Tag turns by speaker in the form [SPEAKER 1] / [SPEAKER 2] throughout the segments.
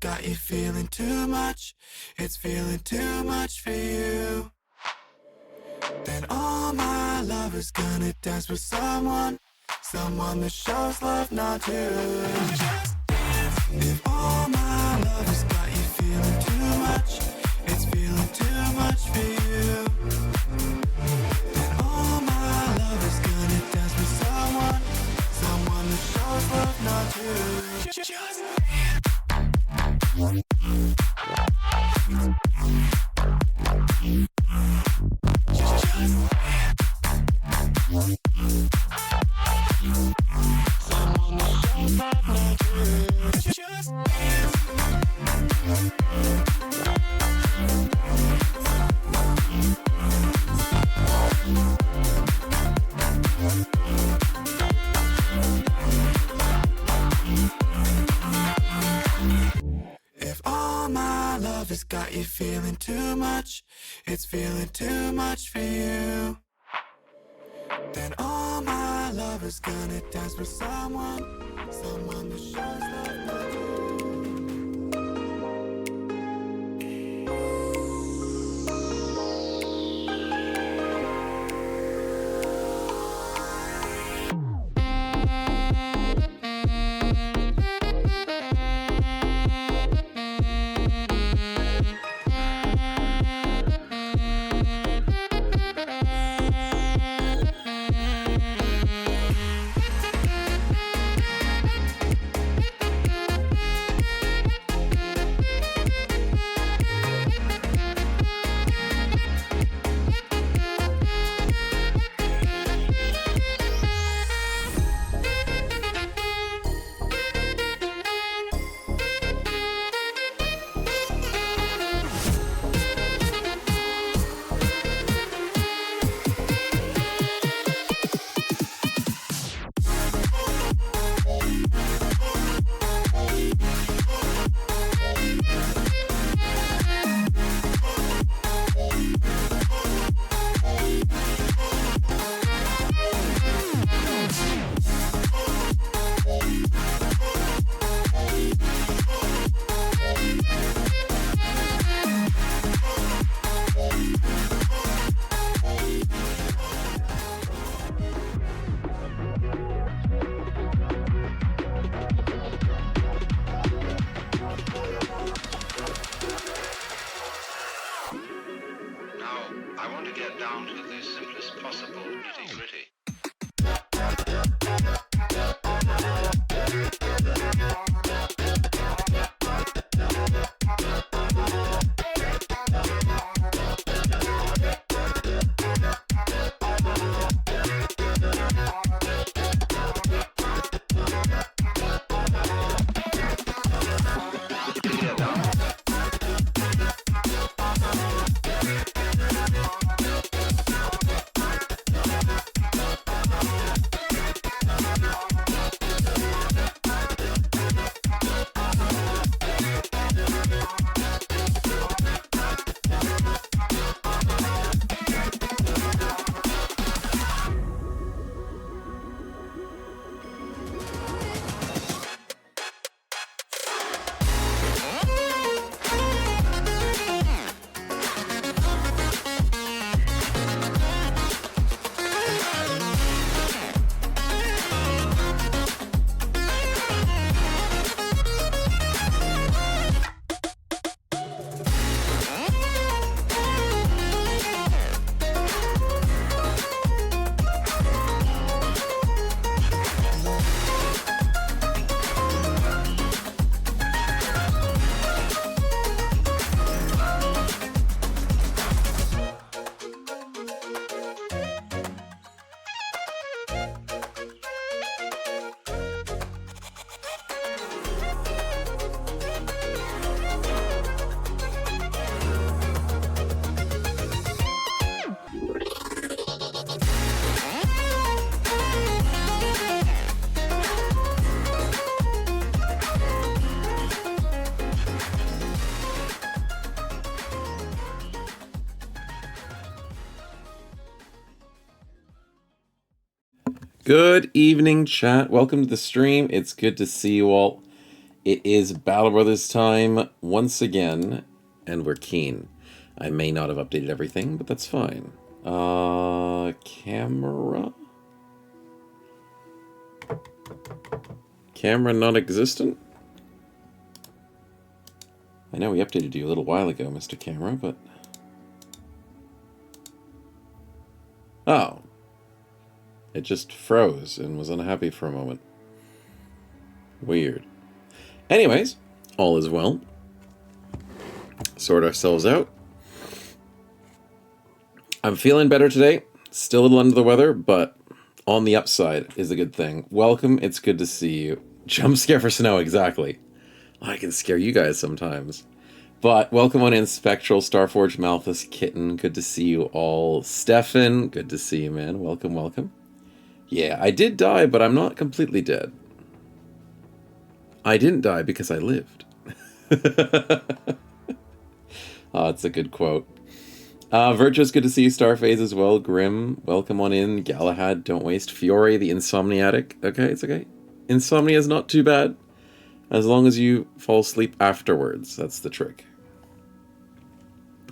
[SPEAKER 1] got you feeling too much. It's feeling too much for you. Then all my love is gonna dance with someone that shows love, not you. Just dance. If all my love has got you feeling too much, it's feeling too much for you. Then all my love is gonna dance with someone that shows love, not you. Just dance. If all my love has got you feeling too much, it's feeling too much for you. Then all my love is gonna dance with someone that shows love, not you.
[SPEAKER 2] I want to get down to the simplest possible nitty-gritty.
[SPEAKER 3] Good evening, chat. Welcome to the stream. It's good to see you all. It is Battle Brothers time once again, and we're keen. I may not have updated everything, but that's fine. Camera? Camera non-existent? I know we updated you a little while ago, Mr. Camera, but... Oh. It just froze and was unhappy for a moment. Weird. Anyways, all is well. Sort ourselves out. I'm feeling better today. Still a little under the weather, but on the upside is a good thing. Welcome, it's good to see you. Jump scare for snow, exactly. I can scare you guys sometimes. But welcome on in, Spectral, Starforged, Malthus, Kitten. Good to see you all. Stefan, good to see you, man. Welcome, welcome. Yeah, I did die, but I'm not completely dead. I didn't die because I lived. Oh, it's a good quote. Virtuous, good to see you. Starphase as well. Grim, welcome on in. Galahad, don't waste. Fiore, the Insomniatic. Okay, it's okay. Insomnia is not too bad. As long as you fall asleep afterwards. That's the trick.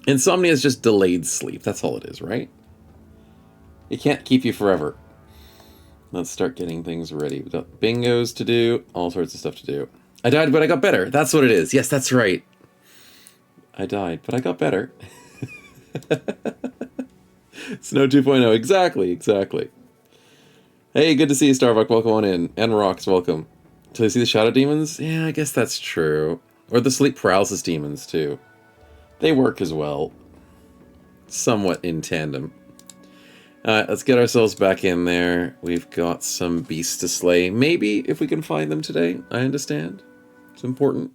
[SPEAKER 3] Insomnia is just delayed sleep. That's all it is, right? It can't keep you forever. Let's start getting things ready. We've got bingos to do. All sorts of stuff to do. I died, but I got better. That's what it is. Yes, that's right. I died, but I got better. Snow 2.0. Exactly, exactly. Hey, good to see you, Starbuck. Welcome on in. And Rocks, welcome. Till you see the Shadow Demons? Yeah, I guess that's true. Or the Sleep Paralysis Demons, too. They work as well. Somewhat in tandem. Let's get ourselves back in there. We've got some beasts to slay. Maybe, if we can find them today. I understand. It's important.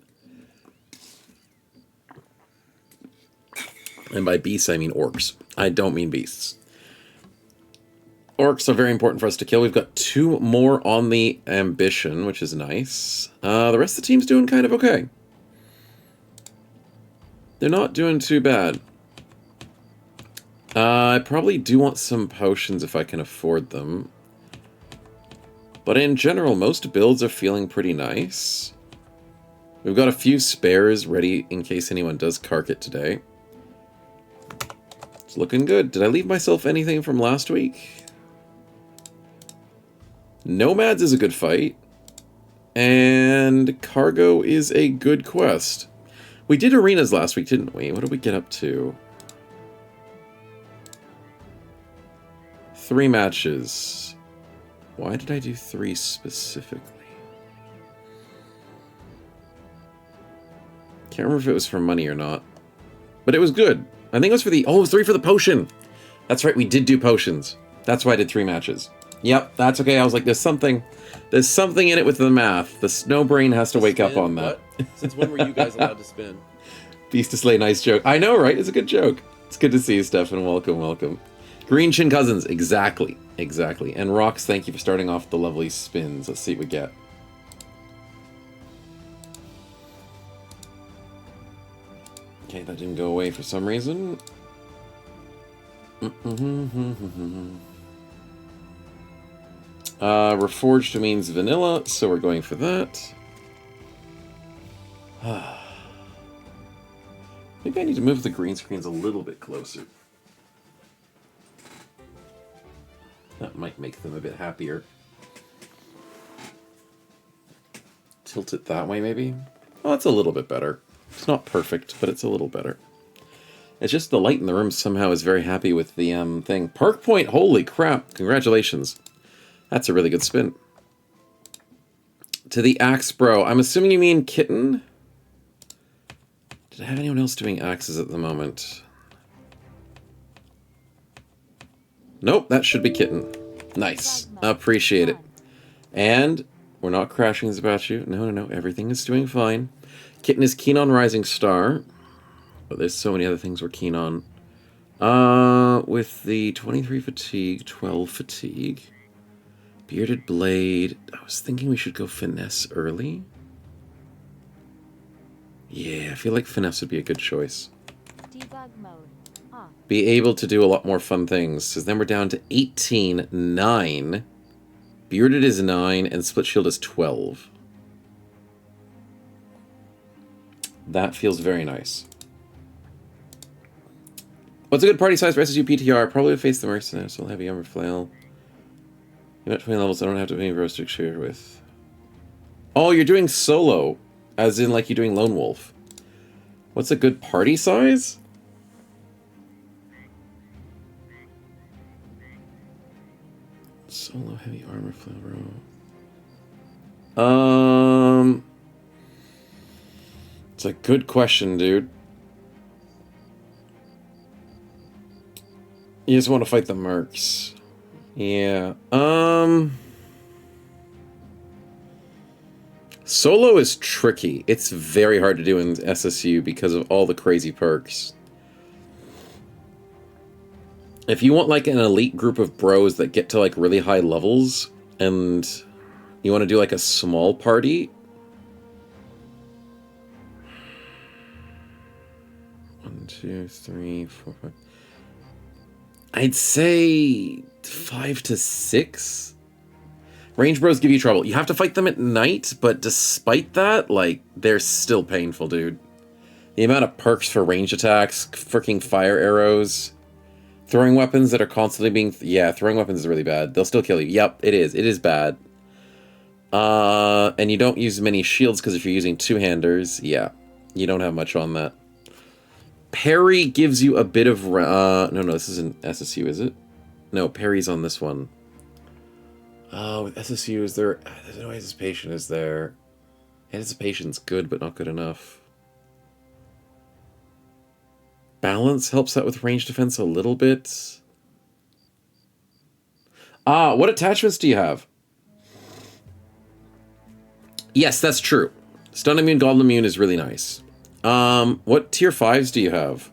[SPEAKER 3] And by beasts, I mean orcs. I don't mean beasts. Orcs are very important for us to kill. We've got 2 more on the ambition, which is nice. The rest of the team's doing kind of okay. They're not doing too bad. I probably do want some potions if I can afford them. But in general, most builds are feeling pretty nice. We've got a few spares ready in case anyone does cark it today. It's looking good. Did I leave myself anything from last week? Nomads is a good fight. And cargo is a good quest. We did arenas last week, didn't we? What did we get up to? 3 matches. Why did I do 3 specifically? Can't remember if it was for money or not. But it was good. I think it was for the... Oh, it was 3 for the potion! That's right, we did do potions. That's why I did 3 matches. Yep, that's okay. I was like, there's something in it with the math. The snow brain has to wake up on that.
[SPEAKER 4] What? Since when were you guys allowed to spin?
[SPEAKER 3] Beast to slay, nice joke. I know, right? It's a good joke. It's good to see you, Stefan. Welcome, welcome. Green Chin Cousins, exactly, exactly. And Rocks, thank you for starting off the lovely spins. Let's see what we get. Okay, that didn't go away for some reason. Reforged means vanilla, so we're going for that. Maybe I need to move the green screens a little bit closer. That might make them a bit happier. Tilt it that way, maybe? Oh, that's a little bit better. It's not perfect, but it's a little better. It's just the light in the room somehow is very happy with the thing. Perk point, holy crap. Congratulations. That's a really good spin. To the Axe Bro. I'm assuming you mean Kitten? Did I have anyone else doing axes at the moment? Nope, that should be Kitten. Nice. Appreciate it. And we're not crashing this about you. No. Everything is doing fine. Kitten is keen on Rising Star. But there's so many other things we're keen on. With the 23 fatigue, 12 fatigue. Bearded Blade. I was thinking we should go Finesse early. Yeah, I feel like Finesse would be a good choice.
[SPEAKER 5] Debug mode.
[SPEAKER 3] Be able to do a lot more fun things. Because then we're down to 18, 9. Bearded is 9, and Split Shield is 12. That feels very nice. What's a good party size for SSU PTR? Probably to face the mercenaries, so heavy armor flail. You're at 20 levels, I don't have to be bros to share with. Oh, you're doing solo. As in, like, you're doing Lone Wolf. What's a good party size? Solo heavy armor flail row. It's a good question, dude. You just want to fight the mercs. Yeah. Solo is tricky. It's very hard to do in SSU because of all the crazy perks. If you want like an elite group of bros that get to like really high levels and you want to do like a small party, 1, 2, 3, 4, 5. I'd say 5 to 6. Range bros give you trouble. You have to fight them at night, but despite that, like, they're still painful, dude. The amount of perks for range attacks, freaking fire arrows, throwing weapons that are constantly being... yeah, throwing weapons is really bad. They'll still kill you. Yep, it is. It is bad. And you don't use many shields, because if you're using two-handers, yeah, you don't have much on that. Parry gives you a bit of... no, this isn't SSU, is it? No, parry's on this one. With SSU, is there... there's no anticipation, is there? Anticipation's good, but not good enough. Balance helps out with range defense a little bit. What attachments do you have? Yes, that's true. Stun immune, golden immune is really nice. What tier 5s do you have?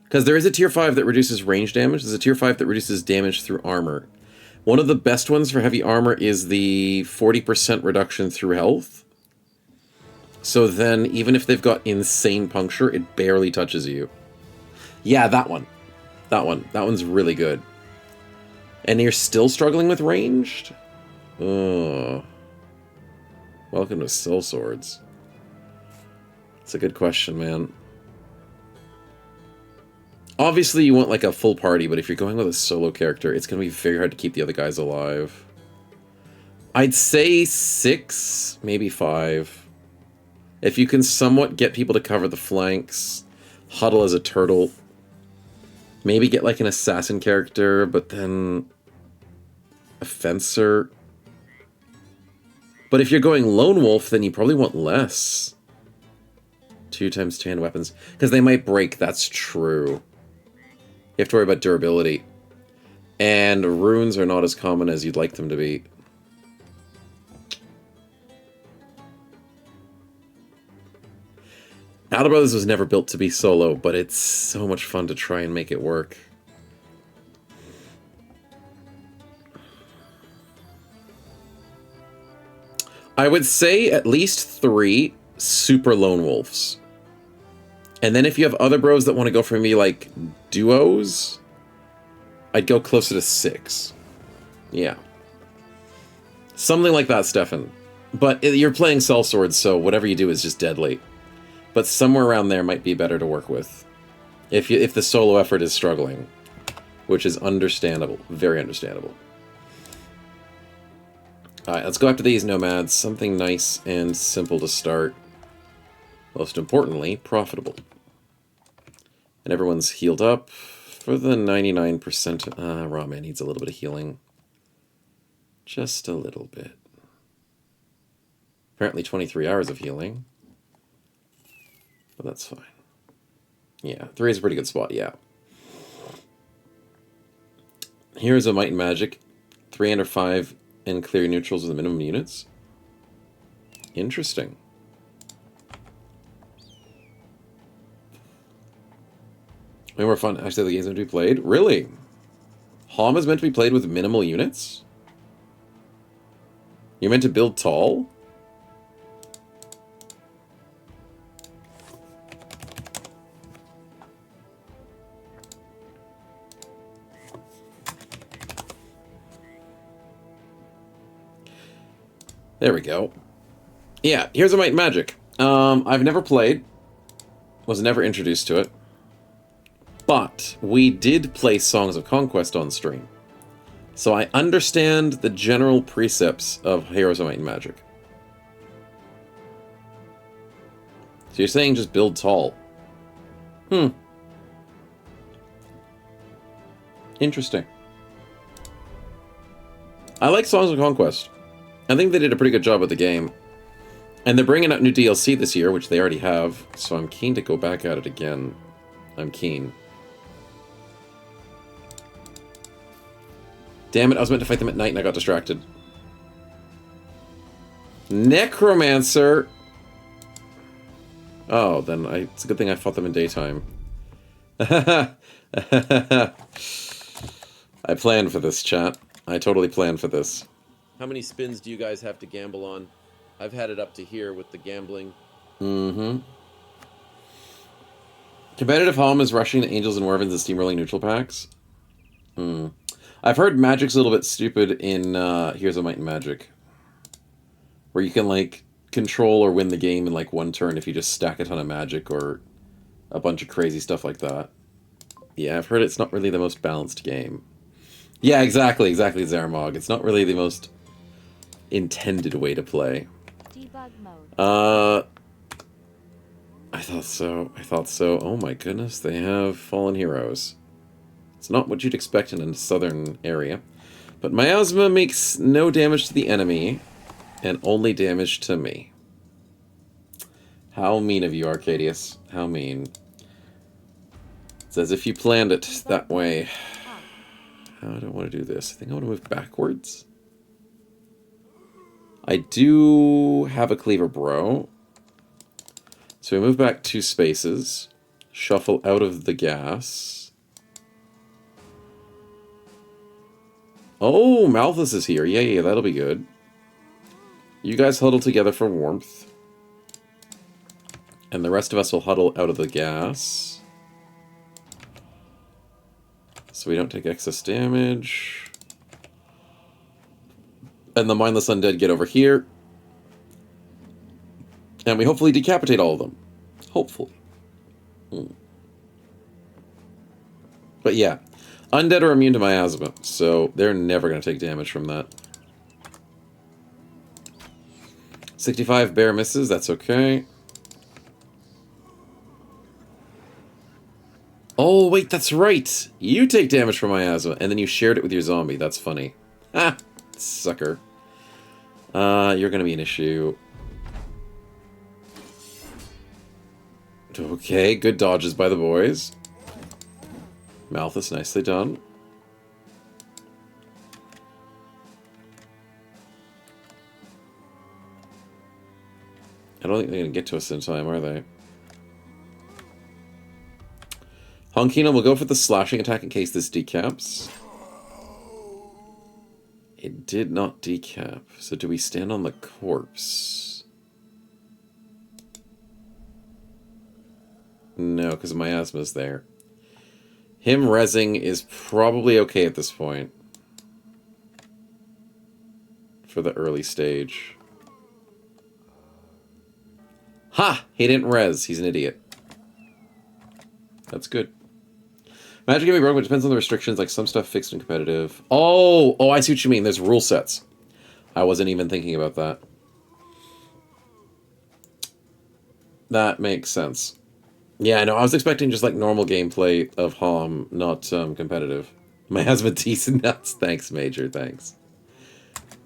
[SPEAKER 3] Because there is a tier 5 that reduces range damage. There's a tier 5 that reduces damage through armor. One of the best ones for heavy armor is the 40% reduction through health. So then, even if they've got insane puncture, it barely touches you. Yeah, that one. That one. That one's really good. And you're still struggling with ranged? Oh. Welcome to Soul Swords. It's a good question, man. Obviously, you want like a full party, but if you're going with a solo character, it's going to be very hard to keep the other guys alive. I'd say 6, maybe 5. If you can somewhat get people to cover the flanks, huddle as a turtle, maybe get like an assassin character, but then a fencer. But if you're going lone wolf, then you probably want less. 2 times 2 hand weapons. Because they might break, that's true. You have to worry about durability. And runes are not as common as you'd like them to be. Battle Brothers was never built to be solo, but it's so much fun to try and make it work. I would say at least 3 super lone wolves. And then if you have other bros that want to go for me like duos, I'd go closer to 6. Yeah. Something like that, Stefan. But you're playing Soul Swords, so whatever you do is just deadly. But somewhere around there might be better to work with. If the solo effort is struggling. Which is understandable. Very understandable. Alright, let's go after these nomads. Something nice and simple to start. Most importantly, profitable. And everyone's healed up for the 99%. Raw man needs a little bit of healing. Just a little bit. Apparently 23 hours of healing. But that's fine. Yeah, 3 is a pretty good spot, yeah. Here's a Might and Magic. 3 under 5 and clear neutrals with the minimum units. Interesting. Way more fun. Actually, the game's meant to be played. Really? HOM is meant to be played with minimal units? You're meant to build tall? There we go. Yeah, here's a Might and Magic. I've never played. Was never introduced to it. But we did play Songs of Conquest on stream. So I understand the general precepts of Heroes of Might and Magic. So you're saying just build tall. Interesting. I like Songs of Conquest. I think they did a pretty good job with the game. And they're bringing out new DLC this year, which they already have. So I'm keen to go back at it again. I'm keen. Damn it, I was meant to fight them at night and I got distracted. Necromancer! Oh, then it's a good thing I fought them in daytime. I planned for this, chat. I totally planned for this.
[SPEAKER 4] How many spins do you guys have to gamble on? I've had it up to here with the gambling.
[SPEAKER 3] Mm-hmm. Competitive home is rushing the Angels and Wyverns and steamrolling neutral packs. I've heard Magic's a little bit stupid in Heroes of Might and Magic. Where you can, like, control or win the game in, like, one turn if you just stack a ton of magic or a bunch of crazy stuff like that. Yeah, I've heard it's not really the most balanced game. Yeah, exactly, Zaramog. It's not really the most intended way to play.
[SPEAKER 5] Debug mode.
[SPEAKER 3] I thought so. Oh my goodness, they have Fallen Heroes. It's not what you'd expect in a southern area. But Miasma makes no damage to the enemy, and only damage to me. How mean of you, Arcadius. How mean. It's as if you planned it that way. How do I want to do this? I think I want to move backwards. I do have a Cleaver Bro. So we move back 2 spaces. Shuffle out of the gas. Oh, Malthus is here. Yeah, that'll be good. You guys huddle together for warmth. And the rest of us will huddle out of the gas. So we don't take excess damage. And the mindless undead get over here. And we hopefully decapitate all of them. Hopefully. But yeah. Undead are immune to miasma, so they're never going to take damage from that. 65 bear misses, that's okay. Oh, wait, that's right! You take damage from miasma, and then you shared it with your zombie. That's funny. Ah, sucker. You're going to be an issue. Okay, good dodges by the boys. Malthus, nicely done. I don't think they're going to get to us in time, are they? Honkina will go for the slashing attack in case this decaps. It did not decap. So do we stand on the corpse? No, because miasma's there. Him rezzing is probably okay at this point. For the early stage. Ha! He didn't res. He's an idiot. That's good. Magic can be broken, but it depends on the restrictions, like some stuff fixed and competitive. Oh, I see what you mean. There's rule sets. I wasn't even thinking about that. That makes sense. Yeah, no, I was expecting just like normal gameplay of Hom, not competitive. My husband decent nuts. Thanks, Major. Thanks.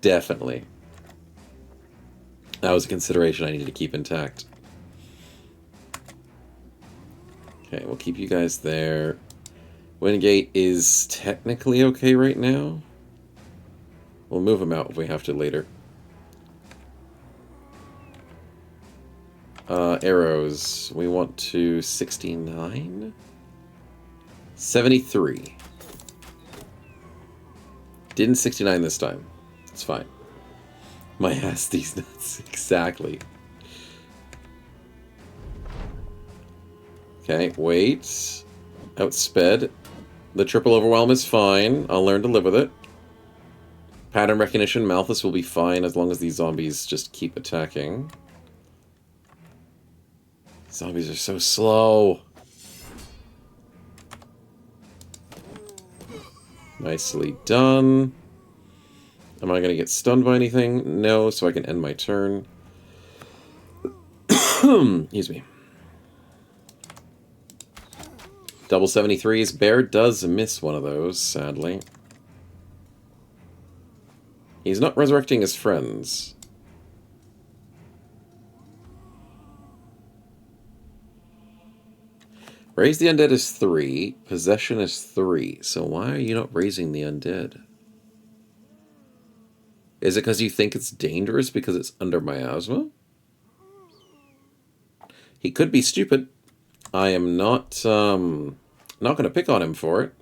[SPEAKER 3] Definitely. That was a consideration I needed to keep intact. Okay, we'll keep you guys there. Wingate is technically okay right now. We'll move him out if we have to later. Arrows. We want to 69? 73. Didn't 69 this time. It's fine. My ass, these nuts. Exactly. Okay, wait. Outsped. The triple overwhelm is fine. I'll learn to live with it. Pattern recognition. Malthus will be fine as long as these zombies just keep attacking. Zombies are so slow. Nicely done. Am I going to get stunned by anything? No, so I can end my turn. Excuse me. Double 73s. Bear does miss one of those, sadly. He's not resurrecting his friends. Raise the undead is 3. Possession is 3. So why are you not raising the undead? Is it because you think it's dangerous because it's under miasma? He could be stupid. I am not going to pick on him for it.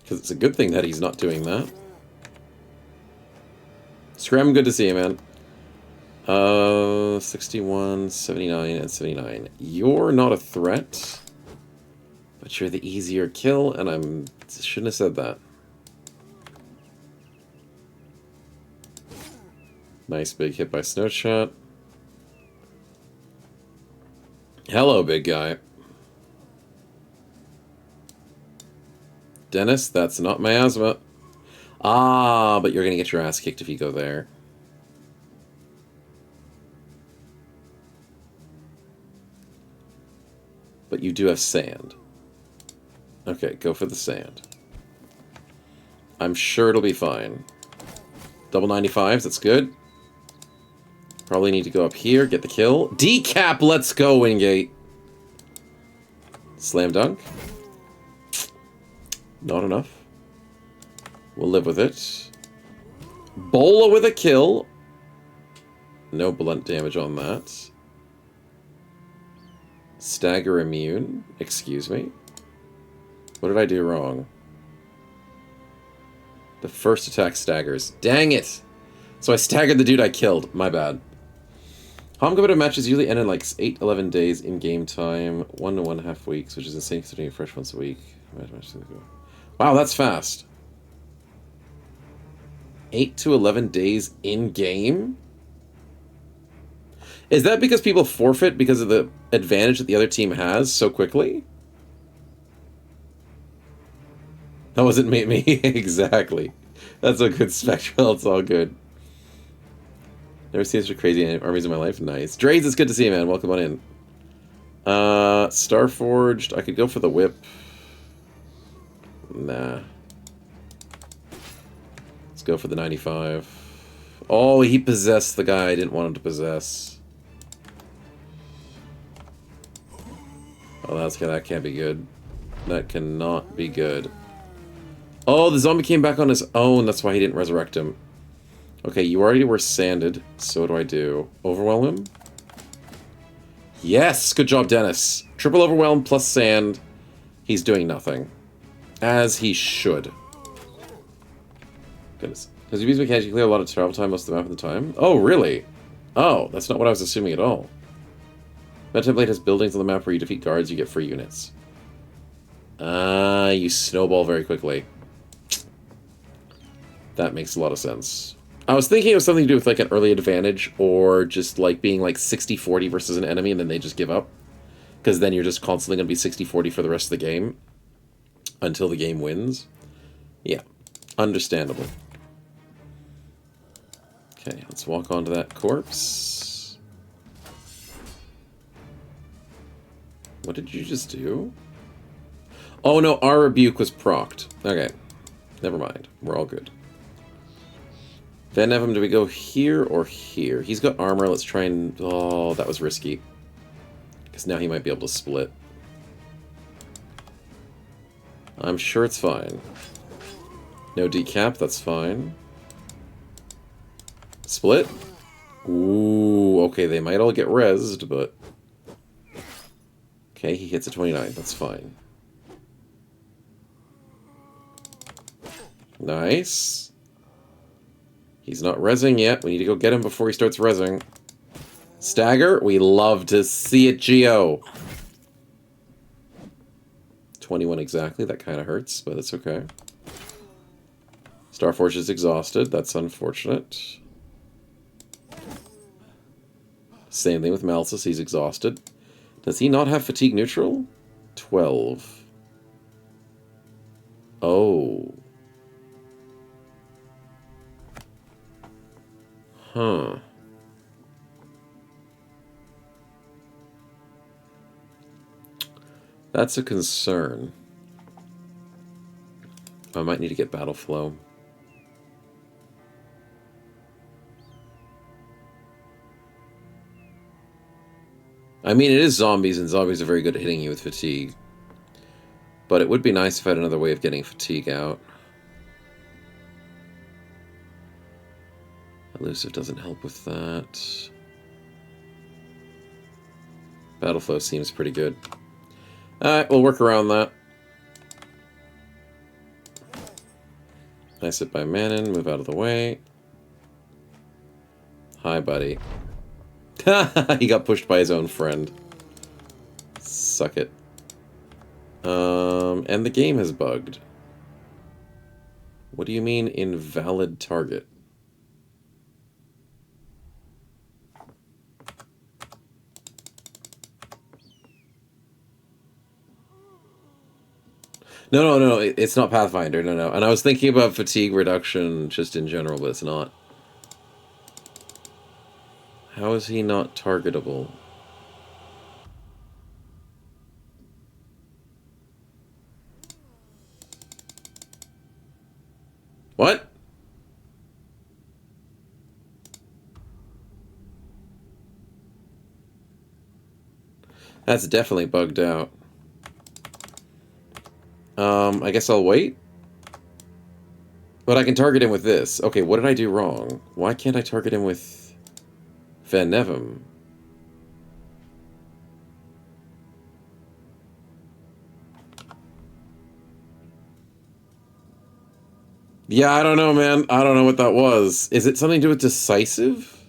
[SPEAKER 3] Because it's a good thing that he's not doing that. Scram, good to see you, man. 61, 79, and 79. You're not a threat. But you're the easier kill, and shouldn't have said that. Nice big hit by Snowshot. Hello, big guy. Dennis, that's not miasma. Ah, but you're going to get your ass kicked if you go there. But you do have sand. Okay, go for the sand. I'm sure it'll be fine. Double 95s, that's good. Probably need to go up here, get the kill. Decap, let's go, Wingate. Slam dunk. Not enough. We'll live with it. Bola with a kill. No blunt damage on that. Stagger immune. Excuse me. What did I do wrong? The first attack staggers. Dang it! So I staggered the dude I killed. My bad. Homecoming matches usually end in like 8-11 days in game time. 1 to 1.5 weeks, which is insane considering fresh once a week. Wow, that's fast. 8 to 11 days in game? Is that because people forfeit because of the advantage that the other team has so quickly? That wasn't me. Exactly. That's a good spectral. It's all good. Never seen such crazy armies in my life. Nice. Drades, it's good to see you, man. Welcome on in. Starforged. I could go for the whip. Nah. Let's go for the 95. Oh, he possessed the guy I didn't want him to possess. Oh, that can't be good. That cannot be good. Oh, the zombie came back on his own. That's why he didn't resurrect him. Okay, you already were sanded. So what do I do? Overwhelm him? Yes! Good job, Dennis. Triple overwhelm plus sand. He's doing nothing. As he should. Goodness. Because you use mechanics, you clear a lot of travel time most of the map at the time. Oh, really? Oh, that's not what I was assuming at all. That template has buildings on the map where you defeat guards, you get free units. You snowball very quickly. That makes a lot of sense. I was thinking it was something to do with like an early advantage or just like being like 60-40 versus an enemy and then they just give up. Because then you're just constantly going to be 60-40 for the rest of the game. Until the game wins. Yeah. Understandable. Okay, let's walk onto that corpse. What did you just do? Oh no, our rebuke was procced. Okay. Never mind. We're all good. Van Nevem, do we go here or here? He's got armor. Let's try and... Oh, that was risky. Because now he might be able to split. I'm sure it's fine. No decap, that's fine. Split? Ooh, okay, they might all get rezzed, but... Okay, he hits a 29, that's fine. Nice. He's not rezzing yet. We need to go get him before he starts rezzing. Stagger? We love to see it, Geo. 21 exactly. That kind of hurts, but it's okay. Starforge is exhausted. That's unfortunate. Same thing with Malthus, he's exhausted. Does he not have fatigue neutral? 12. Oh. Huh. That's a concern. I might need to get battle flow. I mean, it is zombies, and zombies are very good at hitting you with fatigue. But it would be nice if I had another way of getting fatigue out. Elusive doesn't help with that. Battle flow seems pretty good. Alright, we'll work around that. I sit by Manon, move out of the way. Hi, buddy. He got pushed by his own friend. Suck it. And the game has bugged. What do you mean, invalid target? No, it's not Pathfinder, no. And I was thinking about fatigue reduction just in general, but it's not. How is he not targetable? What? That's definitely bugged out. I guess I'll wait. But I can target him with this. Okay, what did I do wrong? Why can't I target him with Van Nevem? Yeah, I don't know, man. I don't know what that was. Is it something to do with decisive?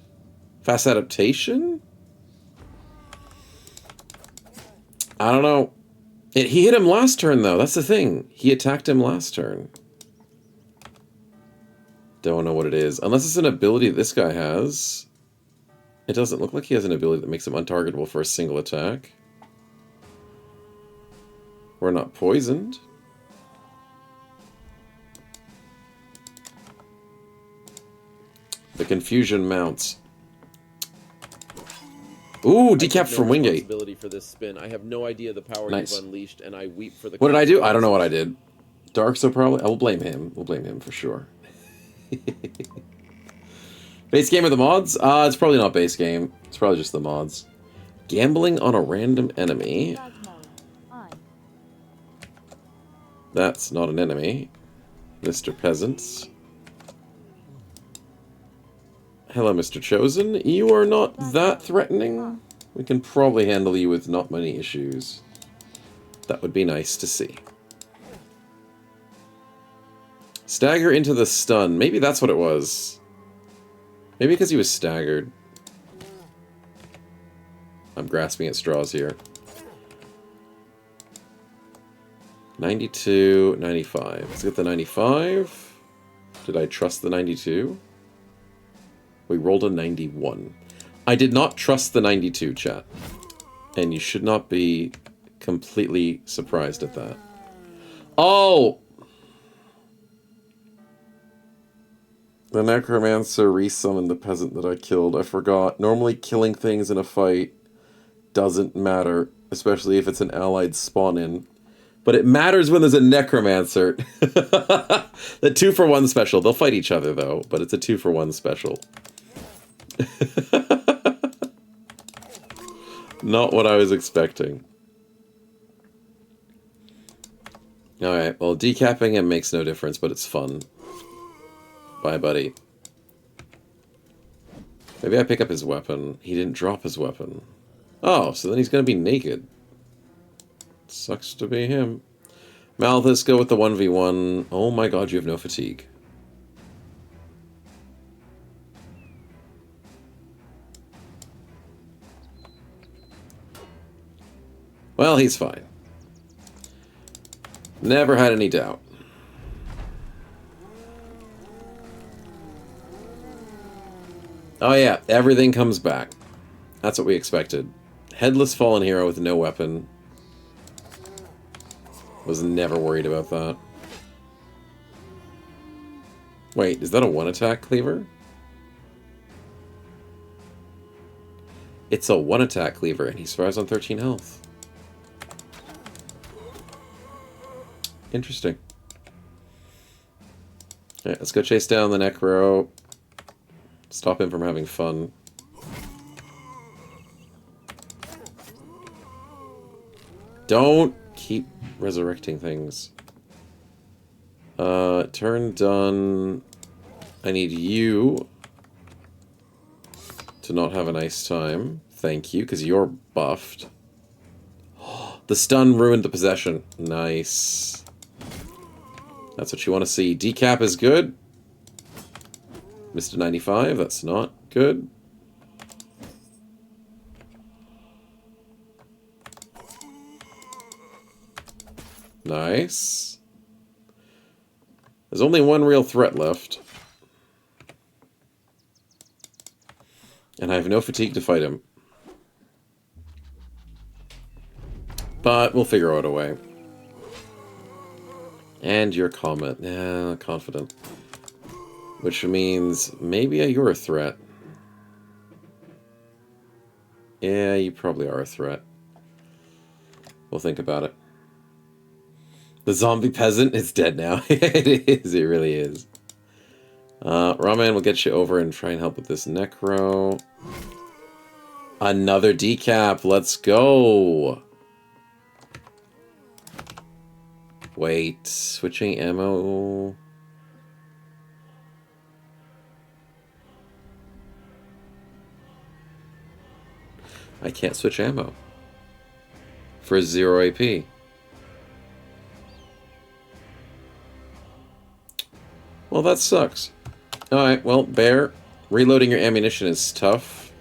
[SPEAKER 3] Fast adaptation? I don't know. He hit him last turn, though. That's the thing. He attacked him last turn. Don't know what it is. Unless it's an ability that this guy has. It doesn't look like he has an ability that makes him untargetable for a single attack. We're not poisoned. The confusion mounts. Ooh, decap from Wingate.
[SPEAKER 4] Responsibility for this spin. I have no idea the power
[SPEAKER 3] Nice.
[SPEAKER 4] you've unleashed, and I weep for the.
[SPEAKER 3] What did I do? I don't know what I did. Dark, so probably. I will blame him. We'll blame him for sure. Base game of the mods? It's probably not base game. It's probably just the mods. Gambling on a random enemy.
[SPEAKER 5] Debug mode on.
[SPEAKER 3] That's not an enemy. Mr. Peasants. Hello, Mr. Chosen. You are not that threatening. We can probably handle you with not many issues. That would be nice to see. Stagger into the stun. Maybe that's what it was. Maybe because he was staggered. I'm grasping at straws here. 92, 95. Let's get the 95. Did I trust the 92? We rolled a 91. I did not trust the 92, chat. And you should not be completely surprised at that. Oh! The necromancer resummoned the peasant that I killed. I forgot. Normally killing things in a fight doesn't matter, especially if it's an allied spawn-in. But it matters when there's a necromancer. The 2-for-1 special. They'll fight each other, though, but it's a 2-for-1 special. Not what I was expecting. Alright, well, decapping him makes no difference, but it's fun. Bye, buddy. Maybe I pick up his weapon. He didn't drop his weapon. Oh, so then he's going to be naked. Sucks to be him. Malthus, go with the 1v1. Oh my god, you have no fatigue. Well, he's fine. Never had any doubt. Oh yeah, everything comes back. That's what we expected. Headless fallen hero with no weapon. Was never worried about that. Wait, is that a one-attack cleaver? It's a one-attack cleaver, and he survives on 13 health. Interesting. Alright, let's go chase down the Necro. Stop him from having fun. Don't keep resurrecting things. Turn done. I need you to not have a nice time. Thank you, because you're buffed. The stun ruined the possession. Nice. That's what you want to see. Decap is good. Mr. 95, that's not good. Nice. There's only one real threat left. And I have no fatigue to fight him. But we'll figure out a way. And your Comet. Yeah, confident. Which means maybe you're a threat. Yeah, you probably are a threat. We'll think about it. The zombie peasant is dead now. It is. It really is. Ramen will get you over and try and help with this Necro. Another decap. Let's go. Wait. Switching ammo. I can't switch ammo. For 0 AP. Well, that sucks. Alright, well, Bear, reloading your ammunition is tough.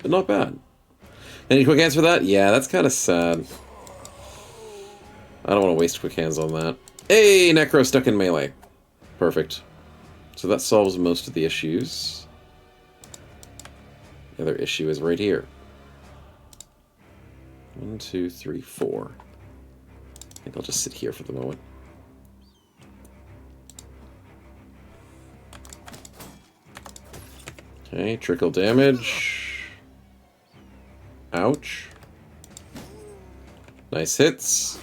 [SPEAKER 3] But not bad. Any quick hands for that? Yeah, that's kind of sad. I don't want to waste quick hands on that. Hey, Necro stuck in melee. Perfect. So that solves most of the issues. The other issue is right here. 1, 2, 3, 4. I think I'll just sit here for the moment. Okay, trickle damage. Ouch. Nice hits.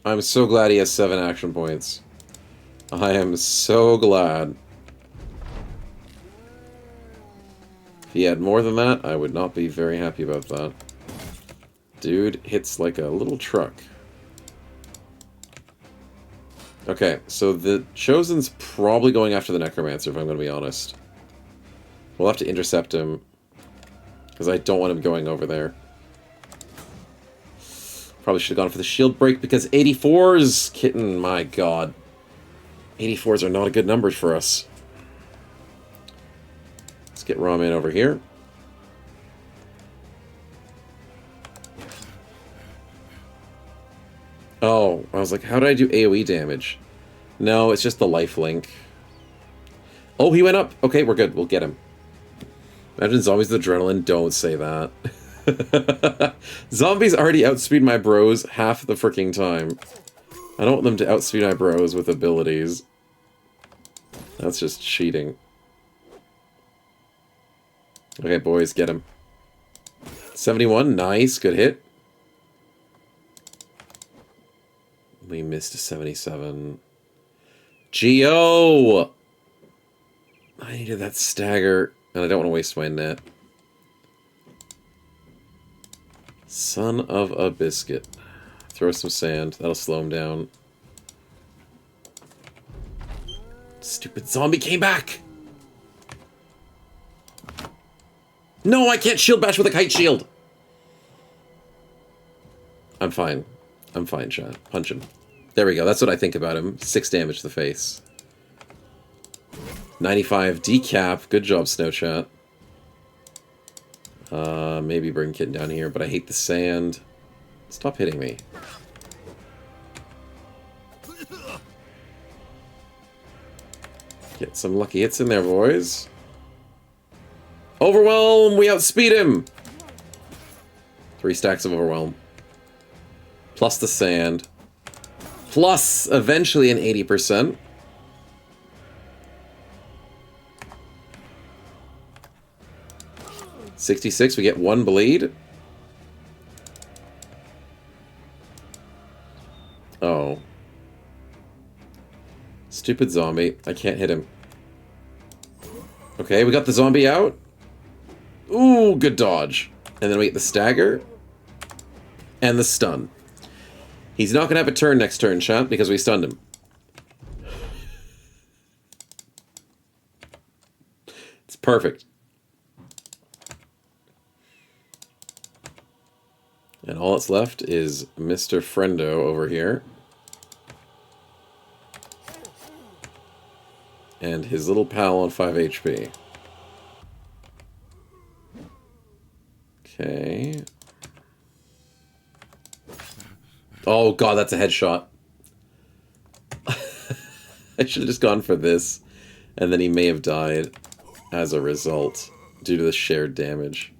[SPEAKER 3] I'm so glad he has 7 action points. I am so glad. If he had more than that, I would not be very happy about that. Dude hits like a little truck. Okay, so the Chosen's probably going after the Necromancer, if I'm going to be honest. We'll have to intercept him, because I don't want him going over there. Probably should have gone for the shield break, because 84s, kitten, my god. 84s are not a good numbers for us. Let's get Ramen over here. Oh, I was like, how did I do AoE damage? No, it's just the life link. Oh, he went up. Okay, we're good. We'll get him. Imagine zombies with adrenaline. Don't say that. Zombies already outspeed my bros half the freaking time. I don't want them to outspeed my bros with abilities. That's just cheating. Okay, boys, get him. 71, nice, good hit. We missed a 77. Geo! I needed that stagger, and I don't want to waste my net. Son of a biscuit. Throw some sand. That'll slow him down. Stupid zombie came back! No, I can't shield bash with a kite shield! I'm fine. I'm fine, chat. Punch him. There we go. That's what I think about him. 6 damage to the face. 95 decap. Good job, Snow Chat. Maybe bring Kitten down here, but I hate the sand. Stop hitting me. Get some lucky hits in there, boys. Overwhelm! We outspeed him! 3 stacks of Overwhelm. Plus the sand. Plus, eventually, an 80%. $66, we get 1 bleed. Oh. Stupid zombie. I can't hit him. Okay, we got the zombie out. Ooh, good dodge. And then we get the stagger. And the stun. He's not going to have a turn next turn, chat, because we stunned him. It's perfect. And all that's left is Mr. Friendo over here. And his little pal on 5 HP. Okay. Oh god, that's a headshot. I should have just gone for this. And then he may have died as a result due to the shared damage.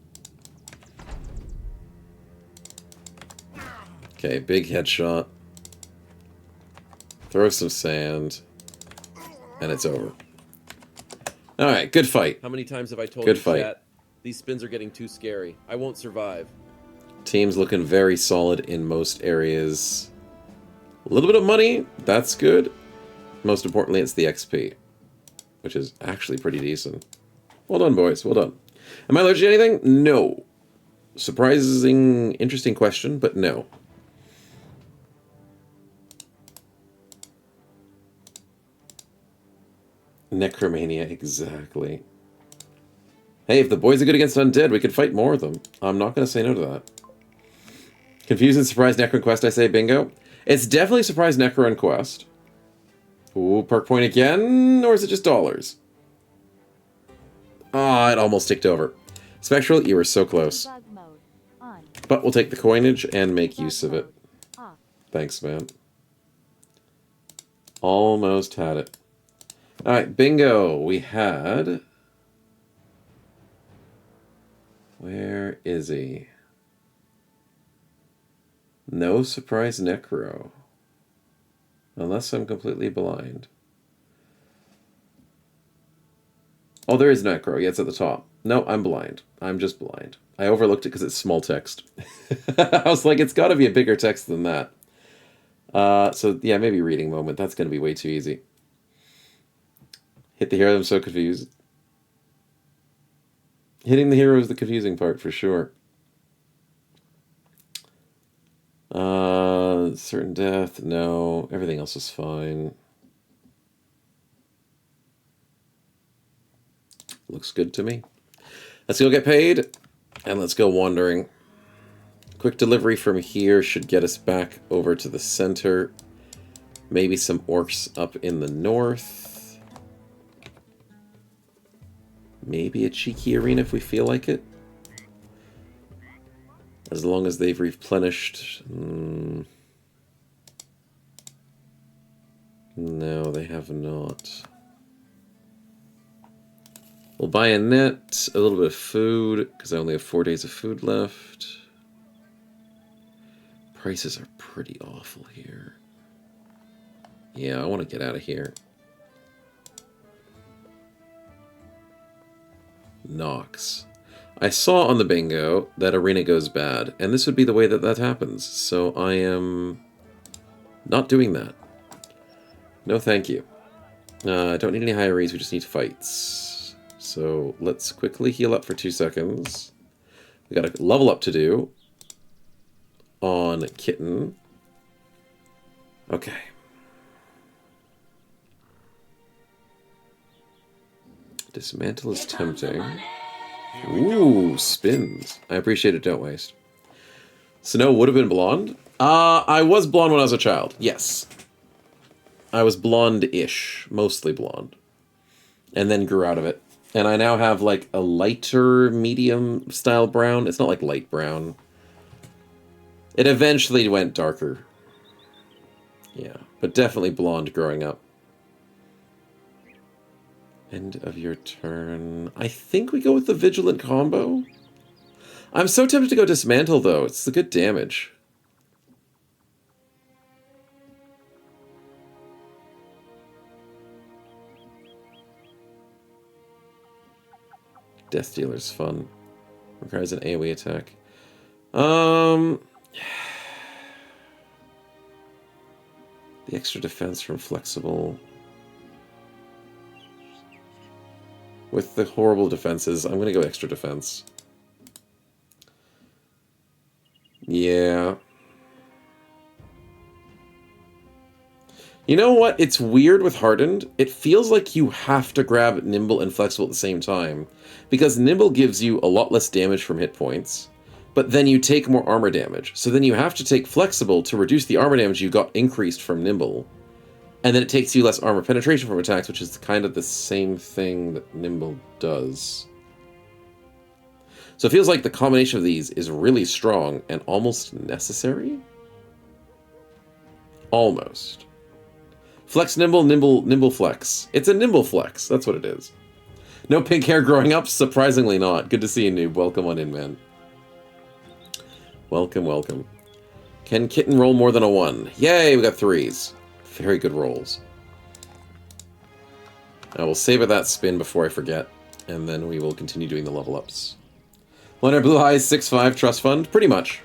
[SPEAKER 3] Okay, big headshot. Throw some sand. And it's over. Alright, good fight.
[SPEAKER 4] How many times have I told
[SPEAKER 3] Good
[SPEAKER 4] you,
[SPEAKER 3] fight.
[SPEAKER 4] chat? These spins are getting too scary. I won't survive.
[SPEAKER 3] Team's looking very solid in most areas. A little bit of money, that's good. Most importantly, it's the XP, which is actually pretty decent. Well done, boys. Well done. Am I allergic to anything? No. Surprising, interesting question, but no. Necromania, exactly. Hey, if the boys are good against undead, we could fight more of them. I'm not going to say no to that. Confused and surprised Necron Quest, I say bingo. It's definitely surprised Necron Quest. Ooh, perk point again? Or is it just dollars? Ah, it almost ticked over. Spectral, you were so close.
[SPEAKER 5] Debug mode on.
[SPEAKER 3] But we'll take the coinage and make use of it.
[SPEAKER 5] Off.
[SPEAKER 3] Thanks, man. Almost had it. Alright, bingo. We had... Where is he? No surprise necro. Unless I'm completely blind. Oh, there is necro. Yeah, it's at the top. No, I'm blind. I'm just blind. I overlooked it because it's small text. I was like, it's got to be a bigger text than that. So, yeah, maybe reading moment. That's going to be way too easy. Hit the hero, I'm so confused. Hitting the hero is the confusing part, for sure. Certain death, no. Everything else is fine. Looks good to me. Let's go get paid, and let's go wandering. Quick delivery from here should get us back over to the center. Maybe some orcs up in the north. Maybe a cheeky arena if we feel like it. As long as they've replenished... No, they have not. We'll buy a net, a little bit of food, because I only have 4 days of food left. Prices are pretty awful here. Yeah, I want to get out of here. Nox. I saw on the bingo that arena goes bad, and this would be the way that that happens. So I am not doing that. No, thank you. I don't need any hierarchies, we just need fights. So let's quickly heal up for 2 seconds. We got a level up to do on Kitten. Okay. Dismantle is tempting. Ooh, spins. I appreciate it, don't waste. Snow would have been blonde. I was blonde when I was a child, yes. I was blonde-ish, mostly blonde. And then grew out of it. And I now have like a lighter medium style brown. It's not like light brown. It eventually went darker. Yeah, but definitely blonde growing up. End of your turn. I think we go with the Vigilant combo. I'm so tempted to go Dismantle, though. It's the good damage. Death Dealer's fun. Requires an AoE attack. The extra defense from Flexible. With the horrible defenses, I'm going to go extra defense. Yeah. You know what? It's weird with Hardened. It feels like you have to grab Nimble and Flexible at the same time. Because Nimble gives you a lot less damage from hit points, but then you take more armor damage. So then you have to take Flexible to reduce the armor damage you got increased from Nimble. And then it takes you less armor penetration from attacks, which is kind of the same thing that Nimble does. So it feels like the combination of these is really strong and almost necessary? Almost. Flex Nimble, Nimble Flex. It's a Nimble Flex, that's what it is. No pink hair growing up? Surprisingly not. Good to see you, noob. Welcome on in, man. Welcome, welcome. Can Kitten roll more than a 1? Yay, we got 3s. Very good rolls. I will savor that spin before I forget, and then we will continue doing the level ups. Leonard Blue Eyes 6-5 Trust Fund? Pretty much.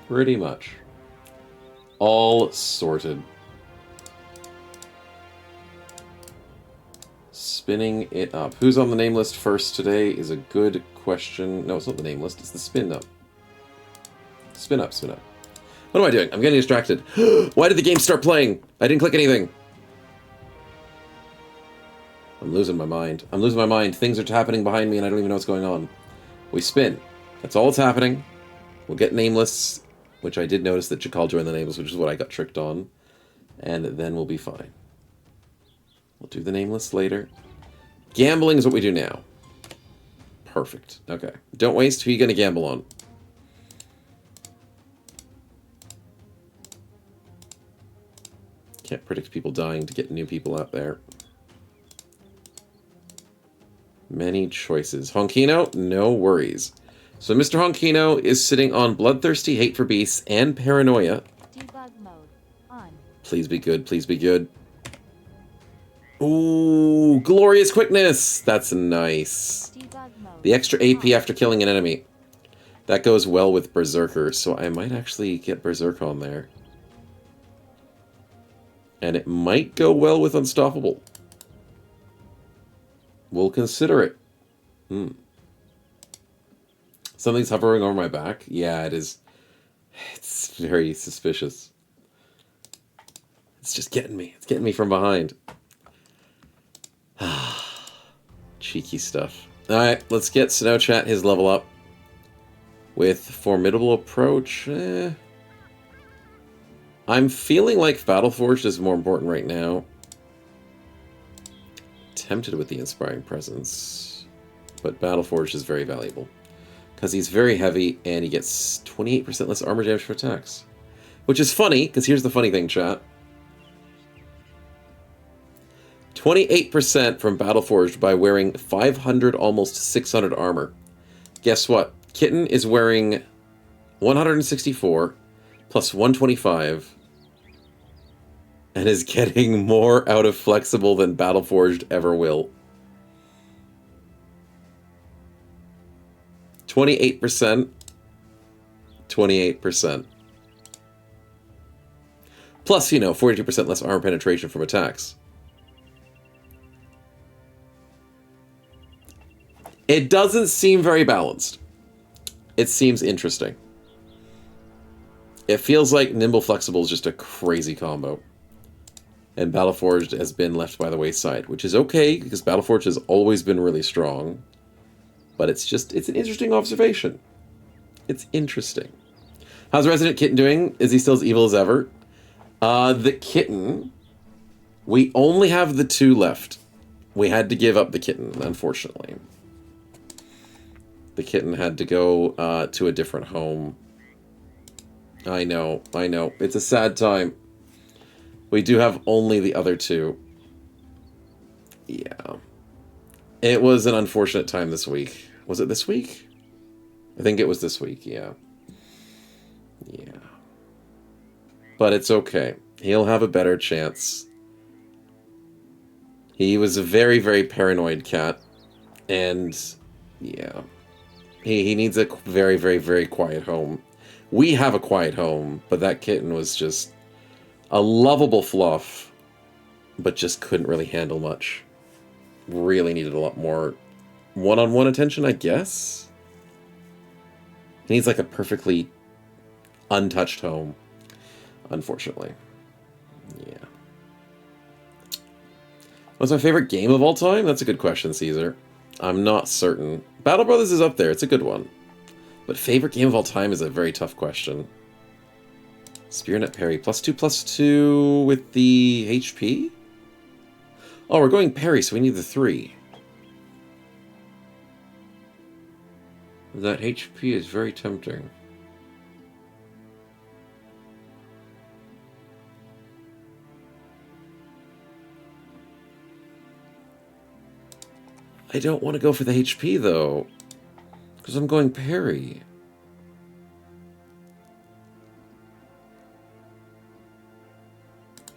[SPEAKER 3] Pretty much. All sorted. Spinning it up. Who's on the name list first today is a good question. No, it's not the name list, it's the spin up. Spin up, spin up. What am I doing? I'm getting distracted. Why did the game start playing? I didn't click anything. I'm losing my mind. I'm losing my mind. Things are happening behind me and I don't even know what's going on. We spin. That's all that's happening. We'll get nameless, which I did notice that Chakal joined the nameless, which is what I got tricked on. And then we'll be fine. We'll do the nameless later. Gambling is what we do now. Perfect. Okay. Don't waste. Who are you going to gamble on? Can't predict people dying to get new people out there. Many choices. Honkino? No worries. So Mr. Honkino is sitting on Bloodthirsty, Hate for Beasts, and Paranoia.
[SPEAKER 5] Debug mode on.
[SPEAKER 3] Please be good, please be good. Ooh, Glorious Quickness! That's nice.
[SPEAKER 5] Debug mode.
[SPEAKER 3] The extra AP after killing an enemy. That goes well with Berserker, so I might actually get Berserk on there. And it might go well with Unstoppable. We'll consider it. Something's hovering over my back. Yeah, it is. It's very suspicious. It's just getting me. It's getting me from behind. Cheeky stuff. Alright, let's get Snow Chat his level up. With Formidable Approach. I'm feeling like Battleforged is more important right now. Tempted with the Inspiring Presence. But Battleforged is very valuable. Because he's very heavy and he gets 28% less armor damage for attacks. Which is funny, because here's the funny thing, chat. 28% from Battleforged by wearing 500, almost 600 armor. Guess what? Kitten is wearing 164 plus 125 and is getting more out of Flexible than Battleforged ever will. 28%. 28%. Plus, 42% less armor penetration from attacks. It doesn't seem very balanced. It seems interesting. It feels like Nimble Flexible is just a crazy combo. And Battleforged has been left by the wayside, which is okay, because Battleforged has always been really strong. But it's an interesting observation. It's interesting. How's Resident Kitten doing? Is he still as evil as ever? The Kitten, we only have the 2 left. We had to give up the Kitten, unfortunately. The Kitten had to go to a different home. I know. It's a sad time. We do have only the other 2. Yeah. It was an unfortunate time this week. Was it this week? I think it was this week, yeah. Yeah. But it's okay. He'll have a better chance. He was a very, very paranoid cat. And, yeah. He needs a very, very, very quiet home. We have a quiet home, but that kitten was just a lovable fluff, but just couldn't really handle much. Really needed a lot more one-on-one attention, I guess? He needs like a perfectly untouched home, unfortunately. Yeah. What's my favorite game of all time? That's a good question, Caesar. I'm not certain. Battle Brothers is up there. It's a good one. But favorite game of all time is a very tough question. Spearnet parry. +2/+2 with the HP? Oh, we're going parry, so we need the 3. That HP is very tempting. I don't want to go for the HP, though. Because I'm going parry.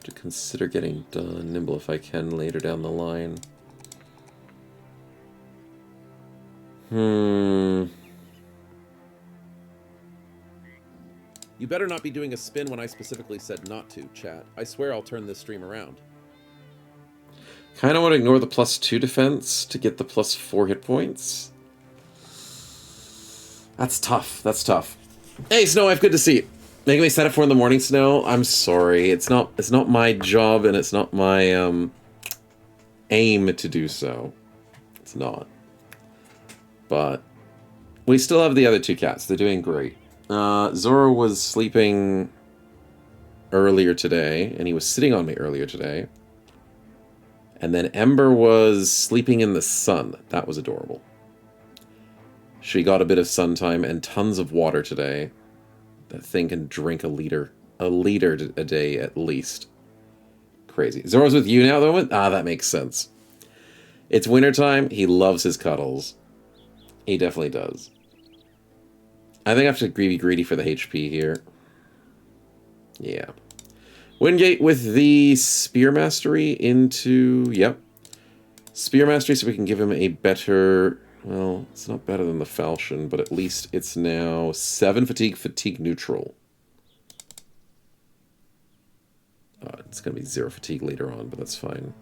[SPEAKER 3] To consider getting done nimble if I can later down the line.
[SPEAKER 4] You better not be doing a spin when I specifically said not to, chat. I swear I'll turn this stream around.
[SPEAKER 3] Kind of want to ignore the +2 defense to get the +4 hit points. That's tough. That's tough. Hey, Snow, I've good to see you. Making me set up for in the morning, Snow. I'm sorry. It's not my job and it's not my aim to do so. It's not. But we still have the other 2 cats. They're doing great. Zoro was sleeping earlier today, and he was sitting on me earlier today. And then Ember was sleeping in the sun. That was adorable. She got a bit of sun time and tons of water today. That thing can drink a liter a day at least. Crazy. Zoro's with you now, though? Ah, that makes sense. It's wintertime. He loves his cuddles. He definitely does. I think I have to be greedy for the HP here. Yeah. Wingate with the Spear Mastery into... Yep. Spear Mastery so we can give him a better... Well, it's not better than the Falchion, but at least it's now 7 fatigue, fatigue neutral. It's going to be 0 fatigue later on, but that's fine.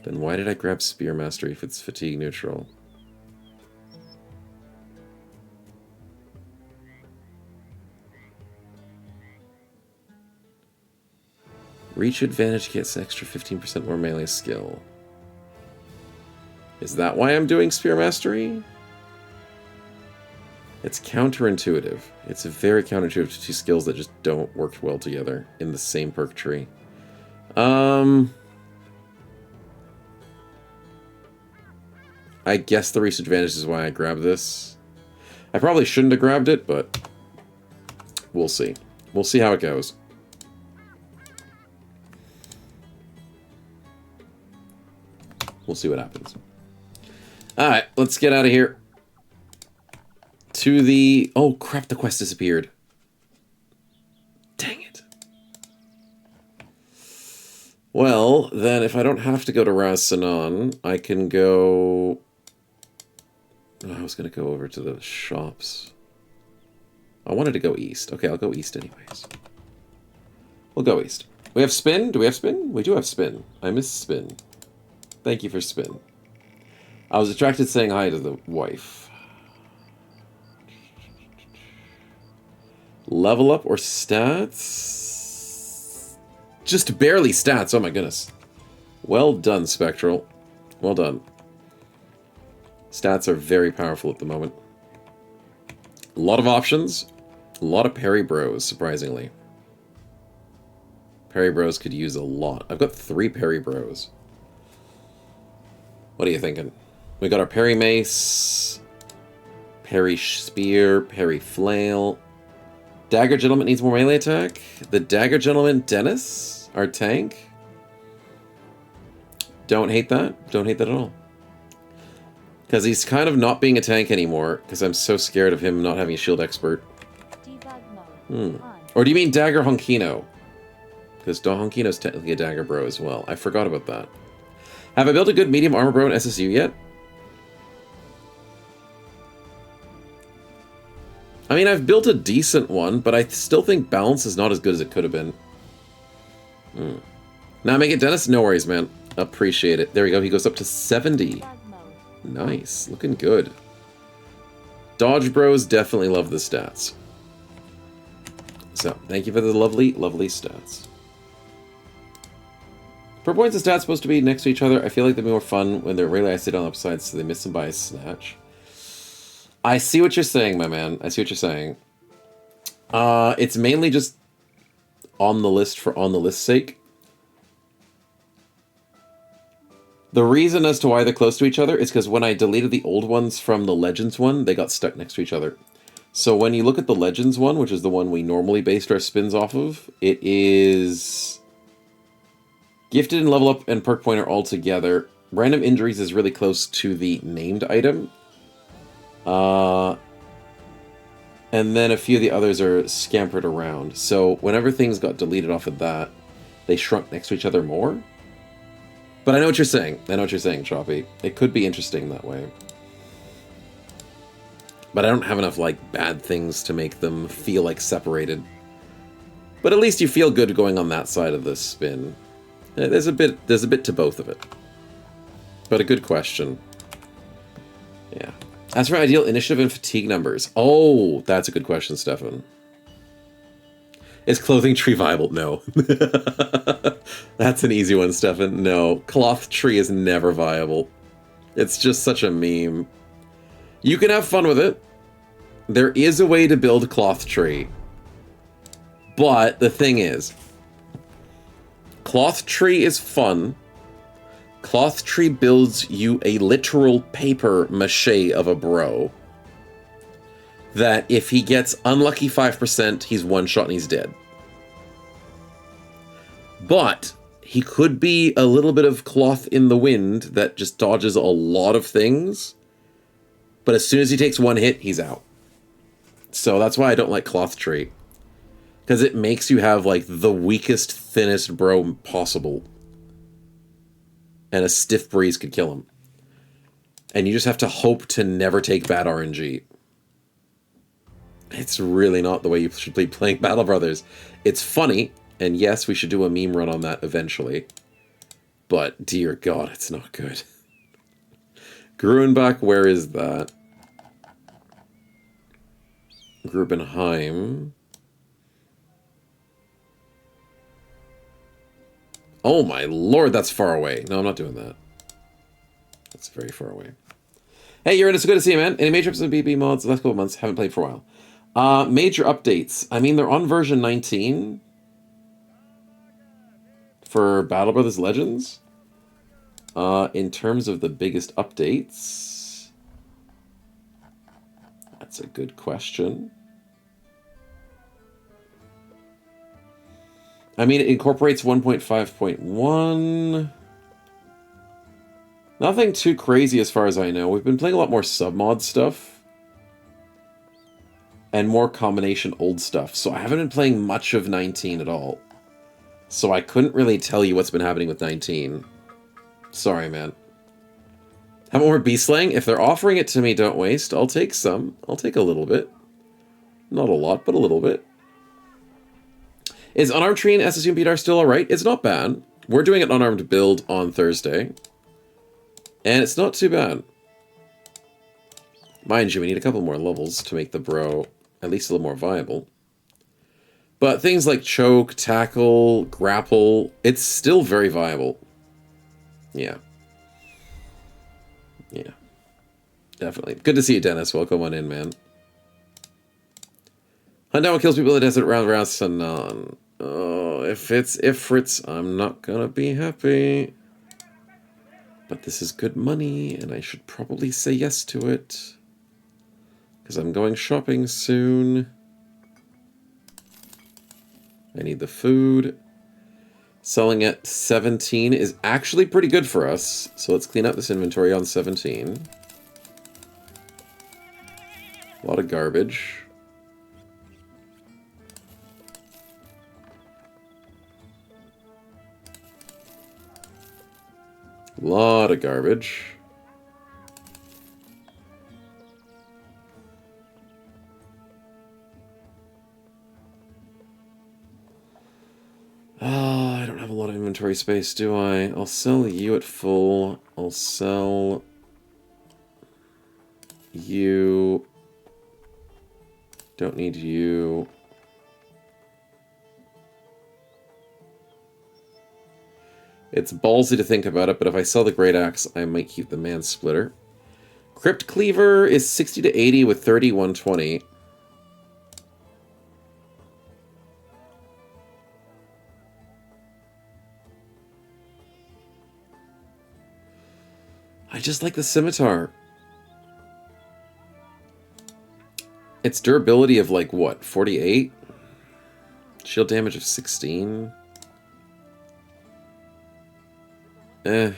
[SPEAKER 3] Then why did I grab Spear Mastery if it's fatigue neutral? Reach advantage gets extra 15% more melee skill. Is that why I'm doing Spear Mastery? It's counterintuitive. It's very counterintuitive to 2 skills that just don't work well together in the same perk tree. I guess the reach advantage is why I grabbed this. I probably shouldn't have grabbed it, but we'll see. We'll see how it goes. We'll see what happens. Alright, let's get out of here. To the... Oh, crap, the quest disappeared. Dang it. Well, then if I don't have to go to Ras Sanan, I can go... Oh, I was going to go over to the shops. I wanted to go east. Okay, I'll go east anyways. We'll go east. We have spin? Do we have spin? We do have spin. I miss spin. Thank you for spin. I was attracted saying hi to the wife. Level up or stats? Just barely stats. Oh my goodness. Well done, Spectral. Well done. Stats are very powerful at the moment. A lot of options. A lot of parry bros, surprisingly. Parry bros could use a lot. I've got 3 parry bros. What are you thinking? We got our parry mace, parry spear, parry flail. Dagger Gentleman needs more melee attack. The Dagger Gentleman, Dennis, our tank. Don't hate that. Don't hate that at all. Because he's kind of not being a tank anymore, because I'm so scared of him not having a shield expert.
[SPEAKER 5] Debug mode. On.
[SPEAKER 3] Or do you mean Dagger Honkino? Because Honkino's technically a Dagger Bro as well. I forgot about that. Have I built a good medium armor bro in SSU yet? I mean, I've built a decent one, but I still think balance is not as good as it could have been. Now make it Dennis? No worries, man. Appreciate it. There we go. He goes up to 70.
[SPEAKER 5] Debug mode.
[SPEAKER 3] Nice. Looking good. Dodge bros definitely love the stats. So, thank you for the lovely, lovely stats. Per points and stats supposed to be next to each other. I feel like they'd be more fun when they're really isolated on the upside, so they miss them by a snatch. I see what you're saying, my man. I see what you're saying. It's mainly just on the list for on the list's sake. The reason as to why they're close to each other is because when I deleted the old ones from the Legends one, they got stuck next to each other. So when you look at the Legends one, which is the one we normally based our spins off of, it is Gifted and Level Up and Perk Pointer all together. Random Injuries is really close to the named item. And then a few of the others are scampered around. So whenever things got deleted off of that, they shrunk next to each other more. But I know what you're saying. I know what you're saying, Choppy. It could be interesting that way. But I don't have enough, like, bad things to make them feel, like, separated. But at least you feel good going on that side of the spin. There's a bit to both of it. But a good question. Yeah. As for ideal initiative and fatigue numbers. Oh, that's a good question, Stefan. Is clothing tree viable? No. That's an easy one, Stefan. No. Cloth tree is never viable. It's just such a meme. You can have fun with it. There is a way to build cloth tree. But the thing is, cloth tree is fun. Cloth tree builds you a literal paper mache of a bro. That if he gets unlucky 5%, he's one shot and he's dead. But he could be a little bit of cloth in the wind that just dodges a lot of things. But as soon as he takes one hit, he's out. So that's why I don't like cloth tree. Because it makes you have like the weakest, thinnest bro possible. And a stiff breeze could kill him. And you just have to hope to never take bad RNG. It's really not the way you should be playing Battle Brothers. It's funny, and yes, we should do a meme run on that eventually. But, dear God, it's not good. Gruenbach, where is that? Grubenheim. Oh my lord, that's far away. No, I'm not doing that. That's very far away. Hey, you're in. It's good to see you, man. Any major episodes of BB mods the last couple of months? Haven't played for a while. Major updates. I mean, they're on version 19 for Battle Brothers Legends. In terms of the biggest updates, that's a good question. I mean, it incorporates 1.5.1. Nothing too crazy as far as I know. We've been playing a lot more submod stuff. And more combination old stuff. So I haven't been playing much of 19 at all. So I couldn't really tell you what's been happening with 19. Sorry, man. Have more beast slaying? If they're offering it to me, don't waste. I'll take some. I'll take a little bit. Not a lot, but a little bit. Is Unarmed Tree and SSU and BDR still alright? It's not bad. We're doing an unarmed build on Thursday. And it's not too bad. Mind you, we need a couple more levels to make the bro at least a little more viable. But things like choke, tackle, grapple, it's still very viable. Yeah. Yeah. Definitely. Good to see you, Dennis. Welcome on in, man. Hunt down what kills people in the desert around Rasanan. Oh, if it's Ifrits, I'm not gonna be happy. But this is good money, and I should probably say yes to it. Because I'm going shopping soon. I need the food. Selling at 17 is actually pretty good for us. So let's clean up this inventory on 17. A lot of garbage. A lot of garbage. Oh, I don't have a lot of inventory space, do I? I'll sell you at full. I'll sell you. Don't need you. It's ballsy to think about it, but if I sell the Great Axe, I might keep the Man Splitter. Crypt Cleaver is 60 to 80 with 30, 120. I just like the Scimitar. Its durability of like, what, 48? Shield damage of 16? Eh.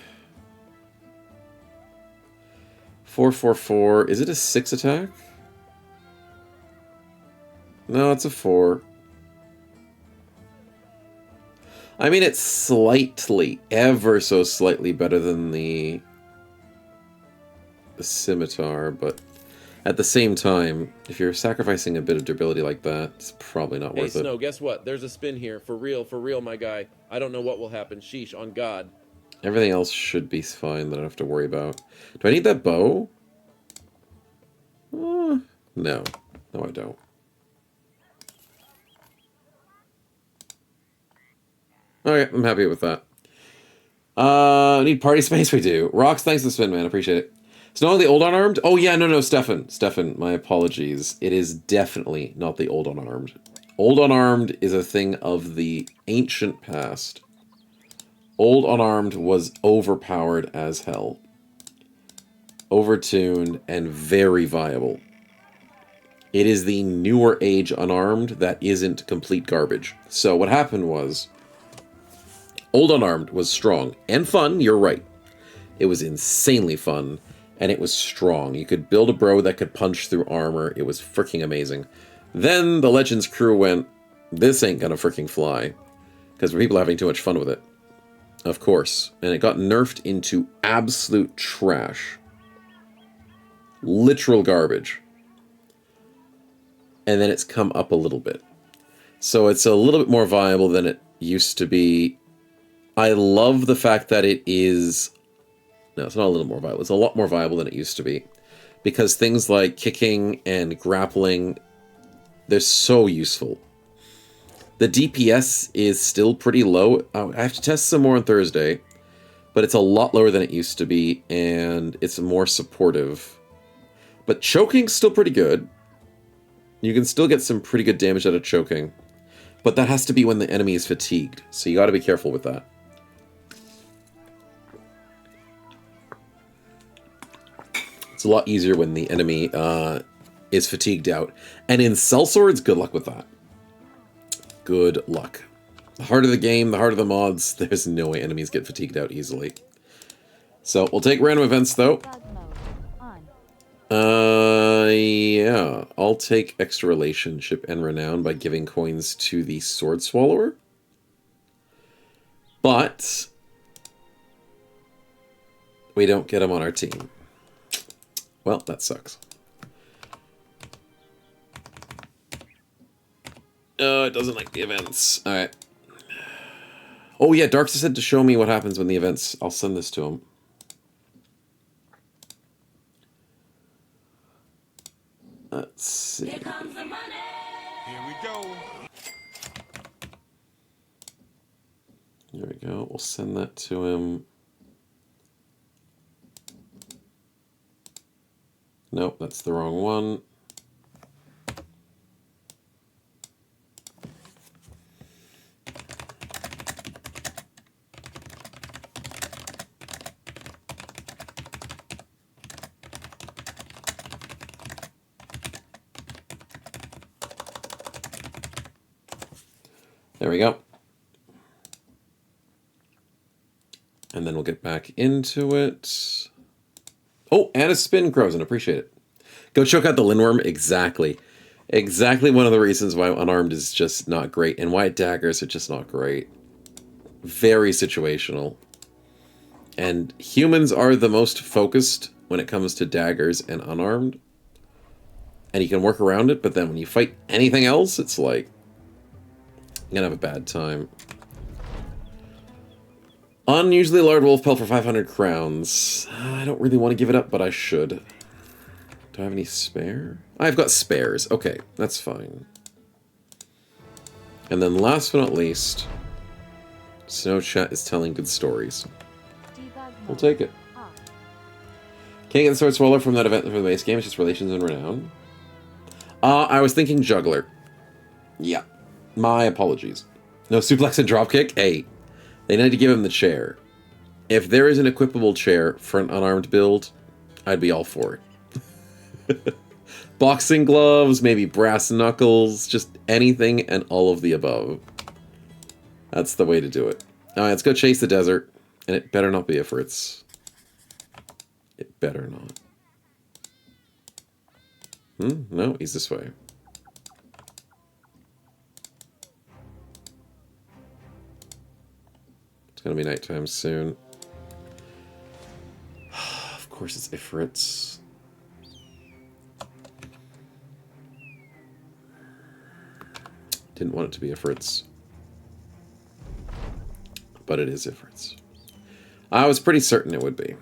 [SPEAKER 3] 444. Is it a 6 attack? No, it's a 4. I mean, it's slightly, ever so slightly better than the Scimitar, but at the same time, if you're sacrificing a bit of durability like that, it's probably not worth it.
[SPEAKER 4] Hey, Snow, guess what? There's a spin here. For real, my guy. I don't know what will happen. Sheesh, on God.
[SPEAKER 3] Everything else should be fine that I don't have to worry about. Do I need that bow? No. No, I don't. Okay, I'm happy with that. Need party space? We do. Rocks, thanks for the spin, man. Appreciate it. It's not only the old unarmed? Oh, yeah, no, Stefan. Stefan, my apologies. It is definitely not the old unarmed. Old unarmed is a thing of the ancient past. Old unarmed was overpowered as hell. Overtuned and very viable. It is the newer age unarmed that isn't complete garbage. So what happened was, old unarmed was strong and fun, you're right. It was insanely fun, and it was strong. You could build a bro that could punch through armor. It was freaking amazing. Then the Legends crew went, this ain't gonna freaking fly. Because people are having too much fun with it. Of course. And it got nerfed into absolute trash. Literal garbage. And then it's come up a little bit. So it's a little bit more viable than it used to be. I love the fact that it is... No, it's not a little more viable. It's a lot more viable than it used to be. Because things like kicking and grappling, they're so useful. The DPS is still pretty low. I have to test some more on Thursday. But it's a lot lower than it used to be. And it's more supportive. But choking's still pretty good. You can still get some pretty good damage out of choking. But that has to be when the enemy is fatigued. So you gotta be careful with that. It's a lot easier when the enemy is fatigued out. And in sellswords, good luck with that. Good luck. The harder the game, the harder the mods, there's no way enemies get fatigued out easily. So, we'll take random events, though.
[SPEAKER 5] Debug mode on.
[SPEAKER 3] Yeah. I'll take extra relationship and renown by giving coins to the sword swallower. But we don't get him on our team. Well, that sucks. It doesn't like the events. Alright. Oh yeah, Darks said to show me what happens when the events... I'll send this to him. Let's see.
[SPEAKER 6] Here comes the money. Here we go.
[SPEAKER 3] There we go. We'll send that to him. Nope, that's the wrong one. There we go. And then we'll get back into it. Oh, and a spin, Crozen. Appreciate it. Go choke out the Lindworm. Exactly. Exactly one of the reasons why unarmed is just not great, and why daggers are just not great. Very situational. And humans are the most focused when it comes to daggers and unarmed. And you can work around it, but then when you fight anything else, it's like, you're gonna have a bad time. Unusually large wolf pelt for 500 crowns. I don't really want to give it up, but I should. Do I have any spare? I've got spares. Okay, that's fine. And then last but not least, Snow Chat is telling good stories. We'll take it. Can't get the Sword Swallower from that event for the base game. It's just Relations and Renown. I was thinking Juggler. Yeah. My apologies. No suplex and dropkick? Hey. They need to give him the chair. If there is an equipable chair for an unarmed build, I'd be all for it. Boxing gloves, maybe brass knuckles, just anything and all of the above. That's the way to do it. Alright, let's go chase the desert. And it better not be Ifrits. It better not. No, he's this way. It's gonna be nighttime soon. Of course it's Ifrits. Didn't want it to be Ifrits. But it is Ifrits. I was pretty certain it would be.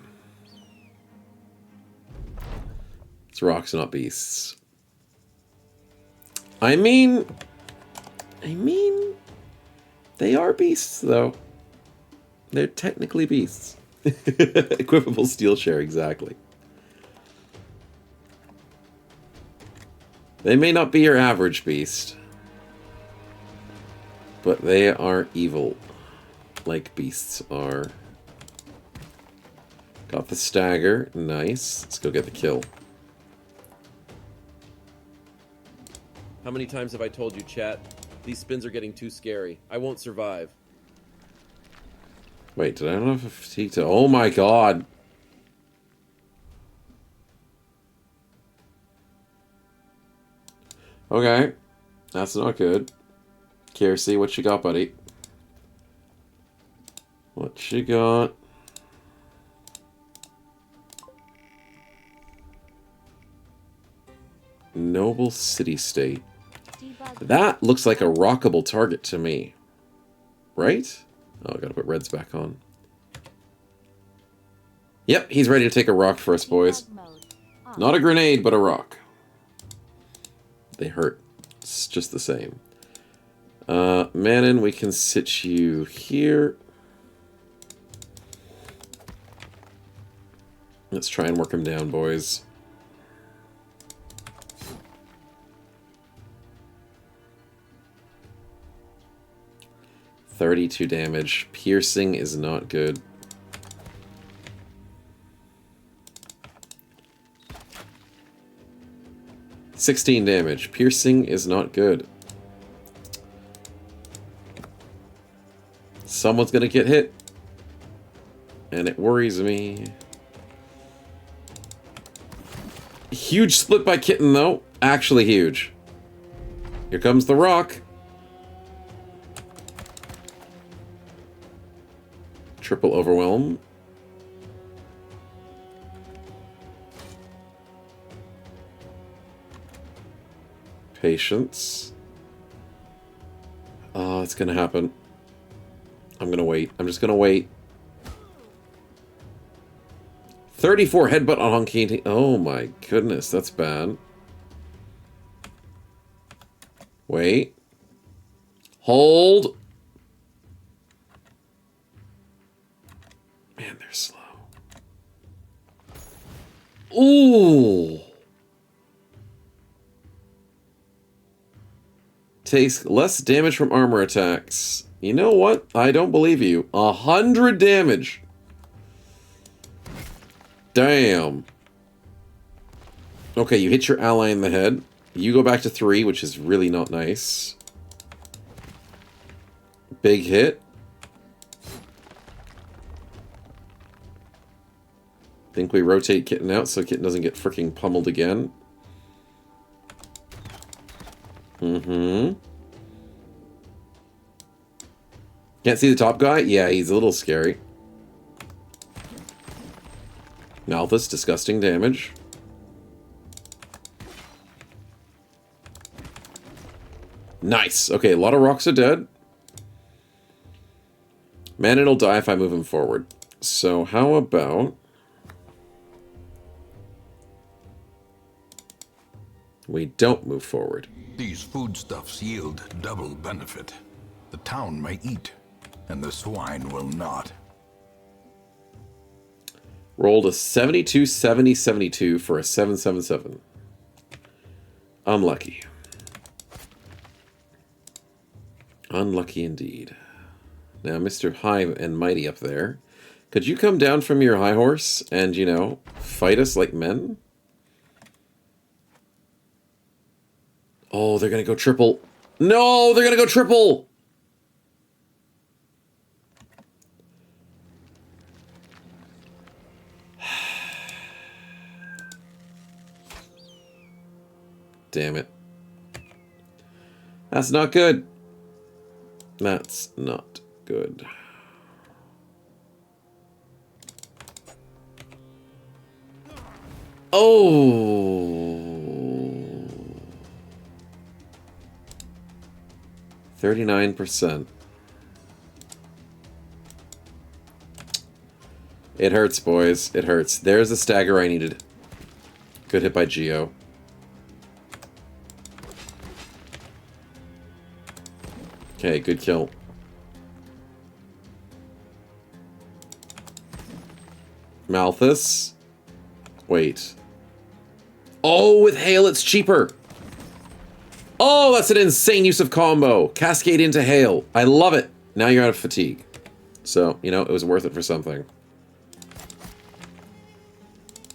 [SPEAKER 3] It's rocks, not beasts. I mean, they are beasts, though. They're technically beasts. Equipable steel share, exactly. They may not be your average beast, but they are evil, like beasts are. Got the stagger. Nice. Let's go get the kill.
[SPEAKER 4] How many times have I told you, chat? These spins are getting too scary. I won't survive.
[SPEAKER 3] Wait, did I not have a fatigue to... Oh my god! Okay. That's not good. Kiersey, what you got, buddy? What you got? Noble city-state. That looks like a rockable target to me. Right? Oh, I gotta put reds back on. Yep, he's ready to take a rock for us, boys. Not a grenade, but a rock. They hurt. It's just the same. Manon, we can sit you here. Let's try and work him down, boys. $32 damage. Piercing is not good. $16 damage. Piercing is not good. Someone's gonna get hit. And it worries me. Huge split by Kitten, though. Actually huge. Here comes the rock. Triple overwhelm. Patience. Oh, it's gonna happen. I'm gonna wait. I'm just gonna wait. 34 headbutt on Honky. Oh my goodness, that's bad. Wait. Hold. Man, they're slow. Ooh. Takes less damage from armor attacks. You know what? I don't believe you. 100 damage. Damn. Okay, you hit your ally in the head. You go back to 3, which is really not nice. Big hit. Think we rotate Kitten out so Kitten doesn't get freaking pummeled again. Mm-hmm. Can't see the top guy? Yeah, he's a little scary. Malthus, disgusting damage. Nice. Okay, a lot of rocks are dead. Man, it'll die if I move him forward. So how about... we don't move forward.
[SPEAKER 6] These foodstuffs yield double benefit. The town may eat, and the swine will not.
[SPEAKER 3] Rolled a 72, 70, 72 for a 777. Unlucky. Unlucky indeed. Now, Mr. High and Mighty up there, could you come down from your high horse and, you know, fight us like men? Oh, they're gonna go triple. No, they're gonna go triple! Damn it. That's not good. That's not good. Oh. 39%. It hurts, boys. It hurts. There's the stagger I needed. Good hit by Geo. Okay, good kill. Malthus. Wait. Oh, with hail it's cheaper. Oh, that's an insane use of combo. Cascade into hail. I love it. Now you're out of fatigue. So, you know, it was worth it for something.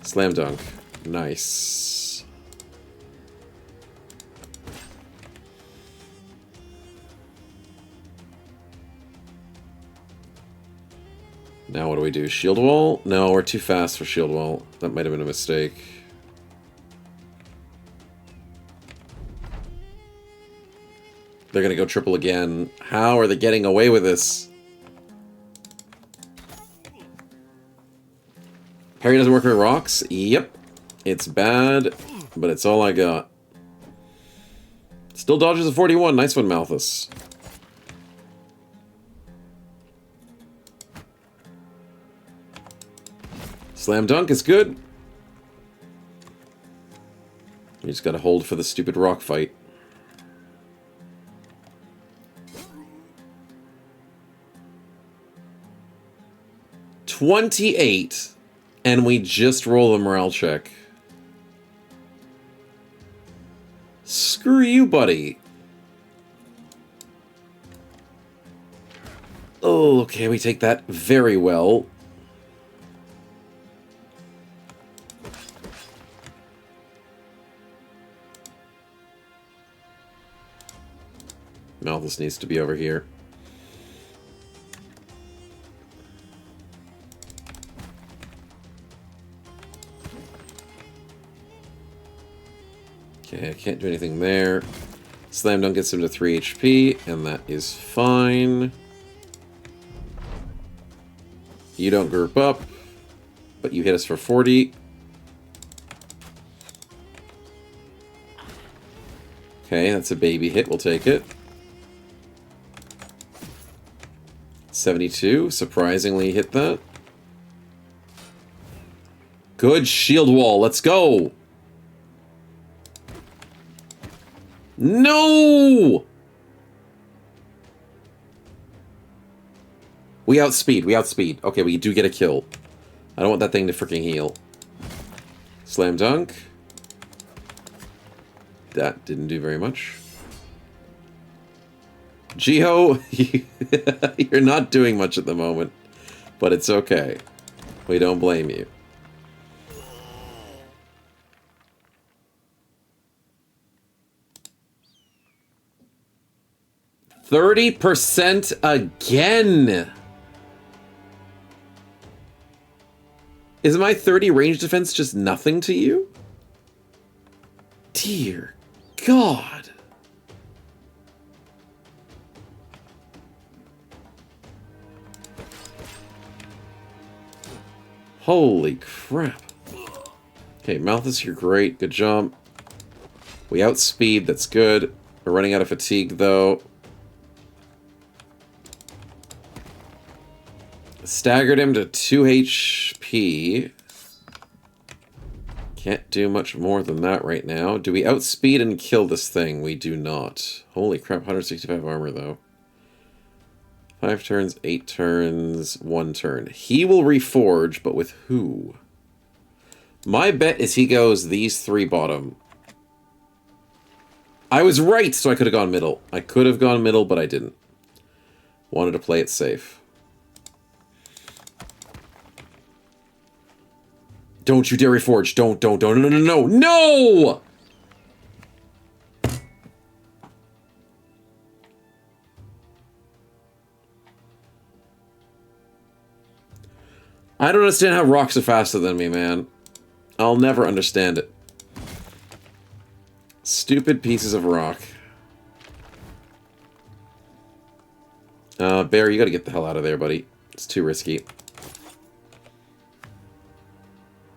[SPEAKER 3] Slam dunk. Nice. Now what do we do? Shield wall? No, we're too fast for shield wall. That might have been a mistake. They're gonna go triple again. How are they getting away with this? Parry doesn't work with rocks? Yep. It's bad, but it's all I got. Still dodges a 41. Nice one, Malthus. Slam dunk is good. You just gotta hold for the stupid rock fight. $28, and we just roll a morale check. Screw you, buddy. Oh, okay, we take that very well. Malthus needs to be over here. Okay, I can't do anything there. Slam dunk gets him to 3 HP, and that is fine. You don't group up, but you hit us for 40. Okay, that's a baby hit. We'll take it. 72. Surprisingly hit that. Good shield wall. Let's go. No! We outspeed. We outspeed. Okay, we do get a kill. I don't want that thing to freaking heal. Slam dunk. That didn't do very much. Geo, you're not doing much at the moment, but it's okay. We don't blame you. 30% again! Is my 30 range defense just nothing to you? Dear God. Holy crap. Okay, Malthus, you're great. Good jump. We outspeed, that's good. We're running out of fatigue, though. Staggered him to 2 HP. Can't do much more than that right now. Do we outspeed and kill this thing? We do not. Holy crap, 165 armor, though. 5 turns, 8 turns, 1 turn. He will reforge, but with who? My bet is he goes these 3 bottom. I was right, so I could have gone middle. I could have gone middle, but I didn't. Wanted to play it safe. Don't you dare reforge. Don't, no! I don't understand how rocks are faster than me, man. I'll never understand it. Stupid pieces of rock. Bear, you gotta get the hell out of there, buddy. It's too risky.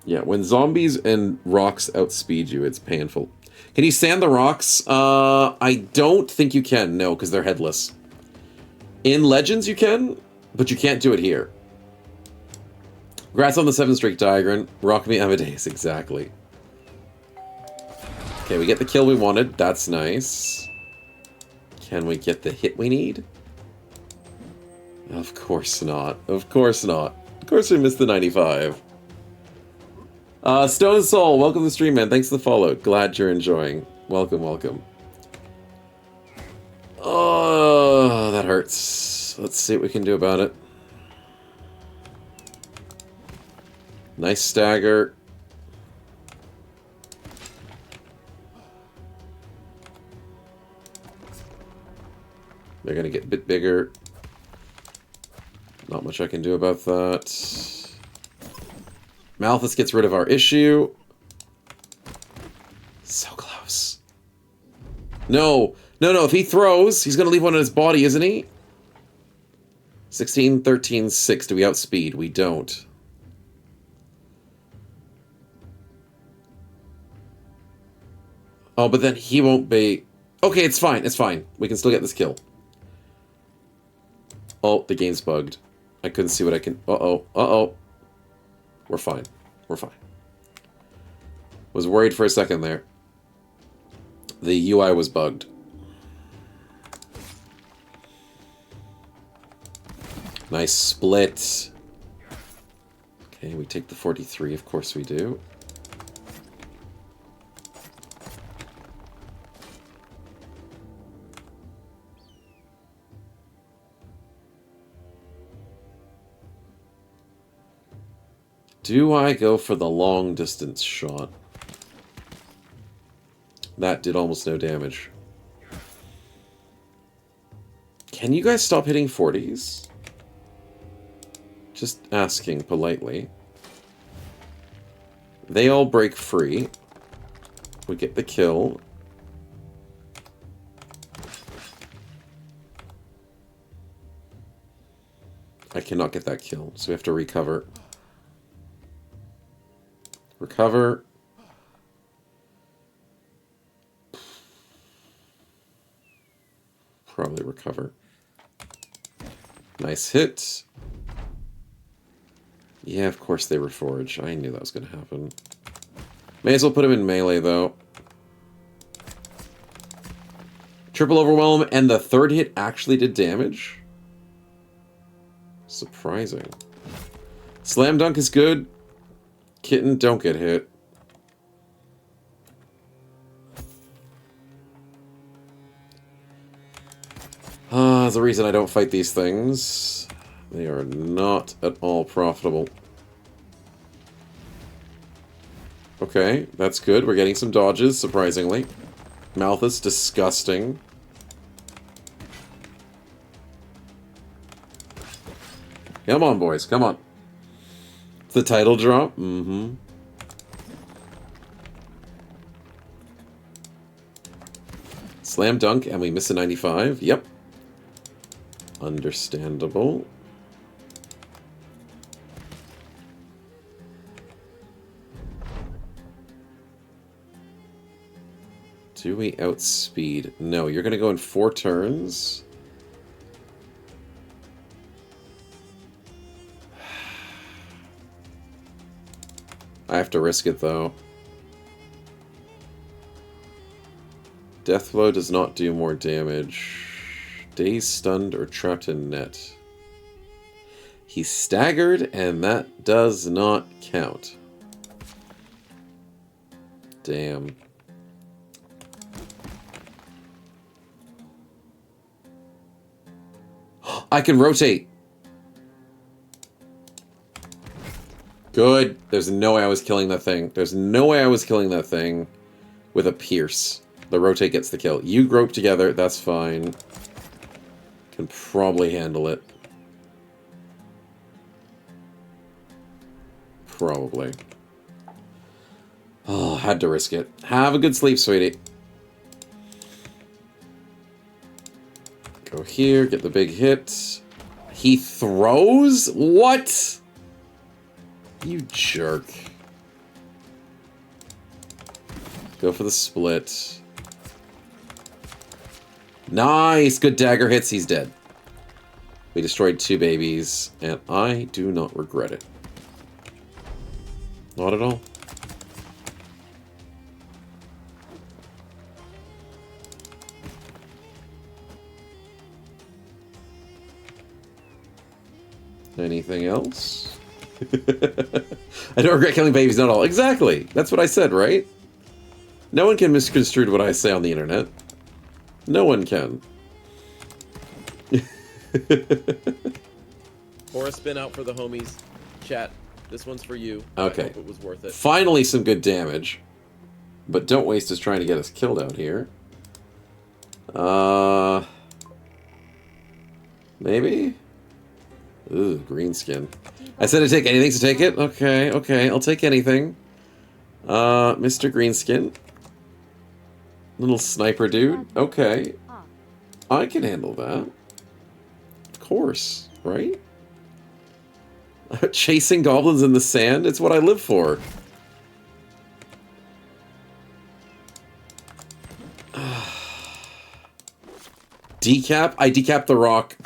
[SPEAKER 3] Yeah, when zombies and rocks outspeed you, it's painful. Can you sand the rocks? I don't think you can, no, because they're headless. In Legends you can, but you can't do it here. Congrats on the 7-streak diagram. Rock me Amadeus, exactly. Okay, we get the kill we wanted. That's nice. Can we get the hit we need? Of course not. Of course not. Of course we missed the 95. Stone Soul, welcome to the stream, man. Thanks for the follow. Glad you're enjoying. Welcome, welcome. Oh, that hurts. Let's see what we can do about it. Nice stagger. They're gonna get a bit bigger. Not much I can do about that. Malthus gets rid of our issue. So close. No. No, if he throws, he's gonna leave one in his body, isn't he? 16, 13, 6. Do we outspeed? We don't. Oh, but then he won't be... Okay, it's fine, it's fine. We can still get this kill. Oh, the game's bugged. I couldn't see what I can... Uh-oh. We're fine. We're fine. Was worried for a second there. The UI was bugged. Nice split. Okay, we take the 43. Of course we do. Do I go for the long distance shot? That did almost no damage. Can you guys stop hitting 40s? Just asking politely. They all break free. We get the kill. I cannot get that kill, so we have to recover. Recover. Probably recover. Nice hit. Yeah, of course they reforge. I knew that was going to happen. May as well put him in melee, though. Triple overwhelm, and the third hit actually did damage? Surprising. Slam dunk is good. Kitten, don't get hit. There's a reason I don't fight these things. They are not at all profitable. Okay, that's good. We're getting some dodges, surprisingly. Malthus, disgusting. Come on, boys. Come on. The title drop? Mm-hmm. Slam dunk, and we miss a 95. Yep. Understandable. Do we outspeed? No, you're going to go in 4 turns. I have to risk it, though. Deathblow does not do more damage. Dazed, stunned, or trapped in net. He's staggered, and that does not count. Damn. I can rotate. Good. There's no way I was killing that thing. There's no way I was killing that thing with a pierce. The rotate gets the kill. You grope together. That's fine. Can probably handle it. Probably. Oh, had to risk it. Have a good sleep, sweetie. Go here, get the big hit. He throws? What? You jerk. Go for the split. Nice! Good dagger hits, he's dead. We destroyed 2 babies, and I do not regret it. Not at all. Anything else? I don't regret killing babies, not all. Exactly! That's what I said, right? No one can misconstrue what I say on the internet. No one can.
[SPEAKER 4] Pour a spin out for the homies. Chat, this one's for you.
[SPEAKER 3] Okay.
[SPEAKER 4] I hope it was worth it.
[SPEAKER 3] Finally some good damage. But don't waste us trying to get us killed out here. Maybe? Ooh, green skin. I said I'd take anything to take it? Okay, okay, I'll take anything. Mr. Greenskin. Little sniper dude. Okay. I can handle that. Of course, right? Chasing goblins in the sand? It's what I live for. Decap? I decapped the rock.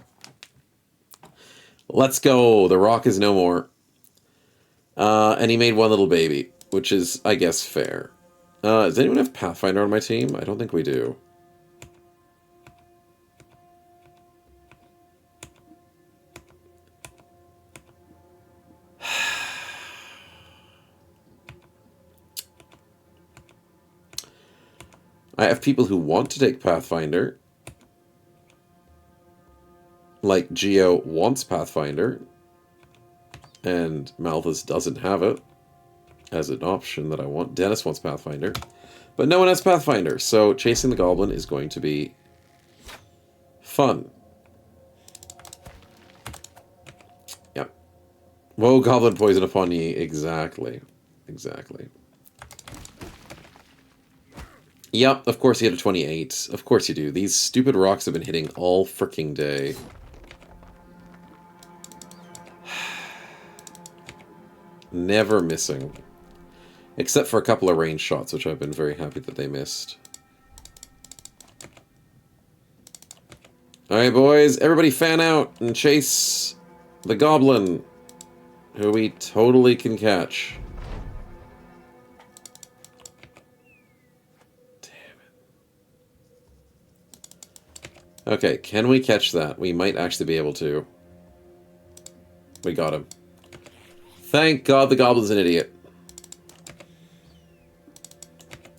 [SPEAKER 3] Let's go. The rock is no more. And he made 1 little baby, which is, I guess, fair. Does anyone have Pathfinder on my team? I don't think we do. I have people who want to take Pathfinder. Like Geo wants Pathfinder. And Malthus doesn't have it as an option that I want. Dennis wants Pathfinder. But no one has Pathfinder, so chasing the goblin is going to be fun. Yep. Whoa, goblin poison upon ye. Exactly. Exactly. Yep, of course you had a 28. Of course you do. These stupid rocks have been hitting all freaking day. Never missing. Except for a couple of range shots, which I've been very happy that they missed. Alright, boys. Everybody fan out and chase the goblin, who we totally can catch. Okay, can we catch that? We might actually be able to. We got him. Thank God the goblin's an idiot.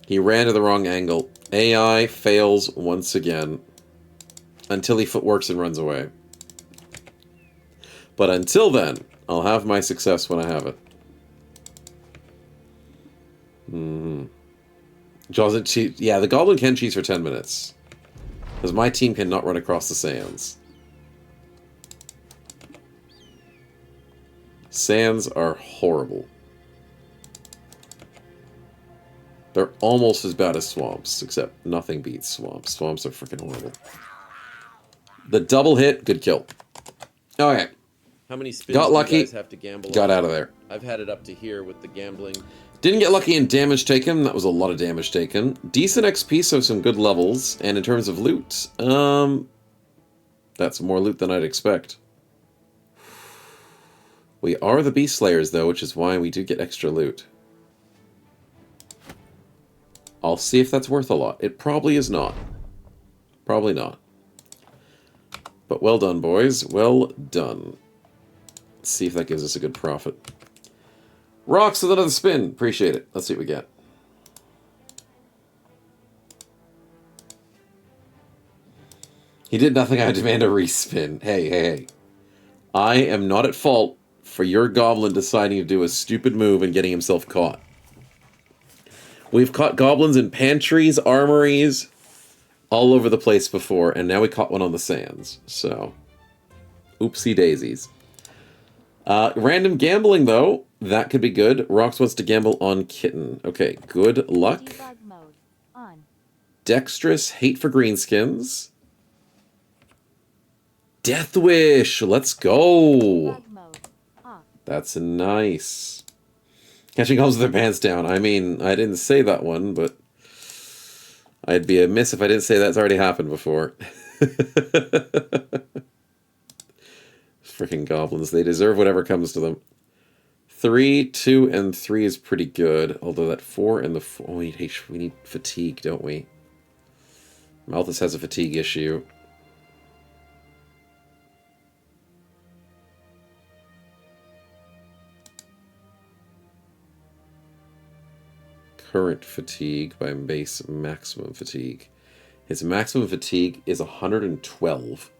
[SPEAKER 3] He ran to the wrong angle. AI fails once again. Until he footworks and runs away. But until then, I'll have my success when I have it. Jaws it cheat. Yeah, the goblin can cheese for 10 minutes. Because my team cannot run across the sands. Sands are horrible. They're almost as bad as swamps, except nothing beats swamps. Swamps are freaking horrible. The double hit, good kill. Okay.
[SPEAKER 4] How many spins
[SPEAKER 3] Got
[SPEAKER 4] do
[SPEAKER 3] lucky.
[SPEAKER 4] you guys have to gamble
[SPEAKER 3] Got
[SPEAKER 4] on?
[SPEAKER 3] out of there.
[SPEAKER 4] I've had it up to here with the gambling.
[SPEAKER 3] Didn't get lucky in damage taken. That was a lot of damage taken. Decent XP, so some good levels. And in terms of loot, that's more loot than I'd expect. We are the Beast Slayers, though, which is why we do get extra loot. I'll see if that's worth a lot. It probably is not. Probably not. But well done, boys. Well done. Let's see if that gives us a good profit. Rocks with another spin. Appreciate it. Let's see what we get. He did nothing. I demand a respin. Hey, hey, hey. I am not at fault for your goblin deciding to do a stupid move and getting himself caught. We've caught goblins in pantries, armories, all over the place before, and now we caught one on the sands. So, oopsie daisies. Random gambling, though. That could be good. Rox wants to gamble on Kitten. Okay, good luck.
[SPEAKER 5] Debug mode on.
[SPEAKER 3] Dexterous, hate for greenskins. Death Wish, let's go.
[SPEAKER 5] Debug mode off.
[SPEAKER 3] That's nice. Catching goblins with their pants down. I mean, I didn't say that one, but I'd be amiss if I didn't say that's already happened before. Freaking goblins. They deserve whatever comes to them. 3, 2, and 3 is pretty good. Although that 4 and the 4... Oh, we need fatigue, don't we? Malthus has a fatigue issue. Current fatigue by base maximum fatigue. His maximum fatigue is 112.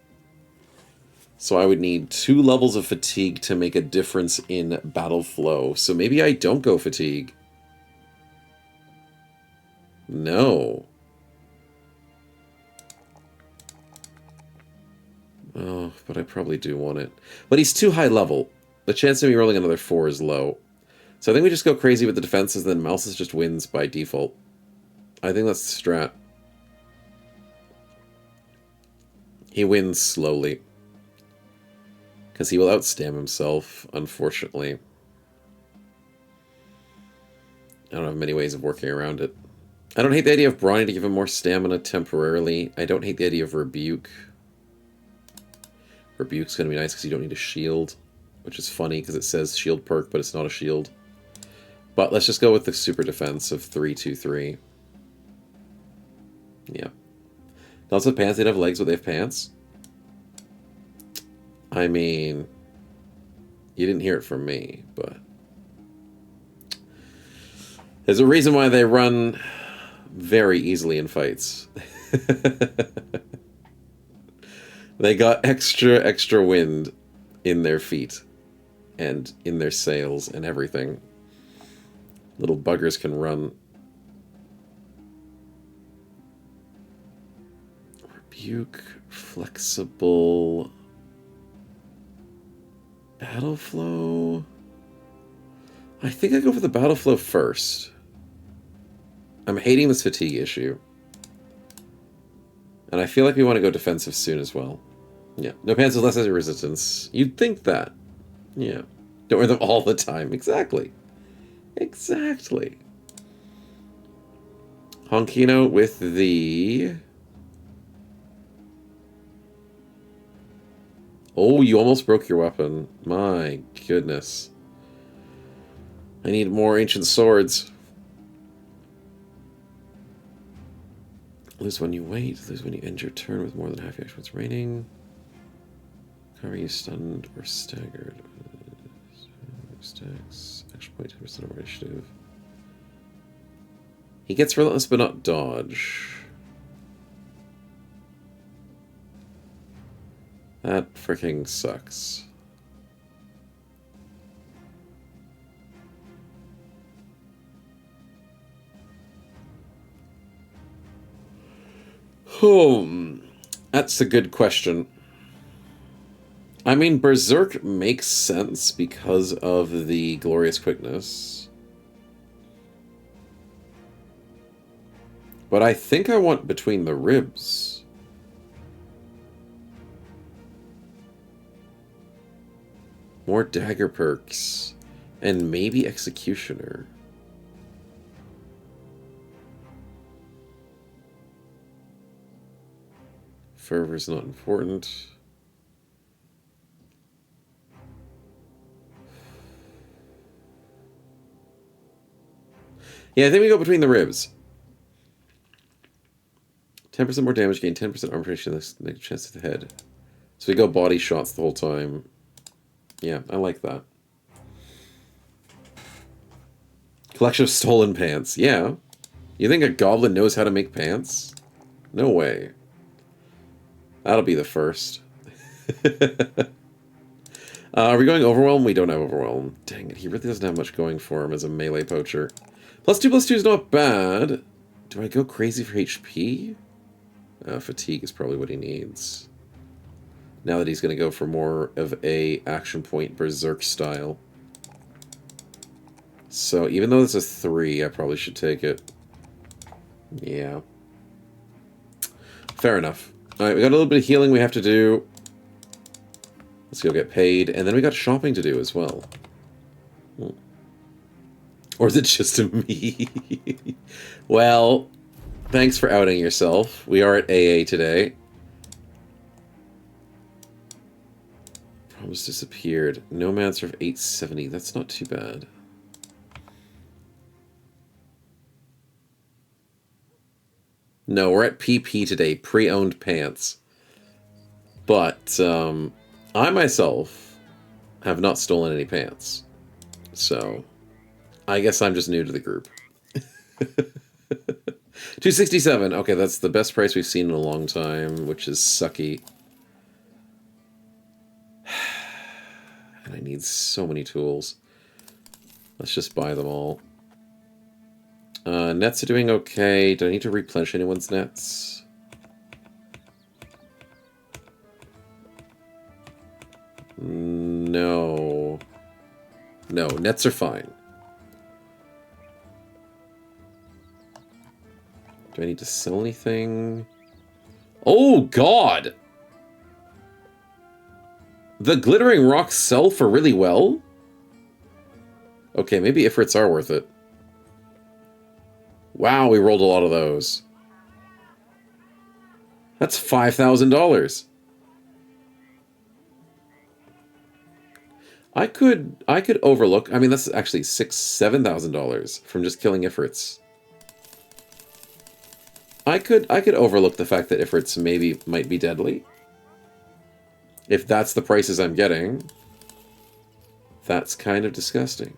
[SPEAKER 3] So I would need 2 levels of fatigue to make a difference in battle flow. So maybe I don't go fatigue. No. Oh, but I probably do want it. But he's too high level. The chance of me rolling another 4 is low. So I think we just go crazy with the defenses, then Malthus just wins by default. I think that's the strat. He wins slowly. Because he will outstam himself, unfortunately. I don't have many ways of working around it. I don't hate the idea of Brawny to give him more stamina temporarily. I don't hate the idea of Rebuke. Rebuke's going to be nice because you don't need a shield. Which is funny because it says shield perk, but it's not a shield. But let's just go with the super defense of 3-2-3. Yeah. Dogs with pants, they'd have legs, but they have pants. I mean, you didn't hear it from me, but there's a reason why they run very easily in fights. They got extra wind in their feet and in their sails and everything. Little buggers can run. Rebuke, flexible, battle flow. I think I go for the battle flow first. I'm hating this fatigue issue. And I feel like we want to go defensive soon as well. Yeah, no pants with less resistance. You'd think that. Yeah. Don't wear them all the time. Exactly. Exactly. Honkino with the... Oh, you almost broke your weapon. My goodness. I need more ancient swords. Lose when you wait. Lose when you end your turn with more than half your actions remaining. Are you stunned or staggered? Stacks. Extra point 10% of initiative. He gets relentless but not dodge. That freaking sucks. That's a good question. I mean, Berserk makes sense because of the glorious quickness. But I think I want between the ribs. More dagger perks. And maybe executioner. Fervor's not important. Yeah, I think we go between the ribs. 10% more damage, gain 10% armor penetration, next chance to the head. So we go body shots the whole time. Yeah, I like that. Collection of stolen pants. Yeah. You think a goblin knows how to make pants? No way. That'll be the first. Are we going Overwhelm? We don't have Overwhelm. Dang it, he really doesn't have much going for him as a melee poacher. +2/+2 is not bad. Do I go crazy for HP? Fatigue is probably what he needs. Now that he's going to go for more of a action point berserk style. So even though this is 3, I probably should take it. Yeah. Fair enough. Alright, we got a little bit of healing we have to do. Let's go get paid. And then we got shopping to do as well. Or is it just me? Well, thanks for outing yourself. We are at AA today. Promise disappeared. Nomad for 870. That's not too bad. No, we're at PP today. Pre-owned pants. But, I myself have not stolen any pants. So, I guess I'm just new to the group. 267. Okay, that's the best price we've seen in a long time, which is sucky. And I need so many tools. Let's just buy them all. Nets are doing okay. Do I need to replenish anyone's nets? No. No, nets are fine. Do I need to sell anything? Oh, God! The glittering rocks sell for really well? Okay, maybe Ifrits are worth it. Wow, we rolled a lot of those. That's $5,000. I could overlook. I mean, that's actually $7,000 from just killing Ifrits. I could overlook the fact that Ifrits maybe might be deadly. If that's the prices I'm getting, that's kind of disgusting.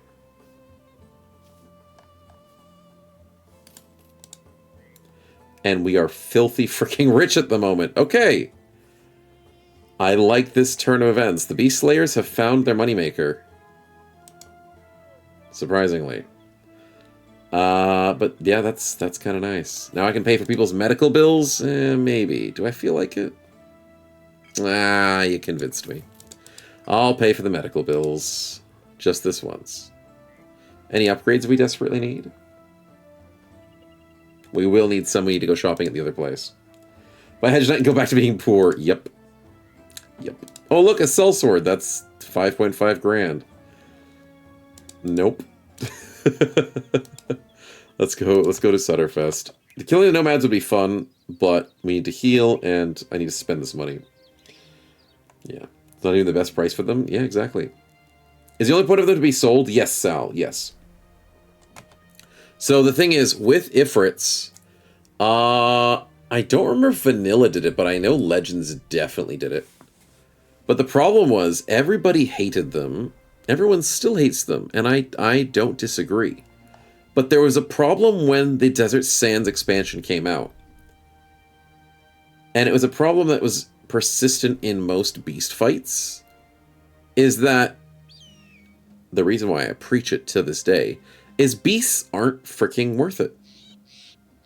[SPEAKER 3] And we are filthy freaking rich at the moment. Okay. I like this turn of events. The Beast Slayers have found their moneymaker. Surprisingly. But yeah, that's kind of nice. Now I can pay for people's medical bills? Maybe. Do I feel like it? Ah, you convinced me. I'll pay for the medical bills. Just this once. Any upgrades we desperately need? We will need somebody to go shopping at the other place. Buy Hedge Knight and go back to being poor. Yep. Yep. Oh, look, a sellsword. That's 5.5 grand. Nope. Let's go to Sutterfest. Killing the Nomads would be fun, but we need to heal, and I need to spend this money. Yeah. It's not even the best price for them? Yeah, exactly. Is the only point of them to be sold? Yes, Sal. Yes. So the thing is, with Ifrits, I don't remember if Vanilla did it, but I know Legends definitely did it. But the problem was, everybody hated them. Everyone still hates them, and I don't disagree. But there was a problem when the Desert Sands expansion came out. And it was a problem that was persistent in most beast fights. Is that, the reason why I preach it to this day, is beasts aren't freaking worth it.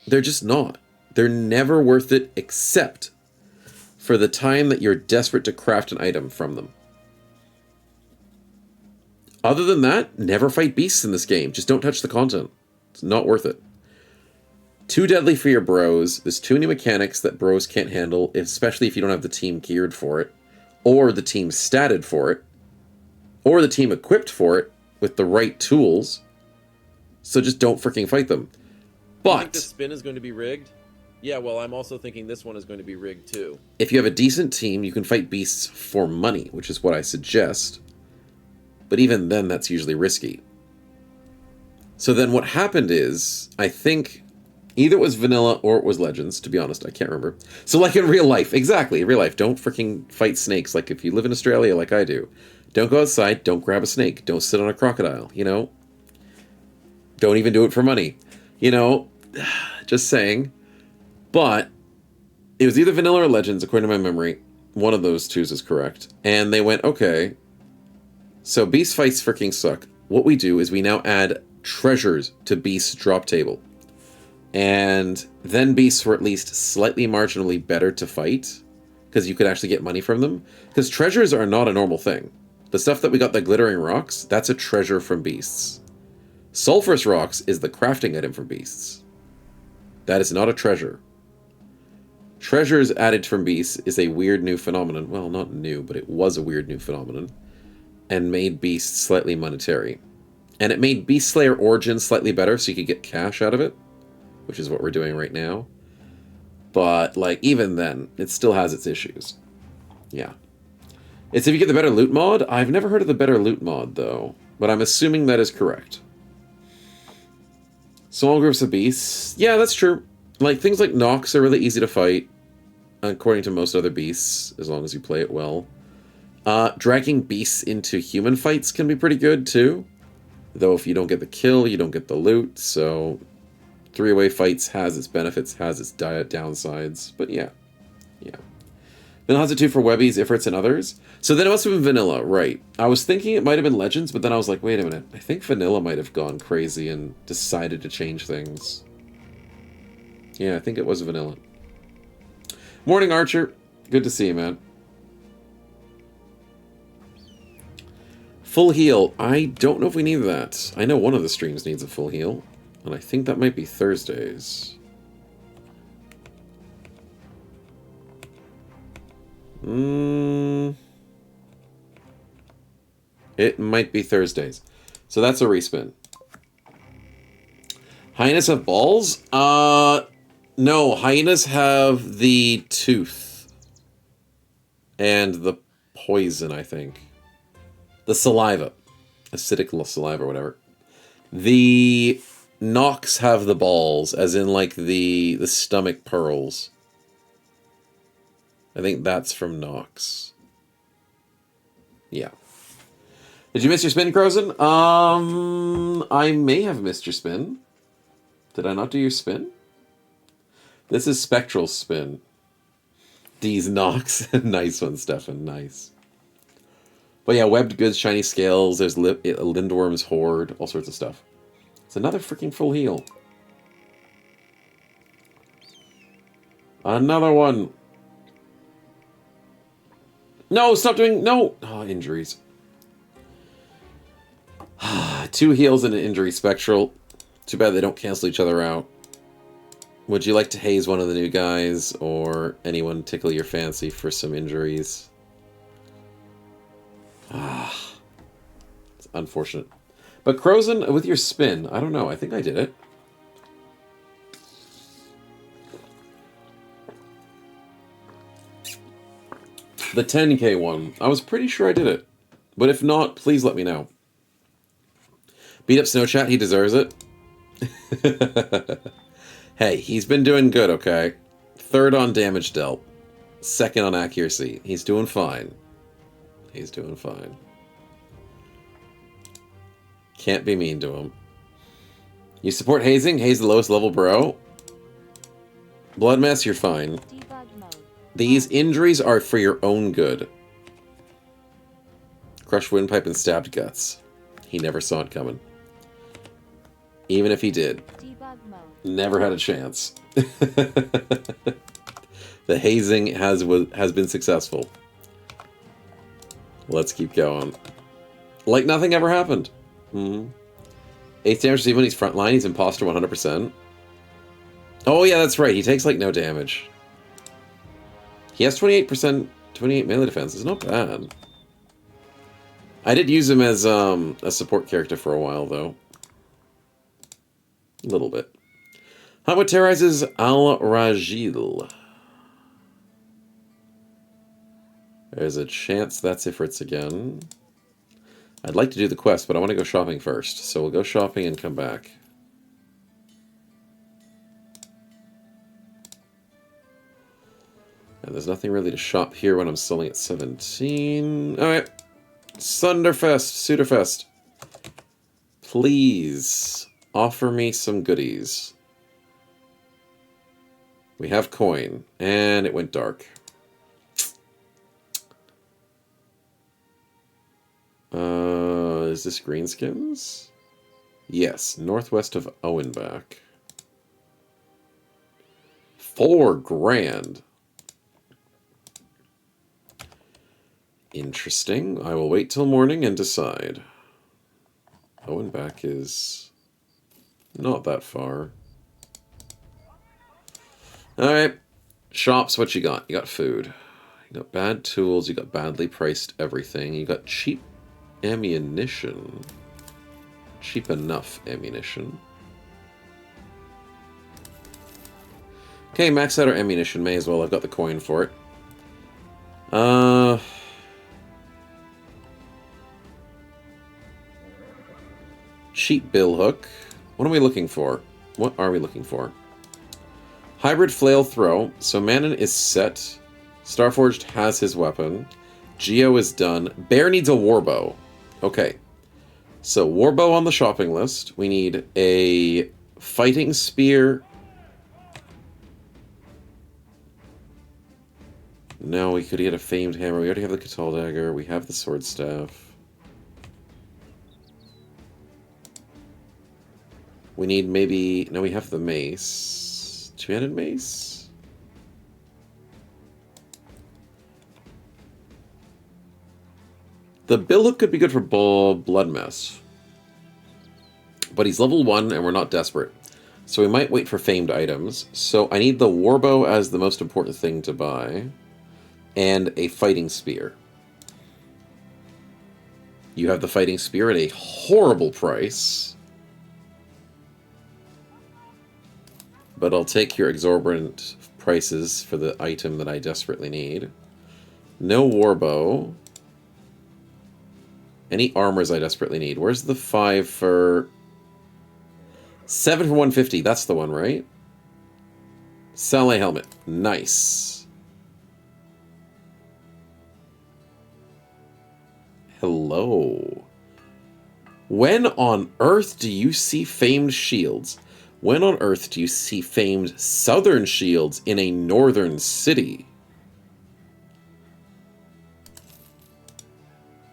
[SPEAKER 3] They're just not. They're never worth it except for the time that you're desperate to craft an item from them. Other than that, never fight beasts in this game. Just don't touch the content. It's not worth it. Too deadly for your bros. There's too many mechanics that bros can't handle, especially if you don't have the team geared for it, or the team statted for it, or the team equipped for it with the right tools. So just don't freaking fight them.
[SPEAKER 4] You think
[SPEAKER 3] But
[SPEAKER 4] the spin is going to be rigged? Yeah, well, I'm also thinking this one is going to be rigged too.
[SPEAKER 3] if you have a decent team, you can fight beasts for money, which is what I suggest. But even then, that's usually risky. So then what happened is, I think either it was vanilla or it was legends, to be honest, I can't remember. So like in real life, exactly, in real life, don't freaking fight snakes. Like if you live in Australia like I do, don't go outside, don't grab a snake, don't sit on a crocodile, you know? Don't even do it for money. You know, just saying. But it was either vanilla or legends, according to my memory. One of those twos is correct. And they went, okay, so beast fights freaking suck. What we do is we now add treasures to beast's drop table. And then beasts were at least slightly marginally better to fight, because you could actually get money from them. Because treasures are not a normal thing. The stuff that we got, the glittering rocks, that's a treasure from beasts. Sulfurous rocks is the crafting item from beasts. That is not a treasure. Treasures added from beasts is a weird new phenomenon. Well, not new, but it was a weird new phenomenon. And made beasts slightly monetary. And it made Beast Slayer Origins slightly better, so you could get cash out of it. Which is what we're doing right now. But, like, even then, it still has its issues. Yeah. It's if you get the better loot mod. I've never heard of the better loot mod, though. But I'm assuming that is correct. Small groups of beasts. Yeah, that's true. Like, things like Nox are really easy to fight. According to most other beasts, as long as you play it well. Dragging beasts into human fights can be pretty good, too. Though if you don't get the kill, you don't get the loot, so... Three-way fights has its benefits, has its downsides, but yeah. Yeah. Then it has it too for Webbies, Ifrits, and others. So then it must have been Vanilla, right. I was thinking it might have been Legends, but then I was like, wait a minute. I think Vanilla might have gone crazy and decided to change things. Yeah, I think it was Vanilla. Morning, Archer. Good to see you, man. Full heal. I don't know if we need that. I know one of the streams needs a full heal. And I think that might be Thursdays. It might be Thursdays. So that's a respin. Hyenas have balls? No. Hyenas have the tooth. And the poison, I think. The saliva. Acidic saliva or whatever. The... Nox have the balls, as in, like, the stomach pearls. I think that's from Nox. Yeah. Did you miss your spin, Crozen? I may have missed your spin. Did I not do your spin? This is Spectral Spin. D's Nox. Nice one, Stefan. Nice. But yeah, webbed goods, shiny scales, there's Lindworm's Horde, all sorts of stuff. It's another freaking full heal. Another one. No, stop doing... No! Oh, injuries. 2 heals and an injury, Spectral. Too bad they don't cancel each other out. Would you like to haze one of the new guys, or anyone tickle your fancy for some injuries? It's unfortunate. But Crozen, with your spin, I don't know. I think I did it. The 10k one. I was pretty sure I did it. But if not, please let me know. Beat up Snowchat. He deserves it. Hey, he's been doing good, okay? 3rd on damage dealt. 2nd on accuracy. He's doing fine. He's doing fine. Can't be mean to him. You support hazing? Haze the lowest level, bro. Blood mess, you're fine.
[SPEAKER 5] Debug mode.
[SPEAKER 3] These injuries are for your own good. Crushed windpipe and stabbed guts. He never saw it coming. Even if he did.
[SPEAKER 5] Debug mode.
[SPEAKER 3] Never had a chance. The hazing has been successful. Let's keep going. Like nothing ever happened. Mm-hmm. 8th damage received when he's frontline. He's imposter 100%. Oh yeah, that's right. He takes like no damage. He has 28%, 28 melee defense. It's not bad. I did use him as a support character for a while, though. A little bit. How terrorizes Al-Rajil? There's a chance that's Ifrits again. I'd like to do the quest, but I want to go shopping first. So we'll go shopping and come back. And there's nothing really to shop here when I'm selling at 17. Alright. Thunderfest, Suitorfest. Please offer me some goodies. We have coin, and it went dark. Is this Greenskins? Yes, northwest of Owenbach. 4 grand. Interesting. I will wait till morning and decide. Owenbach is not that far. Alright. Shops, what you got? You got food. You got bad tools. You got badly priced everything. You got cheap ammunition. Cheap enough ammunition. Okay, max out our ammunition. May as well. I've got the coin for it. Cheap billhook. What are we looking for? What are we looking for? Hybrid flail throw. So Manon is set. Starforged has his weapon. Geo is done. Bear needs a warbow. Okay. So warbow on the shopping list. We need a fighting spear. No, we could get a famed hammer. We already have the Catal dagger. We have the sword staff. We need maybe... No, we have the mace. Two-handed mace? The billhook could be good for blood mess. But he's level 1 and we're not desperate. So we might wait for famed items. So I need the warbow as the most important thing to buy. And a fighting spear. You have the fighting spear at a horrible price. But I'll take your exorbitant prices for the item that I desperately need. No warbow. Any armors I desperately need. Where's the 5 for... 7 for 150. That's the one, right? Saleh helmet. Nice. Hello. When on earth do you see famed shields? When on earth do you see famed southern shields in a northern city?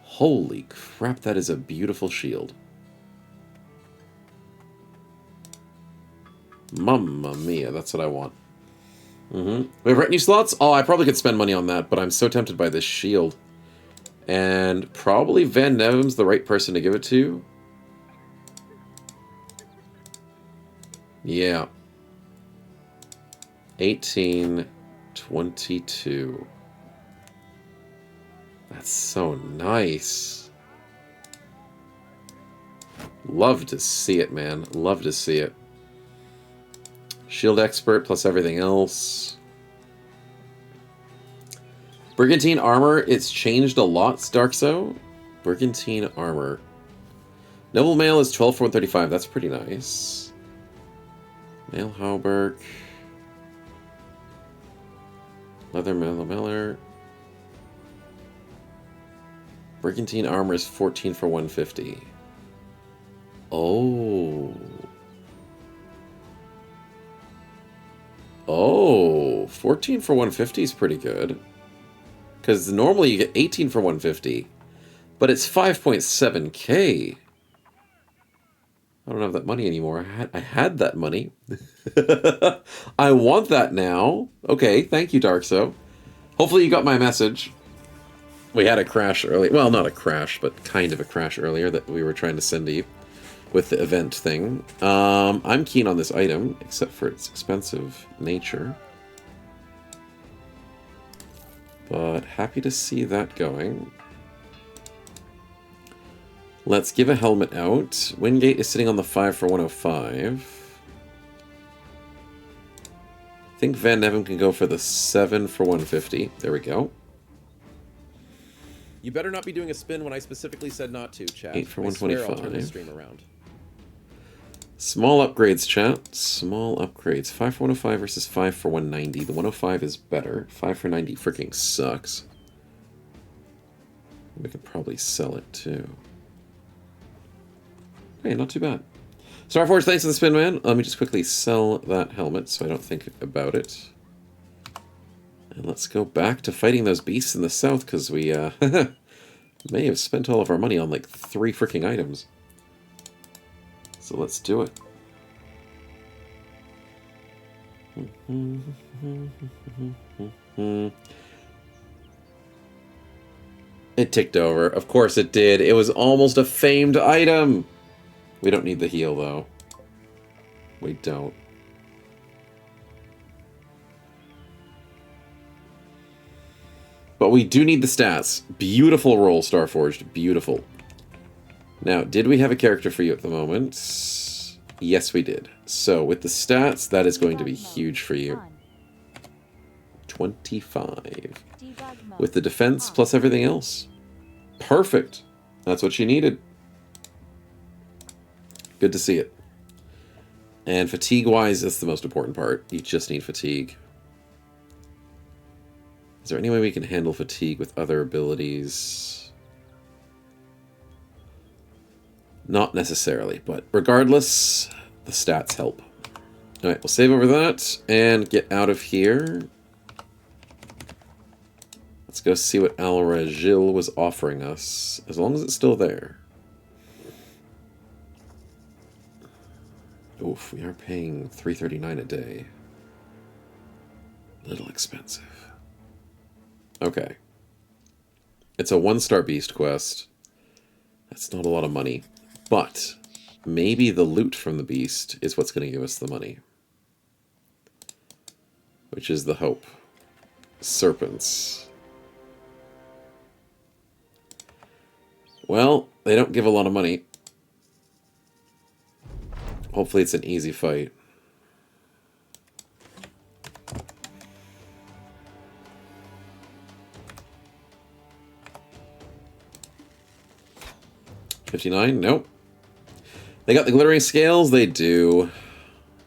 [SPEAKER 3] Holy crap, that is a beautiful shield. Mamma mia, that's what I want. We have retinue slots? Oh, I probably could spend money on that, but I'm so tempted by this shield. And probably Van Nevem's the right person to give it to. Yeah. 1822. That's so nice. Love to see it, man. Love to see it. Shield expert plus everything else. Brigantine armor, it's changed a lot, Starkso. Brigantine armor. Noble mail is 12 for 135. That's pretty nice. Mail hauberk. Leather Miller. Brigantine armor is 14 for 150. Oh. Oh, 14 for 150 is pretty good. Because normally you get 18 for 150. But it's 5.7k. I don't have that money anymore. I had that money. I want that now. Okay, thank you, Darkso. Hopefully you got my message. We had a crash earlier. Well, not a crash, but kind of a crash earlier that we were trying to send to you with the event thing. I'm keen on this item, except for its expensive nature. But happy to see that going. Let's give a helmet out. Wingate is sitting on the 5 for 105. I think Van Neven can go for the 7 for 150. There we go.
[SPEAKER 4] You better not be doing a spin when I specifically said not to, chat.
[SPEAKER 3] 8 for
[SPEAKER 4] I swear I'll
[SPEAKER 3] 125.
[SPEAKER 4] turn the stream around.
[SPEAKER 3] Small upgrades, chat. Small upgrades. 5 for 105 versus 5 for 190. The 105 is better. 5 for 90 freaking sucks. We could probably sell it too. Hey, not too bad. Starforge, thanks for the spin, man. Let me just quickly sell that helmet so I don't think about it. And let's go back to fighting those beasts in the south, because we may have spent all of our money on like 3 freaking items. So let's do it. It ticked over. Of course it did. It was almost a famed item. We don't need the heal, though. We don't. But we do need the stats. Beautiful roll, Starforged. Beautiful. Now, did we have a character for you at the moment? Yes, we did. So, with the stats, that is going to be huge for you. 25. With the defense plus everything else. Perfect. That's what you needed. Good to see it. And fatigue-wise, that's the most important part. You just need fatigue. Is there any way we can handle fatigue with other abilities? Not necessarily, but regardless, the stats help. Alright, we'll save over that and get out of here. Let's go see what Al Rajil was offering us, as long as it's still there. Oof, we are paying $339 a day. Little expensive. Okay. It's a 1-star beast quest. That's not a lot of money. But maybe the loot from the beast is what's going to give us the money. Which is the hope. Serpents. Well, they don't give a lot of money. Hopefully it's an easy fight. $59? Nope. They got the glittering scales? They do.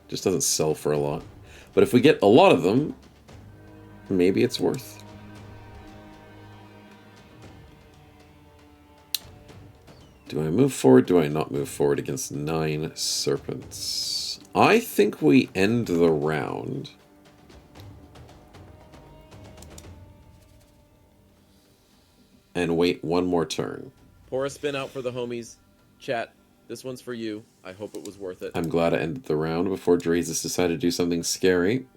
[SPEAKER 3] Just doesn't sell for a lot. But if we get a lot of them, maybe it's worth. Do I move forward? Do I not move forward against 9 serpents? I think we end the round. And wait one more turn.
[SPEAKER 4] Pour a spin out for the homies. Chat, this one's for you. I hope it was worth it.
[SPEAKER 3] I'm glad I ended the round before Drazus decided to do something scary.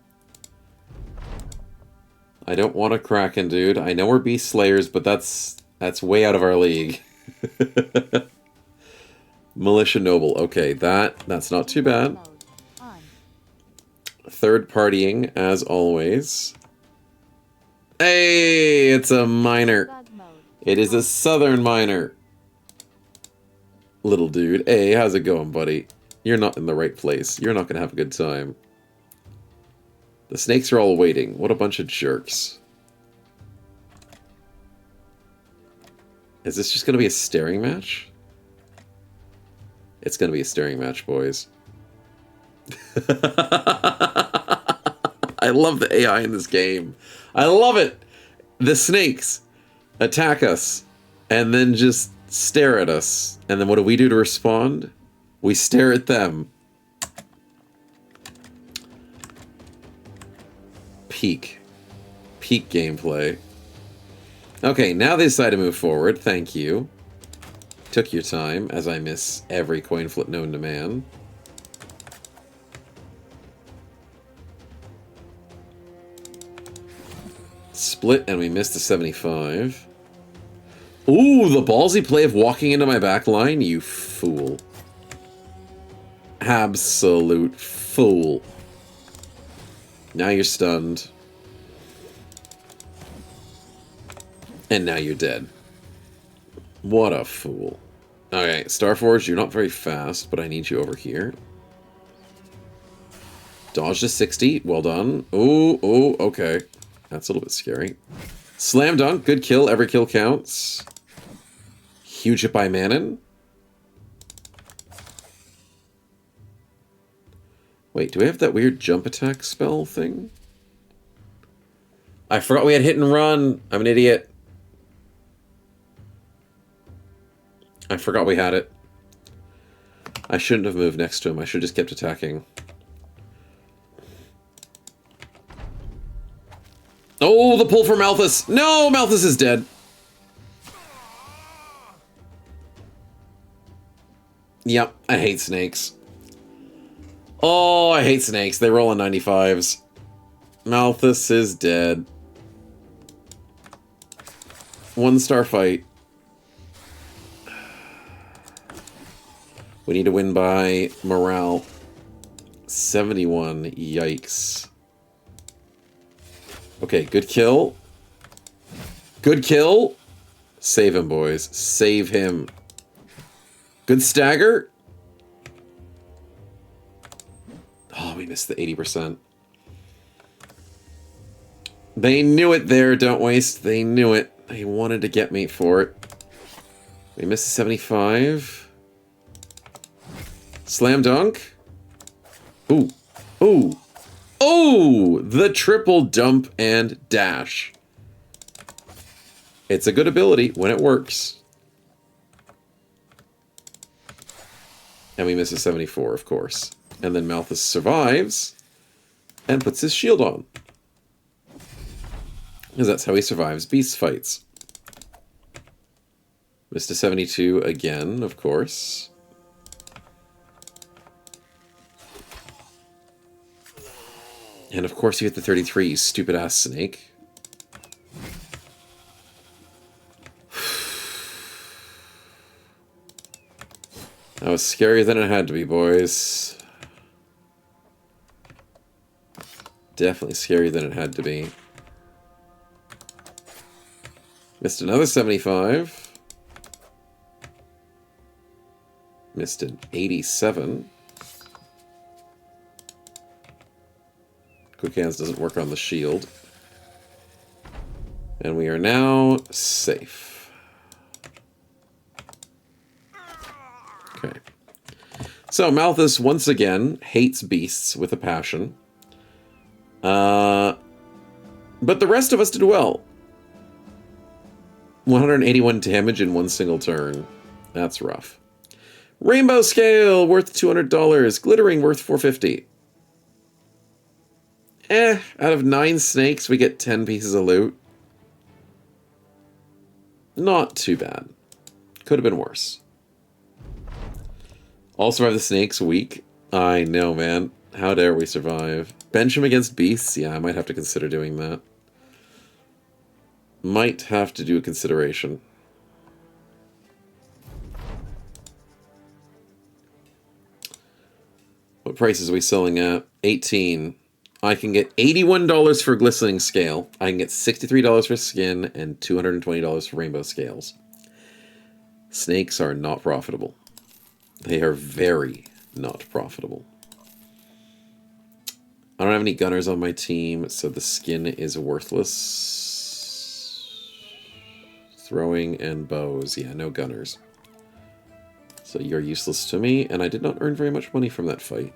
[SPEAKER 3] I don't want a Kraken, dude. I know we're Beast Slayers, but that's way out of our league. Militia Noble. Okay, that's not too bad. Third partying, as always. Hey, it's a miner. It is a southern miner. Little dude. Hey, how's it going, buddy? You're not in the right place. You're not going to have a good time. The snakes are all waiting. What a bunch of jerks. Is this just going to be a staring match? It's going to be a staring match, boys. I love the AI in this game. I love it! The snakes attack us and then just stare at us. And then what do we do to respond? We stare at them. Peak gameplay. Okay, now they decide to move forward. Thank you. Took your time, as I miss every coin flip known to man. Split, and we missed the 75. Ooh, the ballsy play of walking into my back line, you fool. Absolute fool. Now you're stunned. And now you're dead. What a fool. Alright, Starforged, you're not very fast, but I need you over here. Dodge to 60, well done. Ooh, ooh, okay. That's a little bit scary. Slam dunk, good kill, every kill counts. Huge hit by Manon. Wait, do we have that weird jump attack spell thing? I forgot we had hit and run. I'm an idiot. I forgot we had it. I shouldn't have moved next to him. I should have just kept attacking. Oh, the pull for Malthus. No, Malthus is dead. Yep, I hate snakes. Oh, I hate snakes. They roll on 95s. Malthus is dead. 1-star fight. We need to win by morale. 71. Yikes. Okay, good kill. Good kill. Save him, boys. Save him. Good stagger. Oh, we missed the 80%. They knew it there, don't waste. They knew it. They wanted to get me for it. We missed the 75. Slam dunk. Ooh. Ooh. Oh! The triple dump and dash. It's a good ability when it works. And we miss a 74, of course. And then Malthus survives and puts his shield on. Because that's how he survives beast fights. Missed a 72 again, of course. And of course you hit the 33, you stupid ass snake. That was scarier than it had to be, boys. Definitely scarier than it had to be. Missed another 75. Missed an 87. Quick hands doesn't work on the shield. And we are now safe. Okay. So Malthus once again hates beasts with a passion. But the rest of us did well. 181 damage in one single turn. That's rough. Rainbow scale worth $200. Glittering worth $450. Out of 9 snakes, we get 10 pieces of loot. Not too bad. Could have been worse. All survive the snakes week. I know, man. How dare we survive? Bench him against beasts? Yeah, I might have to consider doing that. Might have to do a consideration. What price are we selling at? 18. I can get $81 for glistening scale. I can get $63 for skin and $220 for rainbow scales. Snakes are not profitable. They are very not profitable. I don't have any gunners on my team, so the skin is worthless. Throwing and bows. Yeah, no gunners. So you're useless to me, and I did not earn very much money from that fight.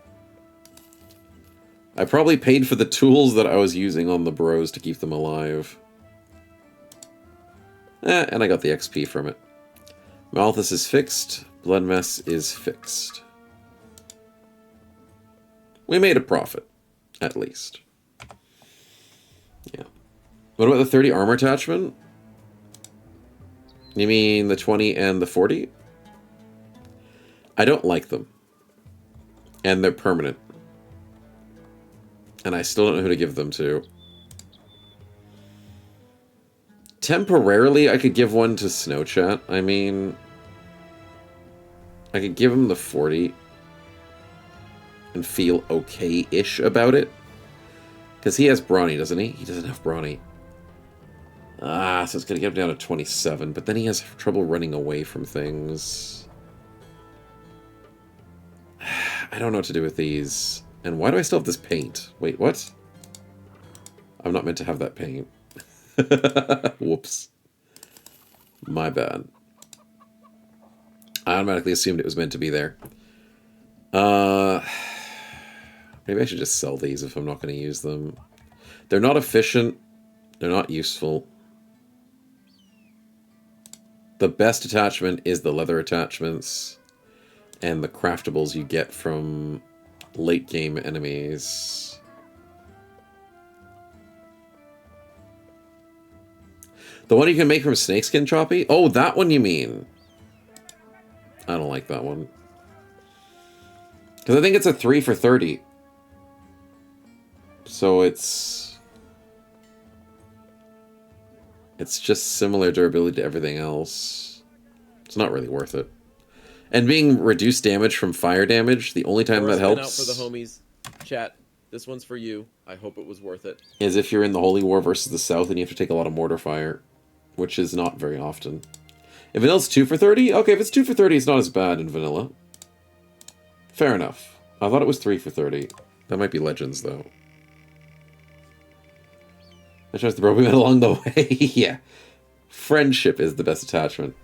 [SPEAKER 3] I probably paid for the tools that I was using on the bros to keep them alive. And I got the XP from it. Malthus is fixed. Blood Mess is fixed. We made a profit, at least. Yeah. What about the 30 armor attachment? You mean the 20 and the 40? I don't like them. And they're permanent. And I still don't know who to give them to. Temporarily, I could give one to Snowchat. I mean, I could give him the 40 and feel okay-ish about it. Because he has Brawny, doesn't he? He doesn't have Brawny. Ah, so it's going to get him down to 27, but then he has trouble running away from things. I don't know what to do with these. And why do I still have this paint? Wait, what? I'm not meant to have that paint. Whoops. My bad. I automatically assumed it was meant to be there. Maybe I should just sell these if I'm not going to use them. They're not efficient. They're not useful. The best attachment is the leather attachments and the craftables you get from late game enemies. The one you can make from snakeskin choppy? Oh, that one you mean. I don't like that one. Because I think it's a 3 for 30. So it's just similar durability to everything else. It's not really worth it. And being reduced damage from fire damage, the only time that helps...
[SPEAKER 4] out for the homies. Chat, this one's for you. I hope it was worth it.
[SPEAKER 3] ...is if you're in the Holy War versus the South and you have to take a lot of mortar fire. Which is not very often. If Vanilla's 2 for 30? Okay, if it's 2 for 30, it's not as bad in Vanilla. Fair enough. I thought it was 3 for 30. That might be Legends, though. I chose the broken man along the way. Yeah. Friendship is the best attachment.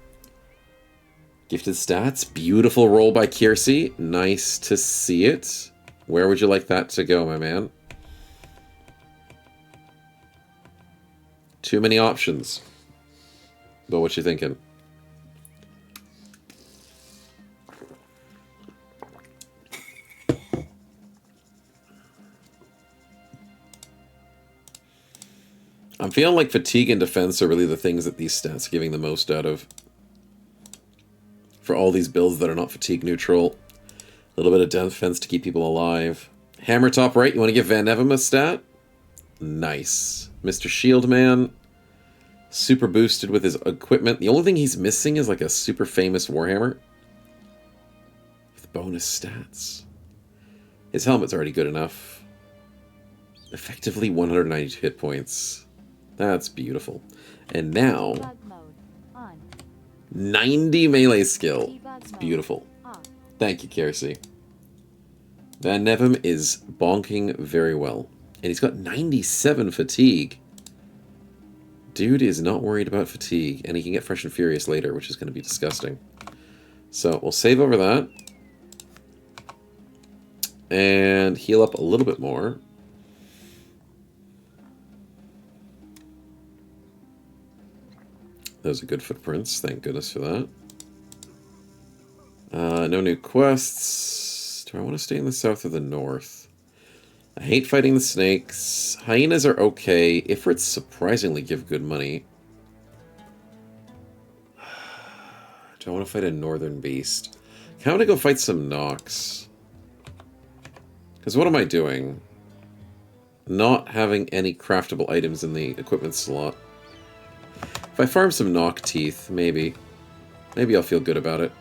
[SPEAKER 3] Gifted stats. Beautiful roll by Kiersey. Nice to see it. Where would you like that to go, my man? Too many options. But what you thinking? I'm feeling like fatigue and defense are really the things that these stats are giving the most out of. For all these builds that are not fatigue neutral. A little bit of defense to keep people alive. Hammer top right, you want to give Van Nevem a stat? Nice. Mr. Shield Man. Super boosted with his equipment. The only thing he's missing is like a super famous Warhammer. With bonus stats. His helmet's already good enough. Effectively 192 hit points. That's beautiful. And now,
[SPEAKER 5] Debug mode on.
[SPEAKER 3] 90 melee skill.
[SPEAKER 5] Debug
[SPEAKER 3] It's
[SPEAKER 5] mode
[SPEAKER 3] beautiful.
[SPEAKER 5] off.
[SPEAKER 3] Thank you, Kiersey. Van Nevem is bonking very well. And he's got 97 fatigue. Dude is not worried about fatigue. And he can get Fresh and Furious later, which is going to be disgusting. So, we'll save over that. And heal up a little bit more. Those are good footprints. Thank goodness for that. No new quests. Do I want to stay in the south or the north? I hate fighting the snakes. Hyenas are okay. Ifrits surprisingly give good money. Do I want to fight a northern beast? I want to go fight some Nox. Because what am I doing? Not having any craftable items in the equipment slot. If I farm some Knock Teeth, maybe. Maybe I'll feel good about it.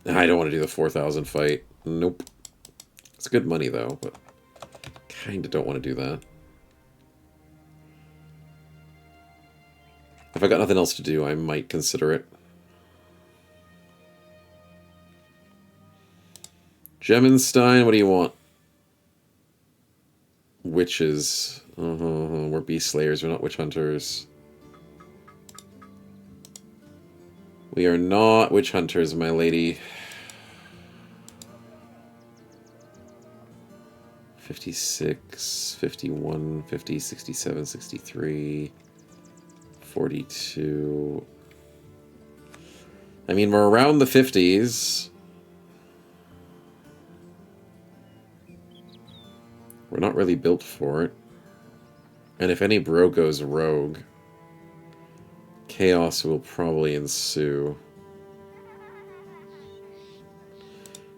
[SPEAKER 3] I don't want to do the 4,000 fight. Nope. It's good money, though, but kind of don't want to do that. If I got nothing else to do, I might consider it. Gemenstein, what do you want? Witches. We're beast slayers, we're not witch hunters. We are not witch hunters, my lady. 56, 51, 50, 67, 63, 42. I mean, we're around the 50s. We're not really built for it. And if any bro goes rogue, chaos will probably ensue.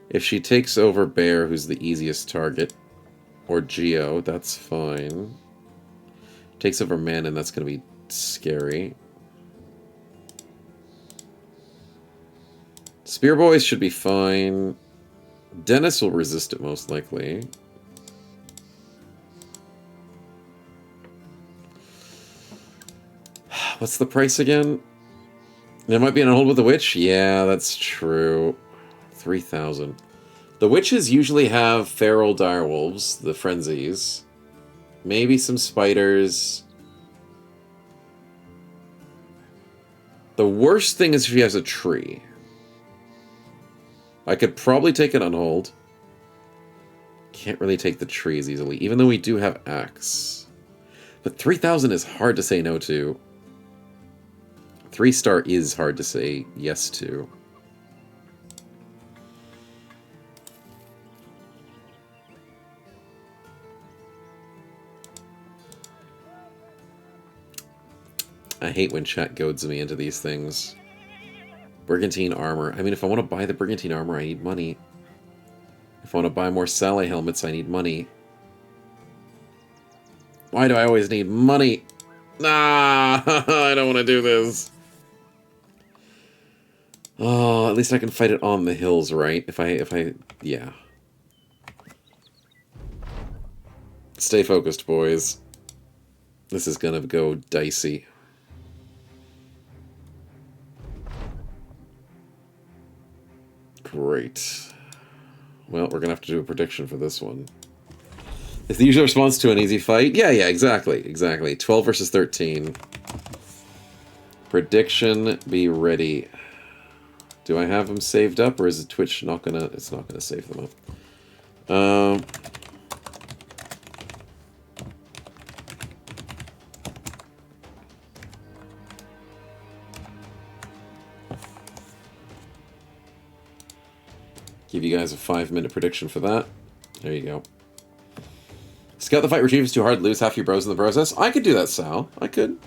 [SPEAKER 3] If she takes over Bear, who's the easiest target, Or Geo, that's fine. Takes over man, and that's going to be scary. Spear Boys should be fine. Dennis will resist it most likely. What's the price again? There might be an hold with the witch? Yeah, that's true. 3,000. The witches usually have feral direwolves, the frenzies. Maybe some spiders. The worst thing is if she has a tree. I could probably take it on hold. Can't really take the trees easily, even though we do have axe. But 3,000 is hard to say no to. 3-star is hard to say yes to. I hate when chat goads me into these things. Brigantine armor. I mean, if I want to buy the Brigantine armor, I need money. If I want to buy more Sally helmets, I need money. Why do I always need money? Nah, I don't want to do this. Oh, at least I can fight it on the hills, right? Yeah. Stay focused, boys. This is gonna go dicey. Great. Well, we're gonna have to do a prediction for this one. Is the usual response to an easy fight? Yeah, exactly. 12 versus 13. Prediction, be ready. Do I have them saved up, or is it Twitch not gonna... It's not gonna save them up. Give you guys a 5-minute prediction for that. There you go. Scout the fight retrieve is too hard. Lose half your bros in the process. I could do that, Sal. I could.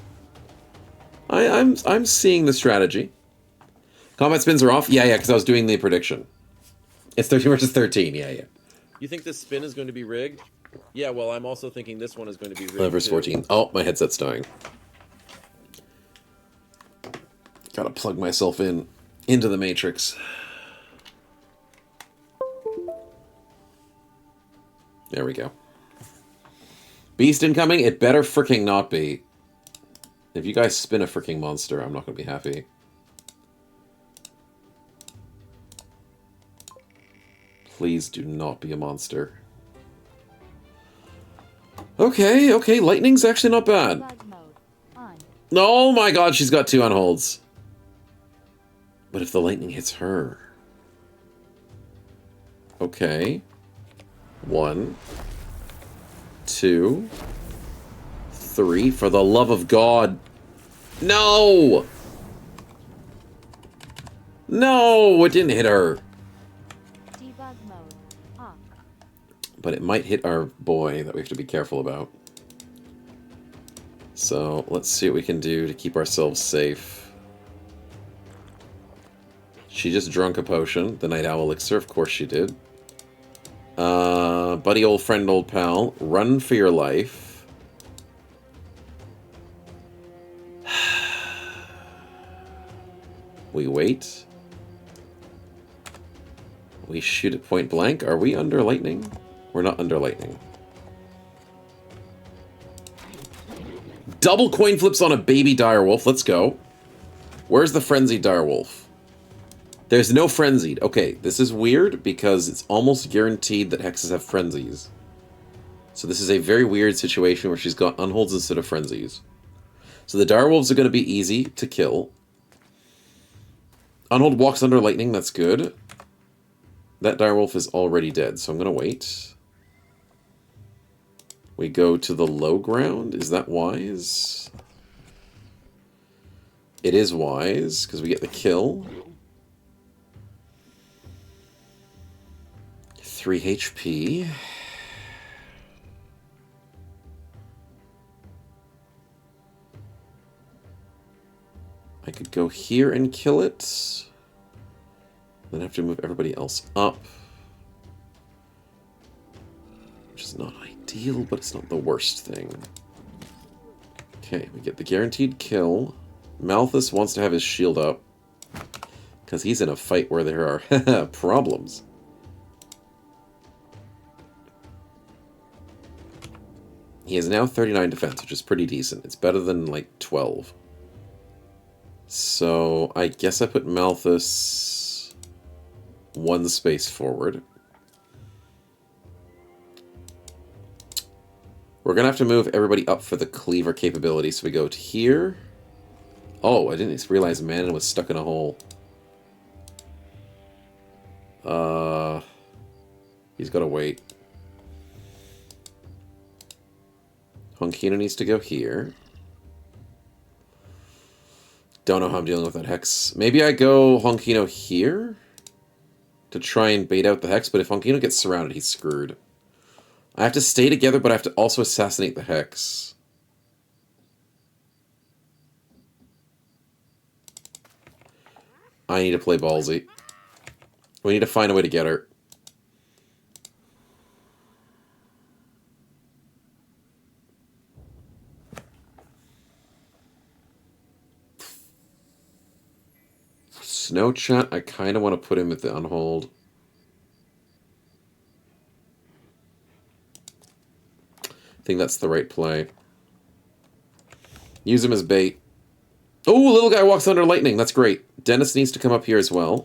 [SPEAKER 3] I'm seeing the strategy. Combat spins are off? Yeah, because I was doing the prediction. It's 13 versus 13, yeah.
[SPEAKER 4] You think this spin is going to be rigged? Yeah, well, I'm also thinking this one is going to be rigged.
[SPEAKER 3] 11 versus 14. Oh, my headset's dying. Gotta plug myself into the Matrix. There we go. Beast incoming? It better freaking not be. If you guys spin a freaking monster, I'm not going to be happy. Please do not be a monster. Okay, lightning's actually not bad.
[SPEAKER 5] Bug mode on.
[SPEAKER 3] Oh my god, she's got 2 on holds. But if the lightning hits her... Okay. 1, 2, 3. For the love of God. No! No, it didn't hit her.
[SPEAKER 5] Debug mode off.
[SPEAKER 3] But it might hit our boy that we have to be careful about. So, let's see what we can do to keep ourselves safe. She just drunk a potion. The Night Owl Elixir, of course she did. Buddy, old friend, old pal. Run for your life. We wait. We shoot at point blank. Are we under lightning? We're not under lightning. Double coin flips on a baby direwolf. Let's go. Where's the frenzied direwolf? There's no frenzied. Okay, this is weird because it's almost guaranteed that hexes have frenzies. So this is a very weird situation where she's got unholds instead of frenzies. So the direwolves are going to be easy to kill. Unhold walks under lightning. That's good. That direwolf is already dead, so I'm going to wait. We go to the low ground. Is that wise? It is wise, because we get the kill. 3 HP. I could go here and kill it. Then I have to move everybody else up. Which is It's not ideal, but it's not the worst thing. Okay, we get the guaranteed kill. Malthus wants to have his shield up. Because he's in a fight where there are problems. He has now 39 defense, which is pretty decent. It's better than, like, 12. So, I guess I put Malthus one space forward. We're going to have to move everybody up for the cleaver capability. So we go to here. Oh, I didn't realize Manon was stuck in a hole. He's got to wait. Honkino needs to go here. Don't know how I'm dealing with that Hex. Maybe I go Honkino here to try and bait out the Hex, but if Honkino gets surrounded, he's screwed. I have to stay together, but I have to also assassinate the Hex. I need to play ballsy. We need to find a way to get her. Snow Chat, I kind of want to put him at the unhold. I think that's the right play. Use him as bait. Oh, little guy walks under lightning. That's great. Dennis needs to come up here as well.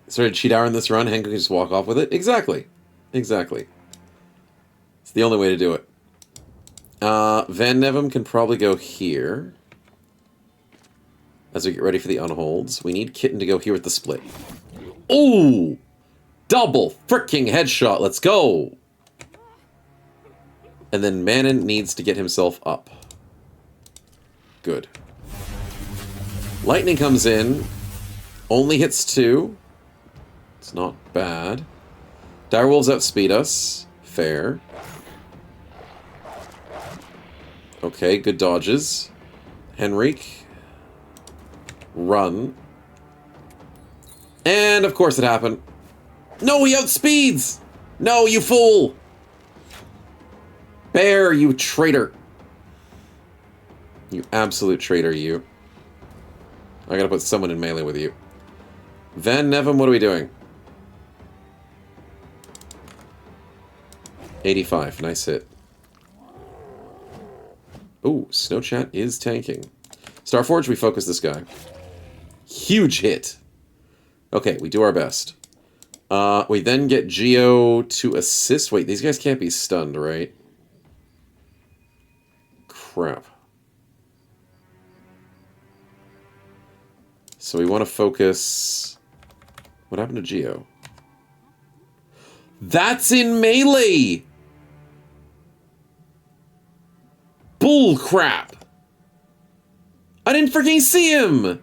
[SPEAKER 3] Started cheat hour in this run. Hank can just walk off with it. Exactly. Exactly. It's the only way to do it. Van Nevem can probably go here. As we get ready for the unholds. We need Kitten to go here with the split. Ooh! Double freaking headshot. Let's go! And then Manon needs to get himself up. Good. Lightning comes in. Only hits 2. It's not bad. Direwolves outspeed us. Fair. Okay, good dodges. Henrik. Run. And of course it happened. No, he outspeeds! No, you fool! Bear, you traitor. You absolute traitor, you. I gotta put someone in melee with you. Van Nevem, what are we doing? 85, nice hit. Ooh, Snow Chat is tanking. Starforge, we focus this guy. Huge hit. Okay, we do our best. We then get Geo to assist. Wait, these guys can't be stunned, right? Crap. So we want to focus... What happened to Geo? That's in melee! Bull crap! I didn't freaking see him!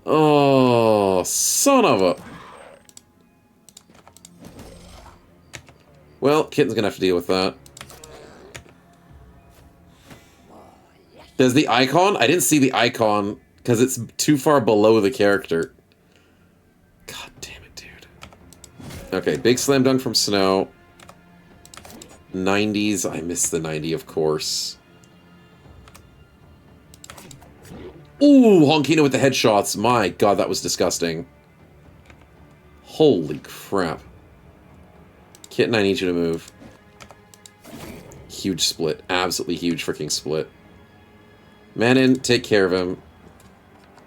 [SPEAKER 3] Oh, son of a... Well, Kitten's gonna have to deal with that. Does the icon? I didn't see the icon because it's too far below the character. God damn it, dude. Okay, big slam dunk from Snow. 90s. I missed the 90, of course. Ooh, Honkino with the headshots. My god, that was disgusting. Holy crap. Kitten, I need you to move. Huge split. Absolutely huge freaking split. Manon, take care of him.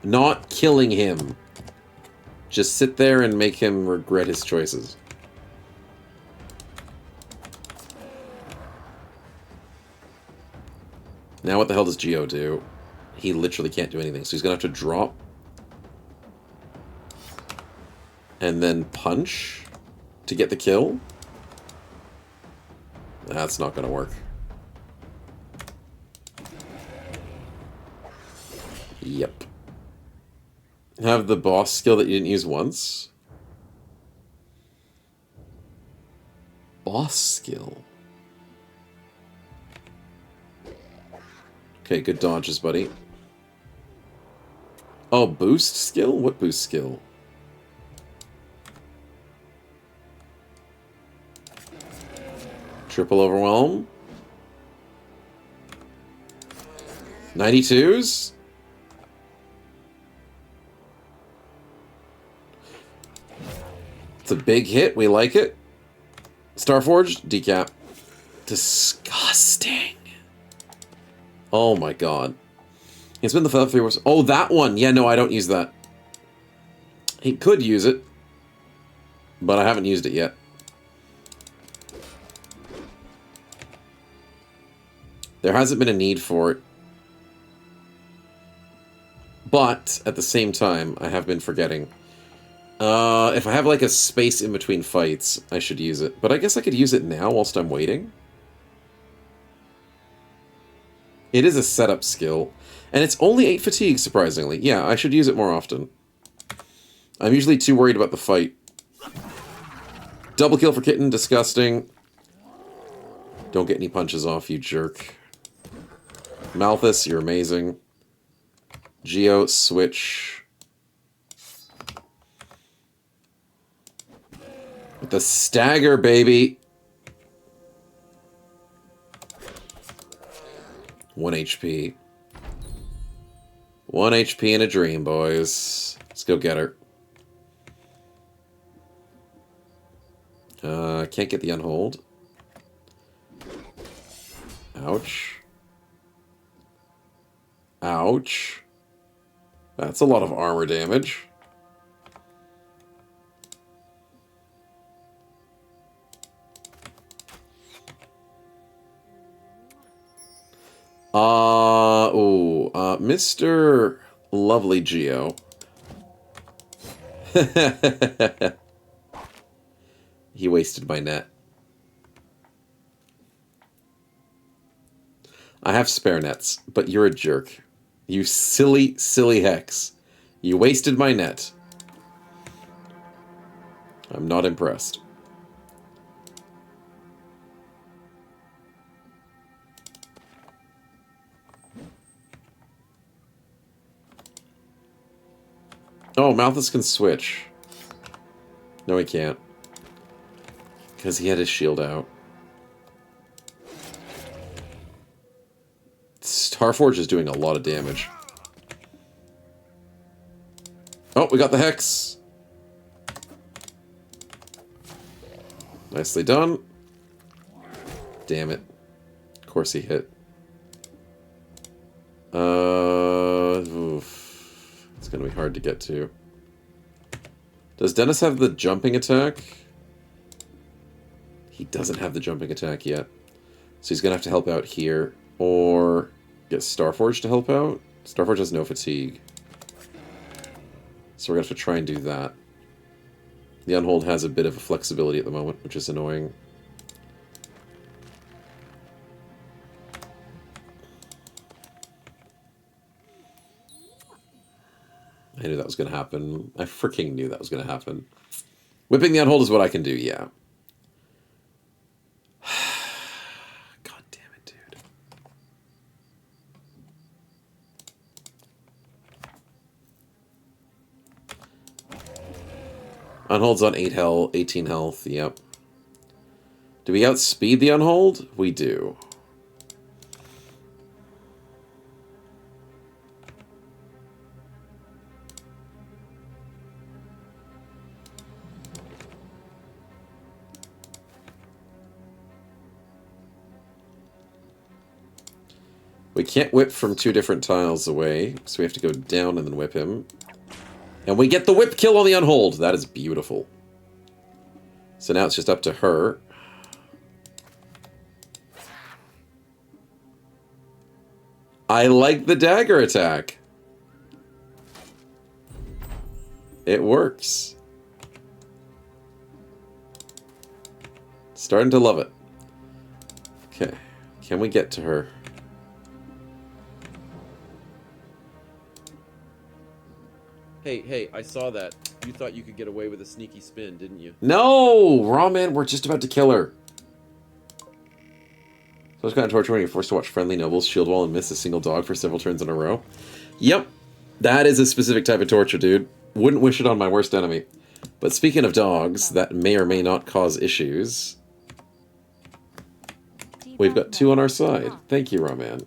[SPEAKER 3] Not killing him. Just sit there and make him regret his choices. Now what the hell does Geo do? He literally can't do anything, so he's gonna have to drop. And then punch to get the kill. That's not gonna work. Yep. Have the boss skill that you didn't use once. Boss skill. Okay, good dodges, buddy. Oh, boost skill? What boost skill? Triple overwhelm. 92s? It's a big hit. We like it. Starforged, decap. Disgusting. Oh my god. It's been the Feather 3 Wars. Oh, that one. Yeah, no, I don't use that. He could use it. But I haven't used it yet. There hasn't been a need for it. But, at the same time, I have been forgetting. If I have, like, a space in between fights, I should use it. But I guess I could use it now whilst I'm waiting. It is a setup skill. And it's only 8 fatigue, surprisingly. Yeah, I should use it more often. I'm usually too worried about the fight. Double kill for Kitten, disgusting. Don't get any punches off, you jerk. Malthus, you're amazing. Geo, switch. With the stagger, baby. 1 HP. 1 HP in a dream, boys. Let's go get her. Can't get the unhold. Ouch. Ouch. That's a lot of armor damage. Mr. Lovely Geo. He wasted my net. I have spare nets, but you're a jerk. You silly, silly hex. You wasted my net. I'm not impressed. Oh, Malthus can switch. No, he can't. Because he had his shield out. Starforge is doing a lot of damage. Oh, we got the Hex. Nicely done. Damn it. Of course he hit. Oof. It's gonna be hard to get to. Does Dennis have the jumping attack? He doesn't have the jumping attack yet. So he's gonna have to help out here. Or get Starforge to help out. Starforge has no fatigue. So we're gonna have to try and do that. The Unhold has a bit of a flexibility at the moment, which is annoying. I knew that was going to happen. I freaking knew that was going to happen. Whipping the Unhold is what I can do, yeah. God damn it, dude. Unhold's on 18 health, yep. Do we outspeed the Unhold? We do. We can't whip from 2 different tiles away, so we have to go down and then whip him. And we get the whip kill on the Unhold. That is beautiful. So now it's just up to her. I like the dagger attack. It works. Starting to love it. Okay. Can we get to her?
[SPEAKER 4] Hey, I saw that. You thought you could get away with a sneaky spin, didn't you?
[SPEAKER 3] No! Raw man, we're just about to kill her. So it's kind of torture when you're forced to watch friendly nobles shield wall and miss a single dog for several turns in a row. Yep. That is a specific type of torture, dude. Wouldn't wish it on my worst enemy. But speaking of dogs, that may or may not cause issues. We've got 2 on our side. Thank you, Roman.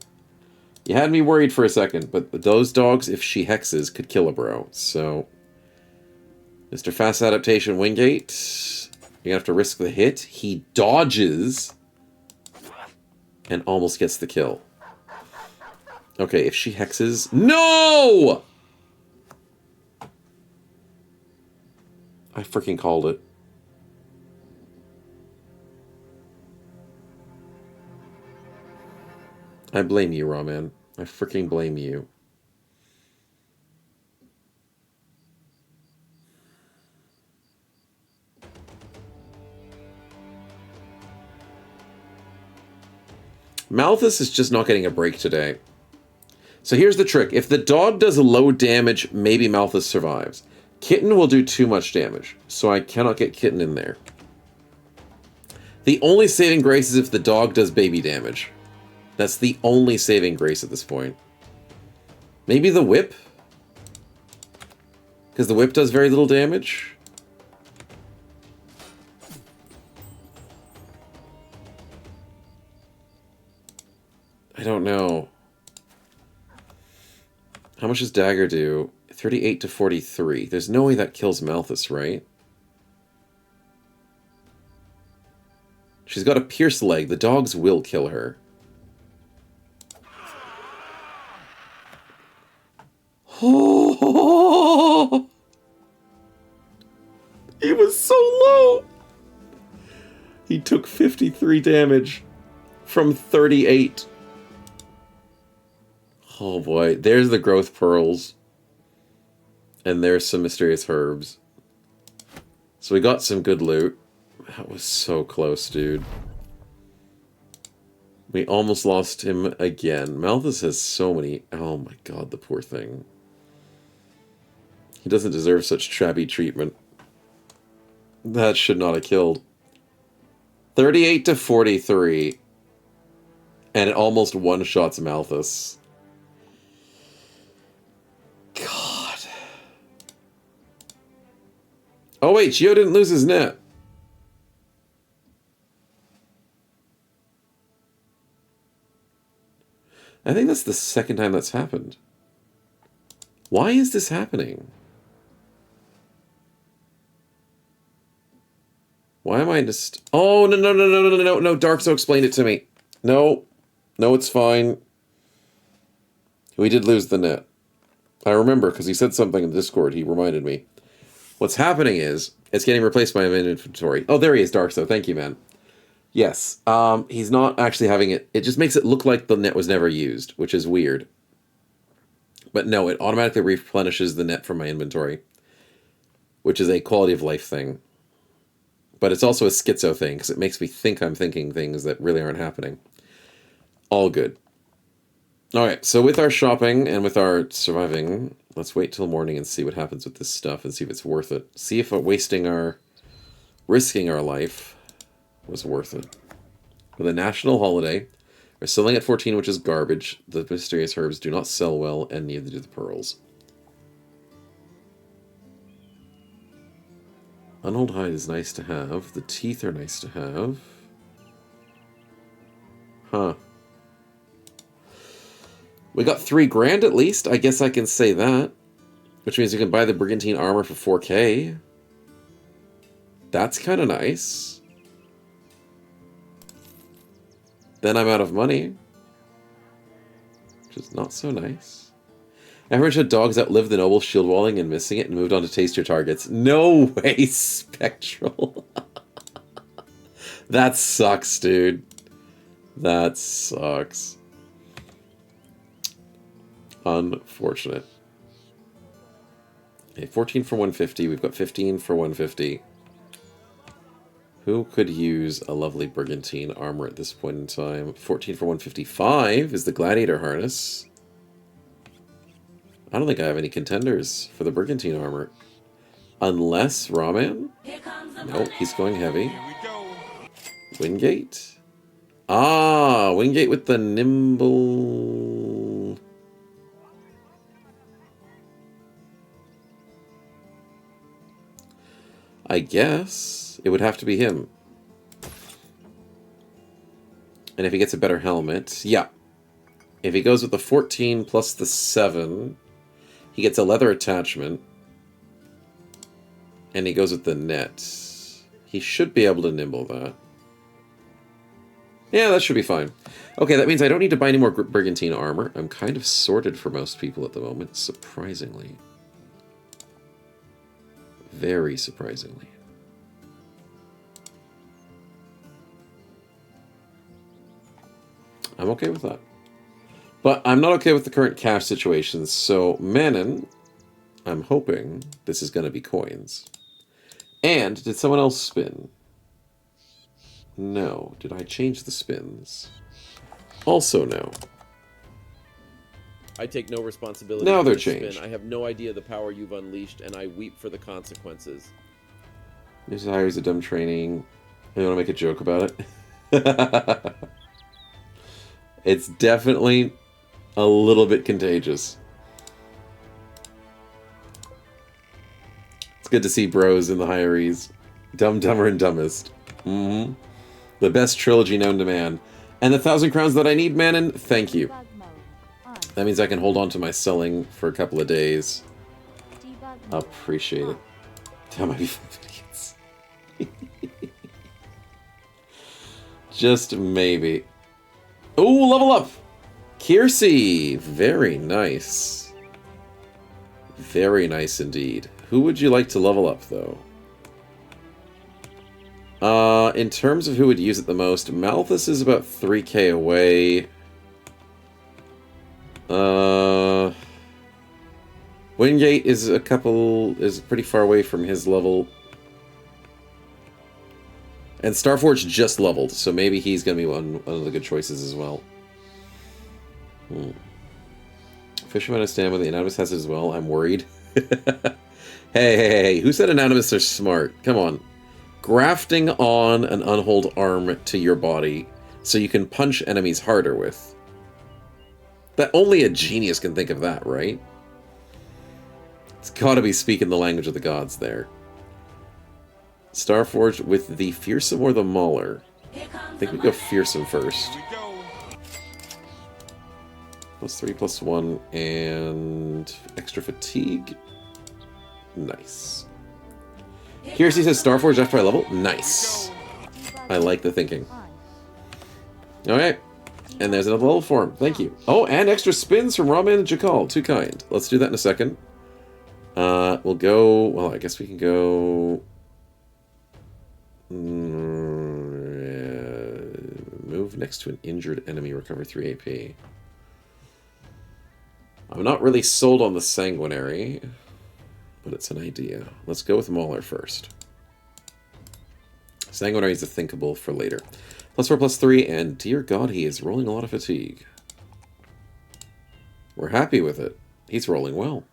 [SPEAKER 3] You had me worried for a second, but those dogs, if she hexes, could kill a bro. So, Mr. Fast Adaptation Wingate, you're gonna have to risk the hit. He dodges and almost gets the kill. Okay, if she hexes... No! I freaking called it. I blame you, Rawman. I freaking blame you. Malthus is just not getting a break today. So here's the trick. If the dog does low damage, maybe Malthus survives. Kitten will do too much damage, so I cannot get Kitten in there. The only saving grace is if the dog does baby damage. That's the only saving grace at this point. Maybe the whip? Because the whip does very little damage. I don't know. How much does dagger do? 38 to 43. There's no way that kills Malthus, right? She's got a pierce leg. The dogs will kill her. Oh, he was so low. He took 53 damage from 38. Oh boy, there's the growth pearls. And there's some mysterious herbs. So we got some good loot. That was so close, dude. We almost lost him again. Malthus has so many... Oh my god, the poor thing. He doesn't deserve such shabby treatment. That should not have killed. 38 to 43. And it almost one-shots Malthus. God. Oh wait, Gio didn't lose his net. I think that's the second time that's happened. Why is this happening? Why am I just... Oh, no, Darkso explained it to me. No, it's fine. We did lose the net. I remember, because he said something in Discord, he reminded me. What's happening is, it's getting replaced by my inventory. Oh, there he is, Darkso. Thank you, man. Yes, he's not actually having it. It just makes it look like the net was never used, which is weird. But no, it automatically replenishes the net from my inventory, which is a quality of life thing. But it's also a schizo thing, because it makes me think I'm thinking things that really aren't happening. All good. Alright, so with our shopping and with our surviving, let's wait till morning and see what happens with this stuff and see if it's worth it. See if risking our life was worth it. With a national holiday, we're selling at 14, which is garbage. The mysterious herbs do not sell well, and neither do the pearls. Unhold hide is nice to have. The teeth are nice to have. Huh. We got 3 grand at least. I guess I can say that. Which means you can buy the Brigantine armor for 4K. That's kind of nice. Then I'm out of money. Which is not so nice. Average had dogs outlived the noble shield walling and missing it and moved on to taste your targets. No way, Spectral. That sucks, dude. That sucks. Unfortunate. Okay, 14 for 150. We've got 15 for 150. Who could use a lovely Brigantine armor at this point in time? 14 for 155 is the Gladiator harness. I don't think I have any contenders for the Brigantine armor. Unless Rawman? Nope, he's going heavy. Wingate? Ah, Wingate with the nimble... I guess it would have to be him. And if he gets a better helmet, yeah. If he goes with the 14 plus the 7, he gets a leather attachment. And he goes with the net. He should be able to nimble that. Yeah, that should be fine. Okay, that means I don't need to buy any more Brigantine armor. I'm kind of sorted for most people at the moment, surprisingly. Very surprisingly. I'm okay with that. But I'm not okay with the current cash situation, so Manon, I'm hoping this is going to be coins. And did someone else spin? No. Did I change the spins? Also no.
[SPEAKER 4] I take no responsibility
[SPEAKER 3] Now
[SPEAKER 4] for
[SPEAKER 3] they're
[SPEAKER 4] this spin.
[SPEAKER 3] changed.
[SPEAKER 4] I have no idea the power you've unleashed, and I weep for the consequences.
[SPEAKER 3] This hires a dumb training. You want to make a joke about it? It's definitely a little bit contagious. It's good to see bros in the hieries. Dumb, Dumber, and Dumbest. Mm-hmm. The best trilogy known to man. And the 1,000 crowns that I need, Manon, thank you.
[SPEAKER 5] Debug mode on.
[SPEAKER 3] That means I can hold on to my selling for a couple of days.
[SPEAKER 5] Debug
[SPEAKER 3] I
[SPEAKER 5] mode
[SPEAKER 3] appreciate it.
[SPEAKER 5] off.
[SPEAKER 3] That might be 5 idiots. Just maybe. Ooh, level up! Kiersey! Very nice. Very nice indeed. Who would you like to level up, though? In terms of who would use it the most, Malthus is about 3k away. Wingate is pretty far away from his level. And Starforge just leveled, so maybe he's going to be one of the good choices as well. Fisherman has stamina, the Anonymous has it as well. I'm worried. Hey, who said Anonymous are smart? Come on. Grafting on an unhold arm to your body so you can punch enemies harder with. That only a genius can think of that, right? It's gotta be speaking the language of the gods there. Starforged with the Fearsome or the Mauler. I think we go Fearsome first. +3, +1, and extra fatigue. Nice. Kiersey says Starforged after I level. Nice. I like the thinking. Alright. And there's another level for him. Thank you. Oh, and extra spins from Rahman and Jakal. Too kind. Let's do that in a second. We'll go... Well, I guess we can go... Move next to an injured enemy. Recover 3 AP. I'm not really sold on the Sanguinary, but it's an idea. Let's go with Mauler first. Sanguinary is a thinkable for later. +4, +3, and dear God, he is rolling a lot of fatigue. We're happy with it. He's rolling well.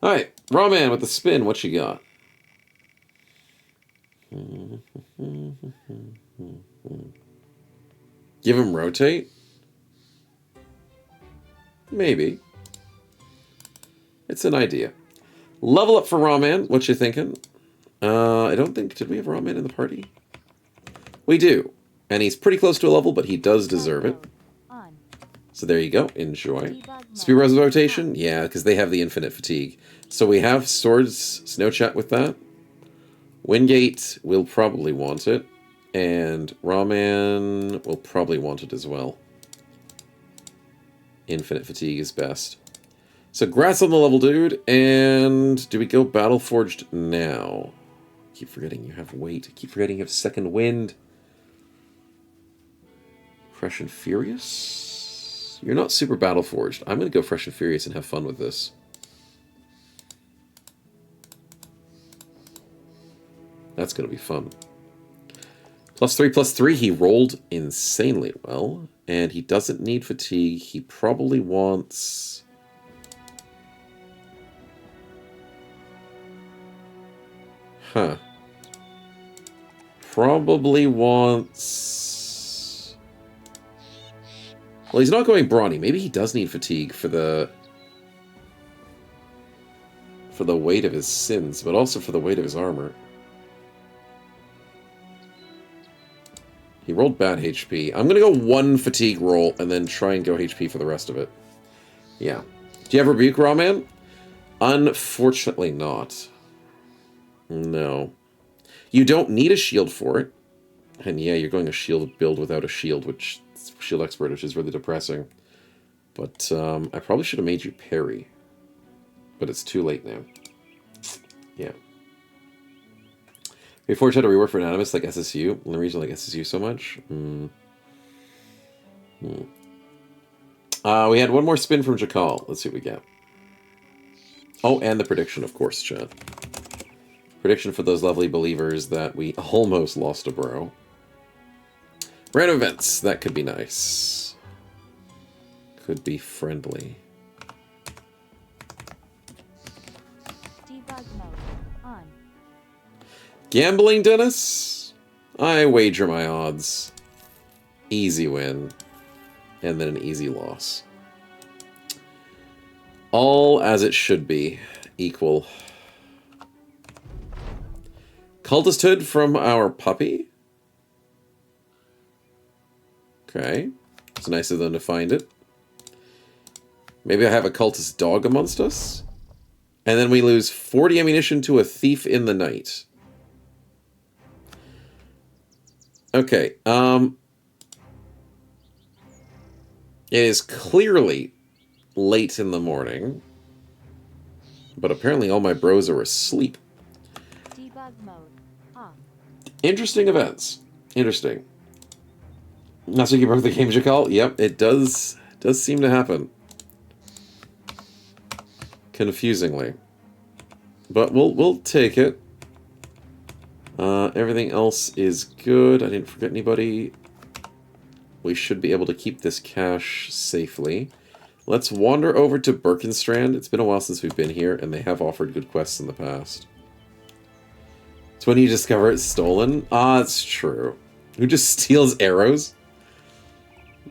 [SPEAKER 3] Alright, Rawman with the spin, what you got? Give him rotate? Maybe. It's an idea. Level up for Rawman, what you thinking? I don't think... Did we have Rawman in the party? We do. And he's pretty close to a level, but he does deserve it.
[SPEAKER 5] On.
[SPEAKER 3] So there you go. Enjoy. Speed Res rotation? Yeah, because they have the infinite fatigue. So we have Swords Snow Chat with that. Wingate will probably want it. And Rawman will probably want it as well. Infinite fatigue is best. So grass on the level, dude. And do we go Battleforged now? Keep forgetting you have weight. Keep forgetting you have second wind. Fresh and Furious? You're not super Battleforged. I'm going to go Fresh and Furious and have fun with this. That's going to be fun. +3, +3. He rolled insanely well. And he doesn't need fatigue. He probably wants... Huh. Probably wants... Well, he's not going brawny. Maybe he does need fatigue for the weight of his sins, but also for the weight of his armor. He rolled bad HP. I'm going to go 1 fatigue roll and then try and go HP for the rest of it. Yeah. Do you have Rebuke, Raw Man? Unfortunately not. No. You don't need a shield for it. And yeah, you're going a shield build without a shield, which shield expert, which is really depressing. But I probably should have made you parry. But it's too late now. Yeah. Reforged had to rework for Anonymous like SSU. And the reason I like SSU so much? We had one more spin from Jakal. Let's see what we get. Oh, and the prediction, of course, chat. Prediction for those lovely believers that we almost lost a bro. Random events. That could be nice. Could be friendly.
[SPEAKER 5] Debug mode on.
[SPEAKER 3] Gambling, Dennis? I wager my odds. Easy win. And then an easy loss. All as it should be. Equal. Cultist hood from our puppy? Okay. It's nice of them to find it. Maybe I have a cultist dog amongst us? And then we lose 40 ammunition to a thief in the night. Okay, it is clearly late in the morning, but apparently all my bros are asleep.
[SPEAKER 5] Debug mode off.
[SPEAKER 3] Interesting events. Interesting. That's what you broke the game, Jakal? Yep, it does seem to happen. Confusingly. But we'll take it. Everything else is good. I didn't forget anybody. We should be able to keep this cash safely. Let's wander over to Birkenstrand. It's been a while since we've been here, and they have offered good quests in the past. It's when you discover it's stolen. Ah, it's true. Who just steals arrows?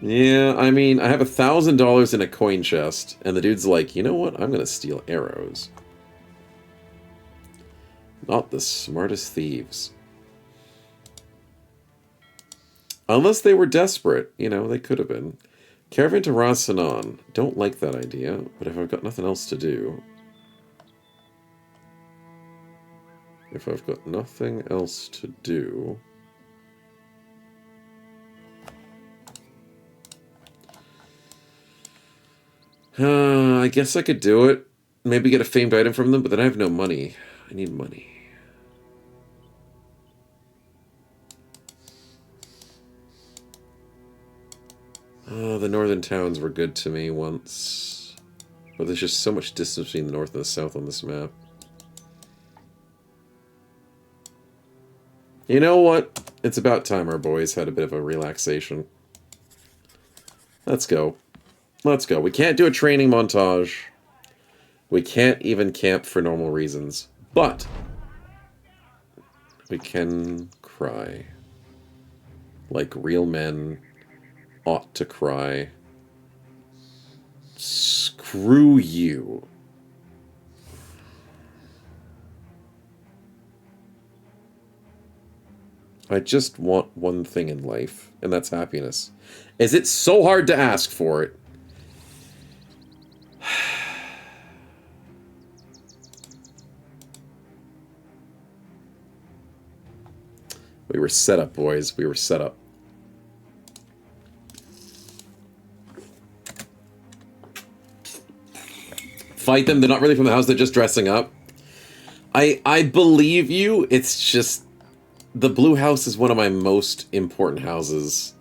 [SPEAKER 3] Yeah, I mean, I have $1,000 in a coin chest, and the dude's like, you know what? I'm gonna steal arrows. Not the smartest thieves. Unless they were desperate. You know, they could have been. Caravan to Ras Sanan. Don't like that idea, but if I've got nothing else to do... If I've got nothing else to do... I guess I could do it. Maybe get a famed item from them, but then I have no money. I need money. Oh, the northern towns were good to me once. But there's just so much distance between the north and the south on this map. You know what? It's about time our boys had a bit of a relaxation. Let's go. Let's go. We can't do a training montage. We can't even camp for normal reasons. But we can cry. Like real men ought to cry. Screw you. I just want one thing in life, and that's happiness. Is it so hard to ask for it? We were set up, boys. We were set up. Fight them. They're not really from the house. They're just dressing up. I believe you. It's just... The blue house is one of my most important houses.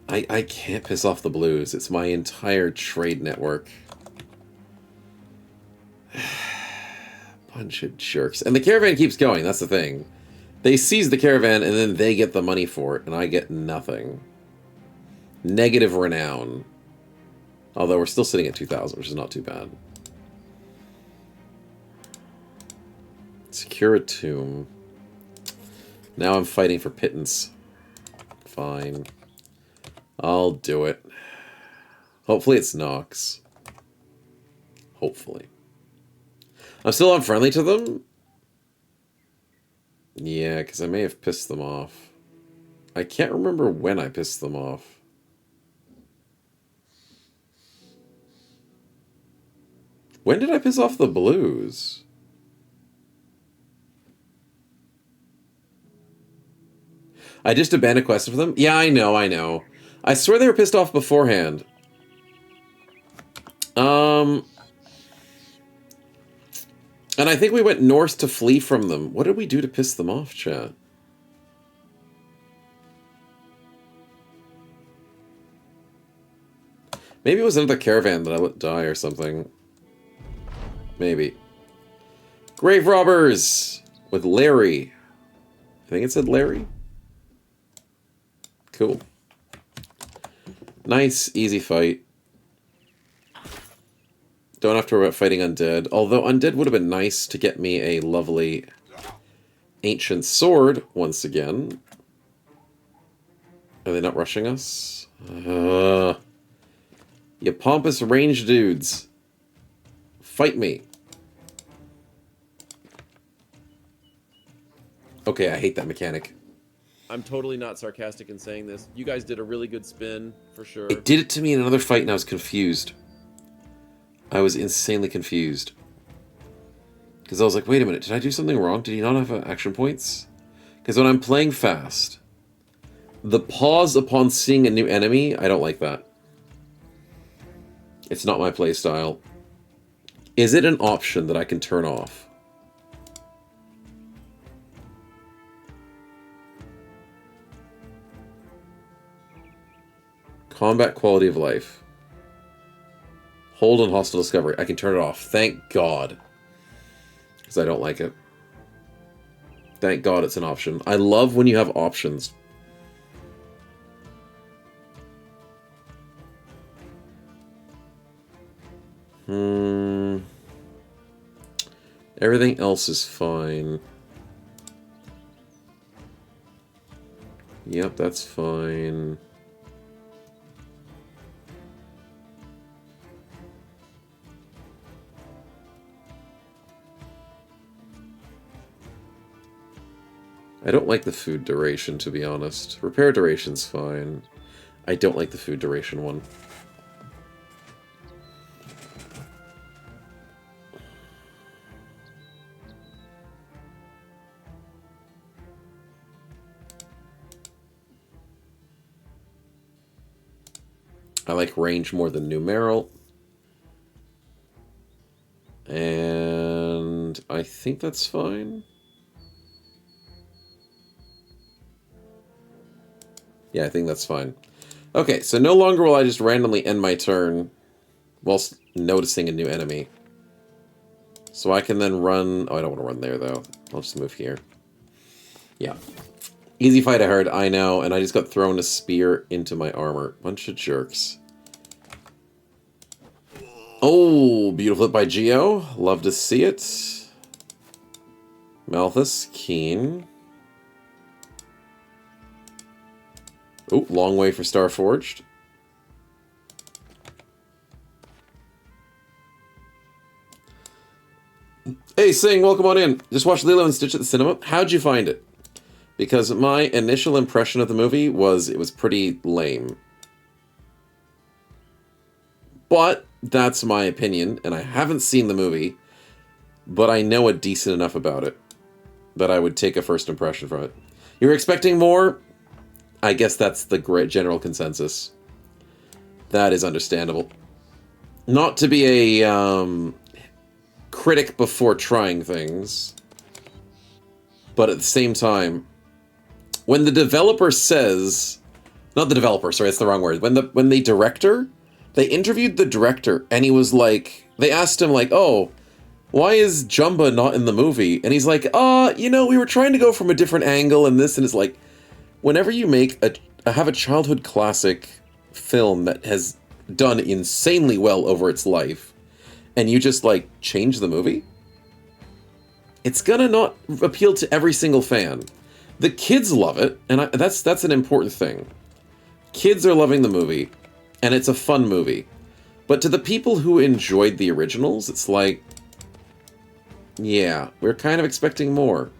[SPEAKER 3] I can't piss off the blues. It's my entire trade network. Bunch of jerks. And the caravan keeps going. That's the thing. They seize the caravan and then they get the money for it. And I get nothing. Negative renown. Although we're still sitting at 2,000, which is not too bad. Secure a tomb. Now I'm fighting for pittance. Fine. I'll do it. Hopefully it's Nox. Hopefully. I'm still unfriendly to them? Yeah, because I may have pissed them off. I can't remember when I pissed them off. When did I piss off the blues? I just abandoned quests for them? Yeah, I know, I know. I swear they were pissed off beforehand. And I think we went north to flee from them. What did we do to piss them off, chat? Maybe it was another caravan that I let die or something. Maybe. Grave robbers! With Larry. I think it said Larry? Cool. Nice, easy fight. Don't have to worry about fighting undead. Although undead would have been nice to get me a lovely ancient sword once again. Are they not rushing us? You pompous range dudes. Fight me. Okay, I hate that mechanic.
[SPEAKER 4] I'm totally not sarcastic in saying this. You guys did a really good spin, for sure.
[SPEAKER 3] It did it to me in another fight and I was confused. I was insanely confused. Because I was like, wait a minute, did I do something wrong? Did he not have action points? Because when I'm playing fast, the pause upon seeing a new enemy, I don't like that. It's not my playstyle. Is it an option that I can turn off? Combat quality of life. Hold on hostile discovery. I can turn it off. Thank God. Because I don't like it. Thank God it's an option. I love when you have options. Everything else is fine. Yep, that's fine. I don't like the food duration, to be honest. Repair duration's fine. I don't like the food duration one. I like range more than numeral. And I think that's fine. Yeah, I think that's fine. Okay, so no longer will I just randomly end my turn whilst noticing a new enemy. So I can then run... Oh, I don't want to run there, though. I'll just move here. Yeah. Easy fight, I heard. I know, and I just got thrown a spear into my armor. Bunch of jerks. Oh, beautiful hit by Geo. Love to see it. Malthus, keen. Oh, long way for Starforged. Hey, Sing, welcome on in. Just watched Lilo and Stitch at the cinema. How'd you find it? Because my initial impression of the movie was it was pretty lame. But that's my opinion, and I haven't seen the movie, but I know a decent enough about it that I would take a first impression from it. You were expecting more? I guess that's the great general consensus. That is understandable. Not to be a critic before trying things, but at the same time, when the developer says, not the developer, sorry, that's the wrong word. When the director, they interviewed the director, and he was like, they asked him like, oh, why is Jumba not in the movie? And he's like, you know, we were trying to go from a different angle and this, and it's like, whenever you make have a childhood classic film that has done insanely well over its life, and you just, like, change the movie, it's gonna not appeal to every single fan. The kids love it, and that's an important thing. Kids are loving the movie, and it's a fun movie. But to the people who enjoyed the originals, it's like, yeah, we're kind of expecting more.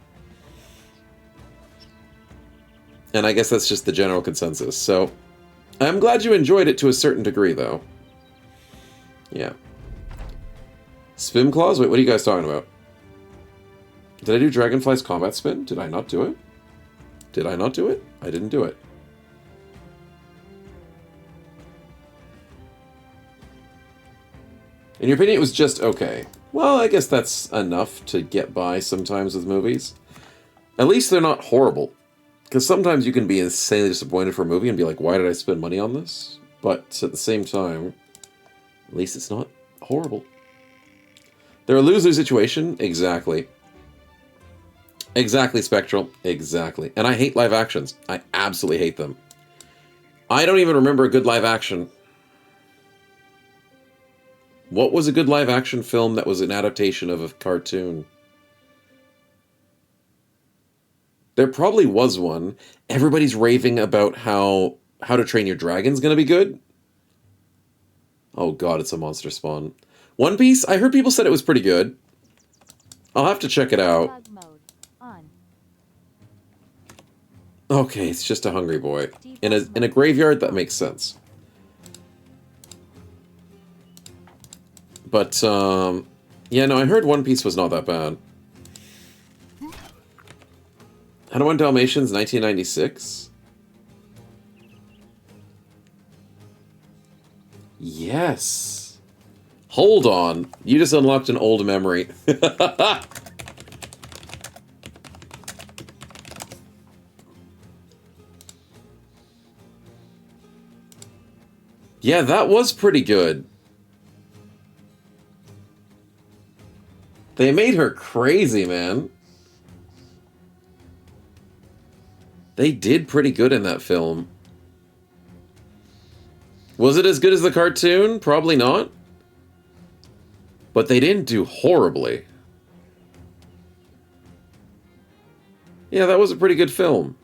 [SPEAKER 3] And I guess that's just the general consensus. So, I'm glad you enjoyed it to a certain degree, though. Yeah. Spin claws? Wait, what are you guys talking about? Did I do Dragonfly's combat spin? Did I not do it? Did I not do it? I didn't do it. In your opinion, it was just okay. Well, I guess that's enough to get by sometimes with movies. At least they're not horrible. Because sometimes you can be insanely disappointed for a movie and be like, why did I spend money on this? But at the same time, at least it's not horrible. They're a lose-lose situation? Exactly. Exactly, Spectral. Exactly. And I hate live actions. I absolutely hate them. I don't even remember a good live action. What was a good live action film that was an adaptation of a cartoon? There probably was one. Everybody's raving about how to Train Your Dragon's gonna be good. Oh god, it's a monster spawn. One Piece, I heard people said it was pretty good. I'll have to check it out.
[SPEAKER 5] Debug mode on.
[SPEAKER 3] Okay, it's just a hungry boy. In a graveyard, that makes sense. But, yeah, no, I heard One Piece was not that bad. 101 Dalmatians, 1996? Yes. Hold on. You just unlocked an old memory. Yeah, that was pretty good. They made her crazy, man. They did pretty good in that film. Was it as good as the cartoon? Probably not. But they didn't do horribly. Yeah, that was a pretty good film.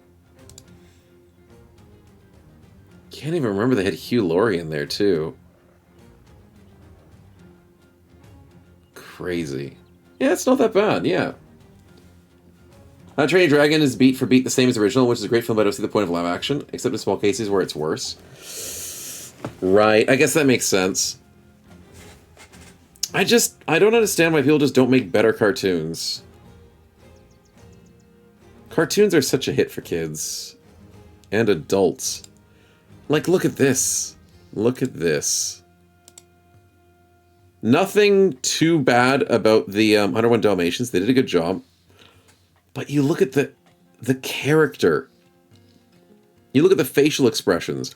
[SPEAKER 3] Can't even remember they had Hugh Laurie in there, too. Crazy. Yeah, it's not that bad, yeah. How to Train Your Dragon is beat for beat the same as the original, which is a great film, but I don't see the point of live action, except in small cases where it's worse. Right, I guess that makes sense. I don't understand why people just don't make better cartoons. Cartoons are such a hit for kids. And adults. Like, look at this. Look at this. Nothing too bad about the 101 Dalmatians. They did a good job. But you look at the character. You look at the facial expressions.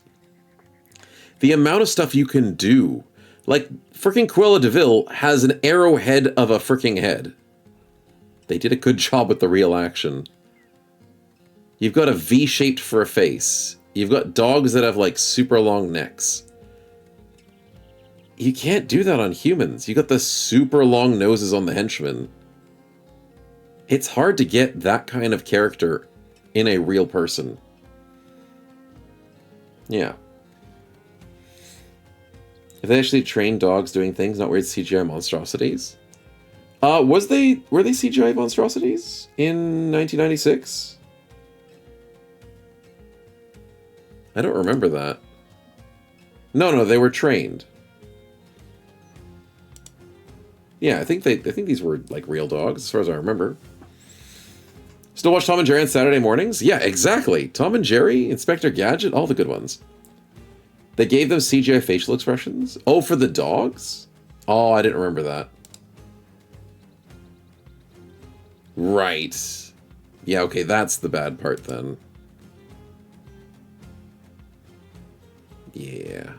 [SPEAKER 3] The amount of stuff you can do. Like, freaking Cruella de Vil has an arrowhead of a freaking head. They did a good job with the real action. You've got a V-shaped for a face. You've got dogs that have, like, super long necks. You can't do that on humans. You got the super long noses on the henchmen. It's hard to get that kind of character in a real person. Yeah. If they actually trained dogs doing things, not weird CGI monstrosities. Were they CGI monstrosities in 1996? I don't remember that. No, they were trained. Yeah, I think these were like real dogs, as far as I remember. Still watch Tom and Jerry on Saturday mornings? Yeah, exactly. Tom and Jerry, Inspector Gadget, all the good ones. They gave them CGI facial expressions? Oh, for the dogs? Oh, I didn't remember that. Right. Yeah, okay, that's the bad part then. Yeah.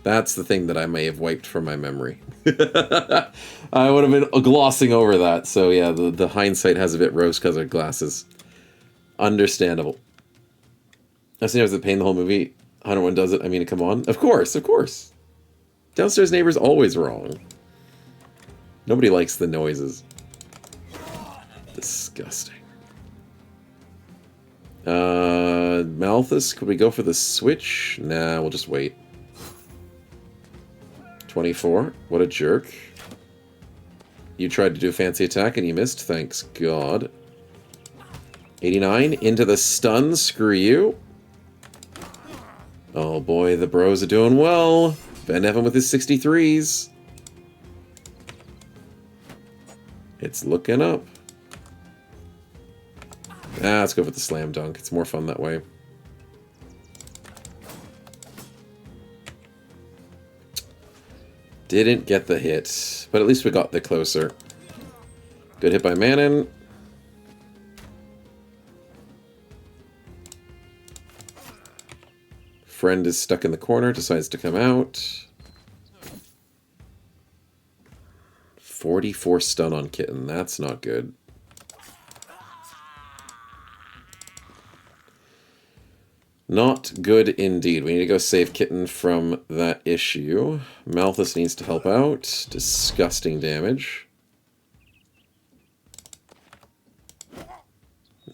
[SPEAKER 3] That's the thing that I may have wiped from my memory. I would have been glossing over that. So yeah, the hindsight has a bit rose-colored glasses. Understandable. I've seen it was a pain the whole movie. 101 does it. I mean, come on. Of course, of course. Downstairs neighbor's always wrong. Nobody likes the noises. Disgusting. Malthus, could we go for the switch? Nah, we'll just wait. 24. What a jerk. You tried to do a fancy attack and you missed. Thanks God. 89 into the stun. Screw you. Oh boy, the bros are doing well. Van Evan with his 63s. It's looking up. Let's go for the slam dunk. It's more fun that way. Didn't get the hit, but at least we got the closer. Good hit by Manon. Friend is stuck in the corner, decides to come out. 44 stun on Kitten, that's not good. Not good indeed. We need to go save Kitten from that issue. Malthus needs to help out. Disgusting damage.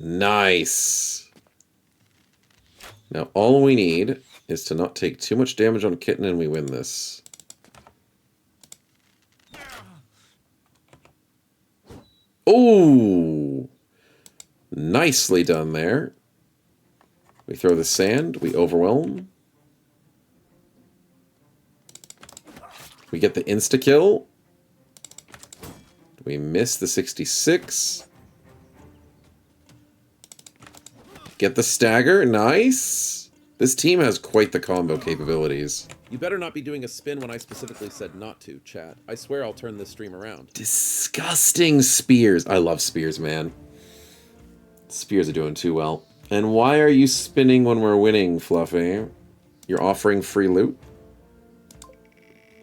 [SPEAKER 3] Nice! Now all we need is to not take too much damage on Kitten and we win this. Oh! Nicely done there. We throw the sand, we overwhelm. We get the insta-kill. We miss the 66. Get the stagger, nice! This team has quite the combo capabilities.
[SPEAKER 4] You better not be doing a spin when I specifically said not to, chat. I swear I'll turn this stream around.
[SPEAKER 3] Disgusting spears. I love spears, man. Spears are doing too well. And why are you spinning when we're winning, Fluffy? You're offering free loot?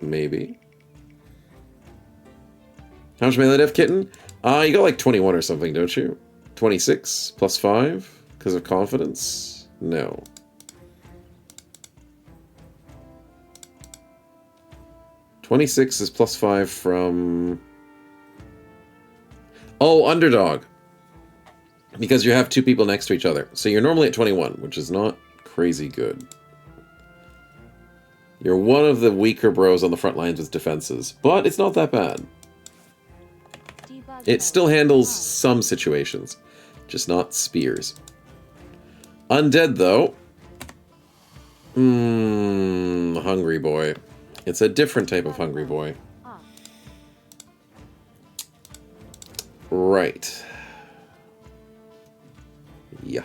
[SPEAKER 3] Maybe. How much melee def, Kitten? You got like 21 or something, don't you? 26 plus 5? Because of confidence? No. +26 is +5 from... Oh, underdog. Because you have two people next to each other. So you're normally at 21, which is not crazy good. You're one of the weaker bros on the front lines with defenses, but it's not that bad. It still handles some situations, just not spears. Undead, though. Hungry boy. It's a different type of hungry boy. Right. Yeah.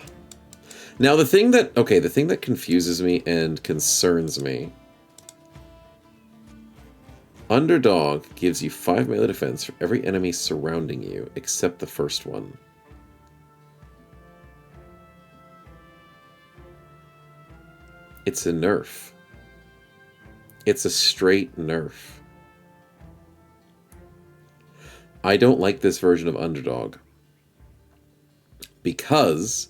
[SPEAKER 3] Now the thing that, okay, the thing that confuses me and concerns me. Underdog gives you 5 melee defense for every enemy surrounding you, except the first one. It's a nerf. It's a straight nerf. I don't like this version of Underdog. Because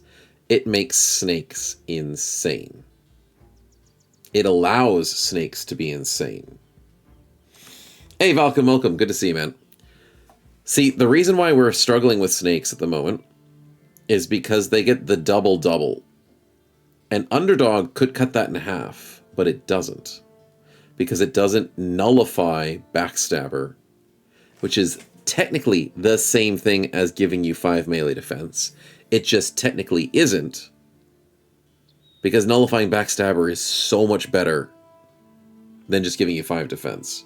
[SPEAKER 3] it makes snakes insane. It allows snakes to be insane. Hey, Valcom, welcome. Good to see you, man. See, the reason why we're struggling with snakes at the moment is because they get the double-double. And Underdog could cut that in half, but it doesn't. Because it doesn't nullify Backstabber, which is technically the same thing as giving you 5 melee defense. It just technically isn't. Because nullifying Backstabber is so much better than just giving you 5 defense.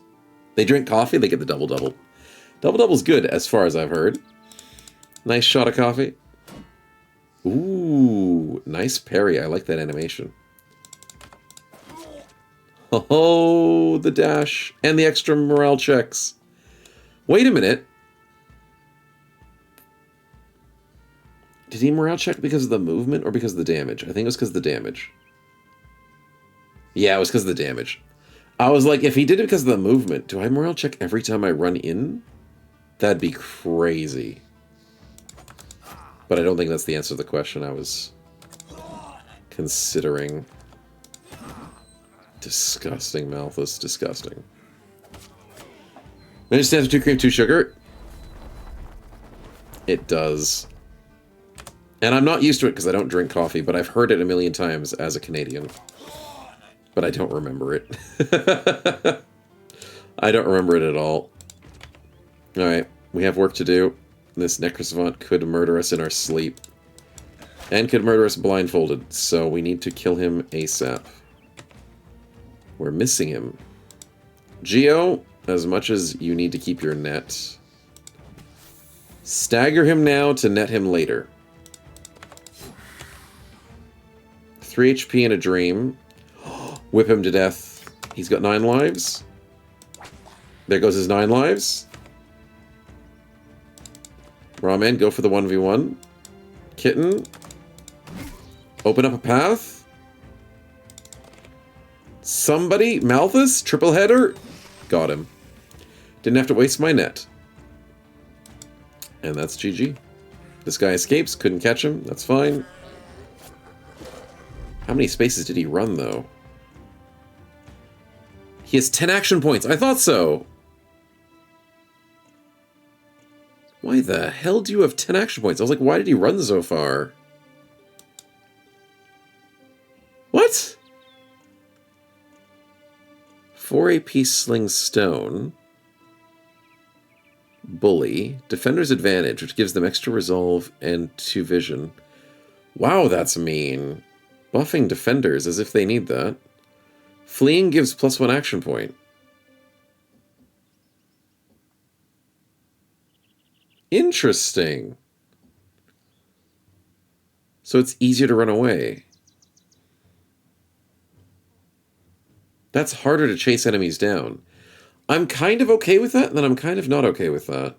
[SPEAKER 3] They drink coffee, they get the double-double. Double-double's good, as far as I've heard. Nice shot of coffee. Ooh, nice parry. I like that animation. Oh, the dash. And the extra morale checks. Wait a minute. Did he morale check because of the movement or because of the damage? I think it was because of the damage. Yeah, it was because of the damage. I was like, if he did it because of the movement, do I morale check every time I run in? That'd be crazy. But I don't think that's the answer to the question I was considering. Disgusting, Malthus. Disgusting. Managed stands for 2 cream, 2 sugar. It does. And I'm not used to it because I don't drink coffee, but I've heard it a million times as a Canadian. But I don't remember it. I don't remember it at all. Alright, we have work to do. This Necrosavant could murder us in our sleep. And could murder us blindfolded, so we need to kill him ASAP. We're missing him. Geo, as much as you need to keep your net, stagger him now to net him later. 3 HP in a dream. Whip him to death. He's got 9 lives. There goes his 9 lives. Ramen, go for the 1v1. Kitten. Open up a path. Somebody, Malthus, triple header. Got him. Didn't have to waste my net. And that's GG. This guy escapes, couldn't catch him, that's fine. How many spaces did he run, though? He has 10 action points, I thought so! Why the hell do you have 10 action points? I was like, why did he run so far? What? 4 AP Sling Stone. Bully. Defender's Advantage, which gives them extra resolve and 2 vision. Wow, that's mean. Buffing defenders as if they need that. Fleeing gives +1 action point. Interesting. So it's easier to run away. That's harder to chase enemies down. I'm kind of okay with that, and then I'm kind of not okay with that.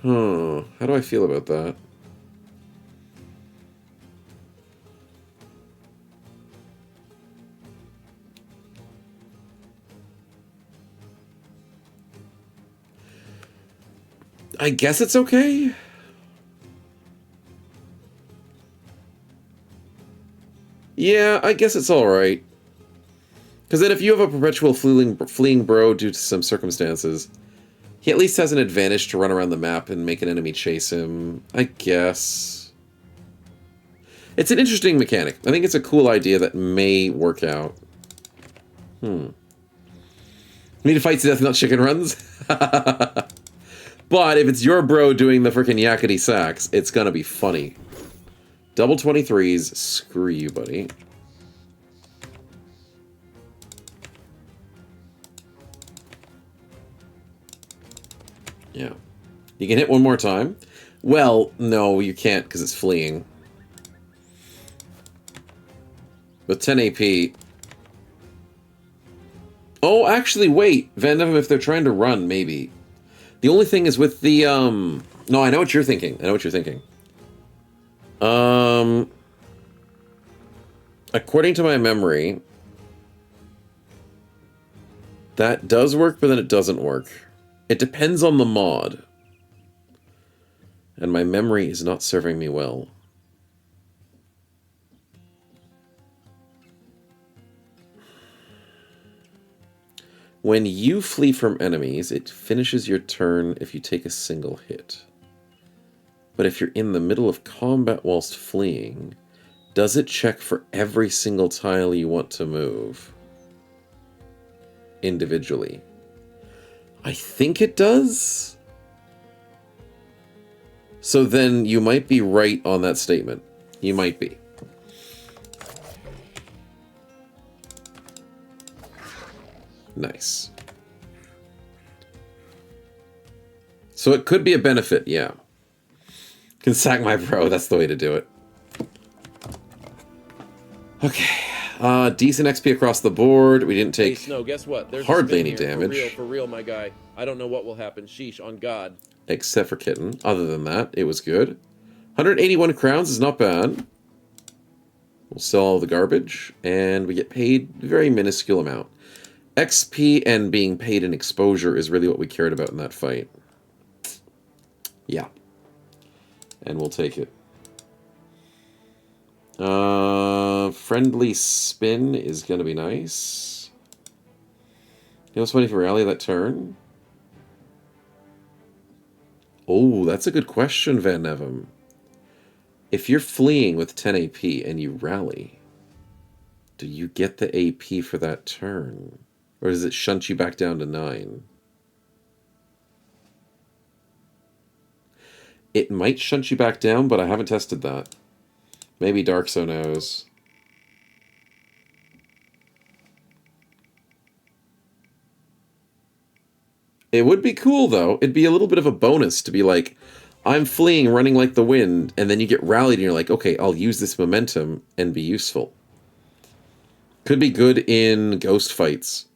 [SPEAKER 3] How do I feel about that? I guess it's okay. Yeah, I guess it's alright. Because then if you have a perpetual fleeing bro due to some circumstances, he at least has an advantage to run around the map and make an enemy chase him, I guess. It's an interesting mechanic. I think it's a cool idea that may work out. Need to fight to death, not chicken runs? But if it's your bro doing the frickin' yakety sacks, it's gonna be funny. Double 23s, screw you, buddy. Yeah. You can hit one more time. Well, no, you can't because it's fleeing. With 10 AP. Oh, actually, wait. Venom, if they're trying to run, maybe. The only thing is with the, No, I know what you're thinking. I know what you're thinking. According to my memory, that does work, but then it doesn't work. It depends on the mod. And my memory is not serving me well. When you flee from enemies, it finishes your turn if you take a single hit. But if you're in the middle of combat whilst fleeing, does it check for every single tile you want to move? Individually. I think it does. So then you might be right on that statement. You might be. Nice. So it could be a benefit, yeah. Can sack my bro, that's the way to do it. Okay. Decent XP across the board. We didn't take
[SPEAKER 4] Hey, Snow, guess what? There's
[SPEAKER 3] hardly
[SPEAKER 4] a
[SPEAKER 3] any
[SPEAKER 4] spin here.
[SPEAKER 3] damage.
[SPEAKER 4] For real, my guy. I don't know what will happen. Sheesh, on God.
[SPEAKER 3] Except for Kitten. Other than that, it was good. 181 crowns is not bad. We'll sell all the garbage, and we get paid a very minuscule amount. XP and being paid in exposure is really what we cared about in that fight. Yeah. And we'll take it. Friendly spin is going to be nice. You know what's funny if you rally that turn? Oh, that's a good question, Van Nevem. If you're fleeing with 10 AP and you rally, do you get the AP for that turn? Or does it shunt you back down to 9? It might shunt you back down, but I haven't tested that. Maybe Darkso knows. It would be cool, though. It'd be a little bit of a bonus to be like, I'm fleeing, running like the wind, and then you get rallied and you're like, okay, I'll use this momentum and be useful. Could be good in ghost fights.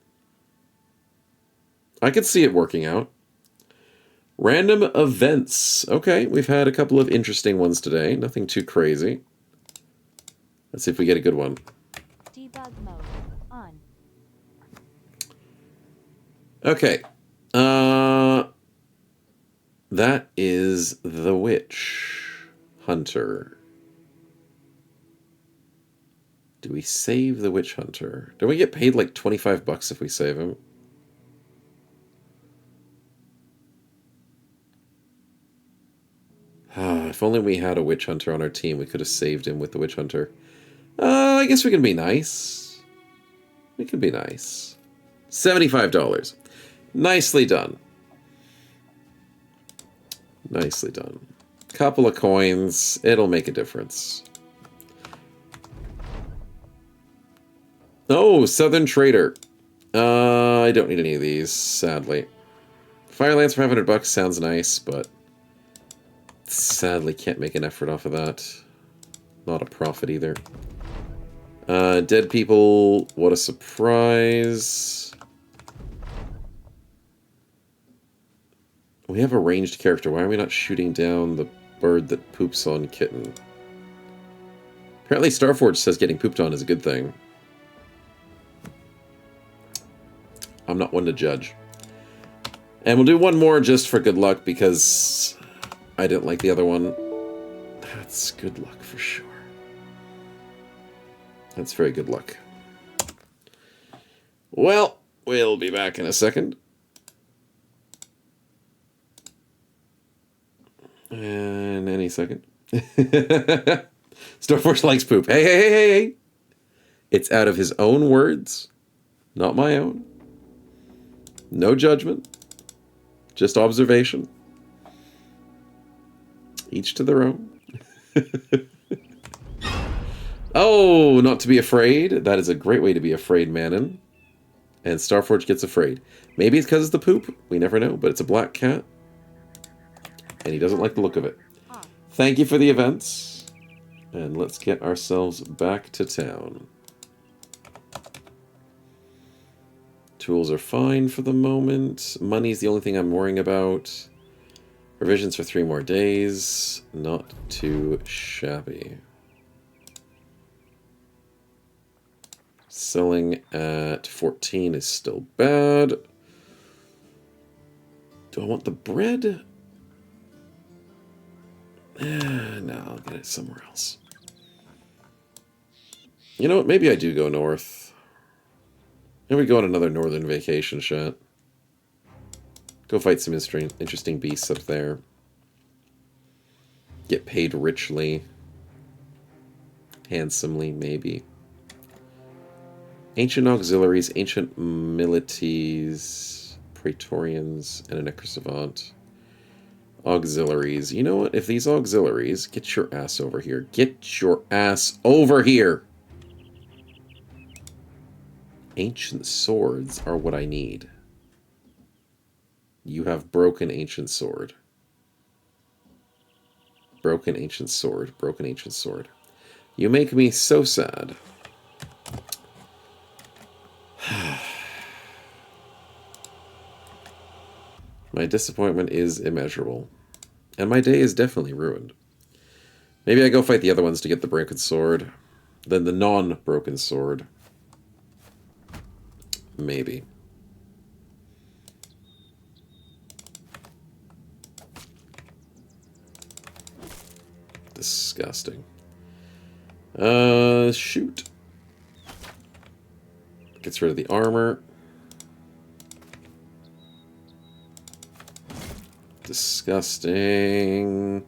[SPEAKER 3] I could see it working out. Random events. Okay, we've had a couple of interesting ones today. Nothing too crazy. Let's see if we get a good one.
[SPEAKER 5] Debug mode on.
[SPEAKER 3] Okay. That is the Witch Hunter. Do we save the Witch Hunter? Do we get paid like 25 bucks if we save him? If only we had a Witch Hunter on our team, we could have saved him with the Witch Hunter. I guess we can be nice. We can be nice. $75. Nicely done. Nicely done. Couple of coins. It'll make a difference. Oh, Southern Trader. I don't need any of these, sadly. Fire Lance for 500 bucks sounds nice, but sadly can't make an effort off of that. Not a profit either. Dead people, what a surprise. We have a ranged character. Why are we not shooting down the bird that poops on Kitten? Apparently Starforge says getting pooped on is a good thing. I'm not one to judge. And we'll do one more just for good luck because I didn't like the other one. That's good luck for sure. That's very good luck. Well, we'll be back in a second. And any second. Starforge likes poop. Hey, hey, hey, hey, hey. It's out of his own words, not my own. No judgment. Just observation. Each to their own. Oh, not to be afraid. That is a great way to be afraid, Manon. And Starforge gets afraid. Maybe it's because it's the poop. We never know, but it's a black cat. And he doesn't like the look of it. Thank you for the events. And let's get ourselves back to town. Tools are fine for the moment. Money's the only thing I'm worrying about. Provisions for 3 more days. Not too shabby. Selling at 14 is still bad. Do I want the bread? No, I'll get it somewhere else. You know what? Maybe I do go north. Maybe we go on another northern vacation shot. Go fight some interesting beasts up there. Get paid richly. Handsomely, maybe. Ancient auxiliaries, ancient milites, praetorians, and a necrosavant. Auxiliaries. You know what? If these auxiliaries... Get your ass over here. Get your ass over here! Ancient swords are what I need. You have broken ancient sword. Broken ancient sword. Broken ancient sword. You make me so sad. My disappointment is immeasurable. And my day is definitely ruined. Maybe I go fight the other ones to get the broken sword. Then the non-broken sword. Maybe. Disgusting. Shoot. Gets rid of the armor. Disgusting.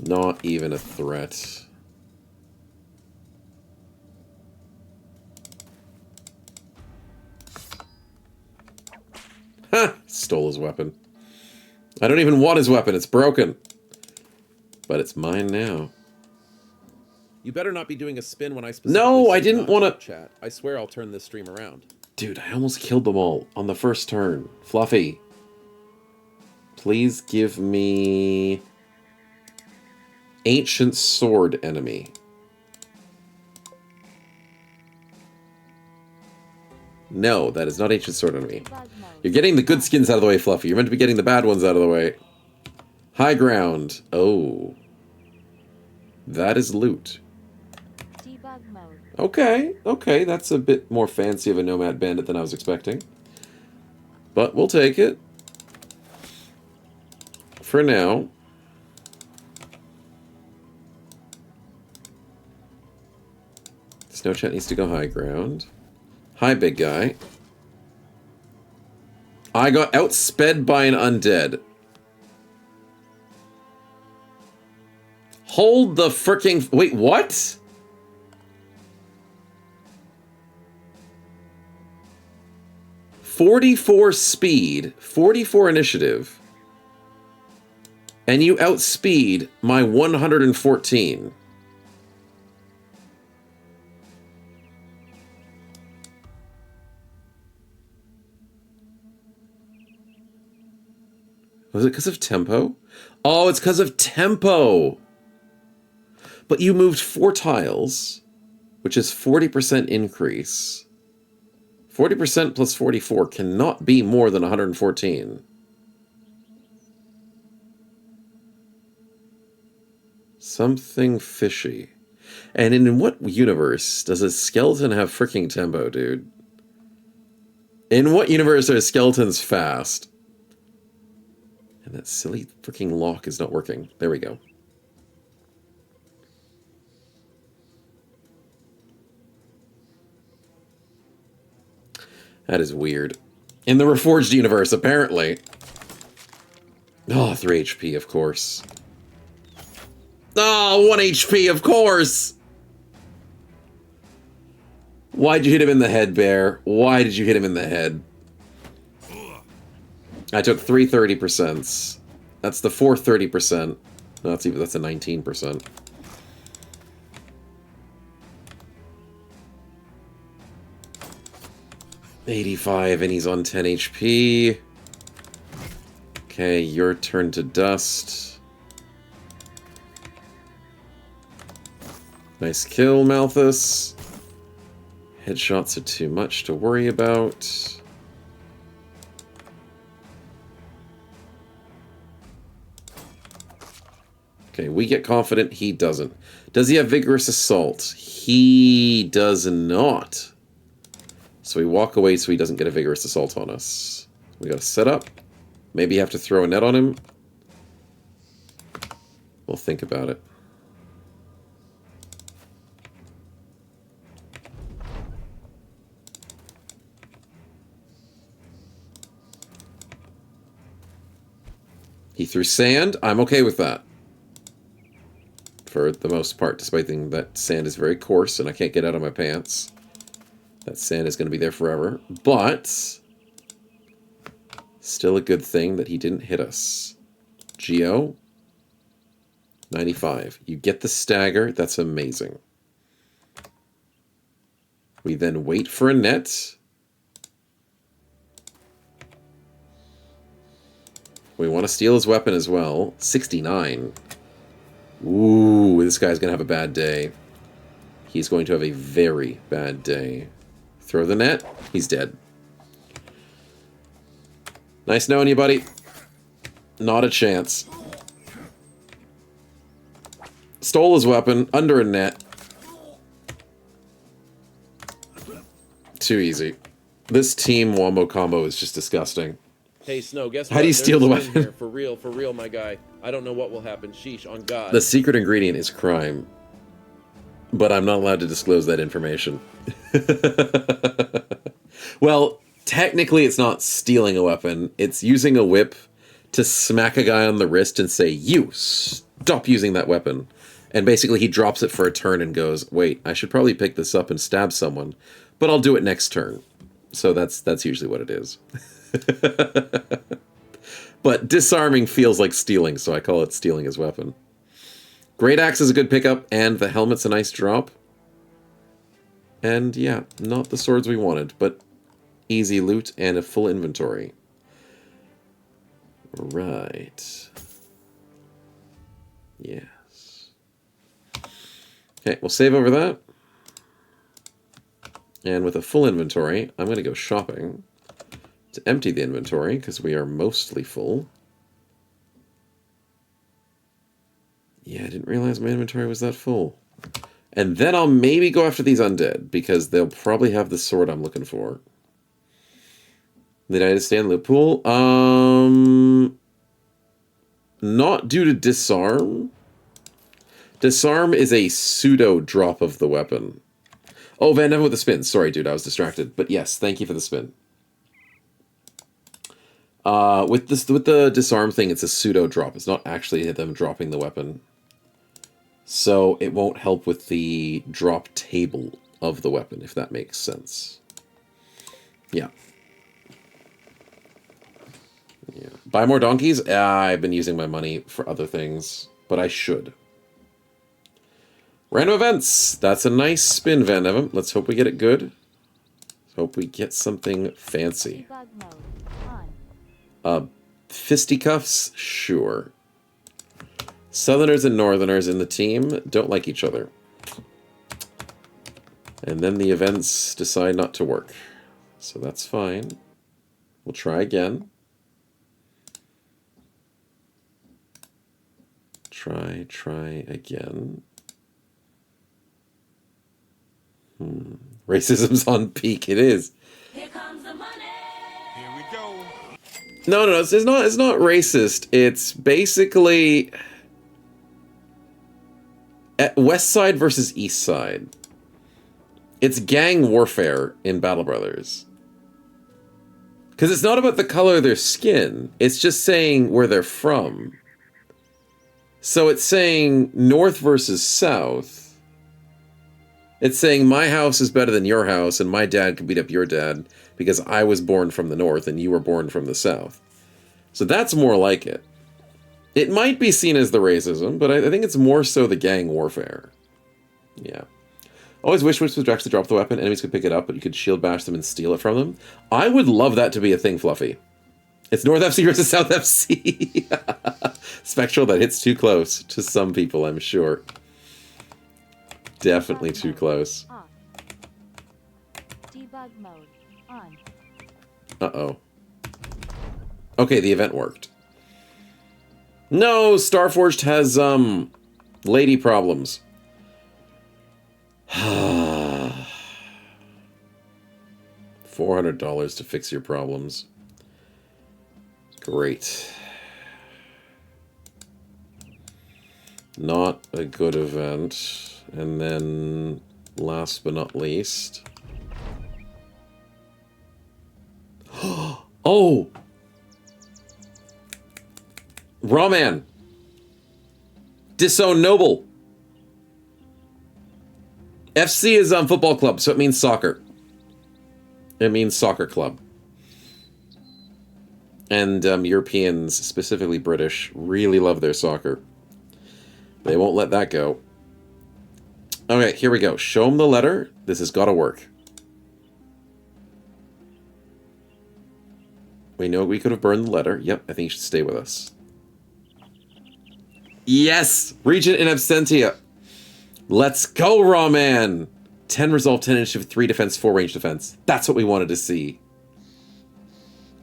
[SPEAKER 3] Not even a threat. Ha! Stole his weapon. I don't even want his weapon. It's broken. But it's mine now.
[SPEAKER 4] You better not be doing a spin when I specifically
[SPEAKER 3] No, I
[SPEAKER 4] say
[SPEAKER 3] didn't
[SPEAKER 4] not
[SPEAKER 3] want to...
[SPEAKER 4] chat. I swear I'll turn this stream around.
[SPEAKER 3] Dude, I almost killed them all on the first turn. Fluffy. Please give me... Ancient Sword enemy. No, that is not Ancient Sword enemy. You're getting the good skins out of the way, Fluffy. You're meant to be getting the bad ones out of the way. High ground. Oh. That is loot.
[SPEAKER 5] Debug mode.
[SPEAKER 3] Okay, okay, that's a bit more fancy of a Nomad bandit than I was expecting. But we'll take it. For now. Snow Chat needs to go high ground. Hi, big guy. I got outsped by an undead. Hold the fricking... Wait, what? .44 speed, 44 initiative, and you outspeed my 114. Was it because of tempo? Oh, it's because of tempo. But you moved 4 tiles, which is 40% increase. 40% plus 44 cannot be more than 114. Something fishy. And in what universe does a skeleton have freaking tempo, dude? In what universe are skeletons fast? And that silly freaking lock is not working. There we go. That is weird. In the Reforged universe, apparently. Oh, 3 HP, of course. Oh, 1 HP, of course! Why'd you hit him in the head, Bear? Why did you hit him in the head? I took 3 30%. That's the 4 30%. No, that's a 19%. $85 and he's on 10 HP. Okay, your turn to dust. Nice kill, Malthus. Headshots are too much to worry about. Okay, we get confident, he doesn't. Does he have Vigorous Assault? He does not. So we walk away so he doesn't get a Vigorous Assault on us. We gotta set up. Maybe have to throw a net on him. We'll think about it. He threw sand. I'm okay with that. For the most part, despite thinking that sand is very coarse and I can't get out of my pants. That sand is going to be there forever. But still a good thing that he didn't hit us. Geo. 95. You get the stagger. That's amazing. We then wait for a net. We want to steal his weapon as well. 69. Ooh, this guy's going to have a bad day. He's going to have a very bad day. Throw the net. He's dead. Nice knowing you, buddy. Not a chance. Stole his weapon under a net. Too easy. This team wombo combo is just disgusting.
[SPEAKER 4] Hey, Snow, guess what?
[SPEAKER 3] How do you steal the
[SPEAKER 4] There's a spin
[SPEAKER 3] weapon?
[SPEAKER 4] here. For real, my guy. I don't know what will happen. Sheesh, on God.
[SPEAKER 3] The secret ingredient is crime. But I'm not allowed to disclose that information. Well, technically it's not stealing a weapon. It's using a whip to smack a guy on the wrist and say, "You, stop using that weapon." And basically he drops it for a turn and goes, "Wait, I should probably pick this up and stab someone, but I'll do it next turn." So that's usually what it is. But disarming feels like stealing, so I call it stealing his weapon. Great Axe is a good pickup, and the helmet's a nice drop. And yeah, not the swords we wanted, but easy loot and a full inventory. Right. Yes. Okay, we'll save over that. And with a full inventory, I'm going to go shopping to empty the inventory, because we are mostly full. Yeah, I didn't realize my inventory was that full. And then I'll maybe go after these undead, because they'll probably have the sword I'm looking for. Did I stay in the pool? Not due to disarm. Disarm is a pseudo drop of the weapon. Oh, Van Neven with the spin. Sorry, dude, I was distracted. But yes, thank you for the spin. With the disarm thing, it's a pseudo drop. It's not actually them dropping the weapon. So it won't help with the drop table of the weapon, if that makes sense. Yeah. Yeah. Buy more donkeys? I've been using my money for other things, but I should. Random events. That's a nice spin, Van Neven. Let's hope we get it good. Hope we get something fancy.
[SPEAKER 5] Debug mode on.
[SPEAKER 3] Fisticuffs? Sure. Southerners and Northerners in the team don't like each other. And then the events decide not to work. So that's fine. We'll try again. Try again. Racism's on peak. It is.
[SPEAKER 7] Here comes the money.
[SPEAKER 1] Here we go.
[SPEAKER 3] No, it's not racist. It's basically at West Side versus East Side. It's gang warfare in Battle Brothers. Because it's not about the color of their skin. It's just saying where they're from. So it's saying North versus South. It's saying my house is better than your house, and my dad can beat up your dad because I was born from the North and you were born from the South. So that's more like it. It might be seen as the racism, but I think it's more so the gang warfare. Yeah. Always wish Witch would actually drop the weapon. Enemies could pick it up, but you could shield bash them and steal it from them. I would love that to be a thing, Fluffy. It's North FC versus South FC. Spectral, that hits too close to some people, I'm sure. Definitely too close.
[SPEAKER 5] Off. Debug mode on.
[SPEAKER 3] Uh-oh. Okay, the event worked. No, Starforged has, lady problems. $400 to fix your problems. Great. Not a good event. And then, last but not least... Oh! Rawman! Disown Noble! FC is football club, so it means soccer. It means soccer club. And Europeans, specifically British, really love their soccer. They won't let that go. Okay, here we go. Show them the letter. This has got to work. We know we could have burned the letter. Yep, I think you should stay with us. Yes! Regent in absentia. Let's go, Rawman! 10 resolve, 10 initiative, 3 defense, 4 range defense. That's what we wanted to see.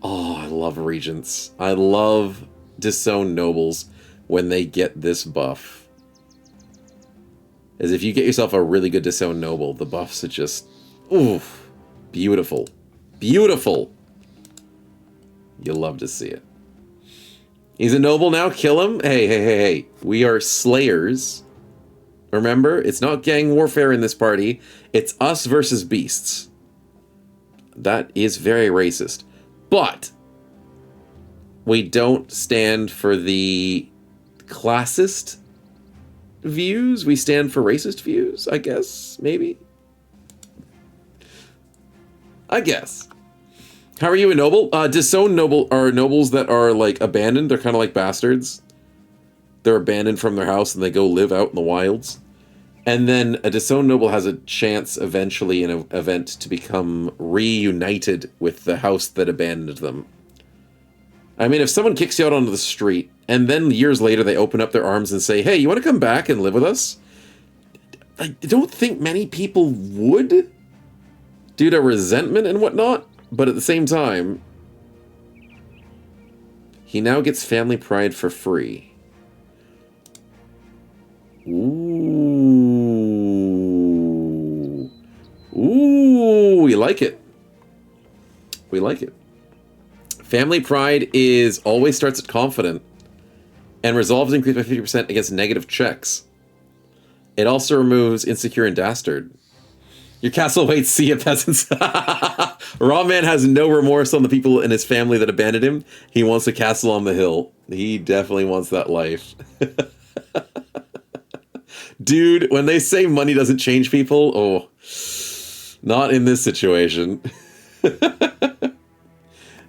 [SPEAKER 3] Oh, I love Regents. I love Disown Nobles when they get this buff. As if you get yourself a really good Disown Noble, the buffs are just... oof. Beautiful. Beautiful! You'll love to see it. He's a noble now? Kill him? Hey. We are slayers. Remember? It's not gang warfare in this party. It's us versus beasts. That is very racist. But we don't stand for the classist views. We stand for racist views, I guess. Maybe. I guess. How are you a noble? Disowned noble are nobles that are, like, abandoned. They're kind of like bastards. They're abandoned from their house and they go live out in the wilds. And then a disowned noble has a chance eventually in an event to become reunited with the house that abandoned them. I mean, if someone kicks you out onto the street and then years later they open up their arms and say, hey, you want to come back and live with us? I don't think many people would, due to resentment and whatnot. But at the same time, he now gets family pride for free. Ooh. Ooh, we like it. We like it. Family pride is always starts at confident and resolves increase by 50% against negative checks. It also removes insecure and dastard. Your castle waits sea of peasants. Raw Man has no remorse on the people in his family that abandoned him. He wants a castle on the hill. He definitely wants that life. Dude, when they say money doesn't change people, oh, not in this situation.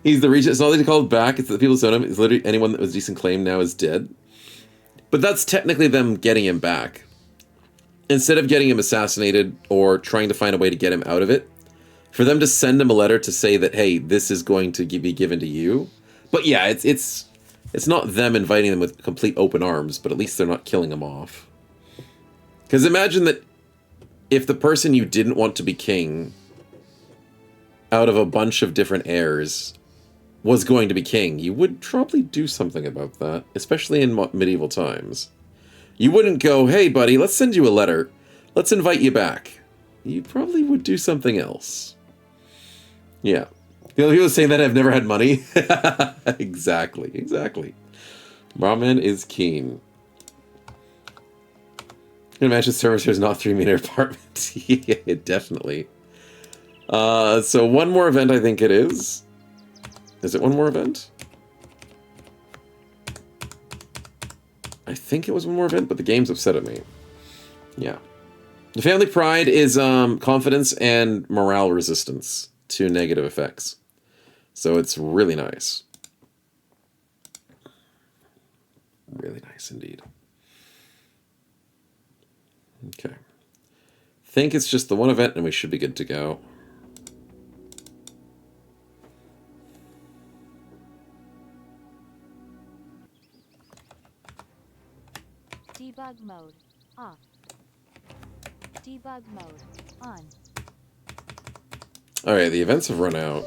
[SPEAKER 3] He's the regent. It's not that he called back. It's the people who own him. It's literally anyone that was decent claim now is dead. But that's technically them getting him back. Instead of getting him assassinated or trying to find a way to get him out of it, for them to send him a letter to say that, hey, this is going to be given to you. But yeah, it's not them inviting them with complete open arms, but at least they're not killing him off. Because imagine that if the person you didn't want to be king, out of a bunch of different heirs, was going to be king, you would probably do something about that, especially in medieval times. You wouldn't go, hey, buddy, let's send you a letter. Let's invite you back. You probably would do something else. Yeah. You know, people saying that I've never had money. Exactly, exactly. Ramen is keen. You can imagine servicer is not 3-meter apartment. Yeah, definitely. So one more event, I think it is. Is it one more event? I think it was one more event, but the game's upset at me. Yeah. The family pride is confidence and morale resistance to negative effects. So it's really nice. Really nice indeed. Okay. Think it's just the one event and we should be good to go.
[SPEAKER 5] Debug mode off. Debug mode on.
[SPEAKER 3] Alright, the events have run out.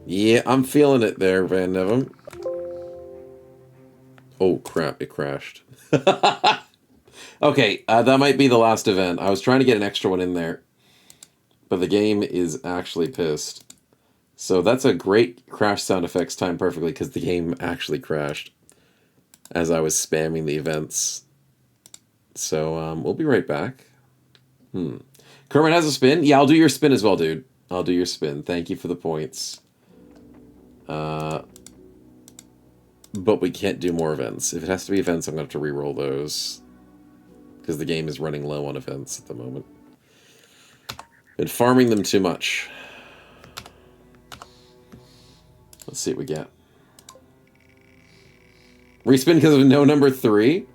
[SPEAKER 3] Yeah, I'm feeling it there, Van Nevem. Oh crap, it crashed. Okay, that might be the last event. I was trying to get an extra one in there, but the game is actually pissed. So that's a great crash sound effects timed perfectly because the game actually crashed as I was spamming the events. So we'll be right back. Kermit has a spin. Yeah, I'll do your spin as well, dude. I'll do your spin. Thank you for the points. But we can't do more events. If it has to be events, I'm going to have to re-roll those. Because the game is running low on events at the moment. Been farming them too much. Let's see what we get. Respin because of no number 3.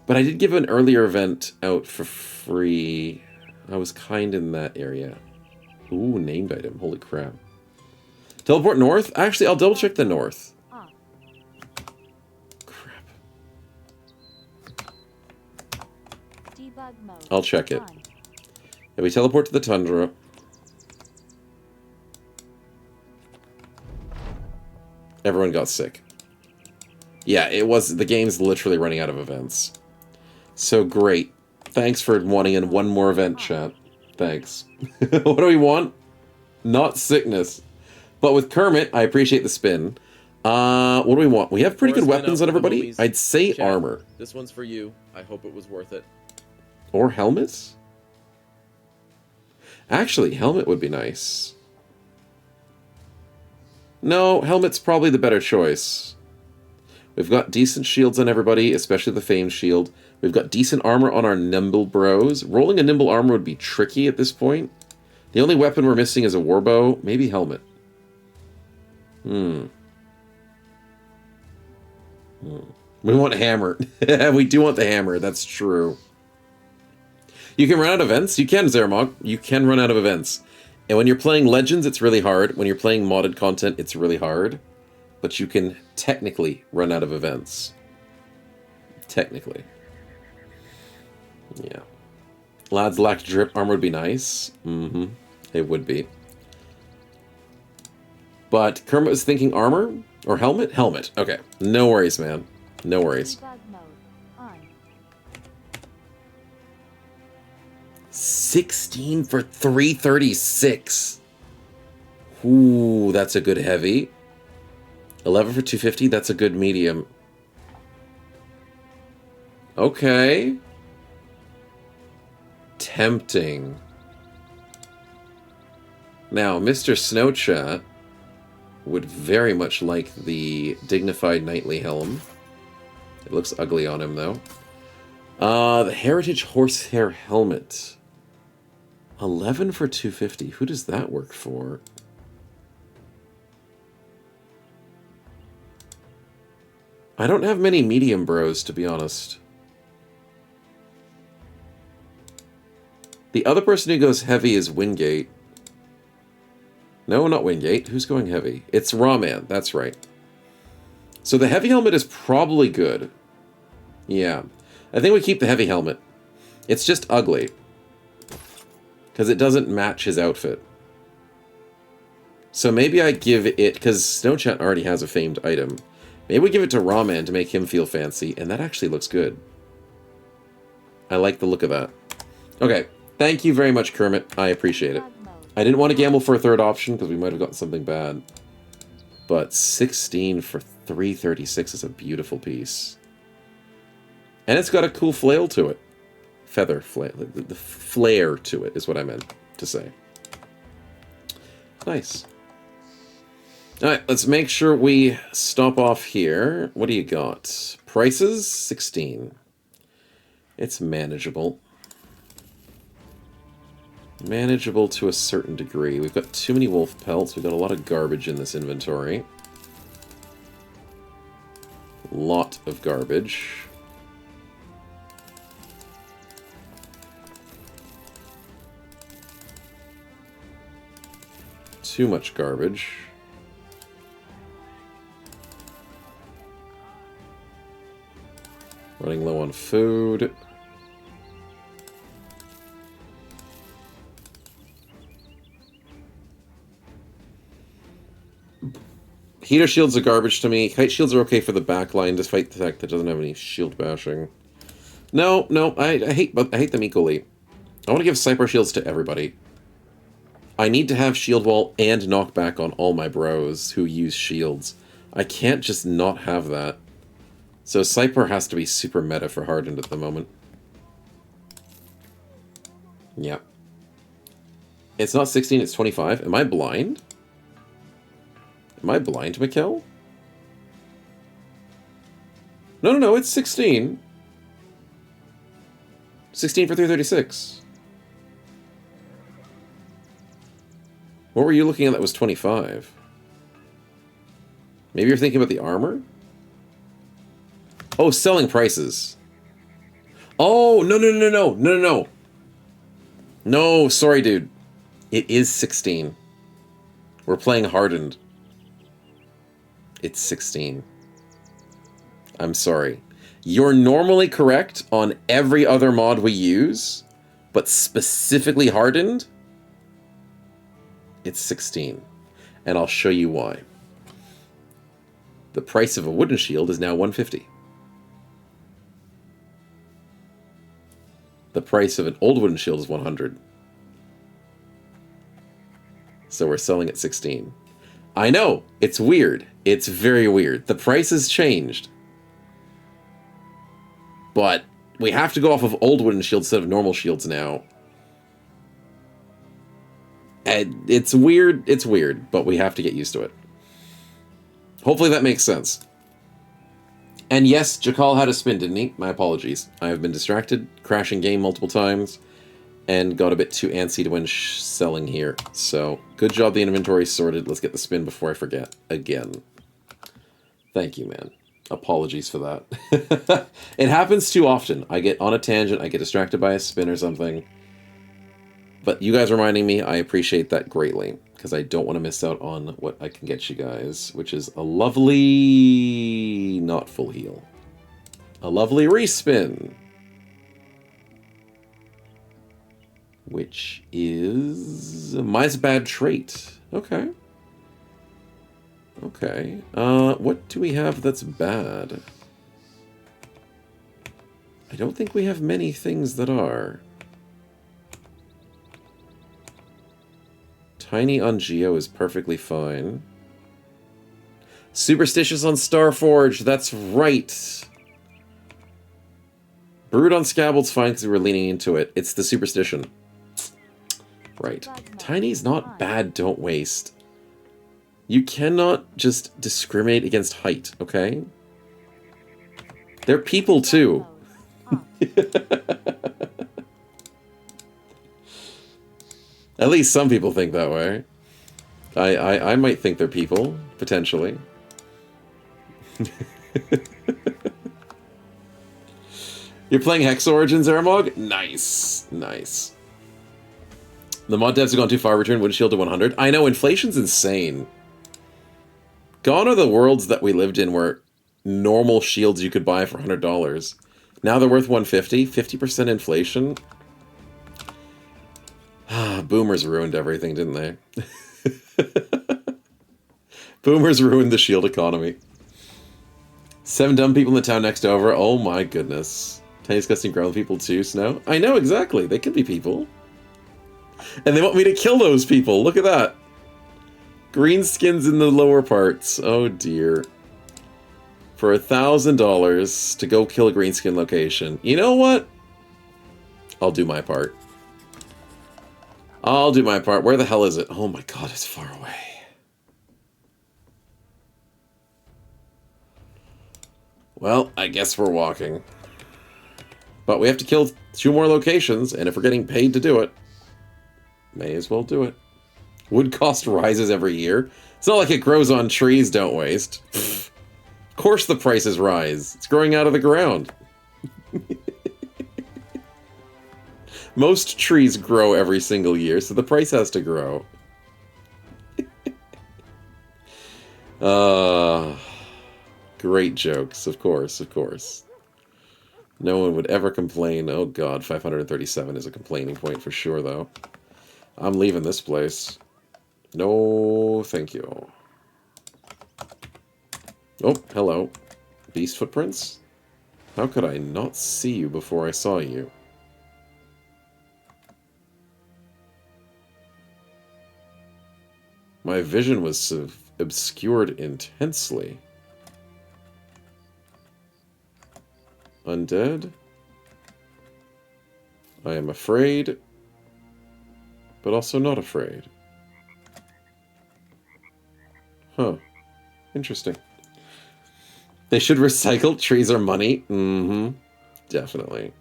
[SPEAKER 3] But I did give an earlier event out for free. I was kind in that area. Ooh, named item. Holy crap. Teleport north? Actually, I'll double check the north. Crap.
[SPEAKER 5] Debug mode
[SPEAKER 3] I'll check it.
[SPEAKER 5] on.
[SPEAKER 3] If we teleport to the tundra. Everyone got sick. Yeah, it was. The game's literally running out of events. So great. Thanks for wanting in one more event, chat. Thanks. What do we want? Not sickness. But with Kermit, I appreciate the spin. What do we want? We have pretty good weapons on everybody. I'd say
[SPEAKER 4] Chat,
[SPEAKER 3] armor.
[SPEAKER 4] This one's for you. I hope it was worth it.
[SPEAKER 3] Or helmets? Actually, helmet would be nice. No, helmet's probably the better choice. We've got decent shields on everybody, especially the famed shield. We've got decent armor on our nimble bros. Rolling a nimble armor would be tricky at this point. The only weapon we're missing is a warbow. Maybe helmet. We want hammer. We do want the hammer. That's true. You can run out of events. You can, Zeramog. You can run out of events. And when you're playing Legends, it's really hard. When you're playing modded content, it's really hard. But you can technically run out of events. Technically. Yeah. Lads lack drip. Armor would be nice. It would be. But Kermit was thinking armor? Or helmet? Helmet. Okay. No worries, man. No worries.
[SPEAKER 5] Debug mode on.
[SPEAKER 3] 16 for 336. Ooh, that's a good heavy. 11 for 250, that's a good medium. Okay. Tempting. Now, Mr. Snowchat would very much like the dignified knightly helm. It looks ugly on him, though. The Heritage Horsehair Helmet. 11 for 250. Who does that work for? I don't have many medium bros, to be honest. The other person who goes heavy is Wingate. No, not Wingate. Who's going heavy? It's Rawman. That's right. So the heavy helmet is probably good. Yeah. I think we keep the heavy helmet. It's just ugly. Because it doesn't match his outfit. So maybe I give it... Because Snowchat already has a famed item. Maybe we give it to Rawman to make him feel fancy. And that actually looks good. I like the look of that. Okay. Thank you very much, Kermit. I appreciate it. I didn't want to gamble for a third option because we might have gotten something bad. But 16 for 336 is a beautiful piece. And it's got a cool flail to it. Feather flail. The flare to it is what I meant to say. Nice. Alright, let's make sure we stop off here. What do you got? Prices? 16. It's manageable. Manageable to a certain degree. We've got too many wolf pelts. We've got a lot of garbage in this inventory. Lot of garbage. Too much garbage. Running low on food. Heater shields are garbage to me. Kite shields are okay for the back line, despite the fact that it doesn't have any shield bashing. No, I hate them equally. I want to give Cypher shields to everybody. I need to have shield wall and knockback on all my bros who use shields. I can't just not have that. So Cypher has to be super meta for Hardened at the moment. Yeah. It's not 16, it's 25. Am I blind? Am I blind, Mikkel? No, it's 16. 16 for 336. What were you looking at that was 25? Maybe you're thinking about the armor? Oh, selling prices. Oh, no. No, sorry, dude. It is 16. We're playing Hardened. It's 16. I'm sorry. You're normally correct on every other mod we use, but specifically Hardened, it's 16. And I'll show you why. The price of a wooden shield is now 150. The price of an old wooden shield is 100. So we're selling at 16. I know, it's weird. It's very weird. The price has changed. But we have to go off of old wooden shields instead of normal shields now. And it's weird, but we have to get used to it. Hopefully that makes sense. And yes, Jakal had a spin, didn't he? My apologies. I have been distracted, crashing game multiple times, and got a bit too antsy when selling here. So, good job the inventory sorted. Let's get the spin before I forget again. Thank you, man. Apologies for that. It happens too often. I get on a tangent, I get distracted by a spin or something. But you guys reminding me, I appreciate that greatly, because I don't want to miss out on what I can get you guys, which is a lovely... not full heal. A lovely respin. Which is... mine's a bad trait. Okay. Okay. What do we have that's bad? I don't think we have many things that are. Tiny on Geo is perfectly fine. Superstitious on Starforge, that's right. Brood on Scabald's fine because we were leaning into it. It's the superstition. Right. Tiny's not bad, don't waste. You cannot just discriminate against height, okay? They're people too. At least some people think that way. I might think they're people, potentially. You're playing Hex Origins, Aramog? Nice. Nice. The mod devs have gone too far, return Wind Shield to 100. I know, inflation's insane. Gone are the worlds that we lived in where normal shields you could buy for $100. Now they're worth 150, 50% inflation. Boomers ruined everything, didn't they? Boomers ruined the shield economy. 7 dumb people in the town next over. Oh my goodness. Tiny disgusting ground people too, Snow. I know, exactly. They could be people. And they want me to kill those people. Look at that. Green skins in the lower parts. Oh dear. For $1,000 to go kill a green skin location. You know what? I'll do my part. I'll do my part. Where the hell is it? Oh my god, it's far away. Well, I guess we're walking. But we have to kill 2 more locations, and if we're getting paid to do it, may as well do it. Wood cost rises every year. It's not like it grows on trees, don't waste. Pfft. Of course the prices rise. It's growing out of the ground. Most trees grow every single year, so the price has to grow. Great jokes, of course, of course. No one would ever complain. Oh god, 537 is a complaining point for sure, though. I'm leaving this place. No, thank you. Oh, hello. Beast footprints? How could I not see you before I saw you? My vision was obscured intensely. Undead? I am afraid, but also not afraid. Huh. Interesting. They should recycle. Trees are money. Mm-hmm. Definitely.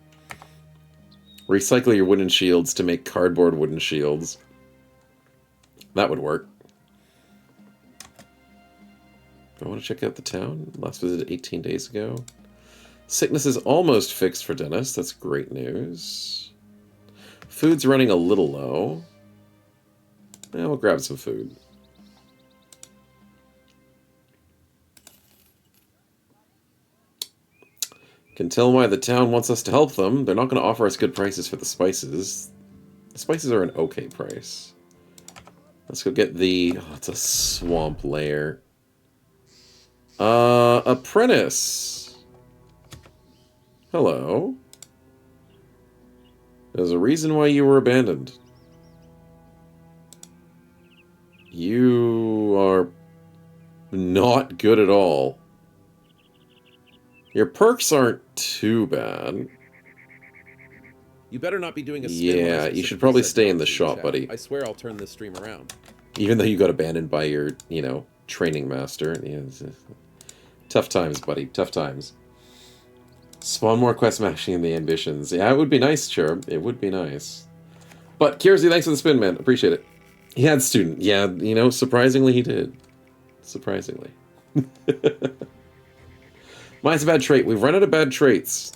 [SPEAKER 3] Recycle your wooden shields to make cardboard wooden shields. That would work. I want to check out the town. Last visited 18 days ago. Sickness is almost fixed for Dennis. That's great news. Food's running a little low. Yeah, we'll grab some food. Can tell why the town wants us to help them. They're not going to offer us good prices for the spices. The spices are an okay price. Let's go get the... Oh, it's a swamp lair. Apprentice. Hello. There's a reason why you were abandoned. You are not good at all. Your perks aren't too bad.
[SPEAKER 4] You better not be doing a spin.
[SPEAKER 3] Yeah, you should probably stay in the shop, buddy.
[SPEAKER 4] I swear I'll turn this stream around.
[SPEAKER 3] Even though you got abandoned by your, you know, training master. Yeah, tough times, buddy. Tough times. Spawn more quest mashing in the ambitions. Yeah, it would be nice, sure. It would be nice. But Kiersey, thanks for the spin, man. Appreciate it. He had student. Yeah, you know, surprisingly he did. Surprisingly. Mine's a bad trait. We've run out of bad traits.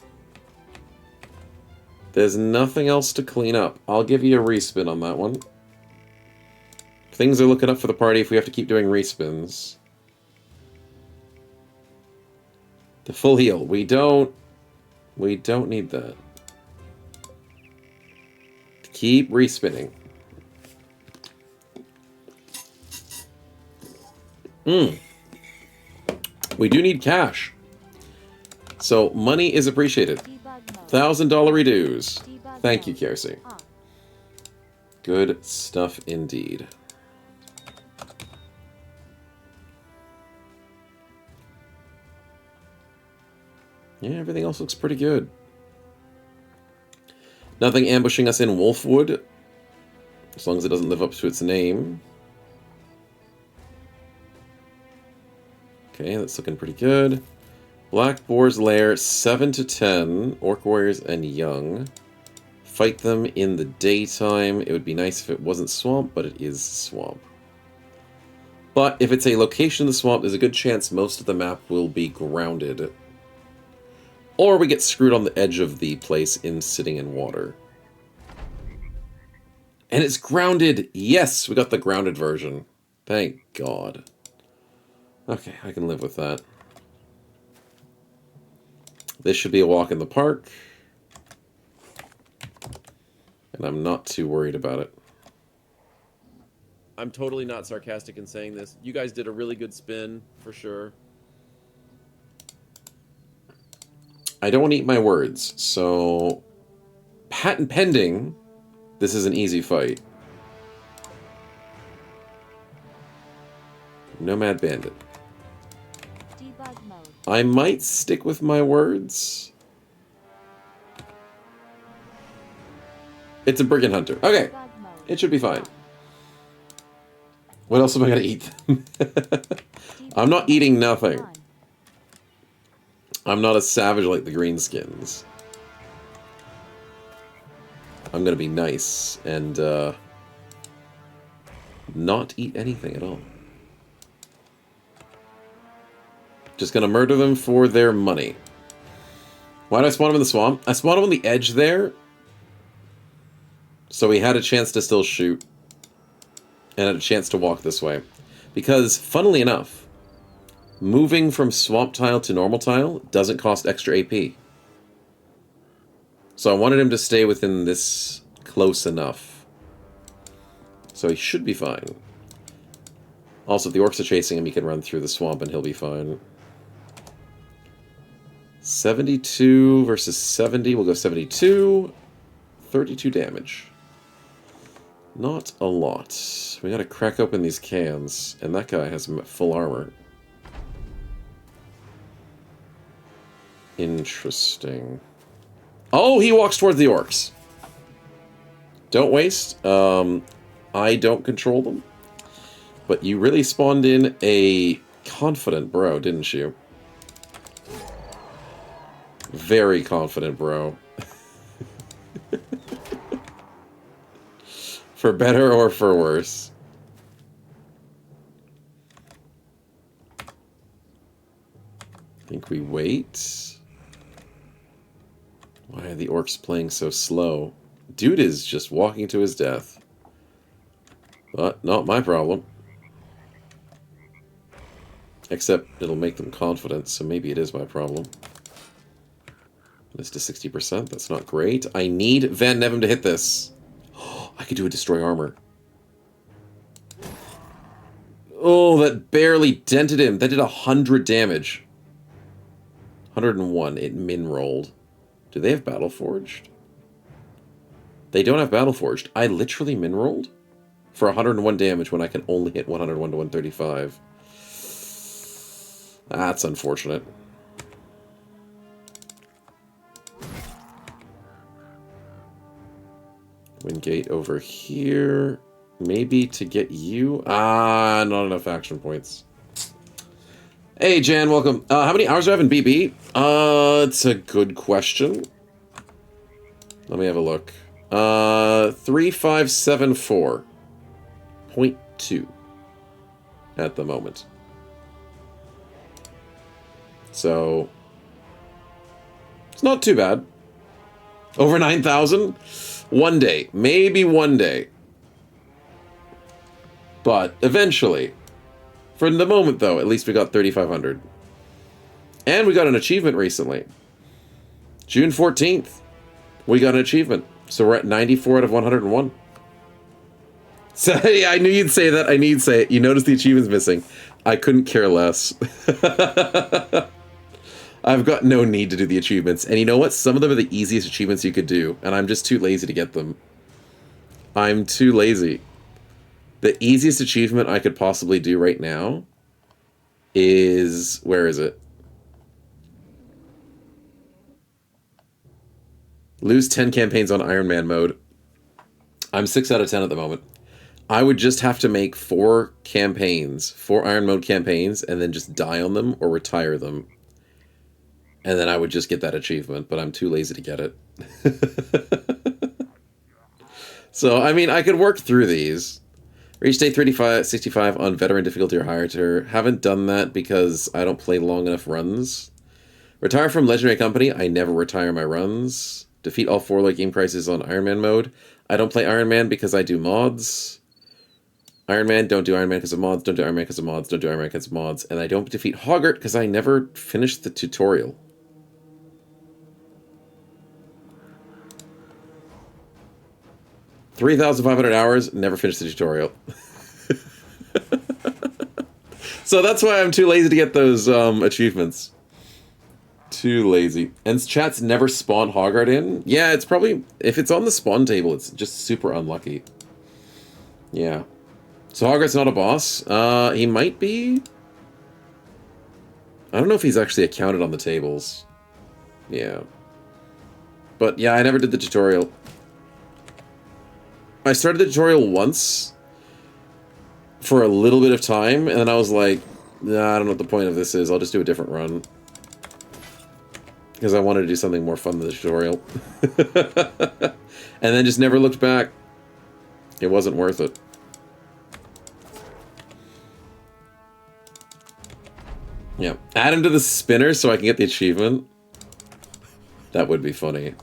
[SPEAKER 3] There's nothing else to clean up. I'll give you a respin on that one. Things are looking up for the party if we have to keep doing respins. The full heal. We don't need that. Keep respinning. We do need cash. So money is appreciated. $1,000 redos. Thank you, Kiersey. Good stuff indeed. Yeah, everything else looks pretty good. Nothing ambushing us in Wolfwood. As long as it doesn't live up to its name. Okay, that's looking pretty good. Black Boar's Lair, 7 to 10. Orc Warriors and Young. Fight them in the daytime. It would be nice if it wasn't swamp, but it is swamp. But if it's a location in the swamp, there's a good chance most of the map will be grounded. Or we get screwed on the edge of the place in sitting in water. And it's grounded! Yes, we got the grounded version. Thank God. Okay, I can live with that. This should be a walk in the park. And I'm not too worried about it.
[SPEAKER 4] I'm totally not sarcastic in saying this. You guys did a really good spin, for sure.
[SPEAKER 3] I don't want to eat my words, so... Patent pending, this is an easy fight. Nomad Bandit.
[SPEAKER 5] Debug mode.
[SPEAKER 3] I might stick with my words. It's a Brigand Hunter. Okay,
[SPEAKER 5] Debug mode.
[SPEAKER 3] it should be fine. What else am I going to eat? I'm not eating nothing.
[SPEAKER 5] On.
[SPEAKER 3] I'm not a savage like the Greenskins. I'm going to be nice and not eat anything at all. Just going to murder them for their money. Why did I spawn him in the swamp? I spawned him on the edge there. So he had a chance to still shoot. And had a chance to walk this way. Because, funnily enough, moving from swamp tile to normal tile doesn't cost extra AP. So I wanted him to stay within this close enough. So he should be fine. Also, if the orcs are chasing him, he can run through the swamp and he'll be fine. 72 versus 70. We'll go 72. 32 damage. Not a lot. We gotta crack open these cans. And that guy has full armor. Interesting. Oh, he walks towards the orcs. Don't waste. I don't control them. But you really spawned in a confident bro, didn't you? Very confident bro. For better or for worse. I think we wait. Why are the orcs playing so slow? Dude is just walking to his death. But not my problem. Except it'll make them confident, so maybe it is my problem. This to 60%, that's not great. I need Van Nevem to hit this. I could do a destroy armor. Oh, that barely dented him. That did 100 damage. 101. It min-rolled. Do they have Battleforged? They don't have Battleforged. I literally min-rolled for 101 damage when I can only hit 101 to 135. That's unfortunate. Wingate over here. Maybe to get you? Ah, not enough action points. Hey, Jan, welcome. How many hours do I have in BB? It's a good question. Let me have a look. 3574.2 at the moment. So it's not too bad. Over 9,000? One day. Maybe one day. But eventually. For the moment, though, at least we got 3,500. And we got an achievement recently. June 14th. We got an achievement. So we're at 94 out of 101. So, yeah, I knew you'd say that. I knew you'd say it. You noticed the achievement's missing. I couldn't care less. I've got no need to do the achievements. And you know what? Some of them are the easiest achievements you could do. And I'm just too lazy to get them. I'm too lazy. The easiest achievement I could possibly do right now is... Where is it? Lose 10 campaigns on Iron Man mode. I'm 6 out of 10 at the moment. I would just have to make 4 campaigns, 4 Iron Mode campaigns, and then just die on them or retire them. And then I would just get that achievement, but I'm too lazy to get it. So, I mean, I could work through these. Reach day 65 on veteran difficulty or higher. Haven't done that because I don't play long enough runs. Retire from Legendary Company. I never retire my runs. Defeat all 4 late game prices on Iron Man mode. I don't play Iron Man because I do mods. Iron Man, don't do Iron Man because of mods. Don't do Iron Man because of mods. Don't do Iron Man because of mods. And I don't defeat Hoggart because I never finished the tutorial. $3,500 hours, never finished the tutorial. So that's why I'm too lazy to get those achievements. Too lazy. And chat's never spawned Hoggart in? Yeah, it's probably... If it's on the spawn table, it's just super unlucky. Yeah. So Hoggart's not a boss? He might be? I don't know if he's actually accounted on the tables. Yeah. But yeah, I never did the tutorial. I started the tutorial once for a little bit of time, and then I was like, nah, I don't know what the point of this is. I'll just do a different run. Because I wanted to do something more fun than the tutorial. And then just never looked back. It wasn't worth it. Yeah. Add him to the spinner so I can get the achievement. That would be funny.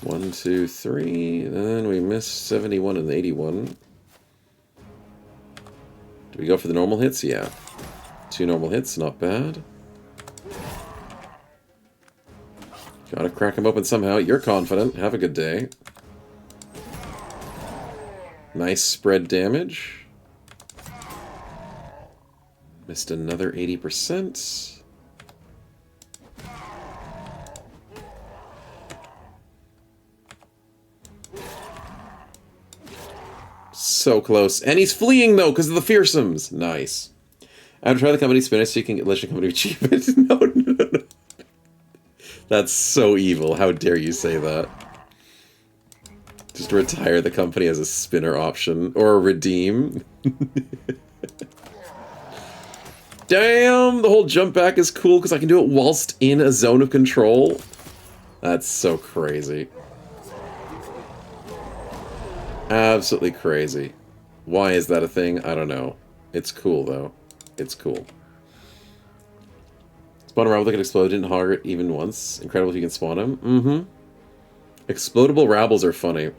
[SPEAKER 3] 1, 2, 3. Then we missed 71 and 81. Do we go for the normal hits? Yeah. 2 normal hits, not bad. Gotta crack him open somehow. You're confident. Have a good day. Nice spread damage. Missed another 80%. So close. And he's fleeing, though, because of the fearsomes. Nice. I would try the company spinner so you can get Legendary Company achievement. No. That's so evil. How dare you say that? Just retire the company as a spinner option. Or a redeem. Damn! The whole jump back is cool because I can do it whilst in a zone of control. That's so crazy. Absolutely crazy. Why is that a thing? I don't know. It's cool, though. It's cool. Spawn a rabble that can explode in Hoggart even once. Incredible if you can spawn him. Mm-hmm. Explodable rabbles are funny.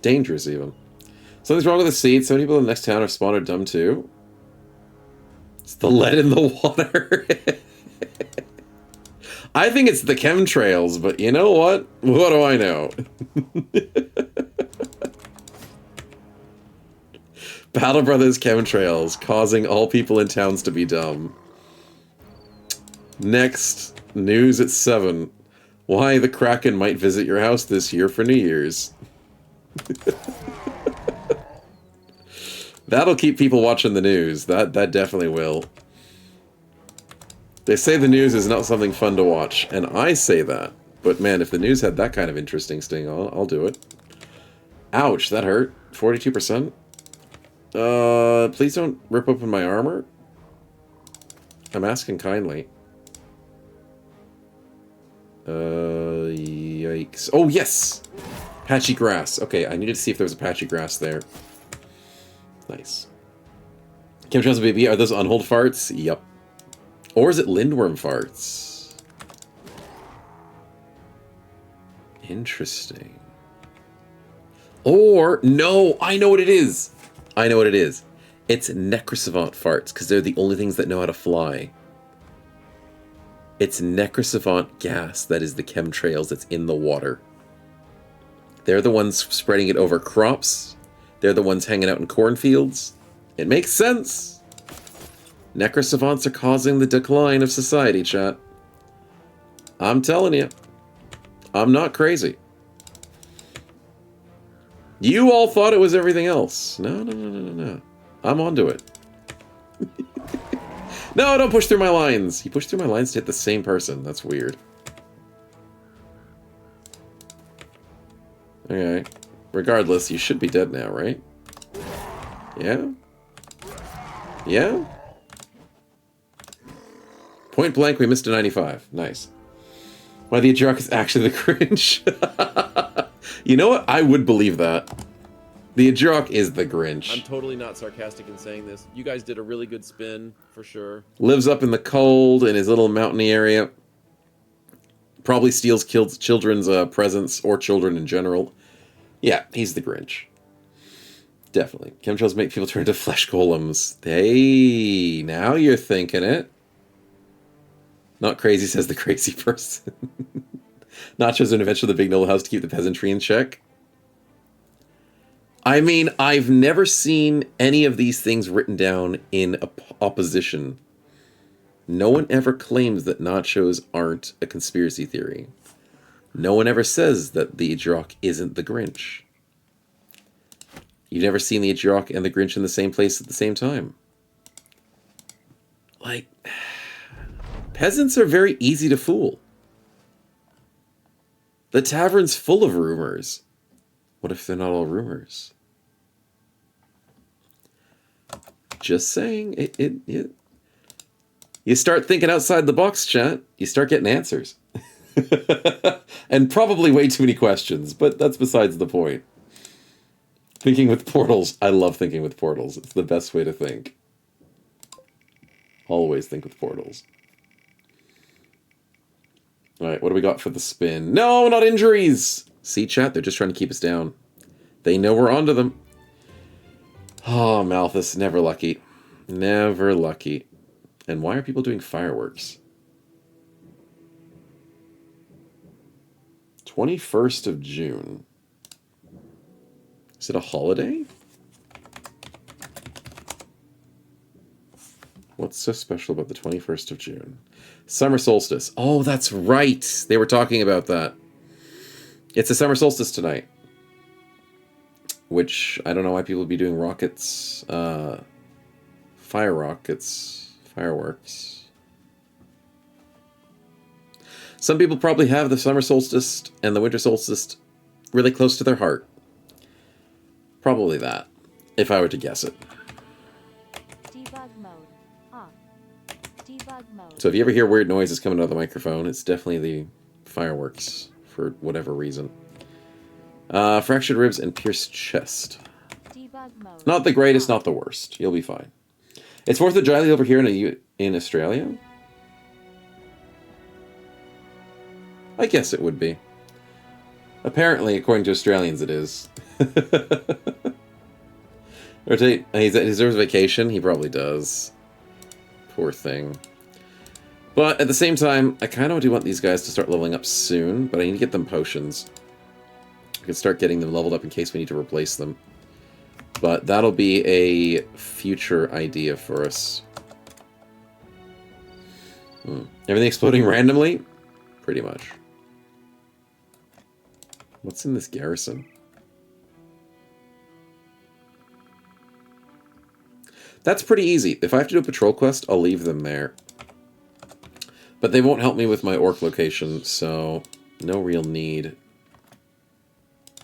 [SPEAKER 3] Dangerous, even. Something's wrong with the seed. Some people in the next town are spawned or dumb, too. It's the lead in the water. I think it's the chemtrails, but you know what? What do I know? Battle Brothers chemtrails, causing all people in towns to be dumb. Next, news at 7. Why the Kraken might visit your house this year for New Year's. That'll keep people watching the news. That definitely will. They say the news is not something fun to watch, and I say that. But man, if the news had that kind of interesting sting, I'll do it. Ouch, that hurt. 42%? Please don't rip open my armor. I'm asking kindly. Yikes. Oh, yes! Patchy grass. Okay, I needed to see if there was a patchy grass there. Nice. Chemtrails baby, are those unhold farts? Yep. Or is it lindworm farts? Interesting. Or, no, I know what it is! I know what it is. It's necrosavant farts, because they're the only things that know how to fly. It's necrosavant gas that is the chemtrails that's in the water. They're the ones spreading it over crops. They're the ones hanging out in cornfields. It makes sense. Necrosavants are causing the decline of society, chat. I'm telling you. I'm not crazy. You all thought it was everything else. No, no, no, no, no, no. I'm onto it. No, don't push through my lines. You push through my lines to hit the same person. That's weird. Okay. Regardless, you should be dead now, right? Yeah? Yeah? Point blank, we missed a 95. Nice. Why the Adrock is actually the Grinch. You know what? I would believe that. The Adrock is the Grinch.
[SPEAKER 4] I'm totally not sarcastic in saying this. You guys did a really good spin, for sure.
[SPEAKER 3] Lives up in the cold in his little mountainy area. Probably steals children's presents, or children in general. Yeah, he's the Grinch. Definitely. Chemtrails make people turn into flesh golems. Hey, now you're thinking it. Not crazy, says the crazy person. Nachos and eventually the big noble house to keep the peasantry in check. I mean, I've never seen any of these things written down in opposition. No one ever claims that nachos aren't a conspiracy theory. No one ever says that the Adrock isn't the Grinch. You've never seen the Adrock and the Grinch in the same place at the same time. Like, peasants are very easy to fool. The tavern's full of rumors. What if they're not all rumors? Just saying, you start thinking outside the box, chat. You start getting answers. And probably way too many questions, but that's besides the point. Thinking with portals. I love thinking with portals. It's the best way to think. Always think with portals. Alright, what do we got for the spin? No, not injuries! See, chat? They're just trying to keep us down. They know we're onto them. Oh, Malthus, never lucky. Never lucky. And why are people doing fireworks? 21st of June. Is it a holiday? What's so special about the 21st of June? Summer solstice. Oh, that's right. They were talking about that. It's a summer solstice tonight. Which, I don't know why people would be doing rockets. Fire rockets. Fireworks. Some people probably have the summer solstice and the winter solstice really close to their heart. Probably that, if I were to guess it.
[SPEAKER 5] Debug mode. Off. Debug mode.
[SPEAKER 3] So if you ever hear weird noises coming out of the microphone, it's definitely the fireworks, for whatever reason. Fractured ribs and pierced chest.
[SPEAKER 5] Debug mode.
[SPEAKER 3] Not the greatest, not the worst. You'll be fine. It's 4th of July over here in Australia? I guess it would be. Apparently, according to Australians, it is. Rotate. He deserves vacation. He probably does. Poor thing. But at the same time, I kind of do want these guys to start leveling up soon, but I need to get them potions. I can start getting them leveled up in case we need to replace them. But that'll be a future idea for us. Everything exploding randomly? Pretty much. What's in this garrison? That's pretty easy. If I have to do a patrol quest, I'll leave them there. But they won't help me with my orc location, so no real need.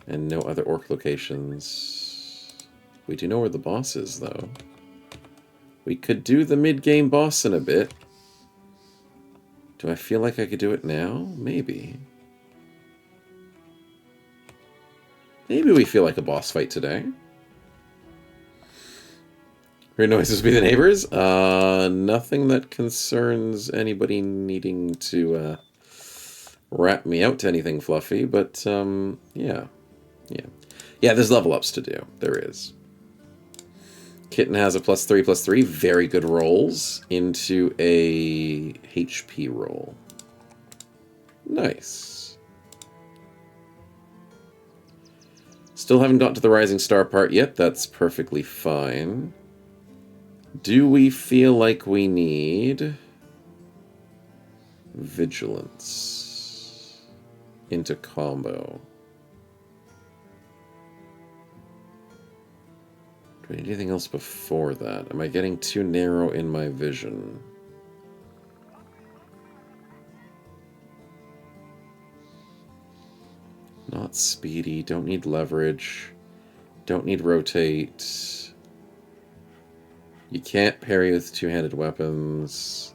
[SPEAKER 3] And no other orc locations. We do know where the boss is, though. We could do the mid-game boss in a bit. Do I feel like I could do it now? Maybe. Maybe we feel like a boss fight today. Weird noises be the neighbors? Nothing that concerns anybody needing to wrap me out to anything fluffy, but yeah. Yeah. Yeah, there's level ups to do. There is. Kitten has a +3/+3. Very good rolls into a HP roll. Nice. Still haven't got to the Rising Star part yet. That's perfectly fine. Do we feel like we need Vigilance into combo? Do I need anything else before that? Am I getting too narrow in my vision? Not speedy, don't need leverage, don't need rotate. You can't parry with two-handed weapons.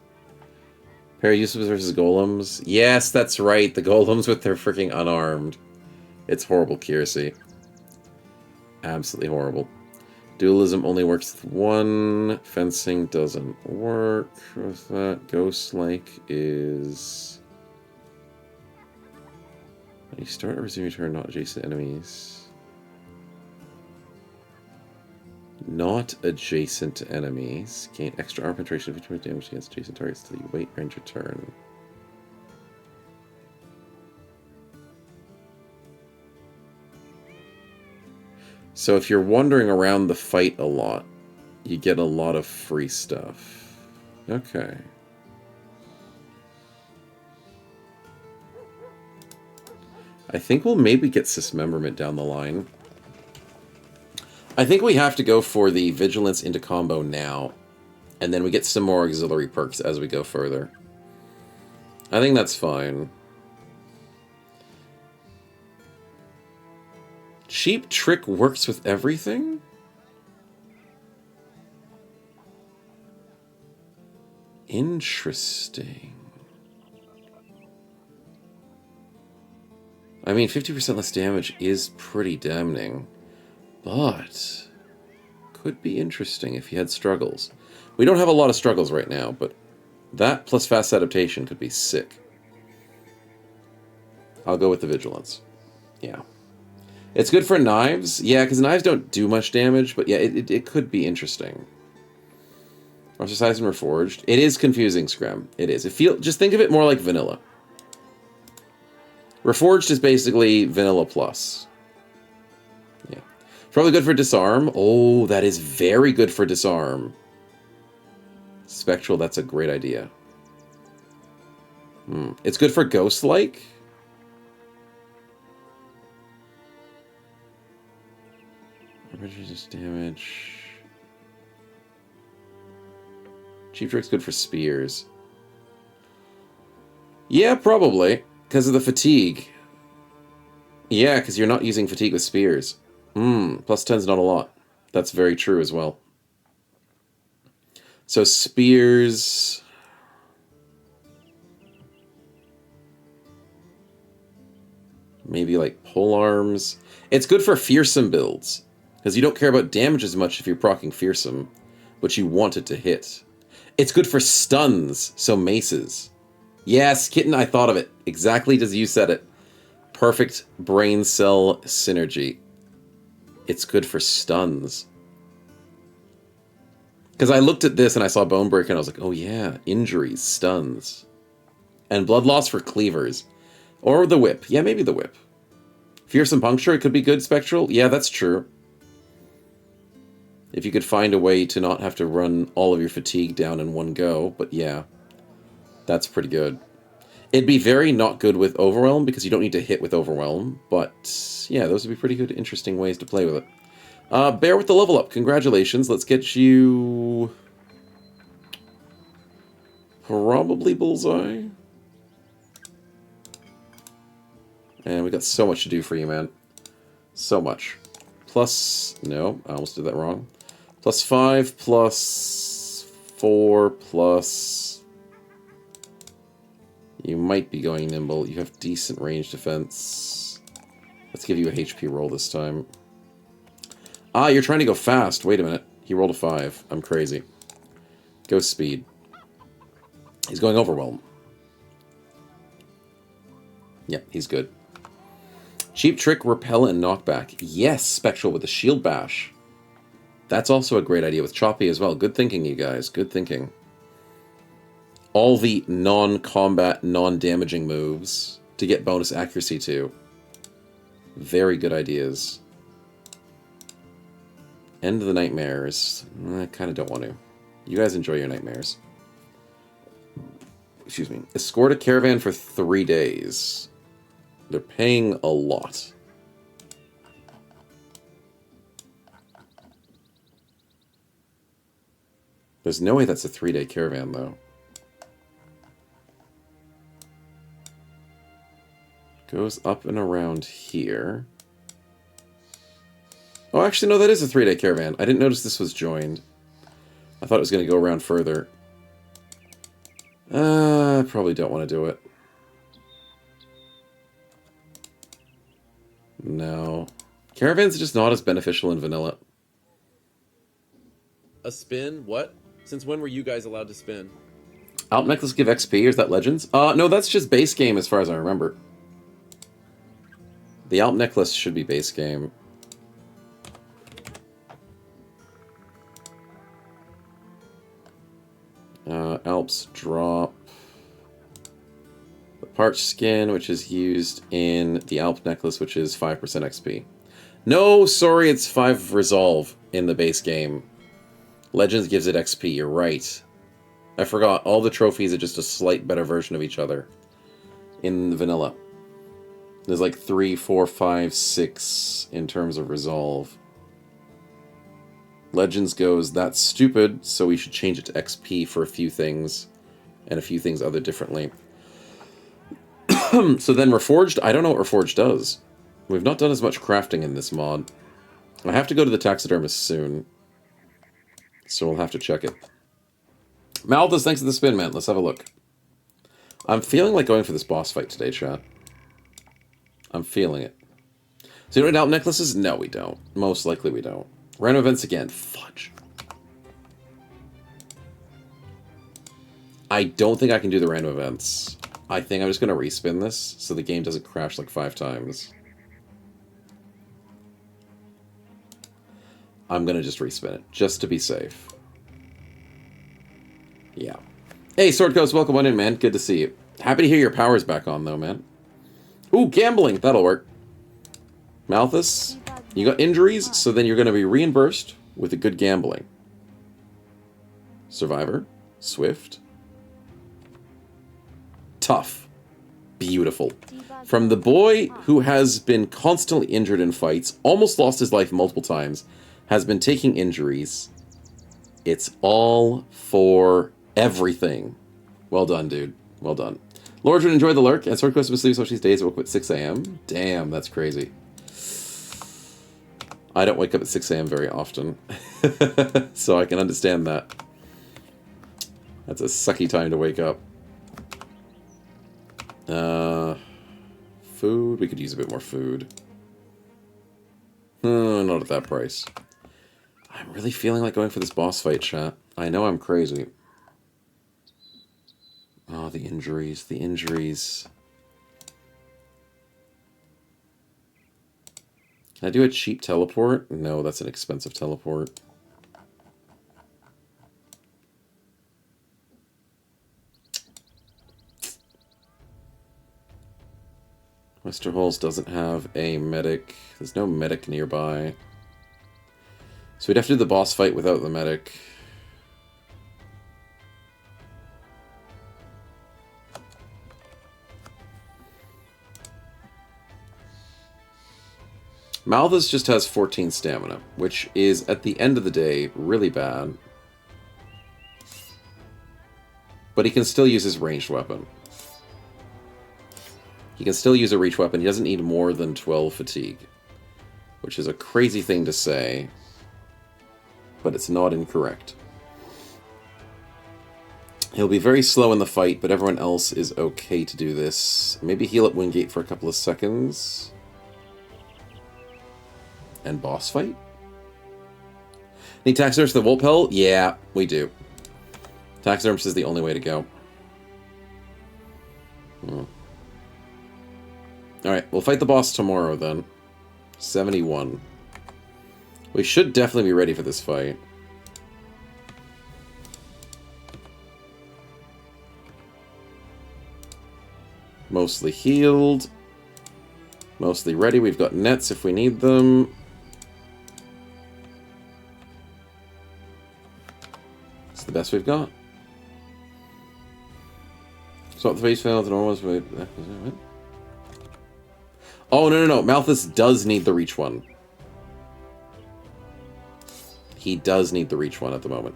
[SPEAKER 3] Parry useless versus golems. Yes, that's right, the golems with their freaking unarmed. It's horrible accuracy. Absolutely horrible. Dualism only works with one. Fencing doesn't work with that. Ghost-like is... You start or resume your turn, not adjacent enemies. Not adjacent enemies. Gain extra armor penetration of 50% damage against adjacent targets until you wait range your turn. So if you're wandering around the fight a lot, you get a lot of free stuff. Okay. I think we'll maybe get Dismemberment down the line. I think we have to go for the Vigilance into combo now, and then we get some more auxiliary perks as we go further. I think that's fine. Cheap Trick works with everything? Interesting. I mean, 50% less damage is pretty damning, but could be interesting if you had struggles. We don't have a lot of struggles right now, but that plus fast adaptation could be sick. I'll go with the Vigilance. Yeah. It's good for knives. Yeah, because knives don't do much damage, but yeah, it could be interesting. Ostracized and Reforged. It is confusing, Scram. It is. Just think of it more like vanilla. Reforged is basically vanilla plus. Yeah. Probably good for disarm. Oh, that is very good for disarm. Spectral, that's a great idea. It's good for ghost-like. Reduces damage. Cheap Trick's good for spears. Yeah, probably. Because of the fatigue. Yeah, because you're not using fatigue with spears. Plus 10's not a lot. That's very true as well. So spears... Maybe like polearms. It's good for fearsome builds. Because you don't care about damage as much if you're proccing fearsome. But you want it to hit. It's good for stuns, so maces. Yes, Kitten, I thought of it. Exactly as you said it. Perfect brain cell synergy. It's good for stuns. Because I looked at this and I saw Bonebreaker and I was like, oh yeah, injuries, stuns. And blood loss for cleavers. Or the whip. Yeah, maybe the whip. Fearsome puncture, it could be good, Spectral. Yeah, that's true. If you could find a way to not have to run all of your fatigue down in one go, but yeah. That's pretty good. It'd be very not good with Overwhelm, because you don't need to hit with Overwhelm, but yeah, those would be pretty good, interesting ways to play with it. Bear with the level up. Congratulations. Let's get you... probably Bullseye. And we got so much to do for you, man. So much. Plus... no, I almost did that wrong. Plus 5, plus 4, plus... You might be going nimble. You have decent range defense. Let's give you a HP roll this time. Ah, you're trying to go fast. Wait a minute. He rolled a 5. I'm crazy. Go speed. He's going overwhelm. Yep, he's good. Cheap trick, repel, and knockback. Yes, Spectral with the shield bash. That's also a great idea with Choppy as well. Good thinking, you guys. Good thinking. All the non-combat, non-damaging moves to get bonus accuracy to. Very good ideas. End of the nightmares. I kind of don't want to. You guys enjoy your nightmares. Excuse me. Escort a caravan for 3 days. They're paying a lot. There's no way that's a 3-day caravan, though. Goes up and around here. Oh, actually, no, that is a 3-day caravan. I didn't notice this was joined. I thought it was going to go around further. I probably don't want to do it. No. Caravans are just not as beneficial in vanilla.
[SPEAKER 4] A spin? What? Since when were you guys allowed to spin?
[SPEAKER 3] Alp Necklace give XP, or is that Legends? No, that's just base game as far as I remember. The Alp Necklace should be base game. Alps drop the parched skin, which is used in the Alp Necklace, which is 5% XP. No, sorry, it's 5 resolve in the base game. Legends gives it XP, you're right. I forgot, all the trophies are just a slight better version of each other in vanilla. There's like 3, 4, 5, 6 in terms of resolve. Legends goes, that's stupid, so we should change it to XP for a few things, and a few things other differently. So then Reforged, I don't know what Reforged does. We've not done as much crafting in this mod. I have to go to the taxidermist soon, so we'll have to check it. Malthus, thanks for the spin, man. Let's have a look. I'm feeling like going for this boss fight today, chat. I'm feeling it. So you don't need Alp Necklaces? No, we don't. Most likely we don't. Random events again. Fudge. I don't think I can do the random events. I think I'm just going to respin this so the game doesn't crash like 5 times. I'm going to just respin it, just to be safe. Yeah. Hey, Sword Coast, welcome on in, man. Good to see you. Happy to hear your power's back on, though, man. Ooh, gambling. That'll work. Malthus, you got injuries, so then you're going to be reimbursed with a good gambling. Survivor. Swift. Tough. Beautiful. From the boy who has been constantly injured in fights, almost lost his life multiple times, has been taking injuries. It's all for everything. Well done, dude. Well done. Lordred, enjoy the lurk, and Sword Quest will sleep so she's days woke up at 6 a.m. Damn, that's crazy. I don't wake up at 6 a.m. very often, so I can understand that. That's a sucky time to wake up. Food. We could use a bit more food. Not at that price. I'm really feeling like going for this boss fight, chat. I know I'm crazy. Oh, the injuries. The injuries. Can I do a cheap teleport? No, that's an expensive teleport. Westerholz doesn't have a medic. There's no medic nearby. So we'd have to do the boss fight without the medic. Malthus just has 14 stamina, which is, at the end of the day, really bad. But he can still use his ranged weapon. He can still use a reach weapon. He doesn't need more than 12 fatigue. Which is a crazy thing to say, but it's not incorrect. He'll be very slow in the fight, but everyone else is okay to do this. Maybe heal up Wingate for a couple of seconds. And boss fight? Need taxidermist for the Volpel? Yeah, we do. Taxidermist is the only way to go. Alright, we'll fight the boss tomorrow then. 71. We should definitely be ready for this fight. Mostly healed. Mostly ready. We've got nets if we need them. It's the best we've got. Swap the face fail. The normal ones. Oh, no. Malthus does need the reach one. He does need the reach one at the moment.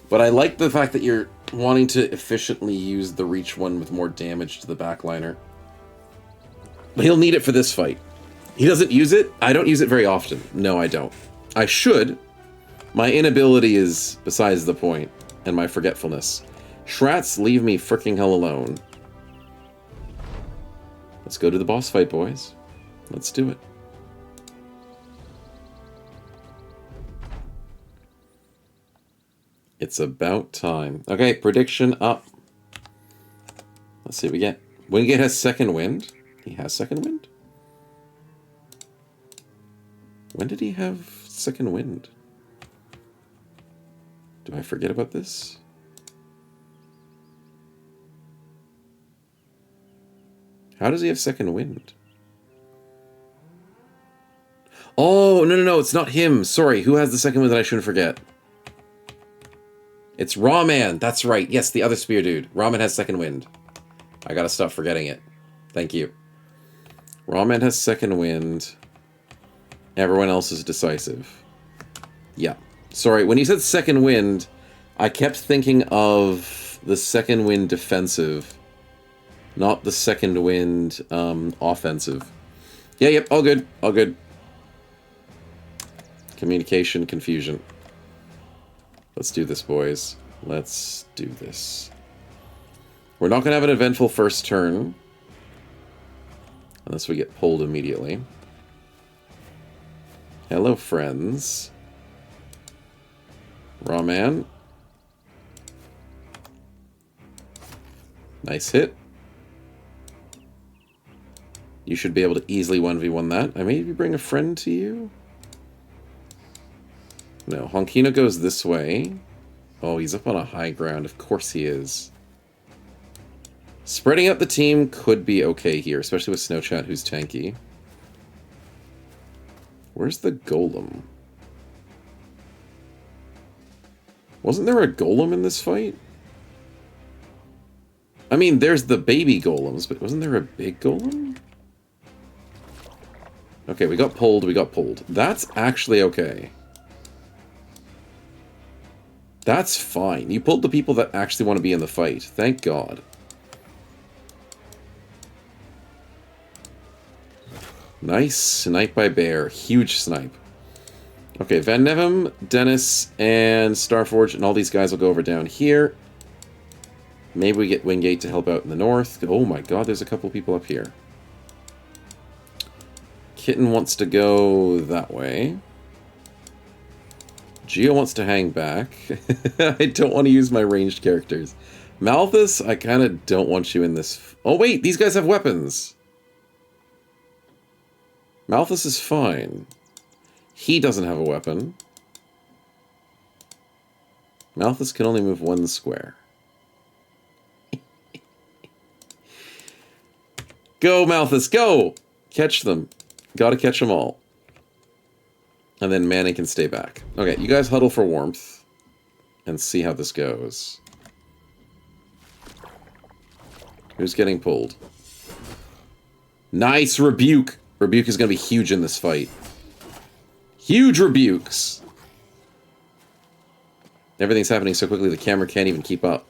[SPEAKER 3] But I like the fact that you're wanting to efficiently use the reach one with more damage to the backliner. But he'll need it for this fight. He doesn't use it. I don't use it very often. No, I don't. I should. My inability is besides the point, and my forgetfulness. Shrats, leave me fricking hell alone. Let's go to the boss fight, boys. Let's do it. It's about time. Okay, prediction up. Let's see what we get. Wingate has second wind. He has second wind? When did he have second wind? Do I forget about this? How does he have second wind? Oh, no, it's not him. Sorry, who has the second wind that I shouldn't forget? It's Rawman. That's right. Yes, the other spear dude. Rawman has second wind. I gotta stop forgetting it. Thank you. Rawman has second wind. Everyone else is decisive. Yeah. Sorry, when you said second wind, I kept thinking of the second wind defensive, not the second wind offensive. Yeah, yep, all good. All good. Communication confusion. Let's do this, boys. Let's do this. We're not going to have an eventful first turn. Unless we get pulled immediately. Hello, friends. Rawman. Nice hit. You should be able to easily 1v1 that. I maybe bring a friend to you? No, Honkino goes this way. Oh, he's up on a high ground. Of course he is. Spreading out the team could be okay here, especially with Snowchat, who's tanky. Where's the golem? Wasn't there a golem in this fight? I mean, there's the baby golems, but wasn't there a big golem? Okay, we got pulled, That's actually okay. That's fine. You pulled the people that actually want to be in the fight. Thank God. Nice snipe by Bear. Huge snipe. Okay, Van Nevem, Dennis, and Starforge, and all these guys will go over down here. Maybe we get Wingate to help out in the north. Oh my God, there's a couple people up here. Kitten wants to go that way. Geo wants to hang back. I don't want to use my ranged characters. Malthus, I kind of don't want you in this. Oh wait, these guys have weapons. Malthus is fine. He doesn't have a weapon. Malthus can only move one square. Go, Malthus, go! Catch them. Gotta catch them all. And then Manning can stay back. Okay, you guys huddle for warmth. And see how this goes. Who's getting pulled? Nice rebuke! Rebuke is going to be huge in this fight. Huge rebukes! Everything's happening so quickly the camera can't even keep up.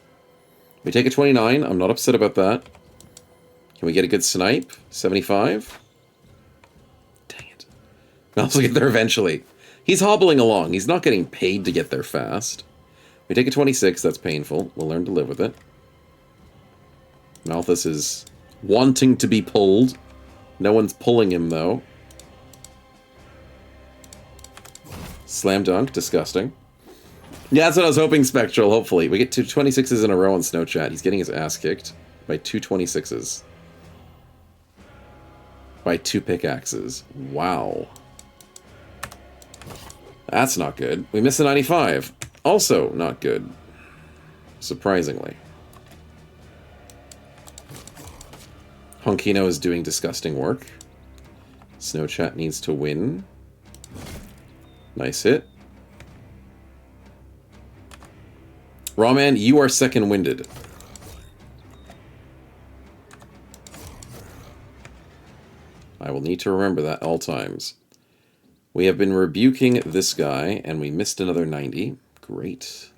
[SPEAKER 3] We take a 29. I'm not upset about that. Can we get a good snipe? 75? Dang it. I'll also get there eventually. He's hobbling along. He's not getting paid to get there fast. We take a 26, that's painful. We'll learn to live with it. Malthus is wanting to be pulled. No one's pulling him, though. Slam dunk, disgusting. Yeah, that's what I was hoping, Spectral, hopefully. We get 2 26s in a row on Snow Chat. He's getting his ass kicked by 2 26s. By 2 pickaxes. Wow. That's not good. We missed a 95. Also not good. Surprisingly. Honkino is doing disgusting work. Snow Chat needs to win. Nice hit. Rawman, you are second-winded. I will need to remember that at all times. We have been rebuking this guy, and we missed another 90. Great.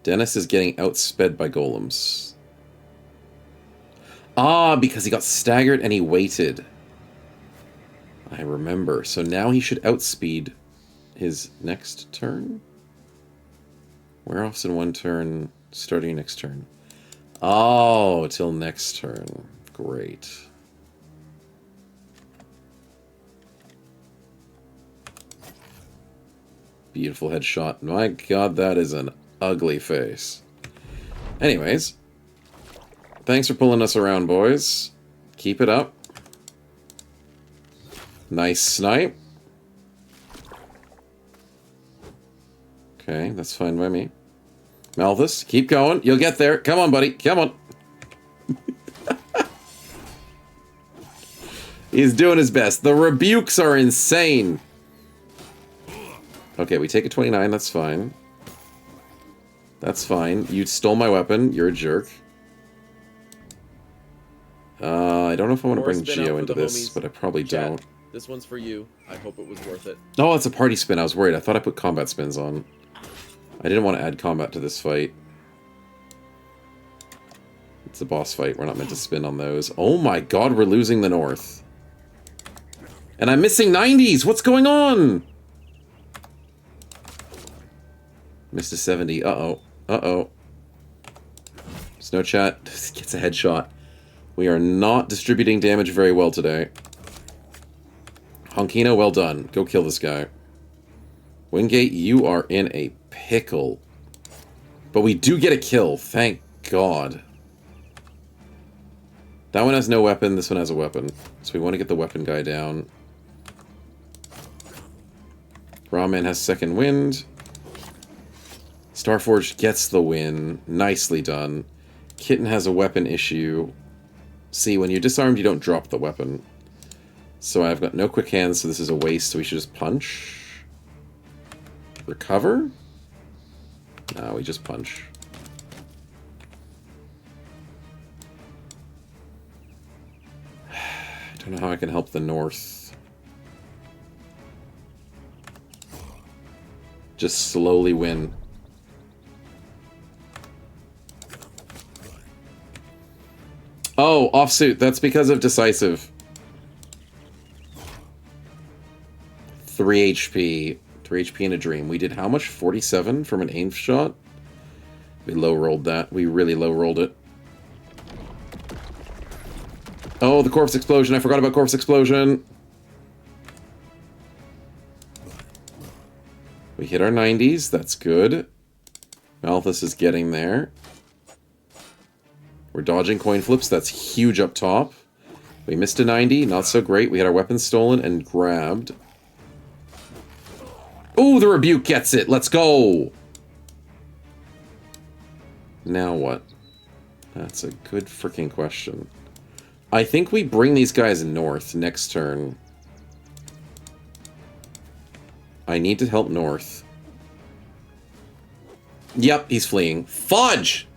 [SPEAKER 3] Dennis is getting outsped by golems. Ah, because he got staggered and he waited. I remember. So now he should outspeed his next turn? Wear offs in one turn, starting next turn. Oh, till next turn. Great. Beautiful headshot. My god, that is an ugly face. Anyways. Thanks for pulling us around, boys. Keep it up. Nice snipe. Okay, that's fine by me. Malthus, keep going. You'll get there. Come on, buddy. Come on. He's doing his best. The rebukes are insane. Okay, we take a 29. That's fine. That's fine. You stole my weapon. You're a jerk. I don't know if I want to bring Geo into this, but I probably don't.
[SPEAKER 4] This one's for you. I hope it was worth it.
[SPEAKER 3] Oh, it's a party spin. I was worried. I thought I put combat spins on. I didn't want to add combat to this fight. It's a boss fight. We're not meant to spin on those. Oh my god, we're losing the north. And I'm missing 90s! What's going on? Missed a 70. Uh-oh. Uh-oh. Snow Chat gets a headshot. We are not distributing damage very well today. Honkino, well done. Go kill this guy. Wingate, you are in a pickle. But we do get a kill, thank God. That one has no weapon, this one has a weapon. So we want to get the weapon guy down. Rawman has second wind. Starforged gets the win. Nicely done. Kitten has a weapon issue. See, when you're disarmed, you don't drop the weapon. So I've got no quick hands, so this is a waste, so we should just punch. Recover? No, we just punch. I don't know how I can help the north. Just slowly win. Oh, offsuit. That's because of decisive. 3 HP. 3 HP in a dream. We did how much? 47 from an aim shot? We low-rolled that. We really low-rolled it. Oh, the corpse explosion. I forgot about corpse explosion. We hit our 90s. That's good. Malthus is getting there. We're dodging coin flips. That's huge up top. We missed a 90. Not so great. We had our weapons stolen and grabbed. Ooh, the rebuke gets it. Let's go. Now what? That's a good freaking question. I think we bring these guys north next turn. I need to help north. Yep, he's fleeing. Fudge!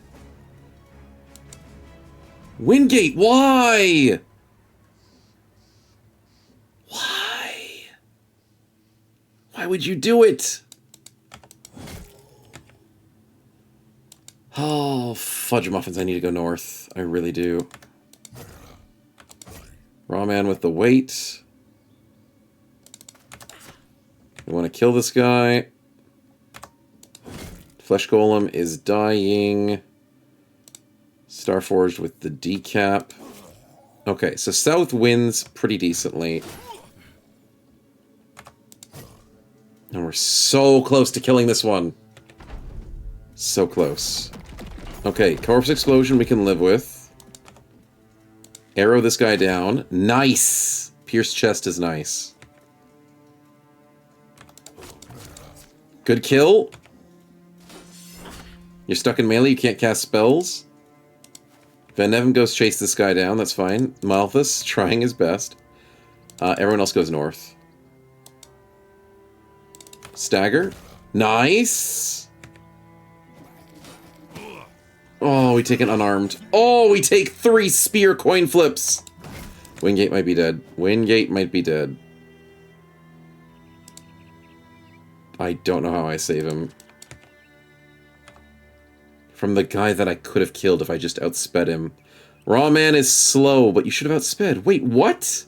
[SPEAKER 3] Wingate, why? Why? Why would you do it? Oh, fudge muffins, I need to go north. I really do. Rawman with the weight. We want to kill this guy. Flesh Golem is dying. Starforged with the decap. Okay, so South wins pretty decently. And we're so close to killing this one. So close. Okay, Corpse Explosion we can live with. Arrow this guy down. Nice! Pierce Chest is nice. Good kill. You're stuck in melee, you can't cast spells. Van Neven goes chase this guy down, that's fine. Malthus trying his best. Everyone else goes north. Stagger. Nice! Oh, we take an unarmed. Oh, we take 3 spear coin flips! Wingate might be dead. Wingate might be dead. I don't know how I save him. From the guy that I could have killed if I just outsped him. Raw Man is slow, but you should have outsped. Wait, what?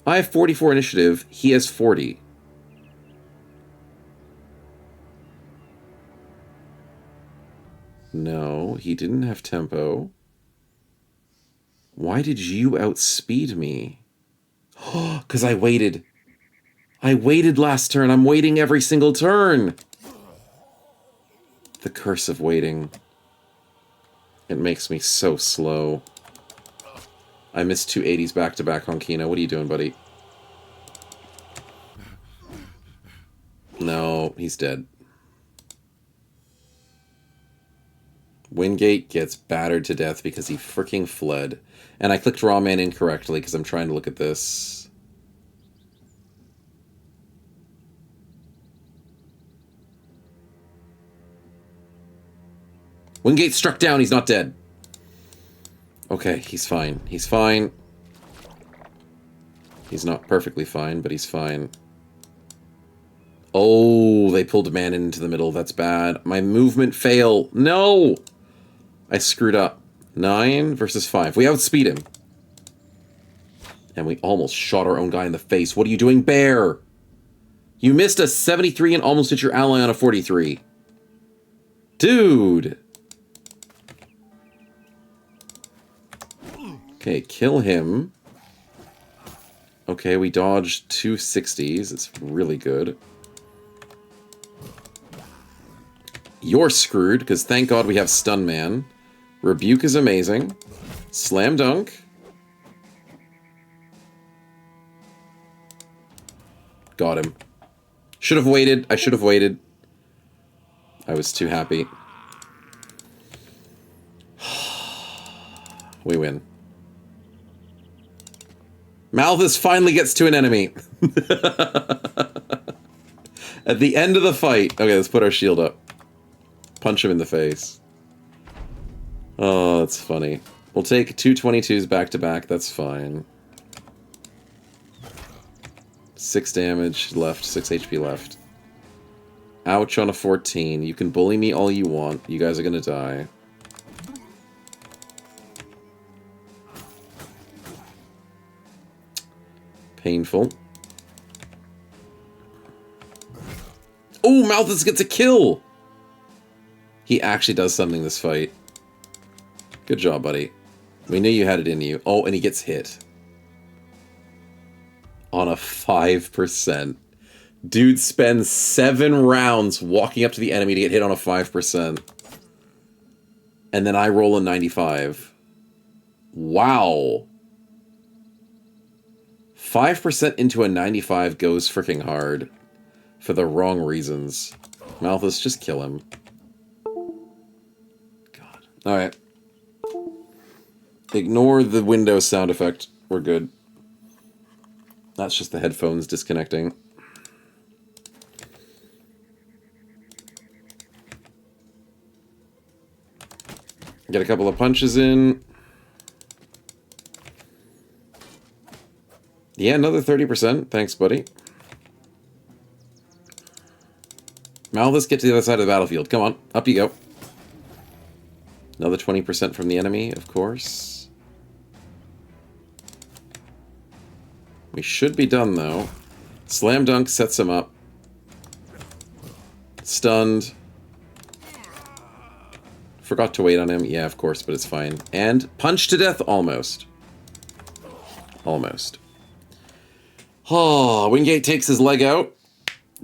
[SPEAKER 3] I have 44 initiative. He has 40. No, he didn't have tempo. Why did you outspeed me? Because I waited. I waited last turn. I'm waiting every single turn. The curse of waiting. It makes me so slow. I missed 2 80s back-to-back on Kino. What are you doing, buddy? No, he's dead. Wingate gets battered to death because he freaking fled. And I clicked Raw Man incorrectly because I'm trying to look at this. Wingate struck down, he's not dead. Okay, he's fine. He's fine. He's not perfectly fine, but he's fine. Oh, they pulled man into the middle. That's bad. My movement fail. No! I screwed up. 9 versus 5. We outspeed him. And we almost shot our own guy in the face. What are you doing, Bear? You missed a 73 and almost hit your ally on a 43. Dude! Okay, kill him. Okay, we dodged 2 60s. It's really good. You're screwed, because thank God we have Stun Man. Rebuke is amazing. Slam Dunk. Got him. Should have waited. I should have waited. I was too happy. We win. Malthus finally gets to an enemy. At the end of the fight. Okay, let's put our shield up. Punch him in the face. Oh, that's funny. We'll take 2 22s back to back. That's fine. 6 damage left. 6 HP left. Ouch on a 14. You can bully me all you want. You guys are gonna die. Painful. Oh, Malthus gets a kill! He actually does something this fight. Good job, buddy. We knew you had it in you. Oh, and he gets hit. On a 5%. Dude spends 7 rounds walking up to the enemy to get hit on a 5%. And then I roll a 95. Wow. 5% into a 95 goes freaking hard. For the wrong reasons. Malthus, just kill him. God. Alright. Ignore the Windows sound effect. We're good. That's just the headphones disconnecting. Get a couple of punches in. Yeah, another 30%. Thanks, buddy. Malthus, get to the other side of the battlefield. Come on, up you go. Another 20% from the enemy, of course. We should be done, though. Slam Dunk sets him up. Stunned. Forgot to wait on him. Yeah, of course, but it's fine. And punch to death, almost. Almost. Oh, Wingate takes his leg out.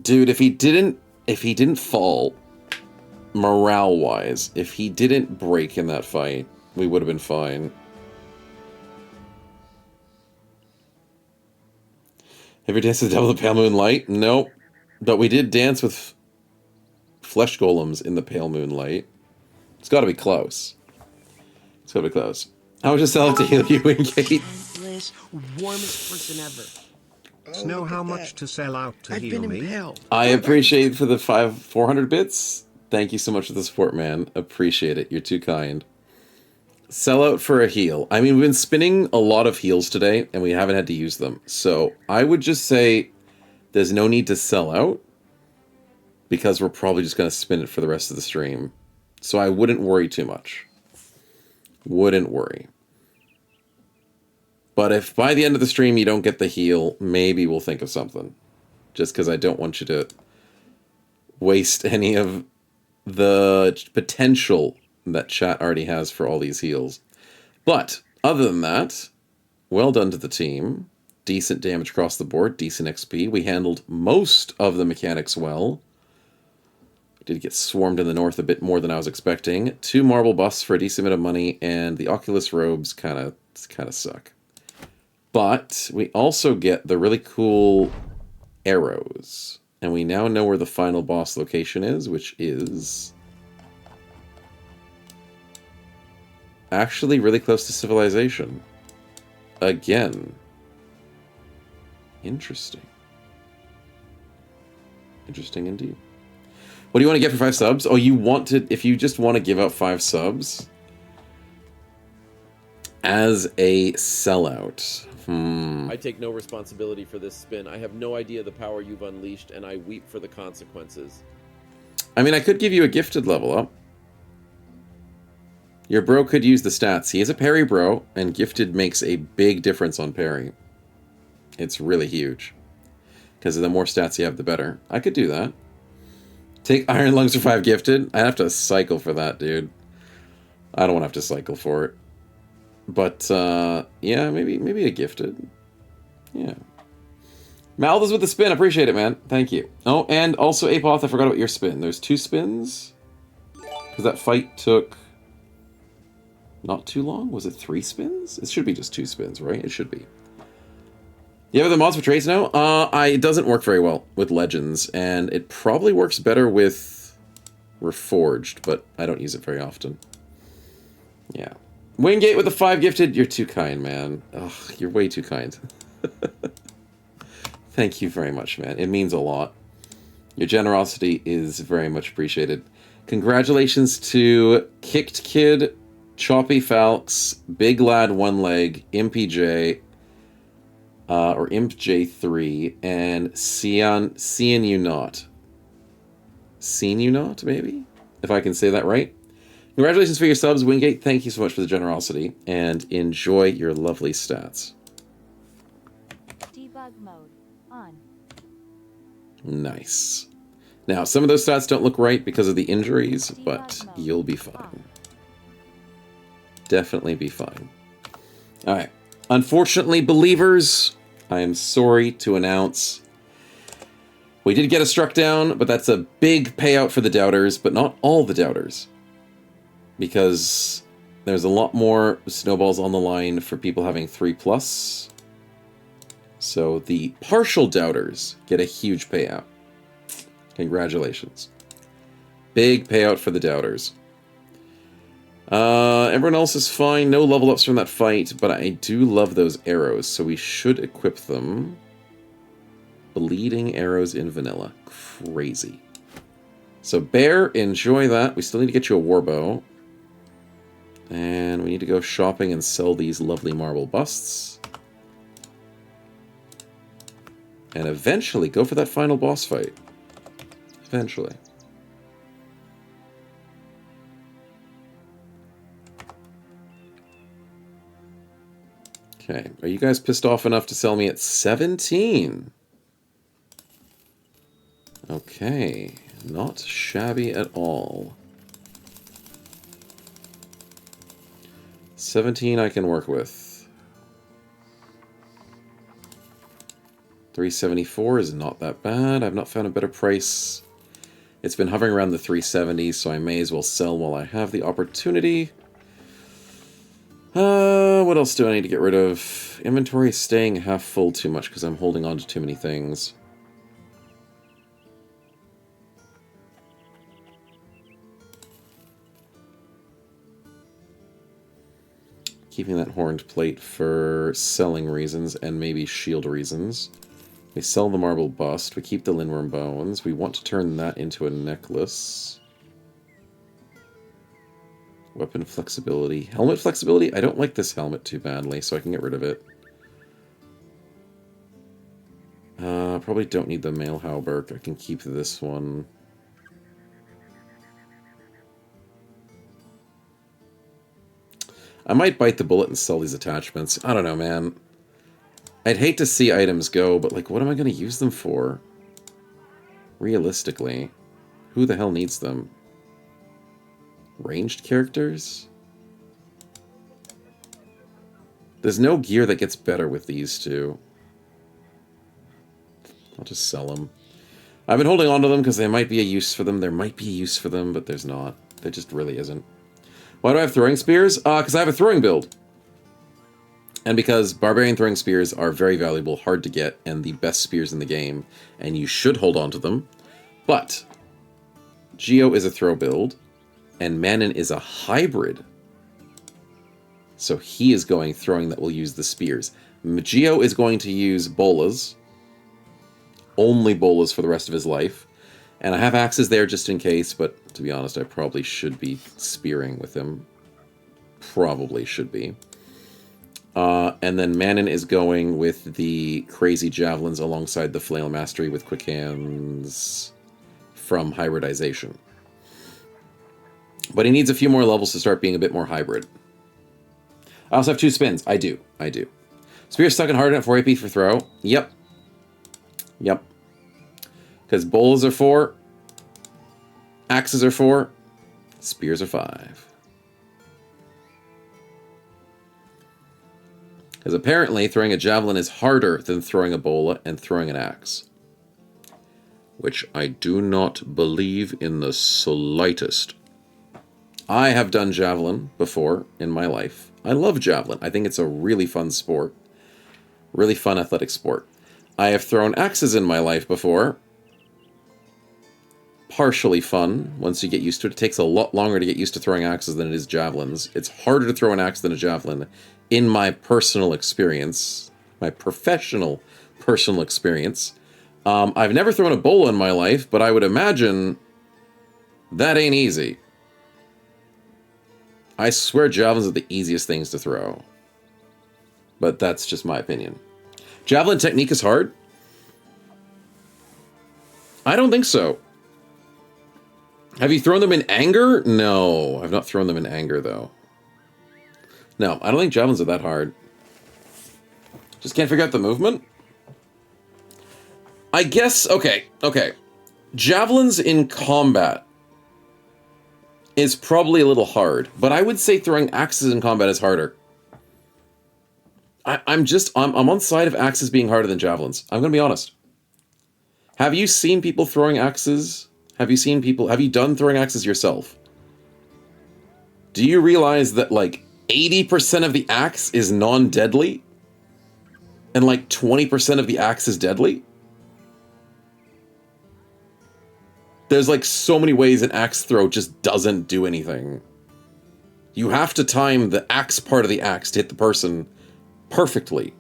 [SPEAKER 3] Dude, if he didn't fall, morale-wise, if he didn't break in that fight, we would have been fine. Have you danced with the devil of the pale moonlight? Nope. But we did dance with flesh golems in the pale moonlight. It's got to be close. It's got to be close. How much is sell to heal you, Wingate?
[SPEAKER 7] Endless, warmest person ever. Know how much to sell out to heal me?
[SPEAKER 3] I appreciate for the 400 bits. Thank you so much for the support, man. Appreciate it. You're too kind. Sell out for a heal. I mean, we've been spinning a lot of heals today, and we haven't had to use them. So I would just say there's no need to sell out, because we're probably just going to spin it for the rest of the stream. So I wouldn't worry too much. Wouldn't worry. But if by the end of the stream you don't get the heal, maybe we'll think of something. Just because I don't want you to waste any of the potential that chat already has for all these heals. But other than that, well done to the team. Decent damage across the board, decent XP. We handled most of the mechanics well. Did get swarmed in the north a bit more than I was expecting. 2 marble busts for a decent amount of money, and the Oculus robes kind of suck. But we also get the really cool arrows. And we now know where the final boss location is, which is actually really close to civilization. Again. Interesting. Interesting indeed. What do you want to get for 5 subs? Oh, you want to... If you just want to give out 5 subs as a sellout.
[SPEAKER 4] I take no responsibility for this spin. I have no idea the power you've unleashed, and I weep for the consequences.
[SPEAKER 3] I mean, I could give you a gifted level up. Your bro could use the stats. He is a parry bro, and gifted makes a big difference on parry. It's really huge. Because the more stats you have, the better. I could do that. Take Iron Lungs for 5 gifted. I'd have to cycle for that, dude. I don't want to have to cycle for it. But, yeah, maybe a gifted. Yeah. Malthus with the spin. Appreciate it, man. Thank you. Oh, and also, Apoth, I forgot about your spin. There's 2 spins. Because that fight took not too long. Was it 3 spins? It should be just 2 spins, right? It should be. You have the mods for trades now? It doesn't work very well with Legends, and it probably works better with Reforged, but I don't use it very often. Yeah. Wingate with the 5 gifted. You're too kind, man. Ugh, you're way too kind. Thank you very much, man. It means a lot. Your generosity is very much appreciated. Congratulations to Kicked Kid, Choppy Falx, Big Lad One Leg, MPJ, or ImpJ3, and Seeing You Not. Seen You Not, maybe? If I can say that right. Congratulations for your subs, Wingate. Thank you so much for the generosity, and enjoy your lovely stats.
[SPEAKER 5] Debug mode on.
[SPEAKER 3] Nice. Now, some of those stats don't look right because of the injuries, but you'll be fine. Definitely be fine. Alright. Unfortunately, believers, I am sorry to announce we did get a struck down, but that's a big payout for the doubters, but not all the doubters. Because there's a lot more snowballs on the line for people having 3+. So the partial doubters get a huge payout. Congratulations. Big payout for the doubters. Everyone else is fine. No level ups from that fight, but I do love those arrows, so we should equip them. Bleeding arrows in vanilla. Crazy. So Bear, enjoy that. We still need to get you a warbow. And we need to go shopping and sell these lovely marble busts. And eventually go for that final boss fight. Eventually. Okay, are you guys pissed off enough to sell me at 17? Okay, not shabby at all. 17 I can work with. 374 is not that bad. I've not found a better price. It's been hovering around the 370s, so I may as well sell while I have the opportunity. What else do I need to get rid of? Inventory is staying half full too much because I'm holding on to too many things. Keeping that horned plate for selling reasons and maybe shield reasons. We sell the marble bust. We keep the Linworm bones. We want to turn that into a necklace. Weapon flexibility. Helmet flexibility? I don't like this helmet too badly, so I can get rid of it. Probably don't need the mail hauberk. I can keep this one. I might bite the bullet and sell these attachments. I don't know, man. I'd hate to see items go, but, like, what am I going to use them for? Realistically. Who the hell needs them? Ranged characters? There's no gear that gets better with these two. I'll just sell them. I've been holding on to them because there might be a use for them. There might be a use for them, but there's not. There just really isn't. Why do I have throwing spears? Because I have a throwing build. And because barbarian throwing spears are very valuable, hard to get, and the best spears in the game, and you should hold on to them. But Geo is a throw build, and Manon is a hybrid. So he is going throwing that will use the spears. Geo is going to use bolas. Only bolas for the rest of his life. And I have axes there just in case, but to be honest, I probably should be spearing with him. Probably should be. And then Manon is going with the crazy javelins alongside the flail mastery with quick hands from hybridization. But he needs a few more levels to start being a bit more hybrid. I also have 2 spins. I do. Spear stuck in hardened at 4 AP for throw. Yep. Because bolas are 4, axes are 4, spears are 5. Because apparently throwing a javelin is harder than throwing a bola and throwing an axe. Which I do not believe in the slightest. I have done javelin before in my life. I love javelin. I think it's a really fun sport. Really fun athletic sport. I have thrown axes in my life before. Partially fun once you get used to it. It takes a lot longer to get used to throwing axes than it is javelins. It's harder to throw an axe than a javelin in my personal experience. My professional personal experience. I've never thrown a bola in my life, but I would imagine that ain't easy. I swear javelins are the easiest things to throw. But that's just my opinion. Javelin technique is hard? I don't think so. Have you thrown them in anger? No, I've not thrown them in anger, though. No, I don't think javelins are that hard. Just can't figure out the movement? I guess, okay. Javelins in combat is probably a little hard, but I would say throwing axes in combat is harder. I'm on the side of axes being harder than javelins. I'm gonna be honest. Have you seen people throwing axes? Have you done throwing axes yourself? Do you realize that, like, 80% of the axe is non-deadly? And, like, 20% of the axe is deadly? There's, like, so many ways an axe throw just doesn't do anything. You have to time the axe part of the axe to hit the person perfectly.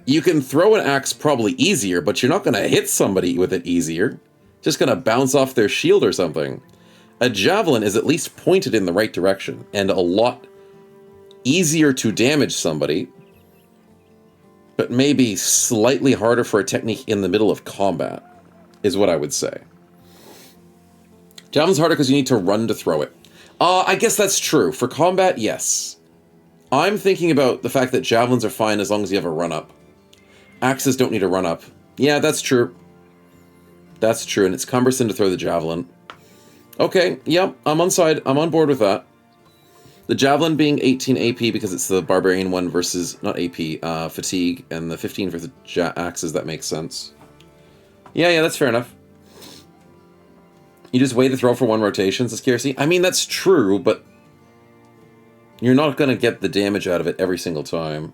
[SPEAKER 3] You can throw an axe probably easier, but you're not going to hit somebody with it easier. Just going to bounce off their shield or something. A javelin is at least pointed in the right direction, and a lot easier to damage somebody, but maybe slightly harder for a technique in the middle of combat, is what I would say. Javelin's harder because you need to run to throw it. I guess that's true. For combat, yes. I'm thinking about the fact that javelins are fine as long as you have a run-up. Axes don't need a run-up. Yeah, that's true. That's true, and it's cumbersome to throw the javelin. Okay, yep, I'm on board with that. The Javelin being 18 AP because it's the Barbarian one versus, not AP, Fatigue, and the 15 for the Axes, that makes sense. Yeah, that's fair enough. You just wait to throw for 1 rotation, says KRC. I mean, that's true, but you're not going to get the damage out of it every single time.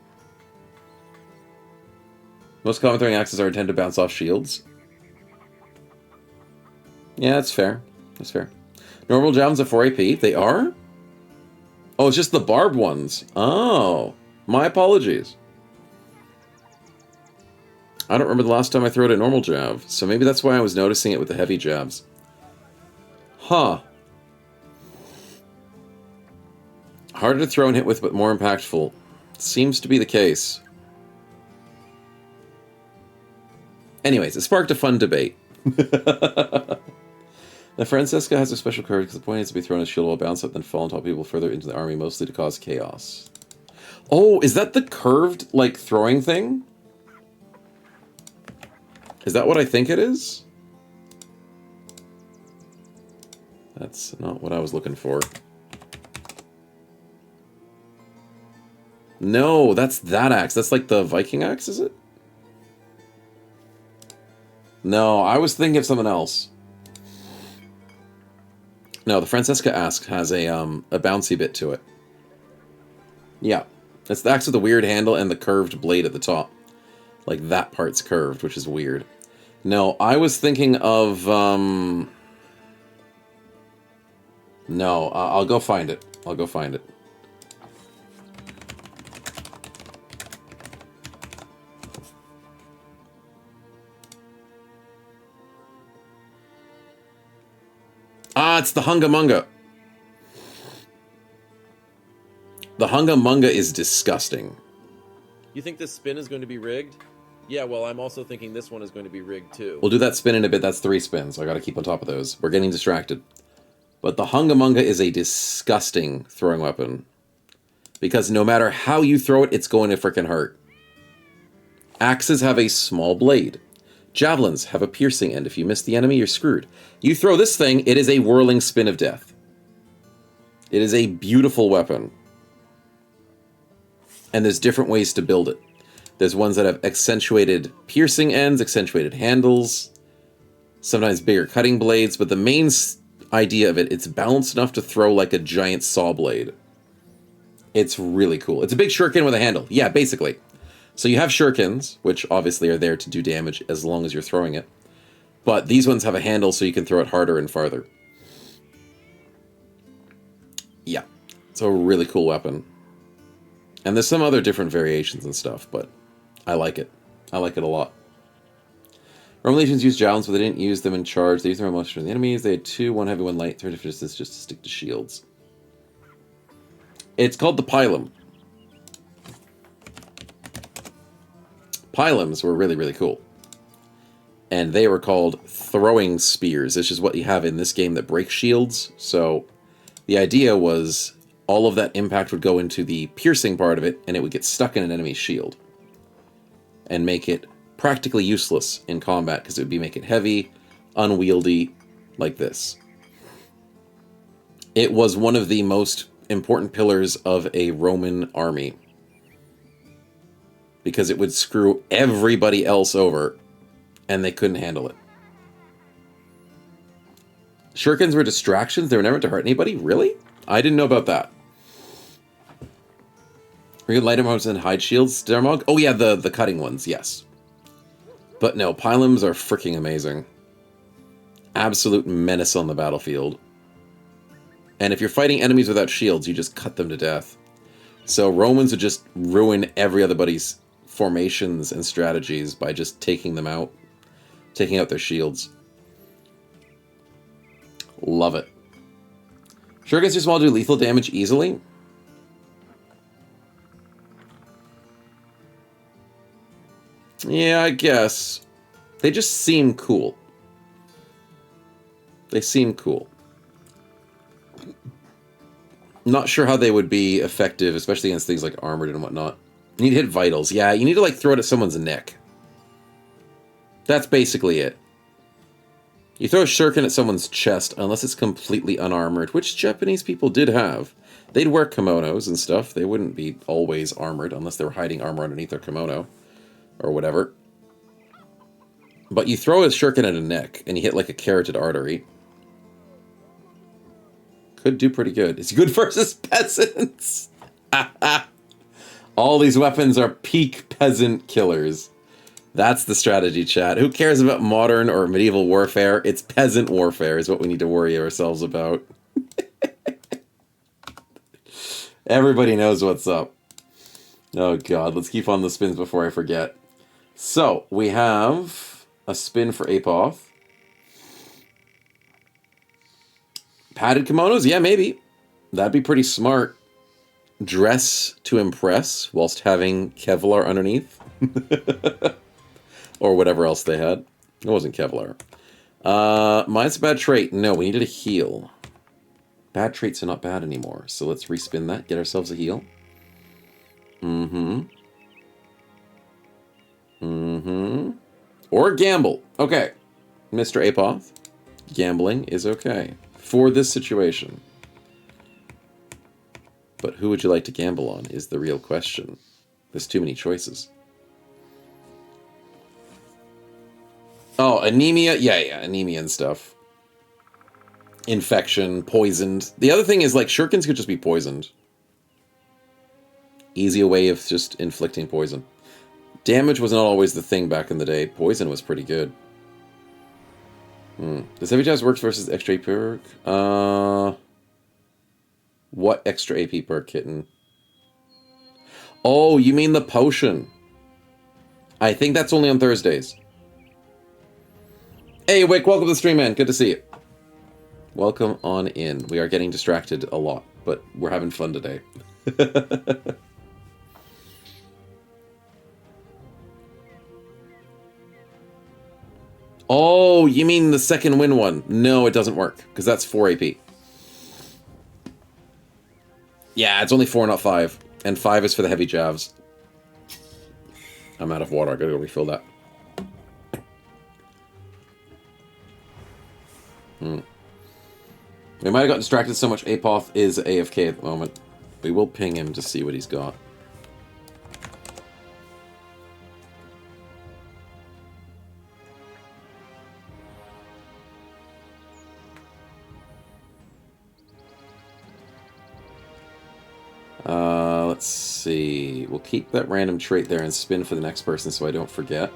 [SPEAKER 3] Most common throwing axes are intended to bounce off shields. Yeah, that's fair. That's fair. Normal javelins are 4 AP. They are? Oh, it's just the barbed ones. Oh, my apologies. I don't remember the last time I threw out a normal jab, so maybe that's why I was noticing it with the heavy jabs. Huh. Harder to throw and hit with, but more impactful. Seems to be the case. Anyways, it sparked a fun debate. The Francesca has a special card because the point is to be thrown a shield while bounce up, then fall on top of people further into the army, mostly to cause chaos. Oh, is that the curved, like, throwing thing? Is that what I think it is? That's not what I was looking for. No, that's that axe. That's like the Viking axe, is it? No, I was thinking of something else. No, the Francesca axe has a bouncy bit to it. Yeah, it's the axe with the weird handle and the curved blade at the top. Like, that part's curved, which is weird. No, I was thinking of, No, I'll go find it. I'll go find it. Ah, it's the Hungamunga. The Hungamunga is disgusting.
[SPEAKER 4] You think this spin is going to be rigged? Yeah, well, I'm also thinking this one is going to be rigged too.
[SPEAKER 3] We'll do that spin in a bit. That's 3 spins. I gotta keep on top of those. We're getting distracted. But the Hungamunga is a disgusting throwing weapon. Because no matter how you throw it, it's going to frickin' hurt. Axes have a small blade. Javelins have a piercing end. If you miss the enemy, you're screwed. You throw this thing, it is a whirling spin of death. It is a beautiful weapon. And there's different ways to build it. There's ones that have accentuated piercing ends, accentuated handles, sometimes bigger cutting blades, but the main idea of it, it's balanced enough to throw like a giant saw blade. It's really cool. It's a big shuriken with a handle. Yeah, basically. So you have shurikens, which obviously are there to do damage as long as you're throwing it. But these ones have a handle so you can throw it harder and farther. Yeah, it's a really cool weapon. And there's some other different variations and stuff, but I like it. I like it a lot. Roman legions used javelins, but they didn't use them in charge. They used them on most of the enemies. They had 2, 1 heavy, 1 light, 30 distance just to stick to shields. It's called the Pilum. Pilums were really, really cool. And they were called throwing spears. It's just what you have in this game that breaks shields. So the idea was all of that impact would go into the piercing part of it, and it would get stuck in an enemy's shield. And make it practically useless in combat, because it would make it heavy, unwieldy, like this. It was one of the most important pillars of a Roman army, because it would screw everybody else over, and they couldn't handle it. Shurikens were distractions. They were never meant to hurt anybody? Really? I didn't know about that. Were you light arms and hide shields, Dermog? Oh yeah, the cutting ones, yes. But no, Pilums are freaking amazing. Absolute menace on the battlefield. And if you're fighting enemies without shields, you just cut them to death. So Romans would just ruin everybody's formations and strategies by just taking them out. Taking out their shields. Love it. Shurikens too small to do lethal damage easily. Yeah, I guess. They just seem cool. They seem cool. Not sure how they would be effective, especially against things like armored and whatnot. You need to hit vitals. Yeah, you need to like throw it at someone's neck. That's basically it. You throw a shuriken at someone's chest unless it's completely unarmored, which Japanese people did have. They'd wear kimonos and stuff. They wouldn't be always armored unless they were hiding armor underneath their kimono or whatever. But you throw a shuriken at a neck and you hit like a carotid artery. Could do pretty good. It's good versus peasants. All these weapons are peak peasant killers. That's the strategy, chat. Who cares about modern or medieval warfare? It's peasant warfare is what we need to worry ourselves about. Everybody knows what's up. Oh god, let's keep on the spins before I forget. So, we have a spin for Apoth. Padded kimonos? Yeah, maybe. That'd be pretty smart. Dress to impress whilst having Kevlar underneath. Or whatever else they had. It wasn't Kevlar. Mine's a bad trait. No, we needed a heal. Bad traits are not bad anymore. So let's respin that. Get ourselves a heal. Or gamble. Okay. Mr. Apoth. Gambling is okay. For this situation. But who would you like to gamble on is the real question. There's too many choices. Oh, anemia? Yeah, anemia and stuff. Infection, poisoned. The other thing is, like, shurikens could just be poisoned. Easy way of just inflicting poison. Damage was not always the thing back in the day. Poison was pretty good. Does heavy jabs work versus extra AP perk? What extra AP perk, kitten? Oh, you mean the potion. I think that's only on Thursdays. Hey, Wick, welcome to the stream, man. Good to see you. Welcome on in. We are getting distracted a lot, but we're having fun today. Oh, you mean the second win one? No, it doesn't work, because that's 4 AP. Yeah, it's only 4, not 5. And 5 is for the heavy jabs. I'm out of water. I gotta go refill that. We might have got distracted so much. Apoth is AFK at the moment. We will ping him to see what he's got. Let's see. We'll keep that random trait there and spin for the next person so I don't forget.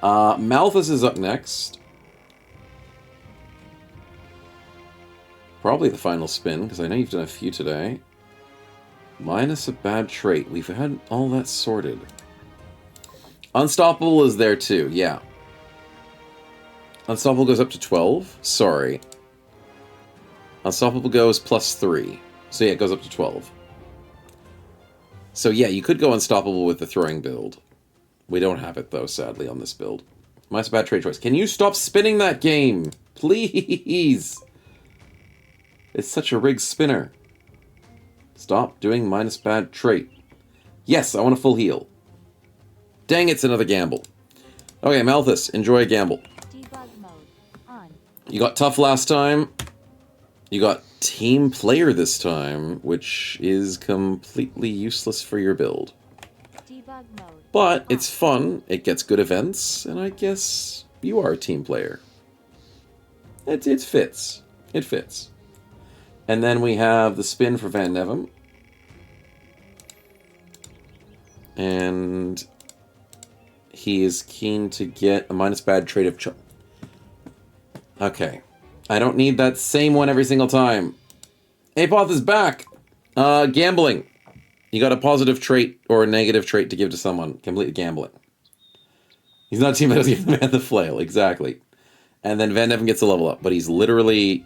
[SPEAKER 3] Malthus is up next. Probably the final spin, because I know you've done a few today. Minus a bad trait. We've had all that sorted. Unstoppable is there too, yeah. Unstoppable goes up to 12. Sorry. Unstoppable goes +3. So yeah, it goes up to 12. So yeah, you could go Unstoppable with the throwing build. We don't have it though, sadly, on this build. Minus a bad trait choice. Can you stop spinning that game? Please! It's such a rigged spinner. Stop doing minus bad trait. Yes, I want a full heal. Dang, it's another gamble. Okay, Malthus, enjoy a gamble.
[SPEAKER 5] Debug mode on.
[SPEAKER 3] You got tough last time. You got team player this time, which is completely useless for your build.
[SPEAKER 5] Debug mode.
[SPEAKER 3] But it's fun, it gets good events, and I guess you are a team player. It fits. It fits. And then we have the spin for Van Nevem. And he is keen to get a minus bad trait of Okay. I don't need that same one every single time. Apoth is back! Gambling. You got a positive trait or a negative trait to give to someone. Completely gambling. He's not a team that doesn't give the man the flail. Exactly. And then Van Nevem gets a level up, but he's literally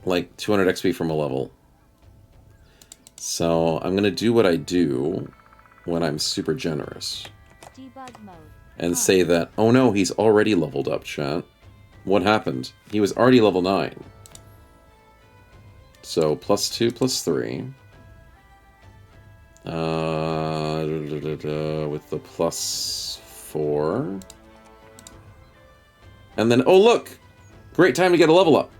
[SPEAKER 3] like 200 XP from a level. So I'm gonna do what I do when I'm super generous.
[SPEAKER 5] Debug mode.
[SPEAKER 3] And say that, oh no, he's already leveled up, chat. What happened? He was already level 9. So, +2, +3. With the +4. And then, oh look! Great time to get a level up.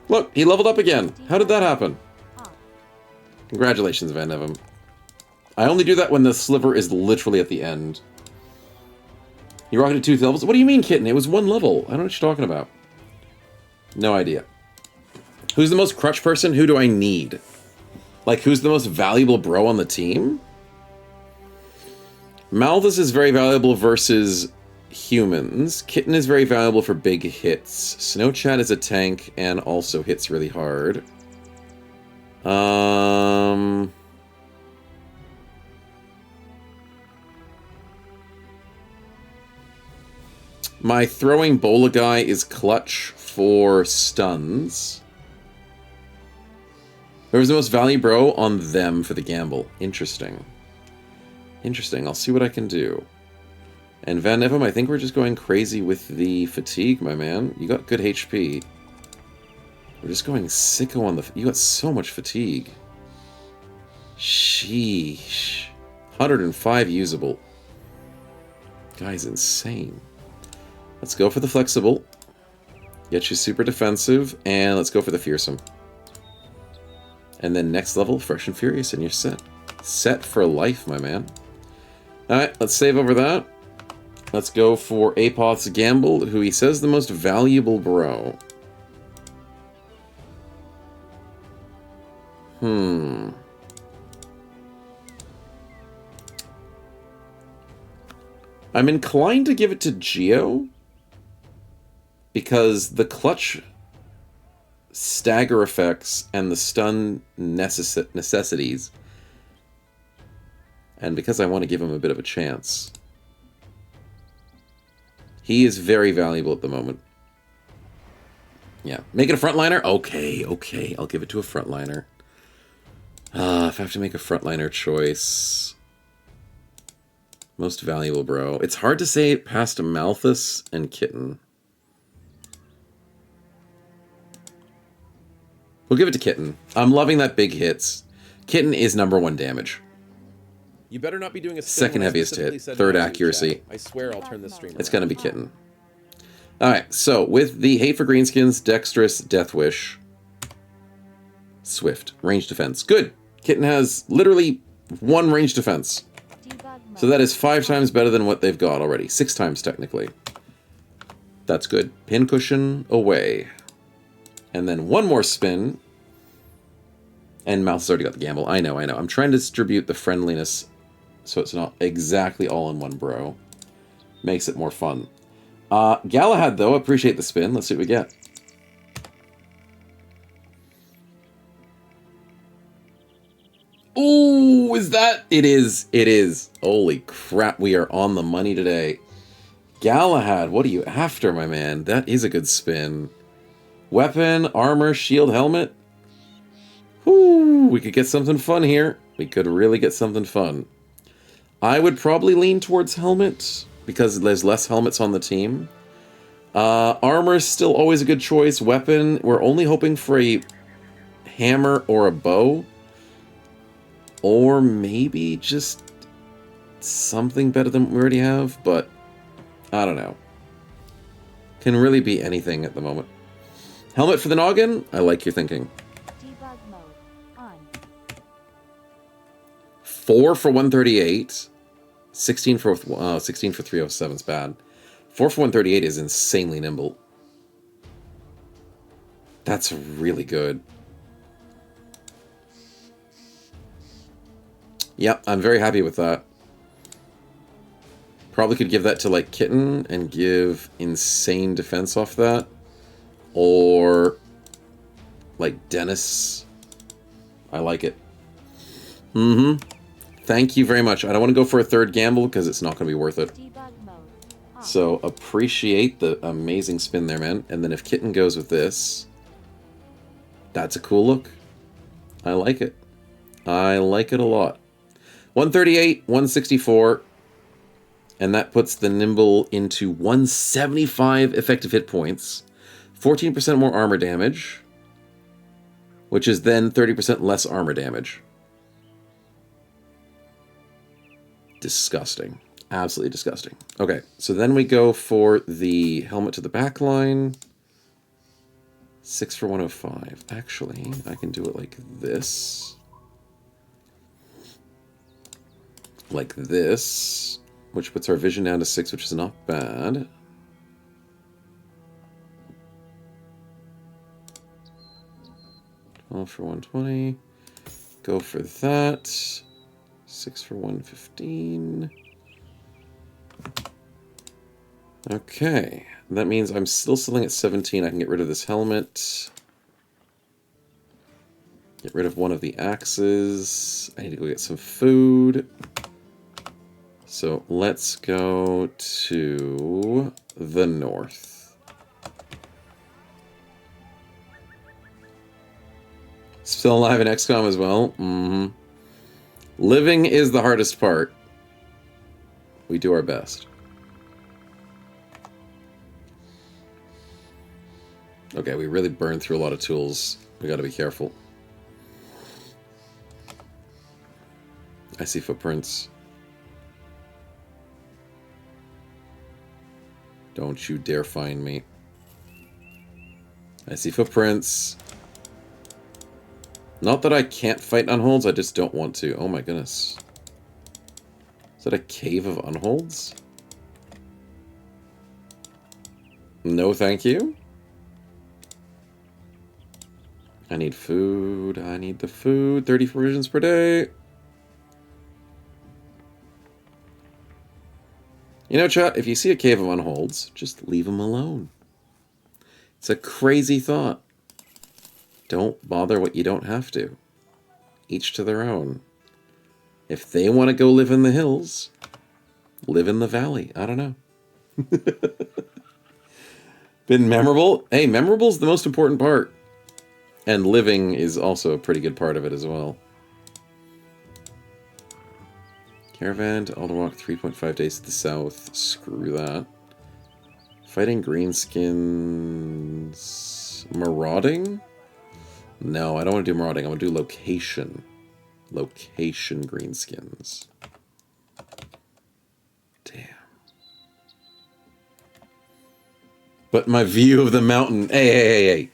[SPEAKER 3] Look, he leveled up again. How did that happen? Congratulations, Van Nevem. I only do that when the sliver is literally at the end. You rocketed 2 levels? What do you mean, Kitten? It was 1 level. I don't know what you're talking about. No idea. Who's the most crutch person? Who do I need? Like, who's the most valuable bro on the team? Malthus is very valuable versus humans. Kitten is very valuable for big hits. Snowchat is a tank and also hits really hard. My throwing bola guy is clutch for stuns. Whoever's the most value bro on them for the gamble. Interesting. Interesting. I'll see what I can do. And Van Nevem, I think we're just going crazy with the fatigue, my man. You got good HP. We're just going sicko on the... You got so much fatigue. Sheesh. 105 usable. Guy's insane. Let's go for the flexible. Get you super defensive. And let's go for the fearsome. And then next level, fresh and furious, and you're set. Set for life, my man. Alright, let's save over that. Let's go for Apoth's Gamble, who he says the most valuable bro. I'm inclined to give it to Geo, because the clutch stagger effects and the stun necessities, and because I want to give him a bit of a chance. He is very valuable at the moment. Yeah. Make it a frontliner? Okay, okay. I'll give it to a frontliner. If I have to make a frontliner choice... Most valuable, bro. It's hard to say past Malthus and Kitten. We'll give it to Kitten. I'm loving that big hits. Kitten is #1 damage.
[SPEAKER 4] You better not be doing a
[SPEAKER 3] Second heaviest hit. 3rd accuracy.
[SPEAKER 4] I swear I'll turn this stream
[SPEAKER 3] It's
[SPEAKER 4] around.
[SPEAKER 3] gonna be Kitten. Alright, so with the Hate for Greenskins, Dexterous, Death Wish, Swift, range defense. Good! Kitten has literally 1 range defense. So that is 5 times better than what they've got already. 6 times, technically. That's good. Pincushion away. And then 1 more spin. And Mouth's already got the gamble. I know, I know. I'm trying to distribute the friendliness so it's not exactly all in one bro. Makes it more fun. Galahad, though, appreciate the spin. Let's see what we get. Ooh, is that? It is. It is. Holy crap, we are on the money today. Galahad, what are you after, my man? That is a good spin. Weapon, armor, shield, helmet. Whoo, we could get something fun here. We could really get something fun. I would probably lean towards helmet, because there's less helmets on the team. Armor is still always a good choice. Weapon, we're only hoping for a hammer or a bow. Or maybe just something better than what we already have, but I don't know. Can really be anything at the moment. Helmet for the noggin? I like your thinking.
[SPEAKER 5] Debug mode on.
[SPEAKER 3] 4 for 138. 16 for 307 is bad. 4 for 138 is insanely nimble. That's really good. Yep, I'm very happy with that. Probably could give that to, like, Kitten and give insane defense off that. Or, like, Dennis. I like it. Thank you very much. I don't want to go for a 3rd gamble because it's not going to be worth it.
[SPEAKER 5] Debug mode on.
[SPEAKER 3] So, appreciate the amazing spin there, man. And then if Kitten goes with this, that's a cool look. I like it. I like it a lot. 138, 164, and that puts the Nimble into 175 effective hit points, 14% more armor damage, which is then 30% less armor damage. Disgusting. Absolutely disgusting. Okay, so then we go for the helmet to the back line. 6 for 105. Actually, I can do it like this. Like this. Which puts our vision down to 6, which is not bad. All for 120. Go for that. 6 for 115. Okay. That means I'm still selling at 17. I can get rid of this helmet. Get rid of one of the axes. I need to go get some food. So let's go to the north. Still alive in XCOM as well? Mm-hmm. Living is the hardest part. We do our best. Okay, we really burned through a lot of tools. We gotta be careful. I see footprints. Don't you dare find me. I see footprints. Not that I can't fight unholds, I just don't want to. Oh my goodness. Is that a cave of unholds? No, thank you. I need food. I need the food. 30 provisions per day. You know, chat, if you see a cave of unholds, just leave them alone. It's a crazy thought. Don't bother what you don't have to. Each to their own. If they want to go live in the hills, live in the valley. I don't know. Been memorable? Hey, memorable's the most important part. And living is also a pretty good part of it as well. Caravan to Alderwalk, 3.5 days to the south. Screw that. Fighting greenskins... Marauding? No, I don't want to do marauding. I want to do location. Location greenskins. Damn. But my view of the mountain... Hey.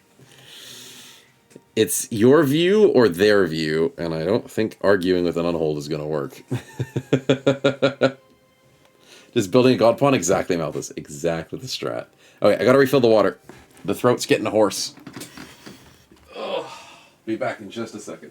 [SPEAKER 3] It's your view or their view, and I don't think arguing with an unhold is going to work. Just building a god pond? Exactly, Malthus. Exactly the strat. Okay, I gotta refill the water. The throat's getting hoarse. Ugh. Be back in just a second.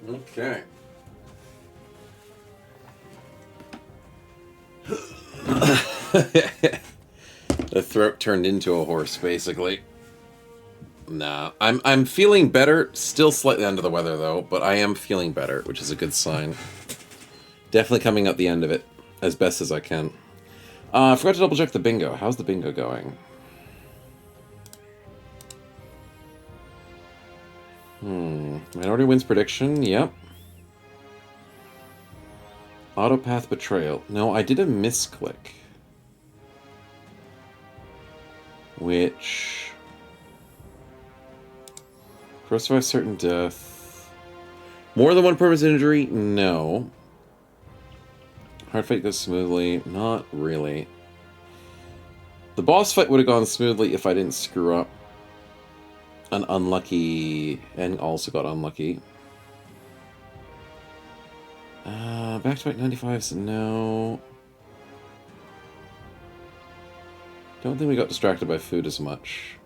[SPEAKER 3] Okay. The throat turned into a horse, basically. Nah, I'm feeling better. Still slightly under the weather, though, but I am feeling better, which is a good sign. Definitely coming up the end of it, as best as I can. I forgot to double-check the bingo. How's the bingo going? Minority wins prediction, yep. Autopath betrayal. No, I did a misclick. Which... First survive certain death. More than one permanent injury? No. Hard fight goes smoothly? Not really. The boss fight would have gone smoothly if I didn't screw up. An unlucky... and also got unlucky. Back-to-back 95s, no. Don't think we got distracted by food as much.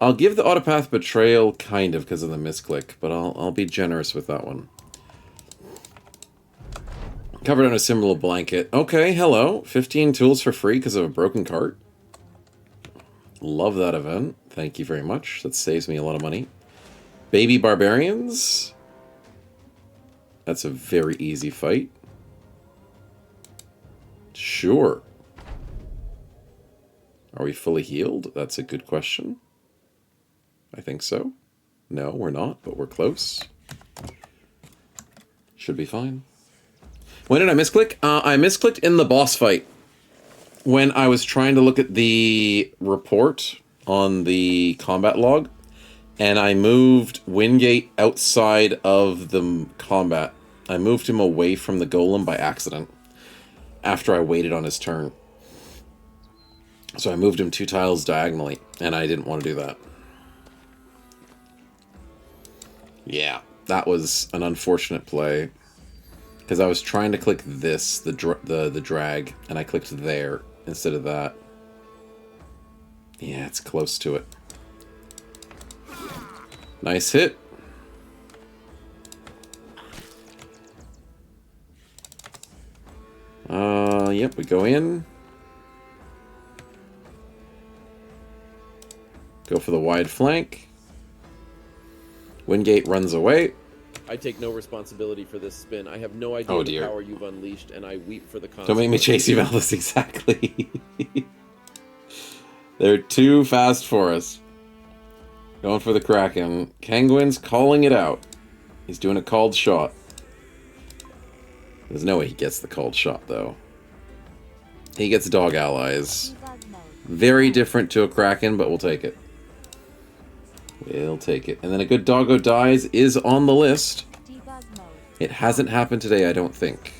[SPEAKER 3] I'll give the Autopath Betrayal kind of because of the misclick, but I'll be generous with that one. Covered on a similar blanket. Okay, hello. 15 tools for free because of a broken cart. Love that event. Thank you very much. That saves me a lot of money. Baby Barbarians. That's a very easy fight. Sure. Are we fully healed? That's a good question. I think so. No, we're not, but we're close. Should be fine. When did I misclick? I misclicked in the boss fight. When I was trying to look at the report on the combat log, and I moved Wingate outside of the combat. I moved him away from the golem by accident after I waited on his turn. So I moved him 2 tiles diagonally, and I didn't want to do that. Yeah, that was an unfortunate play. Because I was trying to click this, the drag, and I clicked there instead of that. Yeah, it's close to it. Nice hit. Yep, we go in. Go for the wide flank. Wingate runs away.
[SPEAKER 4] I take no responsibility for this spin. I have no idea the power you've unleashed, and I weep for the consequences.
[SPEAKER 3] Don't make me chase you, Alice. Exactly. They're too fast for us. Going for the Kraken. Kangwin's calling it out. He's doing a called shot. There's no way he gets the called shot, though. He gets dog allies. Very different to a Kraken, but we'll take it. We'll take it. And then a good doggo dies is on the list. It hasn't happened today, I don't think.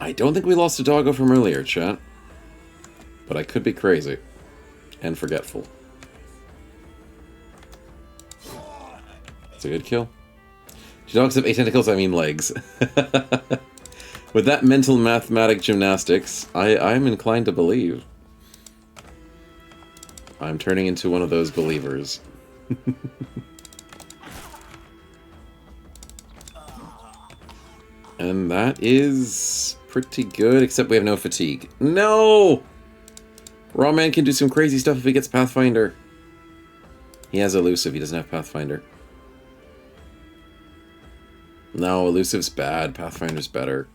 [SPEAKER 3] I don't think we lost a doggo from earlier, chat. But I could be crazy. And forgetful. It's a good kill. Do dogs have 8 tentacles? I mean legs. With that mental mathematic gymnastics, I'm inclined to believe. I'm turning into one of those believers. And that is pretty good, except we have no fatigue. No! Raw Man can do some crazy stuff if he gets Pathfinder. He has Elusive, he doesn't have Pathfinder. No, Elusive's bad, Pathfinder's better.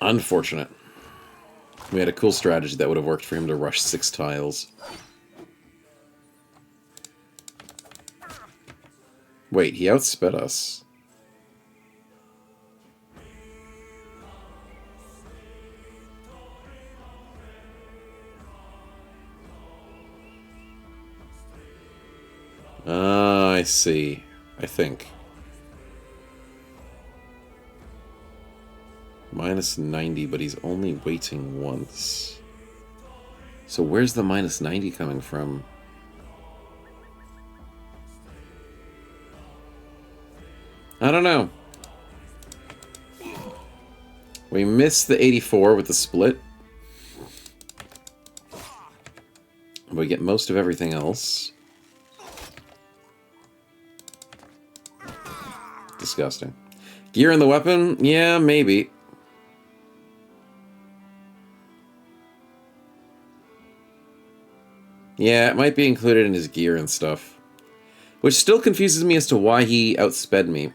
[SPEAKER 3] Unfortunate. We had a cool strategy that would have worked for him to rush 6 tiles. Wait, he outsped us. I see. I think. Minus 90, but he's only waiting once. So where's the minus 90 coming from? I don't know. We missed the 84 with the split. We get most of everything else. Disgusting. Gear in the weapon? Yeah, maybe. Yeah, it might be included in his gear and stuff. Which still confuses me as to why he outsped me.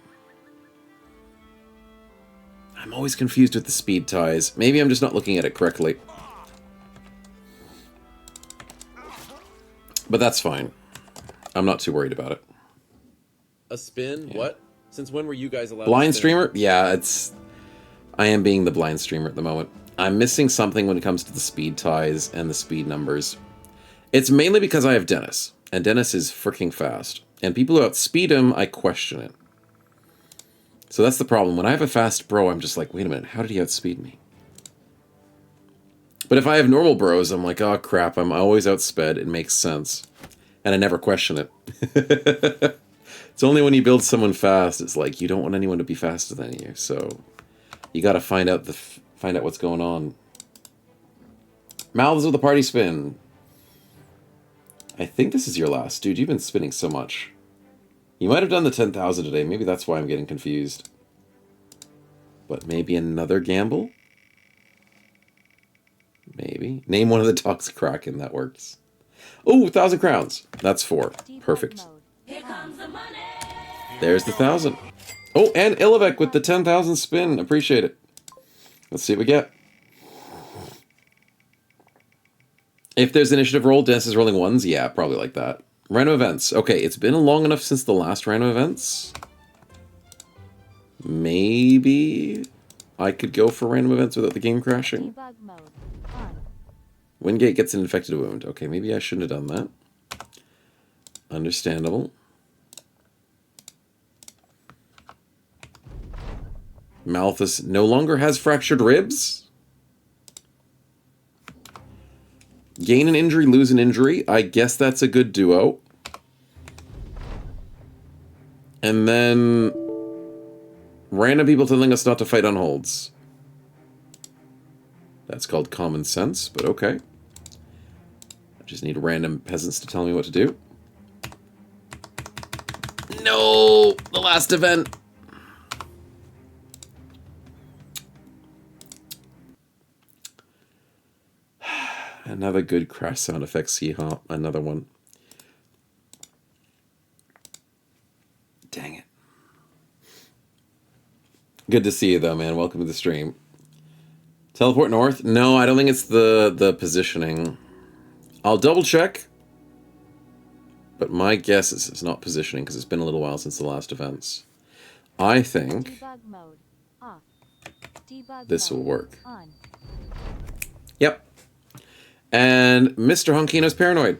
[SPEAKER 3] I'm always confused with the speed ties. Maybe I'm just not looking at it correctly. But that's fine. I'm not too worried about it.
[SPEAKER 4] A spin? Yeah. What? Since when were you guys allowed
[SPEAKER 3] blind
[SPEAKER 4] to spin?
[SPEAKER 3] Streamer? Yeah, it's... I am being the blind streamer at the moment. I'm missing something when it comes to the speed ties and the speed numbers. It's mainly because I have Dennis. And Dennis is freaking fast. And people who outspeed him, I question it. So that's the problem. When I have a fast bro, I'm just like, wait a minute, how did he outspeed me? But if I have normal bros, I'm like, oh crap, I'm always outsped. It makes sense. And I never question it. It's only when you build someone fast, it's like, you don't want anyone to be faster than you. So you got to find out what's going on. Mouths with the party spin. I think this is your last. Dude, you've been spinning so much. You might have done the 10,000 today. Maybe that's why I'm getting confused. But maybe another gamble? Maybe. Name one of the dogs Kraken. That works. Oh, 1,000 crowns. That's 4.
[SPEAKER 5] Debug
[SPEAKER 3] Perfect.
[SPEAKER 5] mode.
[SPEAKER 3] There's the 1,000. Oh, and Ilivek with the 10,000 spin. Appreciate it. Let's see what we get. If there's initiative roll, Dennis is rolling ones. Yeah, probably like that. Random events. Okay, it's been long enough since the last random events. Maybe I could go for random events without the game crashing.
[SPEAKER 5] Debug mode. On.
[SPEAKER 3] Wingate gets an infected wound. Okay, maybe I shouldn't have done that. Understandable. Malthus no longer has fractured ribs. Gain an injury, lose an injury. I guess that's a good duo. And then random people telling us not to fight on holds. That's called common sense, but okay. I just need random peasants to tell me what to do. No! The last event! Another good crash sound effects, hee-haw. Another one. Dang it. Good to see you, though, man. Welcome to the stream. Teleport north? No, I don't think it's the positioning. I'll double check. But my guess is it's not positioning, because it's been a little while since the last events. I think
[SPEAKER 5] Debug mode. Off. Debug
[SPEAKER 3] this will
[SPEAKER 5] mode.
[SPEAKER 3] work.
[SPEAKER 5] On.
[SPEAKER 3] Yep. And Mr. Honkino's paranoid.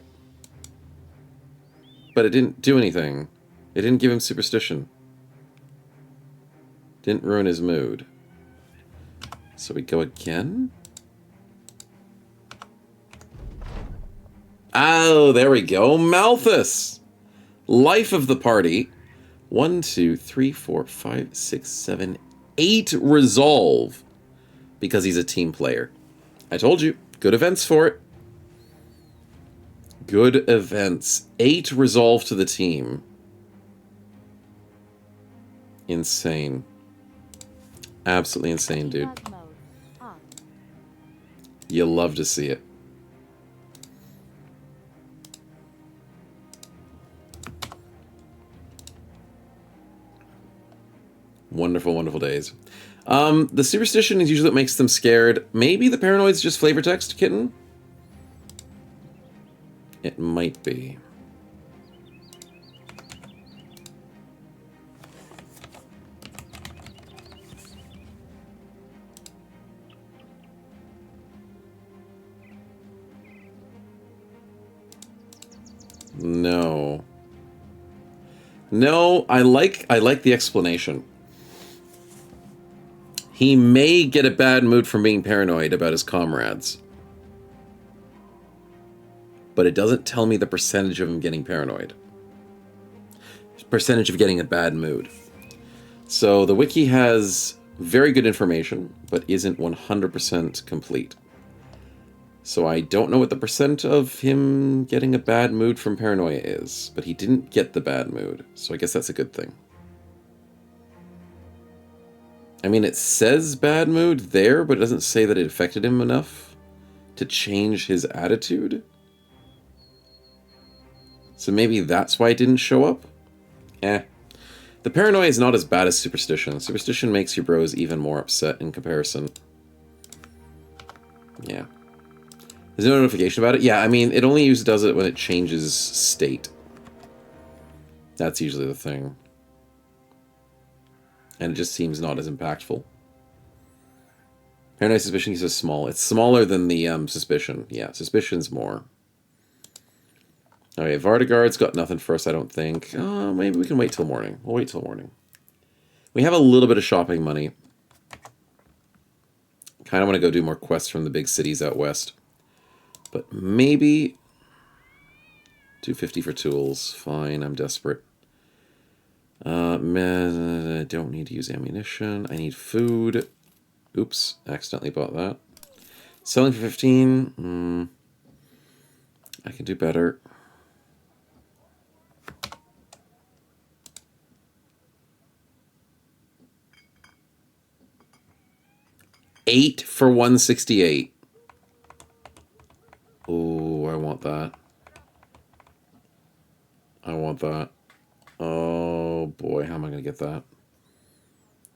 [SPEAKER 3] But it didn't do anything. It didn't give him superstition. Didn't ruin his mood. So we go again? Oh, there we go. Malthus! Life of the party. 1, 2, 3, 4, 5, 6, 7, 8 resolve. Because he's a team player. I told you. Good events for it. Good events. 8 resolve to the team. Insane. Absolutely insane, dude.
[SPEAKER 5] Debug mode. Off.
[SPEAKER 3] You'll love to see it. Wonderful, wonderful days. The superstition is usually what makes them scared. Maybe the paranoid's just flavor text, kitten? It might be. No. No, I like the explanation. He may get a bad mood from being paranoid about his comrades. But it doesn't tell me the percentage of him getting paranoid. Percentage of getting a bad mood. So the wiki has very good information, but isn't 100% complete. So I don't know what the percent of him getting a bad mood from paranoia is, but he didn't get the bad mood, so I guess that's a good thing. I mean, it says bad mood there, but it doesn't say that it affected him enough to change his attitude. So maybe that's why it didn't show up? The paranoia is not as bad as superstition. Superstition makes your bros even more upset in comparison. Yeah. There's no notification about it? Yeah, I mean, it only does it when it changes state. That's usually the thing. And it just seems not as impactful. Paranoid suspicion is so small. It's smaller than the suspicion. Yeah, suspicion's more. Okay, Vartigard's got nothing for us, I don't think. Maybe we can wait till morning. We'll wait till morning. We have a little bit of shopping money. Kind of want to go do more quests from the big cities out west. But maybe 250 for tools. Fine, I'm desperate. I don't need to use ammunition. I need food. Oops, accidentally bought that. Selling for 15. I can do better. $8 for 168. Oh, I want that. I want that. Oh boy, how am I going to get that?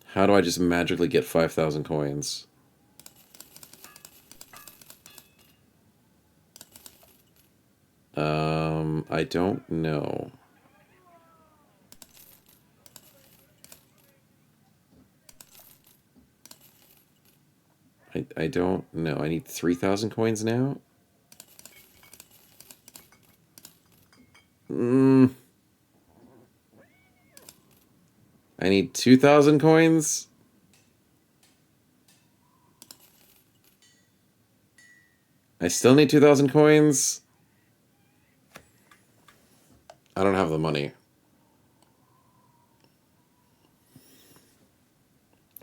[SPEAKER 3] How do I just magically get 5,000 coins? I don't know. I don't know. I need 3,000 coins now? I need 2,000 coins? I still need 2,000 coins? I don't have the money.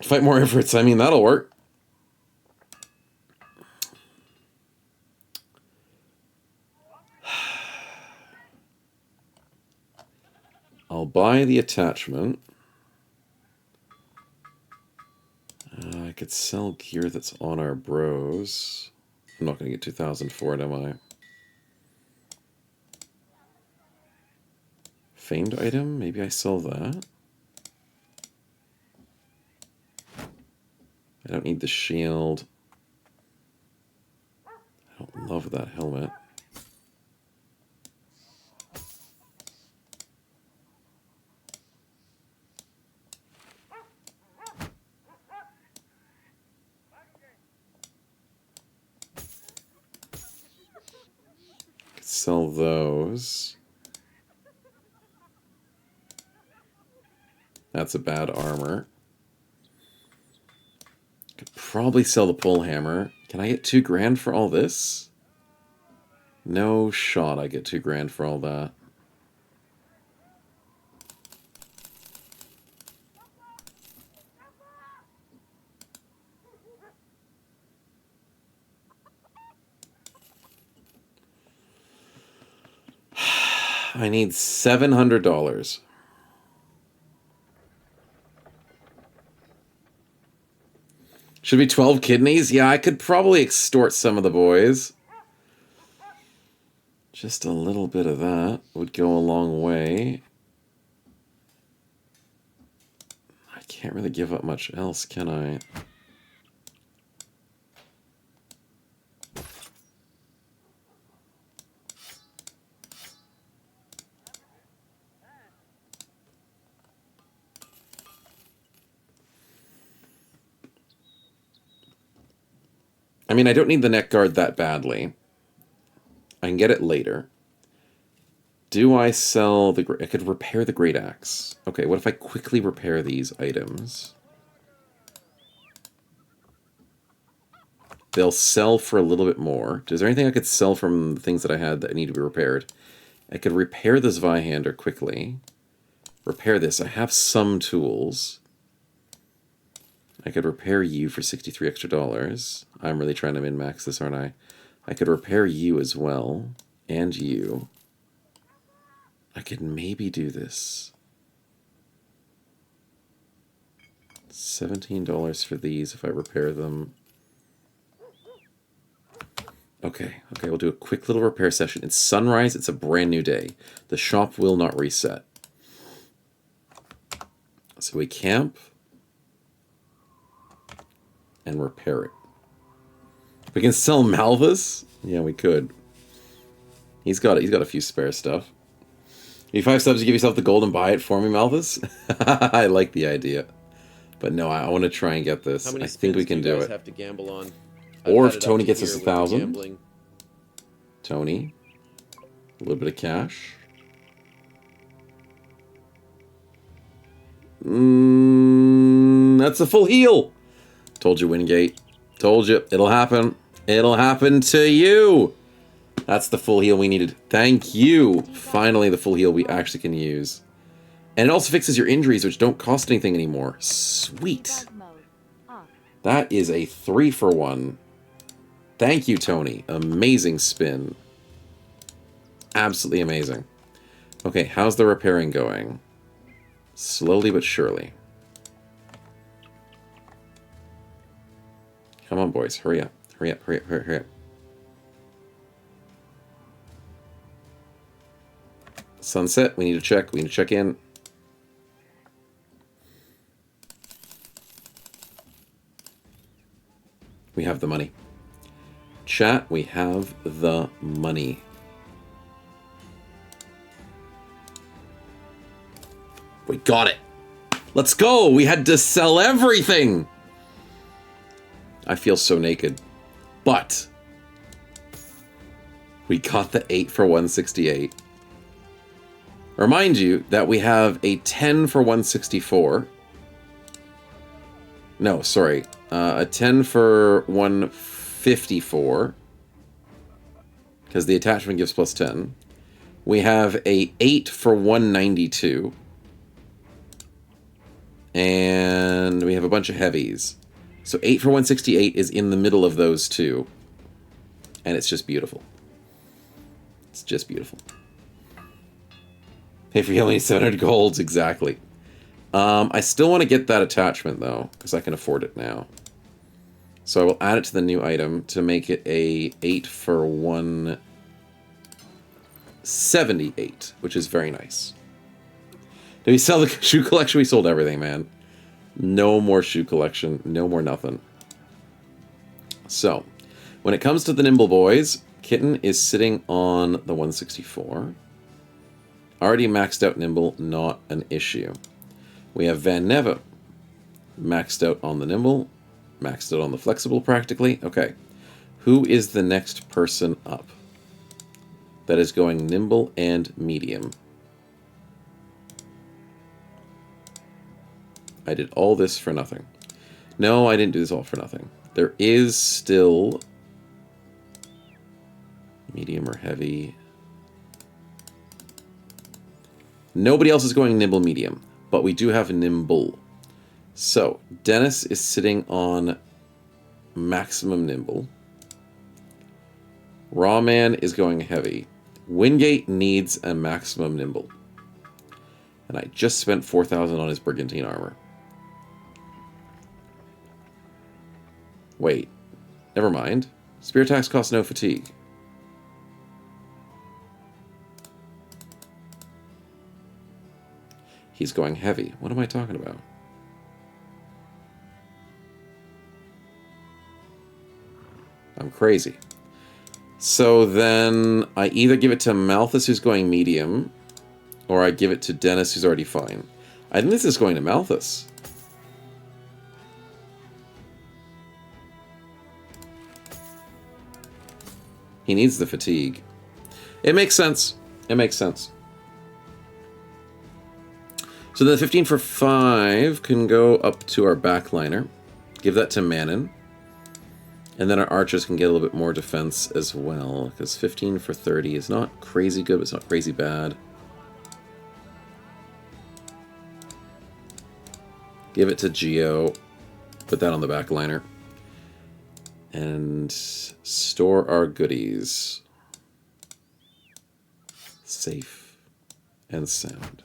[SPEAKER 3] Fight more Ifrits. I mean, that'll work. I'll buy the attachment. I could sell gear that's on our bros. I'm not going to get 2,000 for it, am I? Famed item? Maybe I sell that. I don't need the shield. I don't love that helmet. Sell those. That's a bad armor. Could probably sell the pole hammer. Can I get 2 grand for all this? No shot I get 2 grand for all that. I need $700. Should be 12 kidneys? Yeah, I could probably extort some of the boys. Just a little bit of that would go a long way. I can't really give up much else, can I? I mean, I don't need the neck guard that badly. I can get it later. Do I sell the... I could repair the great axe. Okay, what if I quickly repair these items? They'll sell for a little bit more. Is there anything I could sell from the things that I had that need to be repaired? I could repair this Zweihander quickly. Repair this. I have some tools. I could repair you for 63 extra dollars. I'm really trying to min-max this, aren't I? I could repair you as well. And you. I could maybe do this. $17 for these if I repair them. Okay, we'll do a quick little repair session. It's sunrise, it's a brand new day. The shop will not reset. So we camp and repair it. We can sell Malthus? Yeah, we could. He's got a few spare stuff. You 5 subs, you give yourself the gold and buy it for me, Malthus? I like the idea. But no, I want to try and get this. I think we can do it.
[SPEAKER 4] Have to gamble on?
[SPEAKER 3] Or if Tony gets us 1,000. Tony. A little bit of cash. That's a full heal. Told you, Wingate. Told you. It'll happen. It'll happen to you. That's the full heal we needed. Thank you. Finally, the full heal we actually can use. And it also fixes your injuries, which don't cost anything anymore. Sweet.
[SPEAKER 5] Debug mode. Off.
[SPEAKER 3] That is a 3-for-1. Thank you, Tony. Amazing spin. Absolutely amazing. Okay, how's the repairing going? Slowly but surely. Come on, boys. Hurry up. Hurry up, hurry up, hurry up, hurry up. Sunset, we need to check. We need to check in. We have the money. Chat, we have the money. We got it. Let's go. We had to sell everything. I feel so naked. But we got the 8 for 168. Remind you that we have a 10 for 164. No, sorry. A 10 for 154. Because the attachment gives plus 10. We have a 8 for 192. And we have a bunch of heavies. So 8 for 168 is in the middle of those two. And it's just beautiful. It's just beautiful. Pay for healing 700 golds, exactly. I still want to get that attachment, though, because I can afford it now. So I will add it to the new item to make it a 8 for 178, which is very nice. Did we sell the shoe collection? We sold everything, man. No more shoe collection. No more nothing. So, when it comes to the Nimble Boys, Kitten is sitting on the 164. Already maxed out Nimble, not an issue. We have Van Neva. Maxed out on the Nimble. Maxed out on the Flexible, practically. Okay. Who is the next person up? That is going Nimble and Medium. I did all this for nothing. No, I didn't do this all for nothing. There is still medium or heavy. Nobody else is going nimble medium, but we do have nimble. So, Dennis is sitting on maximum nimble. Rawman is going heavy. Wingate needs a maximum nimble. And I just spent 4,000 on his Brigantine armor. Wait. Never mind. Spear attacks cost no fatigue. He's going heavy. What am I talking about? I'm crazy. So then I either give it to Malthus, who's going medium, or I give it to Dennis, who's already fine. I think this is going to Malthus. He needs the fatigue. It makes sense. It makes sense. So the 15 for 5 can go up to our backliner. Give that to Manon. And then our archers can get a little bit more defense as well. Because 15 for 30 is not crazy good, but it's not crazy bad. Give it to Geo. Put that on the backliner. And store our goodies. Safe and sound.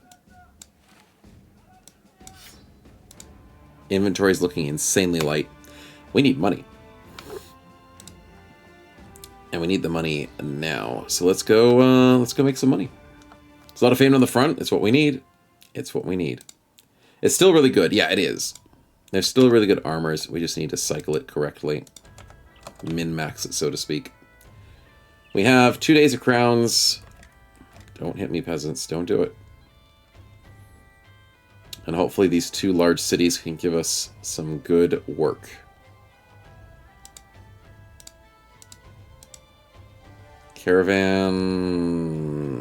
[SPEAKER 3] Inventory's looking insanely light. We need money. And we need the money now. So let's go make some money. There's a lot of fame on the front. It's what we need. It's what we need. It's still really good. Yeah, it is. There's still really good armors. We just need to cycle it correctly. Min-max it, so to speak. We have 2 days of crowns. Don't hit me, peasants. Don't do it. And hopefully these 2 large cities can give us some good work. Caravan...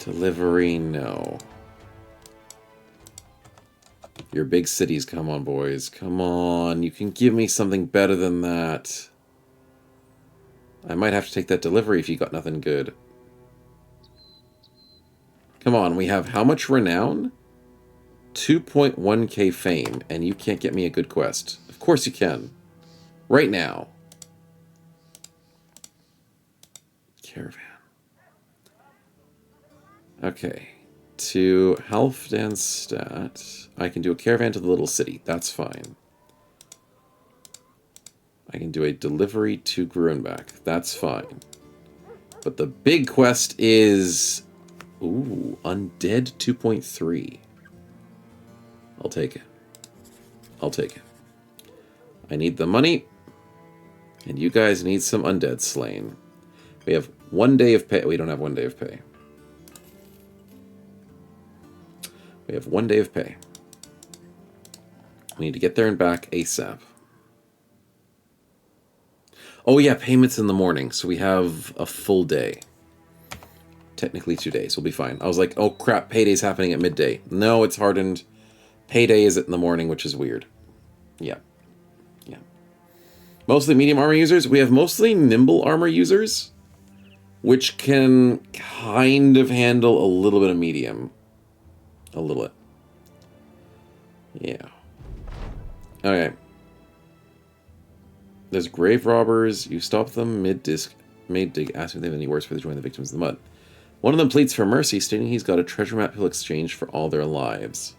[SPEAKER 3] Delivery, no. Your big cities, come on, boys. Come on, you can give me something better than that. I might have to take that delivery if you got nothing good. Come on, we have how much renown? 2.1k fame, and you can't get me a good quest. Of course you can. Right now. Caravan. Okay. To Halfdanstad, I can do a caravan to the little city. That's fine. I can do a delivery to Gruenbach. That's fine. But the big quest is... Ooh, Undead 2.3. I'll take it. I'll take it. I need the money. And you guys need some undead slain. We have 1 day of pay. We don't have 1 day of pay. We have 1 day of pay. We need to get there and back ASAP. Oh yeah, payments in the morning. So we have a full day. Technically 2 days. We'll be fine. I was like, oh crap, payday's happening at midday. No, it's hardened. Payday is in the morning, which is weird. Yeah. Yeah. Mostly medium armor users. We have mostly nimble armor users, which can kind of handle a little bit of medium. A little bit. Yeah. Okay. There's grave robbers. You stop them mid-disc. Mid-dig. Ask if they have any words for the join the victims in the mud. One of them pleads for mercy, stating he's got a treasure map he'll exchange for all their lives.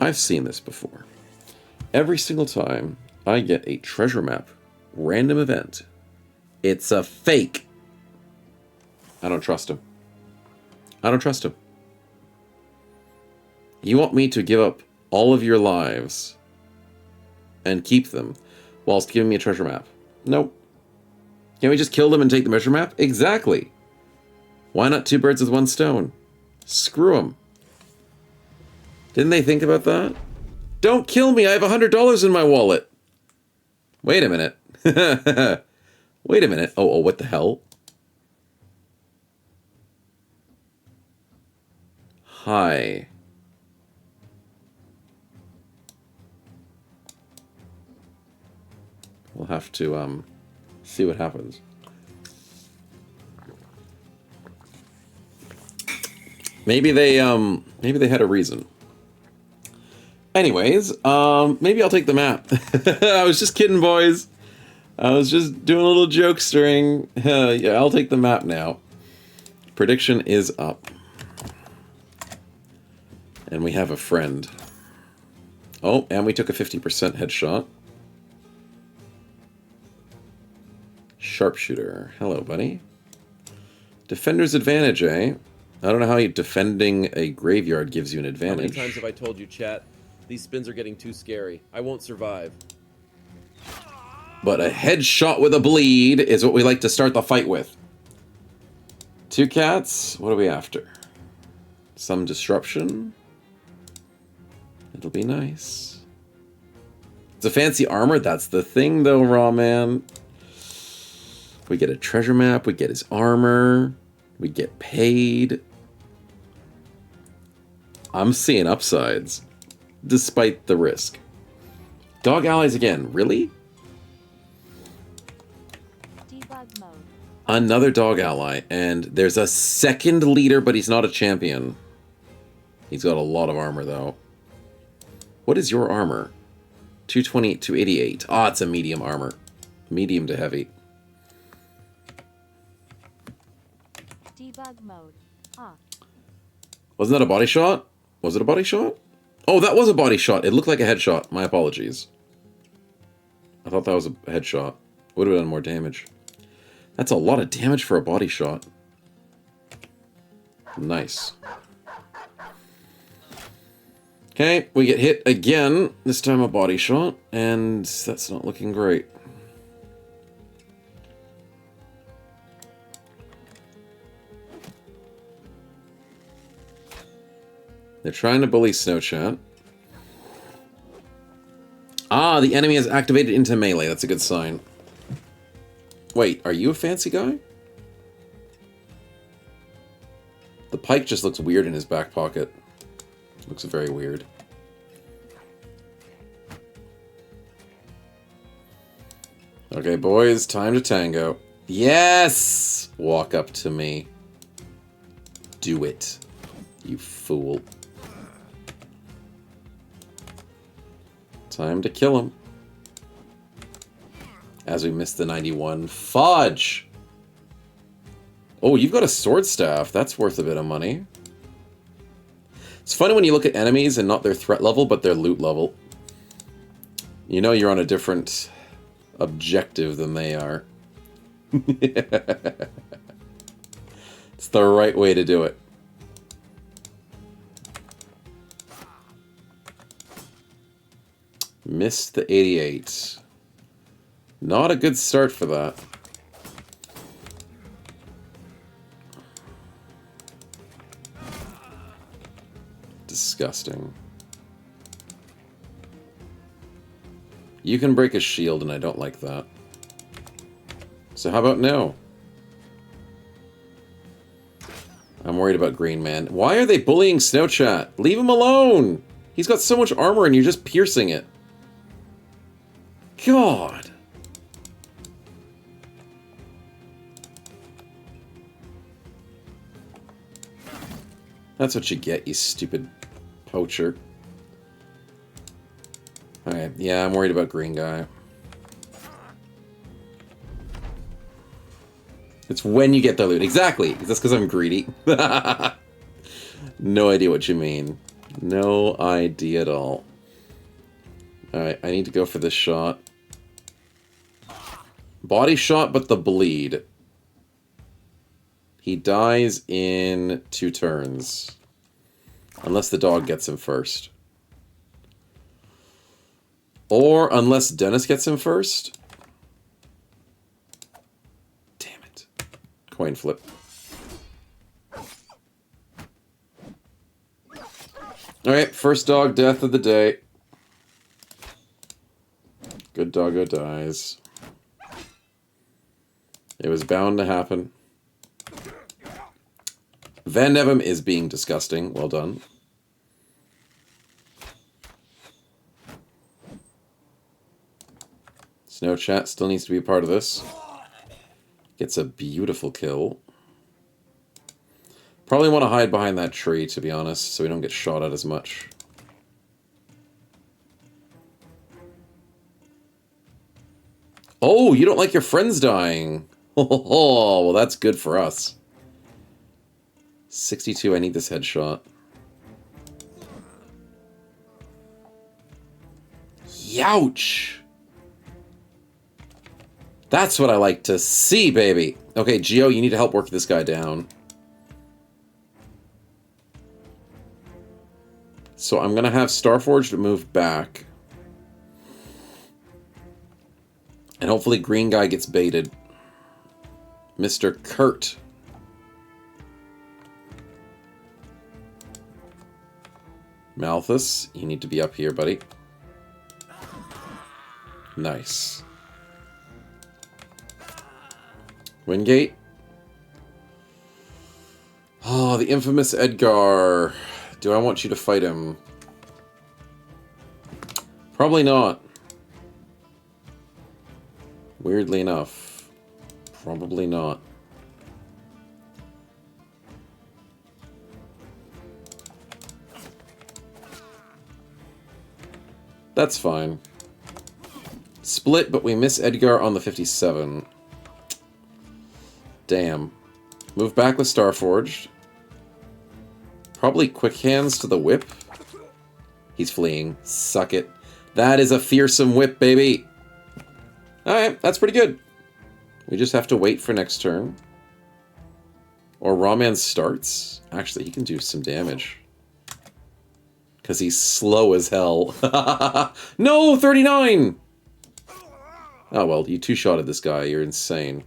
[SPEAKER 3] I've seen this before. Every single time I get a treasure map random event, it's a fake. I don't trust him. I don't trust him. You want me to give up all of your lives and keep them whilst giving me a treasure map? Nope. Can't we just kill them and take the treasure map? Exactly. Why not 2 birds with 1 stone? Screw them. Didn't they think about that? Don't kill me, I have $100 in my wallet. Wait a minute. Wait a minute. Oh, what the hell? Hi. We'll have to, see what happens. Maybe they had a reason. Anyways, maybe I'll take the map. I was just kidding, boys. I was just doing a little joke string. Yeah, I'll take the map now. Prediction is up. And we have a friend. Oh, and we took a 50% headshot. Sharpshooter. Hello, buddy. Defender's advantage, eh? I don't know how defending a graveyard gives you an advantage.
[SPEAKER 4] How many times have I told you, chat? These spins are getting too scary. I won't survive.
[SPEAKER 3] But a headshot with a bleed is what we like to start the fight with. 2 cats. What are we after? Some disruption. It'll be nice. It's a fancy armor. That's the thing, though, Raw Man. We get a treasure map. We get his armor. We get paid. I'm seeing upsides, despite the risk. Dog allies again. Really?
[SPEAKER 5] Debug mode.
[SPEAKER 3] Another dog ally. And there's a second leader, but he's not a champion. He's got a lot of armor, though. What is your armor? 228, 288. Ah, it's a medium armor. Medium to heavy.
[SPEAKER 5] Debug mode. Off.
[SPEAKER 3] Wasn't that a body shot? Was it a body shot? Oh, that was a body shot. It looked like a headshot. My apologies. I thought that was a headshot. Would have done more damage. That's a lot of damage for a body shot. Nice. Okay, we get hit again. This time a body shot, and that's not looking great. They're trying to bully Snow Chat. Ah, the enemy has activated into melee. That's a good sign. Wait, are you a fancy guy? pike just looks weird in his back pocket. Looks very weird. Okay, boys, time to tango. Yes! Walk up to me. Do it, you fool. Time to kill him. As we miss the 91. Fudge! Oh, you've got a sword staff. That's worth a bit of money. It's funny when you look at enemies and not their threat level, but their loot level. You know you're on a different objective than they are. It's the right way to do it. Missed the 88. Not a good start for that. Disgusting. You can break a shield, and I don't like that. So how about now? I'm worried about Green Man. Why are they bullying Snowchat? Leave him alone! He's got so much armor and you're just piercing it. God! That's what you get, you stupid poacher. Alright, yeah, I'm worried about Green Guy. It's when you get the loot. Exactly! That's because I'm greedy. No idea what you mean. No idea at all. Alright, I need to go for this shot. Body shot, but the bleed. He dies in 2 turns. Unless the dog gets him first. Or unless Dennis gets him first. Damn it. Coin flip. Alright, first dog death of the day. Good doggo dies. It was bound to happen. Van Nevem is being disgusting. Well done. Snow Chat still needs to be a part of this. Gets a beautiful kill. Probably want to hide behind that tree, to be honest, so we don't get shot at as much. Oh, you don't like your friends dying. Oh, well, that's good for us. 62, I need this headshot. Youch! That's what I like to see, baby! Okay, Geo, you need to help work this guy down. So I'm gonna have Starforged move back. And hopefully Green Guy gets baited. Mr. Kurt. Malthus, you need to be up here, buddy. Nice. Wingate. Oh, the infamous Edgar. Do I want you to fight him? Probably not. Weirdly enough. Probably not. That's fine. Split, but we miss Edgar on the 57. Damn. Move back with Starforged. Probably quick hands to the whip. He's fleeing. Suck it. That is a fearsome whip, baby. Alright, that's pretty good. We just have to wait for next turn. Or Rawman starts. Actually, he can do some damage. Because he's slow as hell. No, 39! Oh, well, you two-shotted this guy. You're insane.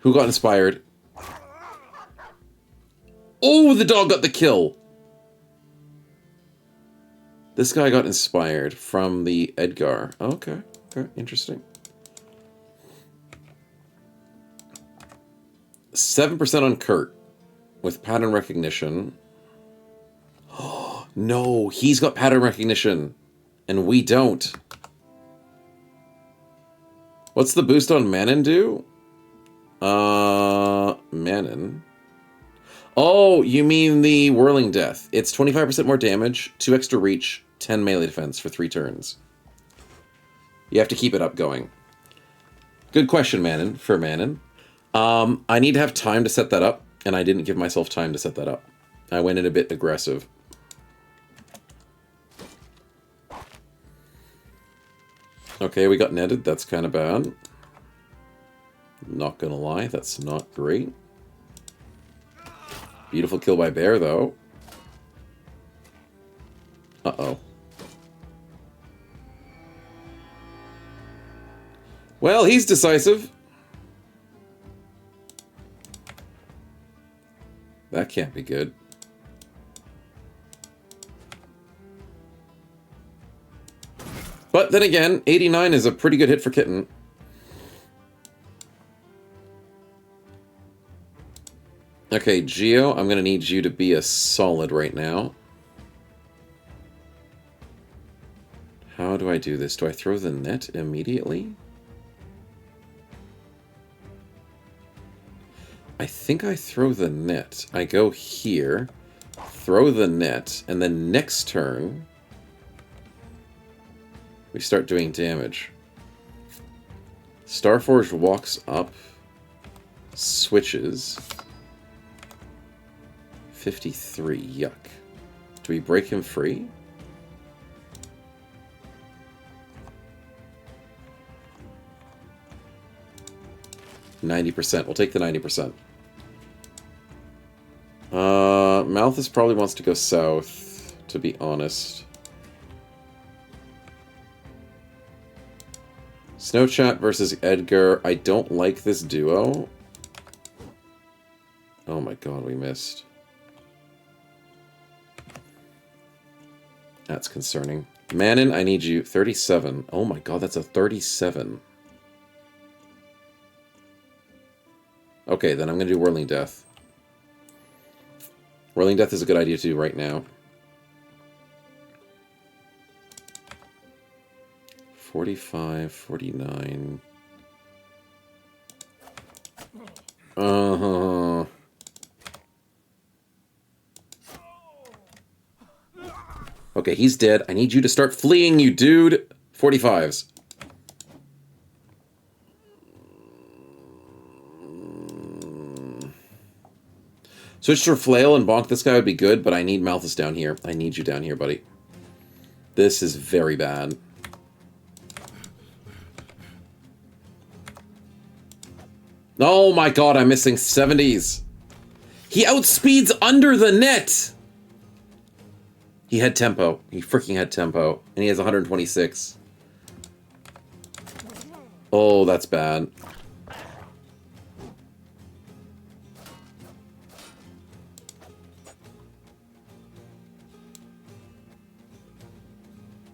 [SPEAKER 3] Who got inspired? Oh, the dog got the kill! This guy got inspired from the Edgar. Okay, okay, interesting. 7% on Kurt. with pattern recognition. No, he's got pattern recognition, and we don't. What's the boost on Manon do? Manon. Oh, you mean the Whirling Death. It's 25% more damage, 2 extra reach, 10 melee defense for 3 turns. You have to keep it up going. Good question, Manon, for Manon. I need to have time to set that up, and I didn't give myself time to set that up. I went in a bit aggressive. Okay, we got netted. That's kind of bad. Not gonna lie, that's not great. Beautiful kill by bear, though. Uh-oh. Well, he's decisive. That can't be good. But then again, 89 is a pretty good hit for Kitten. Okay, Geo, I'm going to need you to be a solid right now. How do I do this? Do I throw the net immediately? I think I throw the net. I go here, throw the net, and then next turn, we start doing damage. Starforged walks up, switches. 53, yuck. Do we break him free? %. We'll take the 90%. Malthus probably wants to go south, to be honest. Snowchat versus Edgar. I don't like this duo. Oh my god, we missed. That's concerning. Manon, I need you. 37. Oh my god, that's a 37. Okay, then I'm going to do Whirling Death. Whirling Death is a good idea to do right now. 45, 49. Uh-huh. Okay, he's dead. I need you to start fleeing, you dude. 45s. Switch to Flail and bonk this guy would be good, but I need Malthus down here. I need you down here, buddy. This is very bad. Oh my god, I'm missing 70s. He outspeeds under the net! He had tempo. He freaking had tempo. And he has 126. Oh, that's bad.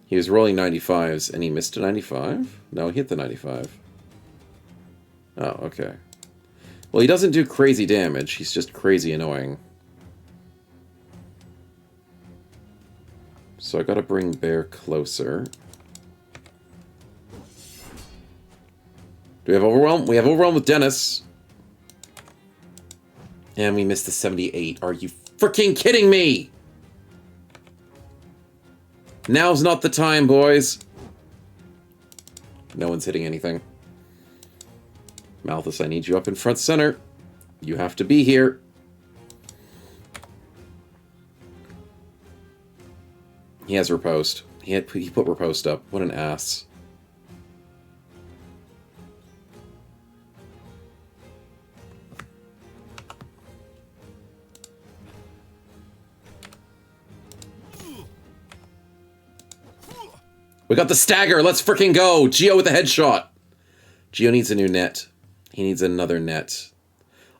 [SPEAKER 3] He was rolling 95s, and he missed a 95? No, he hit the 95. Oh, okay. Well, he doesn't do crazy damage. He's just crazy annoying. So I gotta bring Bear closer. Do we have Overwhelm? We have Overwhelm with Dennis. And we missed the 78. Are you freaking kidding me? Now's not the time, boys. No one's hitting anything. Malthus, I need you up in front center. You have to be here. He has Riposte. He put Riposte up. What an ass. We got the stagger. Let's freaking go. Geo with a headshot. Geo needs a new net. He needs another net.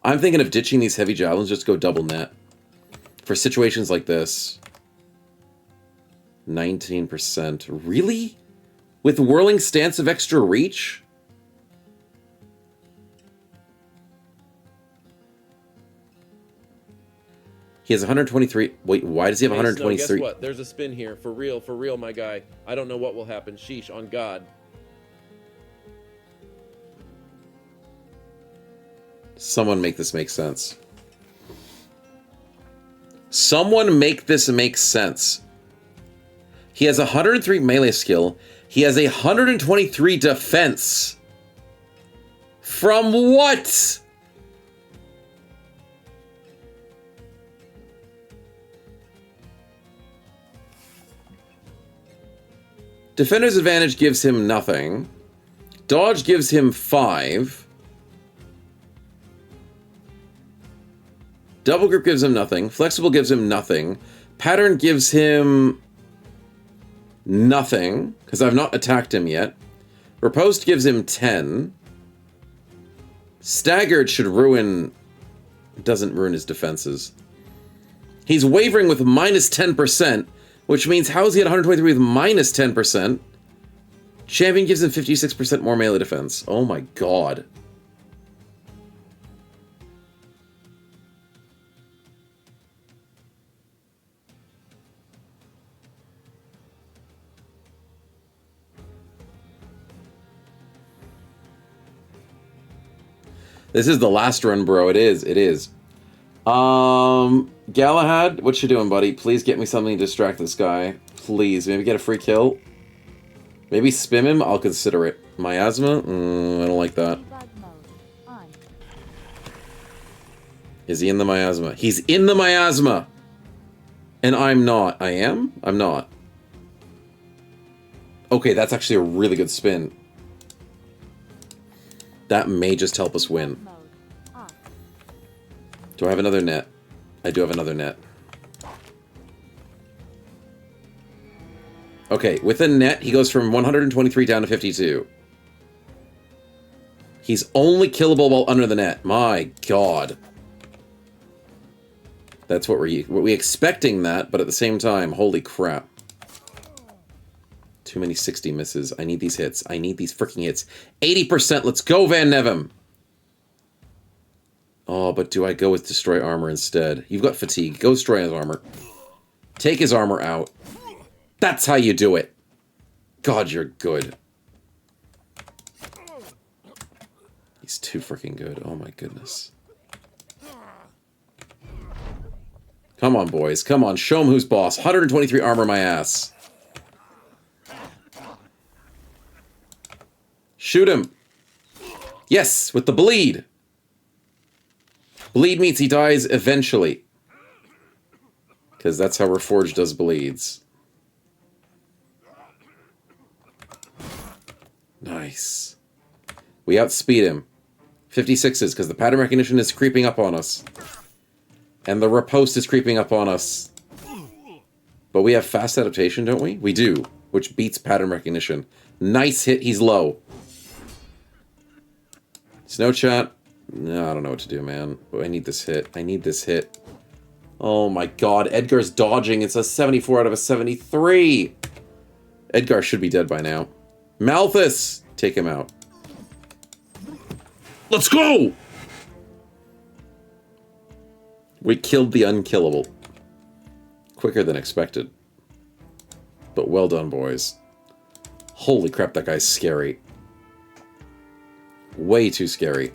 [SPEAKER 3] I'm thinking of ditching these heavy javelins, just go double net. For situations like this. 19%. Really? With Whirling Stance of extra reach? He has 123. Wait, why does he have
[SPEAKER 4] Hey, Snow,
[SPEAKER 3] 123?
[SPEAKER 4] guess what? There's a spin here. For real, my guy. I don't know what will happen. Sheesh, on God.
[SPEAKER 3] Someone make this make sense. Someone make this make sense. He has 103 melee skill. He has 123 defense. From what? Defender's advantage gives him nothing. Dodge gives him 5. Double grip gives him nothing. Flexible gives him nothing. Pattern gives him nothing, because I've not attacked him yet. Riposte gives him 10. Staggered should ruin... doesn't ruin his defenses. He's wavering with minus 10%, which means how is he at 123 with minus 10%? Champion gives him 56% more melee defense. Oh my god. This is the last run, bro. It is. It is. Galahad, what you doing, buddy? Please get me something to distract this guy. Please. Maybe get a free kill. Maybe spim him. I'll consider it. Miasma? I don't like that.
[SPEAKER 5] Debug mode on.
[SPEAKER 3] Is he in the miasma? He's in the miasma! And I'm not. I am? I'm not. Okay, that's actually a really good spin. That may just help us win.
[SPEAKER 5] Mode off.
[SPEAKER 3] Do I have another net? I do have another net. Okay, with a net, he goes from 123 down to 52. He's only killable while under the net. My god. That's what we expecting that, but at the same time, holy crap. Too many 60 misses. I need these hits. I need these freaking hits. 80%. Let's go, Van Nevem. Oh, but do I go with destroy armor instead? You've got fatigue. Go destroy his armor. Take his armor out. That's how you do it. God, you're good. He's too freaking good. Oh my goodness. Come on, boys. Come on. Show him who's boss. 123 armor my ass. Shoot him. Yes, with the bleed. Bleed means he dies eventually. Because that's how Reforged does bleeds. Nice. We outspeed him. 56s, because the pattern recognition is creeping up on us. And the riposte is creeping up on us. But we have fast adaptation, don't we? We do, which beats pattern recognition. Nice hit, he's low. Snow chat. No, I don't know what to do, man. But I need this hit. I need this hit. Oh my god, Edgar's dodging. It's a 74 out of a 73. Edgar should be dead by now. Malthus! Take him out. Let's go! We killed the unkillable. Quicker than expected. But well done, boys. Holy crap, that guy's scary. Way too scary.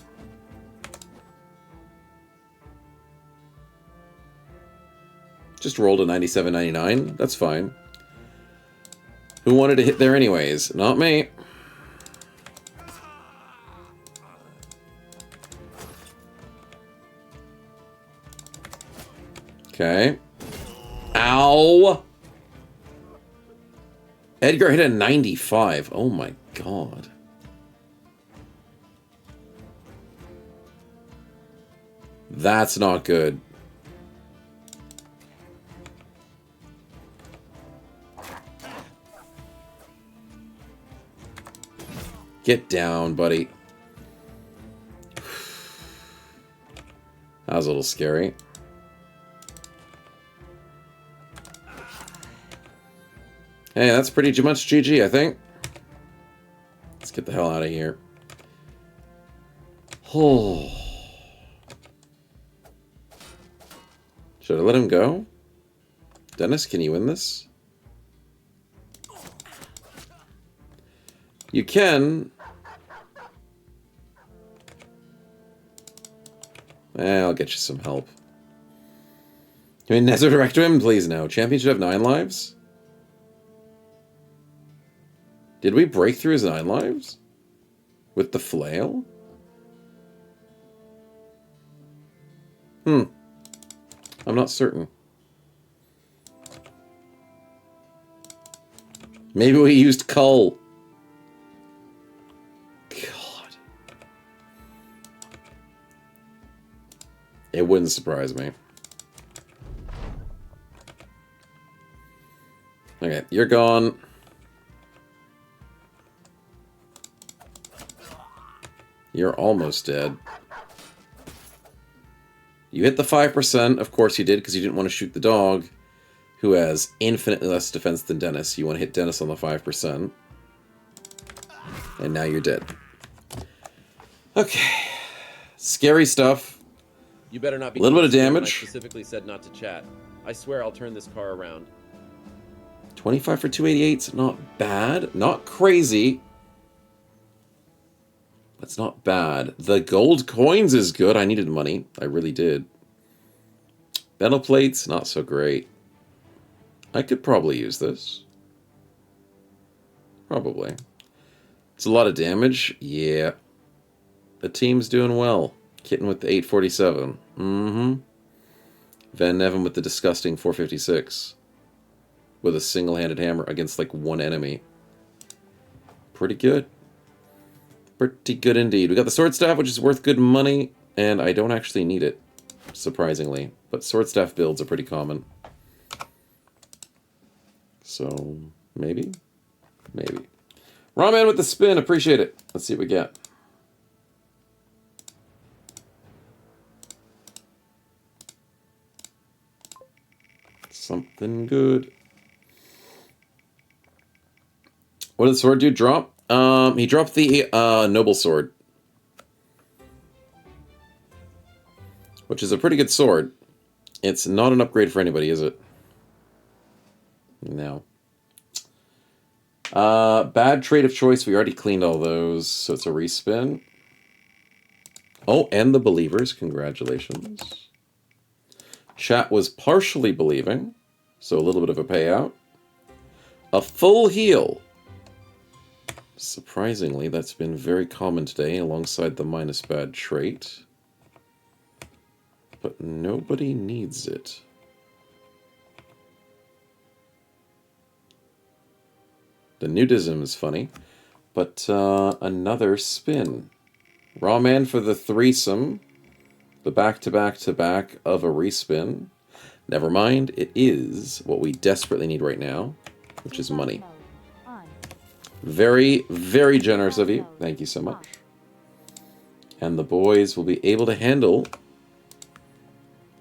[SPEAKER 3] Just rolled a 97.99. That's fine. Who wanted to hit there anyways? Not me. Okay. Ow! Edgar hit a 95. Oh my god. That's not good. Get down, buddy. That was a little scary. Hey, that's pretty much GG, I think. Let's get the hell out of here. Oh. Should I let him go? Dennis, can you win this? You can. I'll get you some help. Can we Nether direct him? Please no. Champion should have 9 lives? Did we break through his 9 lives? With the flail? I'm not certain. Maybe we used Cull. God. It wouldn't surprise me. Okay, you're gone. You're almost dead. You hit the 5%. Of course you did, because you didn't want to shoot the dog, who has infinitely less defense than Dennis. You want to hit Dennis on the 5%. And now you're dead. Okay. Scary stuff.
[SPEAKER 4] You better not be.
[SPEAKER 3] A little bit of
[SPEAKER 4] close to me when
[SPEAKER 3] damage.
[SPEAKER 4] I specifically said not to chat. I swear I'll turn this car around.
[SPEAKER 3] 25 for 288's not bad. Not crazy. That's not bad. The gold coins is good. I needed money. I really did. Metal plates, not so great. I could probably use this. Probably. It's a lot of damage. Yeah. The team's doing well. Kitten with the 847. Mm-hmm. Van Neven with the disgusting 456. With a single-handed hammer against, like, one enemy. Pretty good. Pretty good indeed. We got the sword staff, which is worth good money, and I don't actually need it, surprisingly. But sword staff builds are pretty common. So, maybe? Maybe. Raw Man with the spin, appreciate it. Let's see what we get. Something good. What did the sword dude drop? He dropped the noble sword, which is a pretty good sword. It's not an upgrade for anybody, is it? No. Bad trade of choice. We already cleaned all those, so it's a respin. Oh, and the believers. Congratulations. Chat was partially believing, so a little bit of a payout. A full heal. Surprisingly, that's been very common today, alongside the minus bad trait. But nobody needs it. The nudism is funny, but another spin. Raw Man for the threesome. The back-to-back-to-back of a respin. Never mind, it is what we desperately need right now, which is money. Very, very generous of you. Thank you so much. And the boys will be able to handle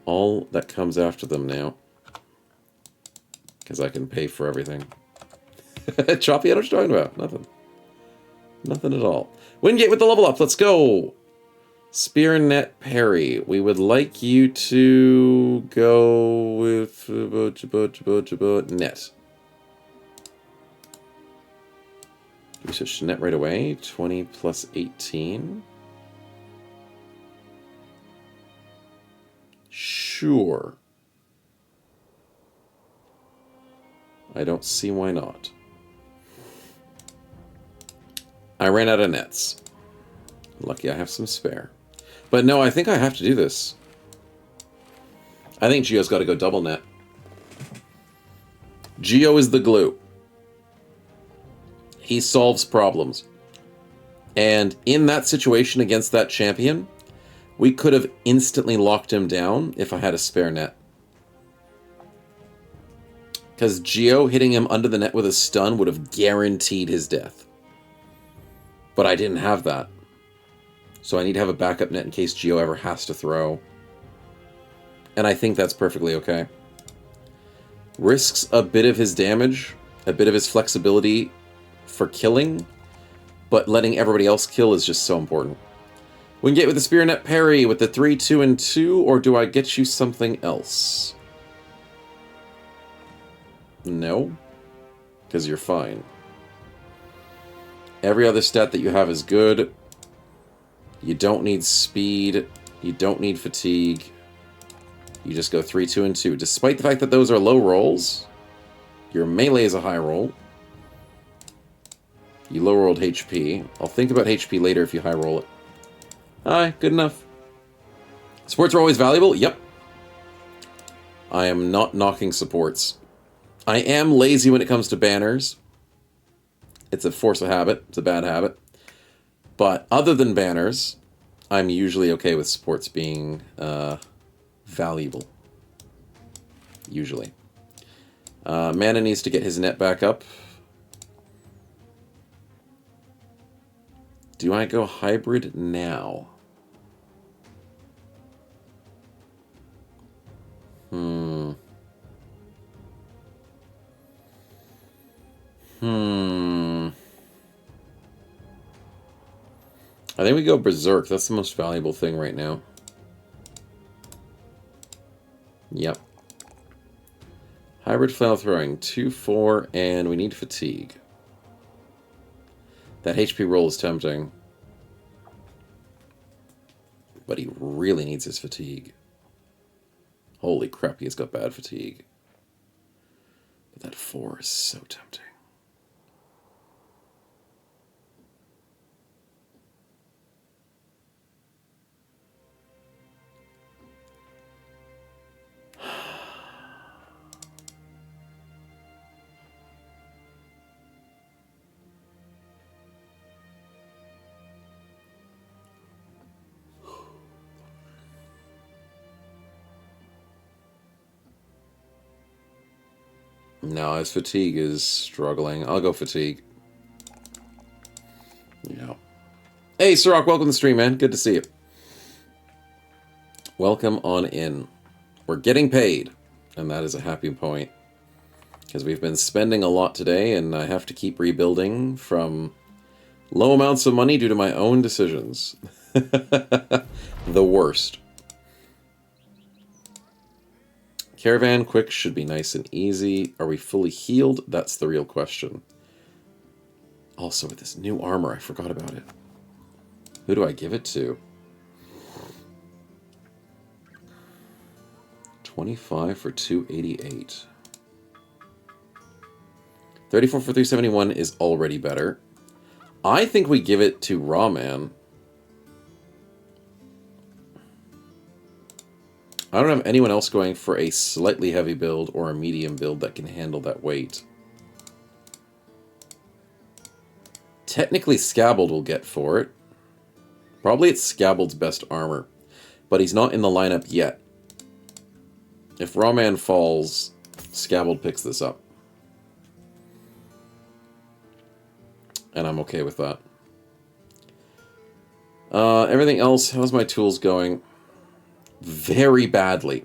[SPEAKER 3] all that comes after them now. Because I can pay for everything. Choppy, I don't know what you're talking about. Nothing. Nothing at all. Wingate with the level up. Let's go. Spear and net parry. We would like you to go with net. Do we switch to net right away? 20 plus 18. Sure. I don't see why not. I ran out of nets. Lucky I have some spare. But no, I think I have to do this. I think Geo's got to go double net. Geo is the glue. He solves problems. And in that situation against that champion, we could have instantly locked him down if I had a spare net. Because Geo hitting him under the net with a stun would have guaranteed his death. But I didn't have that. So I need to have a backup net in case Geo ever has to throw. And I think that's perfectly okay. Risks a bit of his damage, a bit of his flexibility for killing, but letting everybody else kill is just so important. We can get with the Spear Net Parry with the 3, 2, and 2, or do I get you something else? No. Because you're fine. Every other stat that you have is good. You don't need speed. You don't need fatigue. You just go 3, 2, and 2. Despite the fact that those are low rolls, your melee is a high roll. You low rolled HP. I'll think about HP later if you high roll it. Alright, good enough. Supports are always valuable? Yep. I am not knocking supports. I am lazy when it comes to banners. It's a force of habit. It's a bad habit. But other than banners, I'm usually okay with supports being valuable. Usually. Mana needs to get his net back up. Do I go hybrid now? I think we go Berserk. That's the most valuable thing right now. Yep. Hybrid flail throwing. 2, 4, and we need fatigue. That HP roll is tempting. But he really needs his fatigue. Holy crap, he's got bad fatigue. But that 4 is so tempting. No, his fatigue is struggling. I'll go fatigue. Yeah. Hey, Sirach, welcome to the stream, man. Good to see you. Welcome on in. We're getting paid, and that is a happy point. Because we've been spending a lot today, and I have to keep rebuilding from low amounts of money due to my own decisions. The worst. Caravan quick should be nice and easy. Are we fully healed? That's the real question. Also, with this new armor, I forgot about it. Who do I give it to? 25 for 288. 34 for 371 is already better. I think we give it to Raw Man. I don't have anyone else going for a slightly heavy build or a medium build that can handle that weight. Technically, Scabbled will get for it. Probably it's Scabbled's best armor. But he's not in the lineup yet. If Raw Man falls, Scabbled picks this up. And I'm okay with that. Everything else, how's my tools going? Very badly.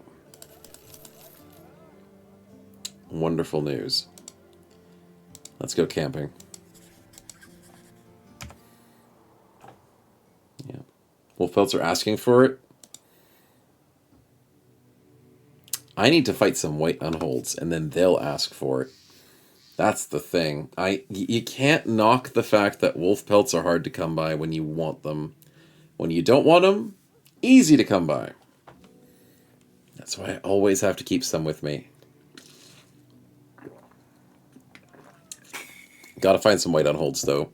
[SPEAKER 3] Wonderful news. Let's go camping. Yeah. Wolfpelts are asking for it. I need to fight some white unholds, and then they'll ask for it. That's the thing. You can't knock the fact that wolf pelts are hard to come by when you want them. When you don't want them, easy to come by. That's why I always have to keep some with me. Gotta find some white unholds, though.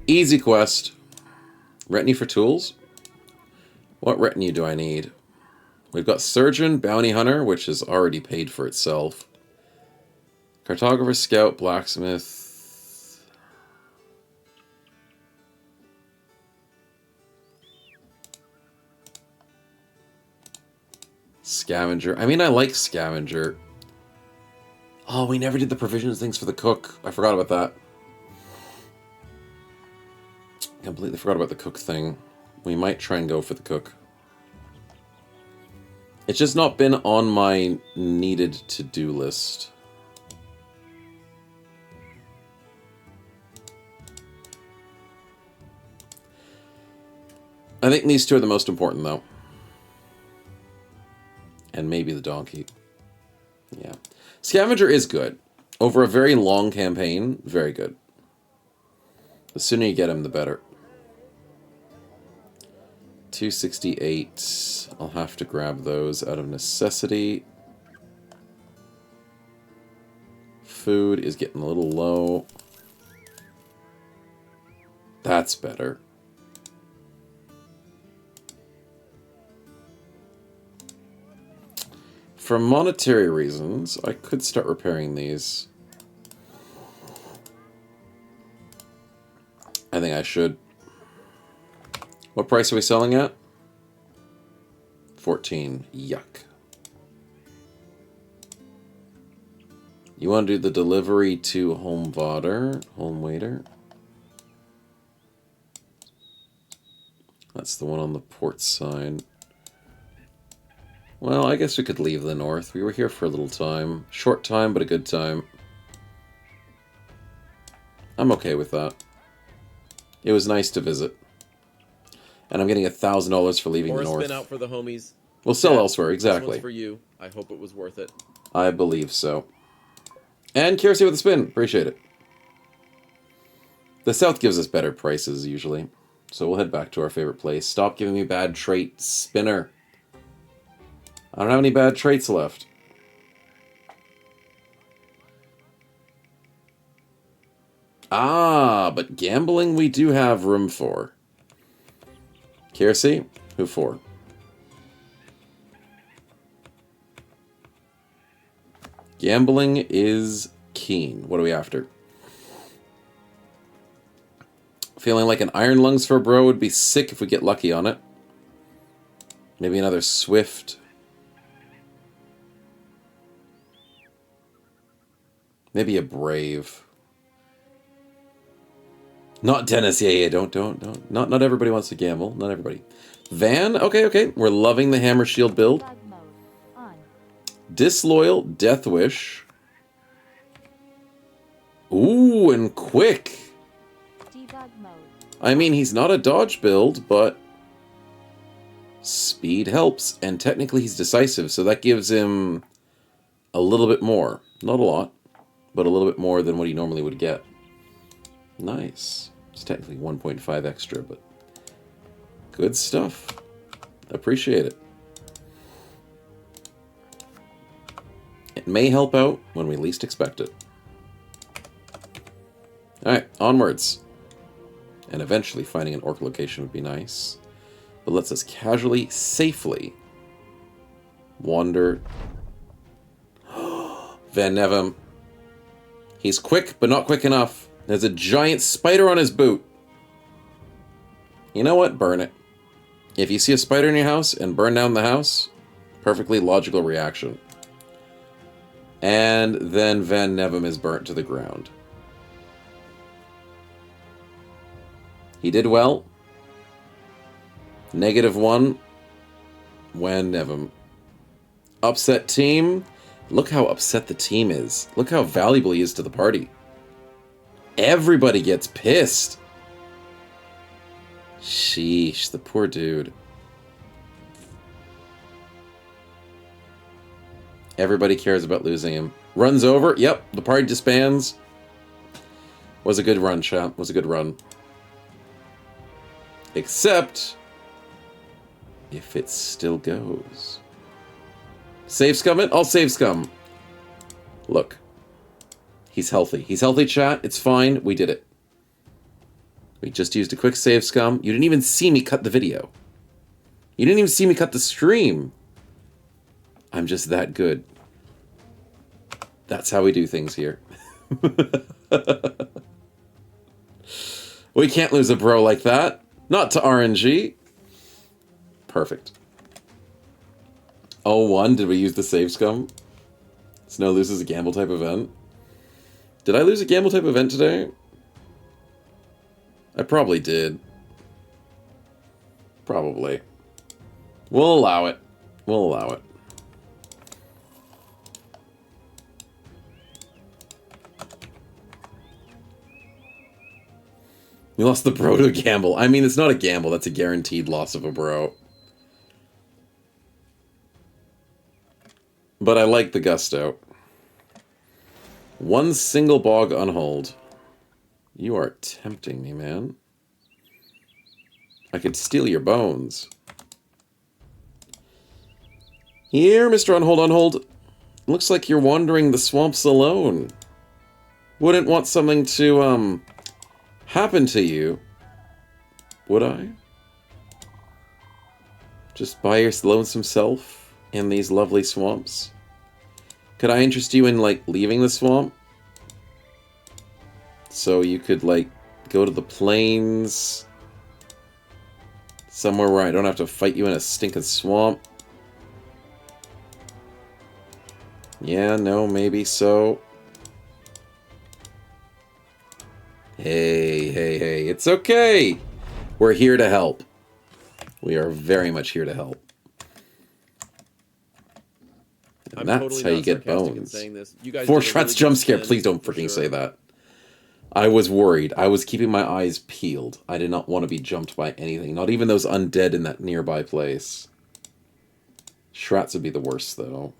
[SPEAKER 3] Easy quest. Retinue for tools? What retinue do I need? We've got Surgeon, Bounty Hunter, which is already paid for itself. Cartographer, Scout, Blacksmith. Scavenger. I mean, I like Scavenger. Oh, we never did the provisions things for the cook. I forgot about that. Completely forgot about the cook thing. We might try and go for the cook. It's just not been on my needed to-do list. I think these two are the most important, though. And maybe the donkey. Yeah. Scavenger is good. Over a very long campaign, very good. The sooner you get him, the better. 268. I'll have to grab those out of necessity. Food is getting a little low. That's better. For monetary reasons, I could start repairing these. I think I should. What price are we selling at? 14. Yuck. You want to do the delivery to home waiter? That's the one on the port side. Well, I guess we could leave the north. We were here for a little time. Short time, but a good time. I'm okay with that. It was nice to visit. And I'm getting $1,000 for leaving the north.
[SPEAKER 4] Spin out for the homies.
[SPEAKER 3] We'll sell elsewhere, exactly.
[SPEAKER 4] This one's for you. I hope it was worth it.
[SPEAKER 3] I believe so. And Kiersey with the spin. Appreciate it. The south gives us better prices, usually. So we'll head back to our favorite place. Stop giving me bad trait, spinner. I don't have any bad traits left. Ah, but gambling we do have room for. Kiersey, who for? Gambling is keen. What are we after? Feeling like an iron lungs for a bro would be sick if we get lucky on it. Maybe another swift. Maybe a brave. Not Dennis. Yeah, don't. Not everybody wants to gamble. Not everybody. Van? Okay. We're loving the hammer shield build.
[SPEAKER 5] Debug mode. On.
[SPEAKER 3] Disloyal, Death Wish. Ooh, and quick.
[SPEAKER 5] Debug mode.
[SPEAKER 3] I mean, he's not a dodge build, but speed helps, and technically he's decisive, so that gives him a little bit more. Not a lot, but a little bit more than what he normally would get. Nice. It's technically 1.5 extra, but good stuff. Appreciate it. It may help out when we least expect it. Alright, onwards. And eventually finding an orc location would be nice. But lets us casually, safely wander. Van Nevem. He's quick, but not quick enough. There's a giant spider on his boot. You know what? Burn it. If you see a spider in your house and burn down the house, perfectly logical reaction. And then Van Nevem is burnt to the ground. He did well. -1. Van Nevem. Upset team. Look how upset the team is. Look how valuable he is to the party. Everybody gets pissed. Sheesh, the poor dude. Everybody cares about losing him. Runs over. Yep, the party disbands. Was a good run, chat. Was a good run. Except if it still goes. Save scum it? I'll save scum. Look. He's healthy. He's healthy, chat. It's fine. We did it. We just used a quick save scum. You didn't even see me cut the video. You didn't even see me cut the stream. I'm just that good. That's how we do things here. We can't lose a bro like that. Not to RNG. Perfect. 01, did we use the save scum? Snow loses a gamble type event. Did I lose a gamble type event today? I probably did. Probably. We'll allow it. We'll allow it. We lost the bro to a gamble. I mean, it's not a gamble. That's a guaranteed loss of a bro. But I like the gusto. One single bog unhold. You are tempting me, man. I could steal your bones. Here, Mr. Unhold, Unhold. Looks like you're wandering the swamps alone. Wouldn't want something to, happen to you. Would I? Just by your lonesome self in these lovely swamps? Could I interest you in, like, leaving the swamp? So you could, like, go to the plains. Somewhere where I don't have to fight you in a stinking swamp. Yeah, no, maybe so. Hey, hey, hey, it's okay! We're here to help. We are very much here to help. And that's
[SPEAKER 4] totally
[SPEAKER 3] how you
[SPEAKER 4] not
[SPEAKER 3] get
[SPEAKER 4] sarcastic in
[SPEAKER 3] bones.
[SPEAKER 4] saying this. You guys
[SPEAKER 3] For
[SPEAKER 4] did a
[SPEAKER 3] Shret's
[SPEAKER 4] really
[SPEAKER 3] jump
[SPEAKER 4] good
[SPEAKER 3] scare,
[SPEAKER 4] spin,
[SPEAKER 3] please don't
[SPEAKER 4] for
[SPEAKER 3] freaking
[SPEAKER 4] sure.
[SPEAKER 3] say that. I was worried. I was keeping my eyes peeled. I did not want to be jumped by anything. Not even those undead in that nearby place. Shrats would be the worst, though.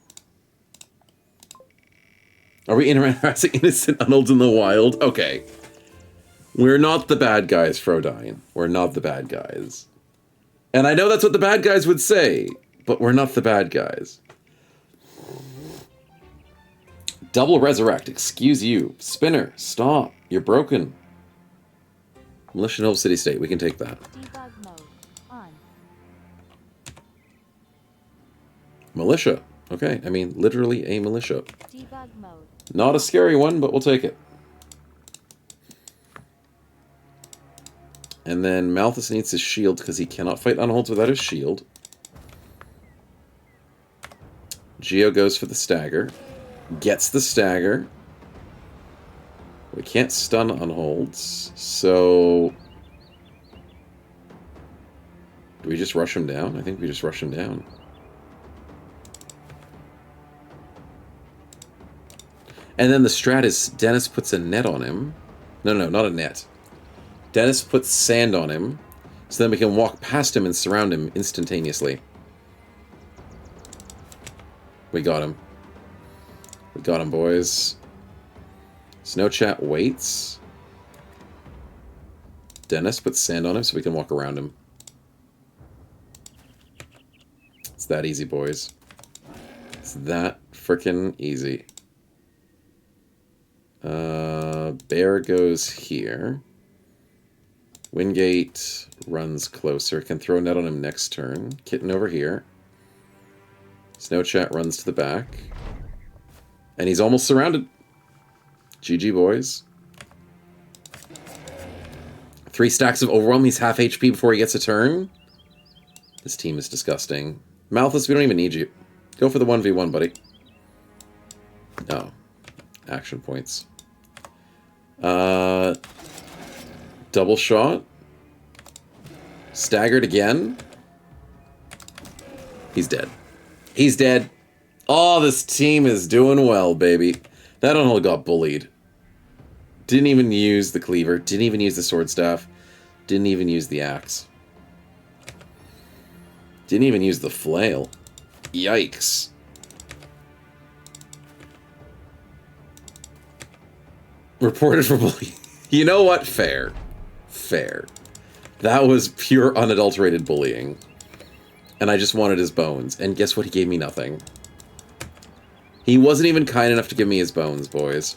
[SPEAKER 3] Are we harassing innocent unolds in the wild? Okay. We're not the bad guys, Frodine. We're not the bad guys. And I know that's what the bad guys would say, but we're not the bad guys. Double resurrect. Excuse you. Spinner, stop. You're broken. Militia Hill City State. We can take that.
[SPEAKER 5] Debug mode on.
[SPEAKER 3] Militia. Okay, I mean, literally a militia.
[SPEAKER 5] Debug mode.
[SPEAKER 3] Not a scary one, but we'll take it. And then Malthus needs his shield because he cannot fight unholds without his shield. Geo goes for the stagger. Gets the stagger. We can't stun unholds, so... Do we just rush him down? I think we just rush him down. And then the strat is Dennis puts a net on him. No, not a net. Dennis puts sand on him, so then we can walk past him and surround him instantaneously. We got him. We got him, boys. Snow Chat waits. Dennis puts sand on him so we can walk around him. It's that easy, boys. It's that frickin' easy. Bear goes here. Wingate runs closer. Can throw a net on him next turn. Kitten over here. Snow Chat runs to the back. And he's almost surrounded. GG, boys. 3 stacks of Overwhelm. He's half HP before he gets a turn. This team is disgusting. Malthus, we don't even need you. Go for the 1v1, buddy. Oh. Action points. Double shot. Staggered again. He's dead. He's dead. Oh, this team is doing well, baby. That unhold got bullied. Didn't even use the cleaver. Didn't even use the sword staff. Didn't even use the axe. Didn't even use the flail. Yikes. Reported for bullying. You know what? Fair. Fair. That was pure unadulterated bullying. And I just wanted his bones. And guess what? He gave me nothing. He wasn't even kind enough to give me his bones, boys.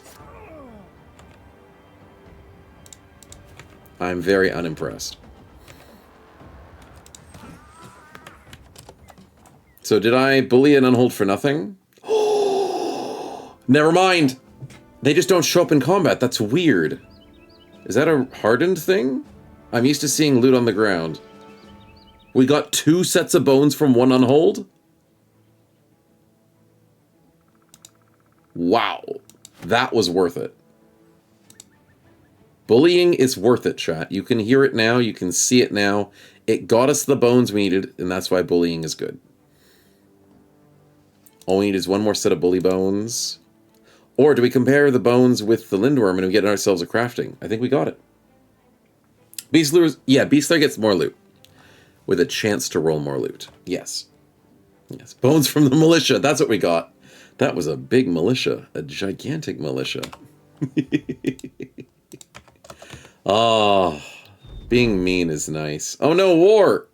[SPEAKER 3] I'm very unimpressed. So did I bully an unhold for nothing? Never mind! They just don't show up in combat. That's weird. Is that a hardened thing? I'm used to seeing loot on the ground. We got 2 sets of bones from 1 unhold? Wow. That was worth it. Bullying is worth it, chat. You can hear it now. You can see it now. It got us the bones we needed, and that's why bullying is good. All we need is 1 more set of bully bones. Or do we compare the bones with the Lindworm and we get ourselves a crafting? I think we got it. Beastler, yeah, Beastler gets more loot. With a chance to roll more loot. Yes. Yes. Bones from the militia. That's what we got. That was a big militia. A gigantic militia. Oh, being mean is nice. Oh no, war!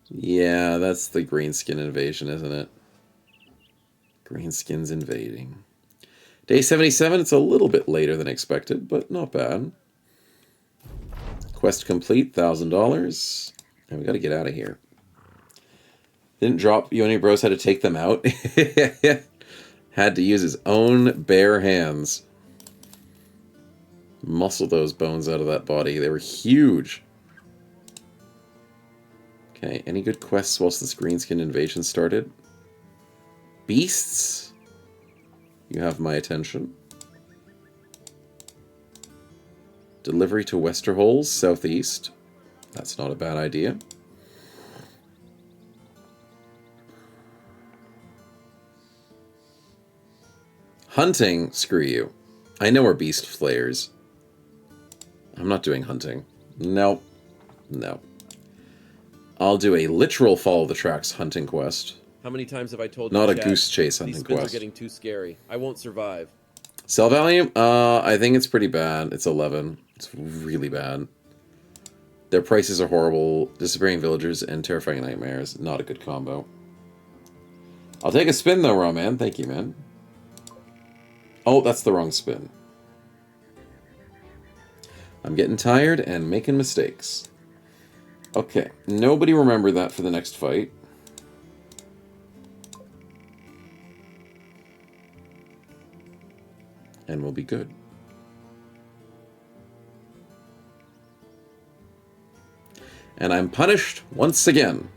[SPEAKER 3] Yeah, that's the greenskin invasion, isn't it? Greenskins invading. Day 77, it's a little bit later than expected, but not bad. Quest complete, $1,000. And we gotta get out of here. Didn't drop you and your bros had to take them out. Had to use his own bare hands. Muscle those bones out of that body. They were huge. Okay, any good quests whilst this greenskin invasion started? Beasts? You have my attention. Delivery to Westerholz, southeast. That's not a bad idea. Hunting? Screw you. I know we're beast slayers. I'm not doing hunting. No. No. I'll do a literal follow the tracks hunting quest.
[SPEAKER 4] How many times have I told
[SPEAKER 3] Not
[SPEAKER 4] you,
[SPEAKER 3] a
[SPEAKER 4] Chad,
[SPEAKER 3] goose chase
[SPEAKER 4] these
[SPEAKER 3] hunting
[SPEAKER 4] spins
[SPEAKER 3] quest.
[SPEAKER 4] are getting too scary. I won't survive.
[SPEAKER 3] Sell value? I think it's pretty bad. It's 11. It's really bad. Their prices are horrible. Disappearing villagers and terrifying nightmares. Not a good combo. I'll take a spin though, raw man. Thank you, man. Oh, that's the wrong spin. I'm getting tired and making mistakes. Okay, nobody remember that for the next fight. And we'll be good. And I'm punished once again.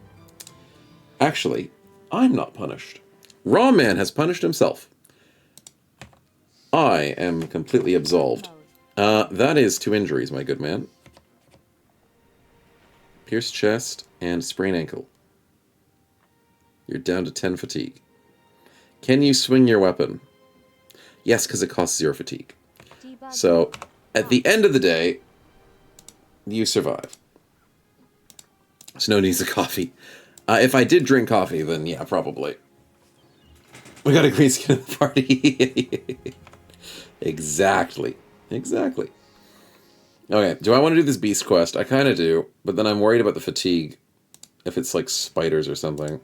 [SPEAKER 3] Actually, I'm not punished. Raw Man has punished himself. I am completely absolved. That is 2 injuries, my good man. Pierced chest and sprained ankle. You're down to 10 fatigue. Can you swing your weapon? Yes, because it costs 0 fatigue. So, at the end of the day, you survive. Snow needs a coffee. If I did drink coffee, then yeah, probably. We got a green skin at the party. Exactly. Exactly. Okay, do I want to do this beast quest? I kind of do, but then I'm worried about the fatigue. If it's like spiders or something.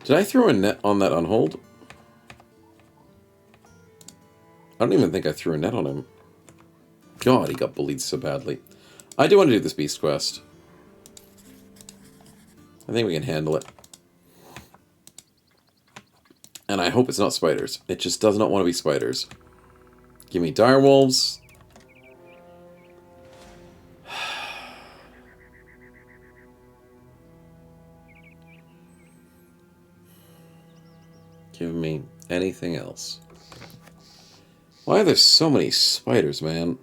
[SPEAKER 3] Did I throw a net on that unhold? I don't even think I threw a net on him. God, he got bullied so badly. I do want to do this beast quest. I think we can handle it. And I hope it's not spiders. It just does not want to be spiders. Give me direwolves. Give me anything else. Why are there so many spiders, man?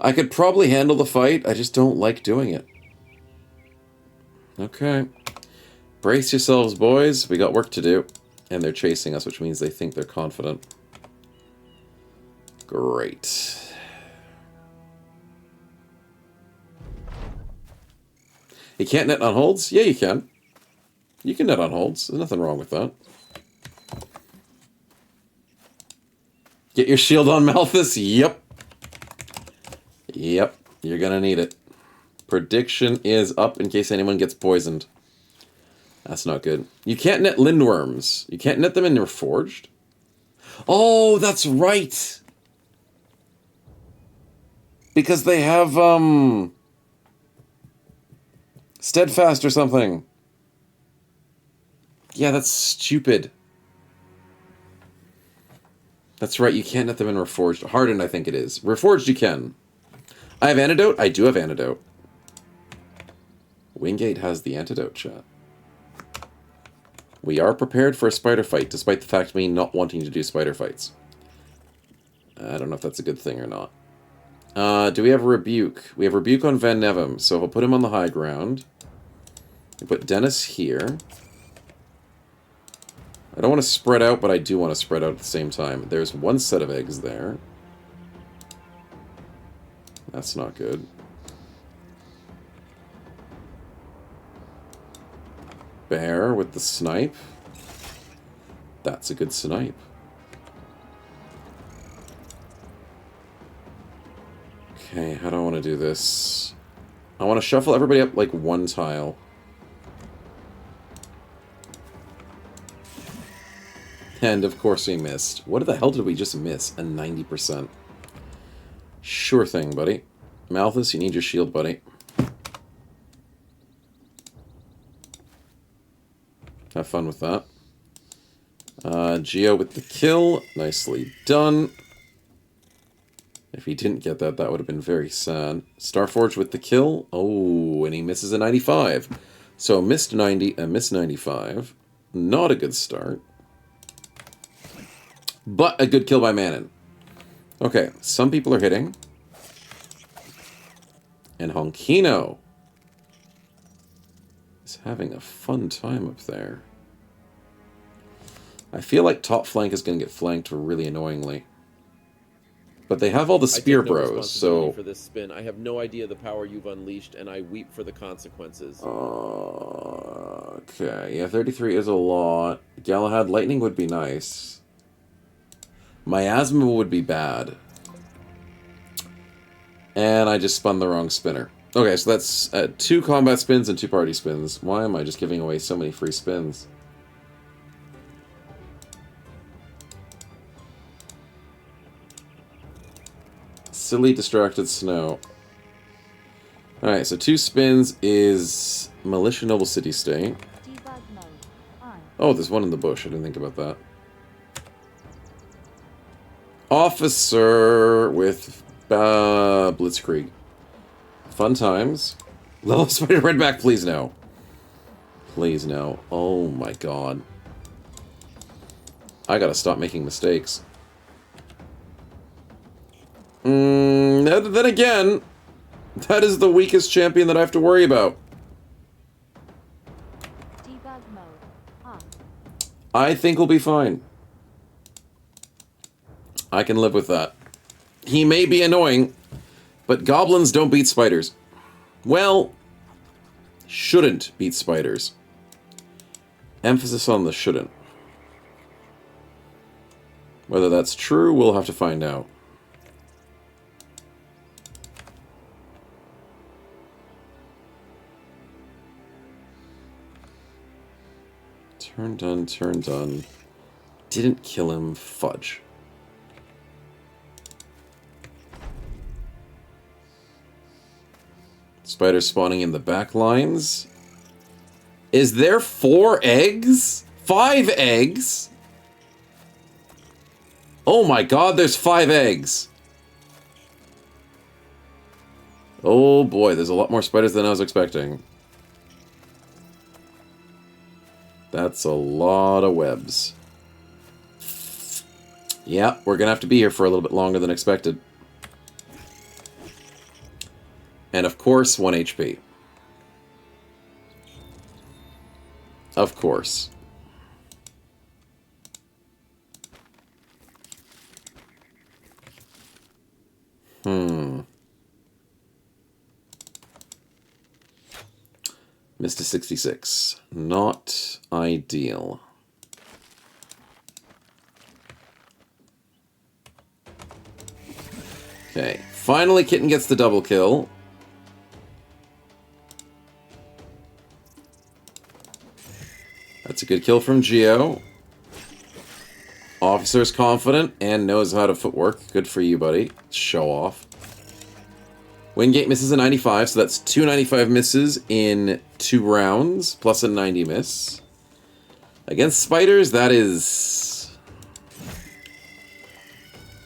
[SPEAKER 3] I could probably handle the fight, I just don't like doing it. Okay. Brace yourselves, boys. We got work to do. And they're chasing us, which means they think they're confident. Great. You can't net on holds? Yeah, you can. You can net on holds. There's nothing wrong with that. Get your shield on, Malthus? Yep. Yep. You're gonna need it. Prediction is up in case anyone gets poisoned. That's not good. You can't net lindworms. You can't net them in Reforged. Oh, that's right! Because they have, Steadfast or something. Yeah, that's stupid. That's right, you can't net them in Reforged. Hardened, I think it is. Reforged you can. I have antidote? I do have antidote. Wingate has the antidote, chat. We are prepared for a spider fight, despite the fact of me not wanting to do spider fights. I don't know if that's a good thing or not. Do we have a rebuke? We have rebuke on Van Nevem, so if I'll put him on the high ground. We put Dennis here. I don't want to spread out, but I do want to spread out at the same time. There's one set of eggs there. That's not good. Bear with the snipe. That's a good snipe. Okay, how do I want to do this? I want to shuffle everybody up like one tile. And of course we missed. What the hell did we just miss? A 90%. Sure thing, buddy. Malthus, you need your shield, buddy. Have fun with that. Geo with the kill. Nicely done. If he didn't get that, that would have been very sad. Starforge with the kill. Oh, and he misses a 95. So missed 90, a missed 95. Not a good start. But a good kill by Manon. Okay, some people are hitting. And Honkino is having a fun time up there. I feel like top flank is going to get flanked really annoyingly. But they have all the spear bros, so...
[SPEAKER 4] For this spin. I have no idea the power you've unleashed, and I weep for the consequences.
[SPEAKER 3] Okay, yeah, 33 is a lot. Galahad, lightning would be nice. Miasma would be bad. And I just spun the wrong spinner. Okay, so that's 2 combat spins and 2 party spins. Why am I just giving away so many free spins? Silly distracted snow. Alright, so 2 spins is Militia Noble City State.
[SPEAKER 5] Debug mode on.
[SPEAKER 3] Oh, there's one in the bush. I didn't think about that. Officer with Blitzkrieg. Fun times. Level Spider Redback, please no. Please no. Oh my god. I gotta stop making mistakes. Then again, that is the weakest champion that I have to worry about.
[SPEAKER 5] Debug mode off.
[SPEAKER 3] I think we'll be fine. I can live with that. He may be annoying, but goblins don't beat spiders. Well, shouldn't beat spiders. Emphasis on the shouldn't. Whether that's true, we'll have to find out. Turn done, turn done. Didn't kill him, fudge. Spiders spawning in the back lines. Is there 4 eggs? 5 eggs? Oh my god, there's 5 eggs. Oh boy, there's a lot more spiders than I was expecting. That's a lot of webs. Yeah, we're gonna have to be here for a little bit longer than expected. And of course, 1 HP. Of course. Missed a 66. Not ideal. Okay. Finally, Kitten gets the double kill. That's a good kill from Geo. Officer's confident and knows how to footwork. Good for you, buddy. Show off. Wingate misses a 95, so that's 2 95 misses in 2 rounds, plus a 90 miss. Against spiders, that is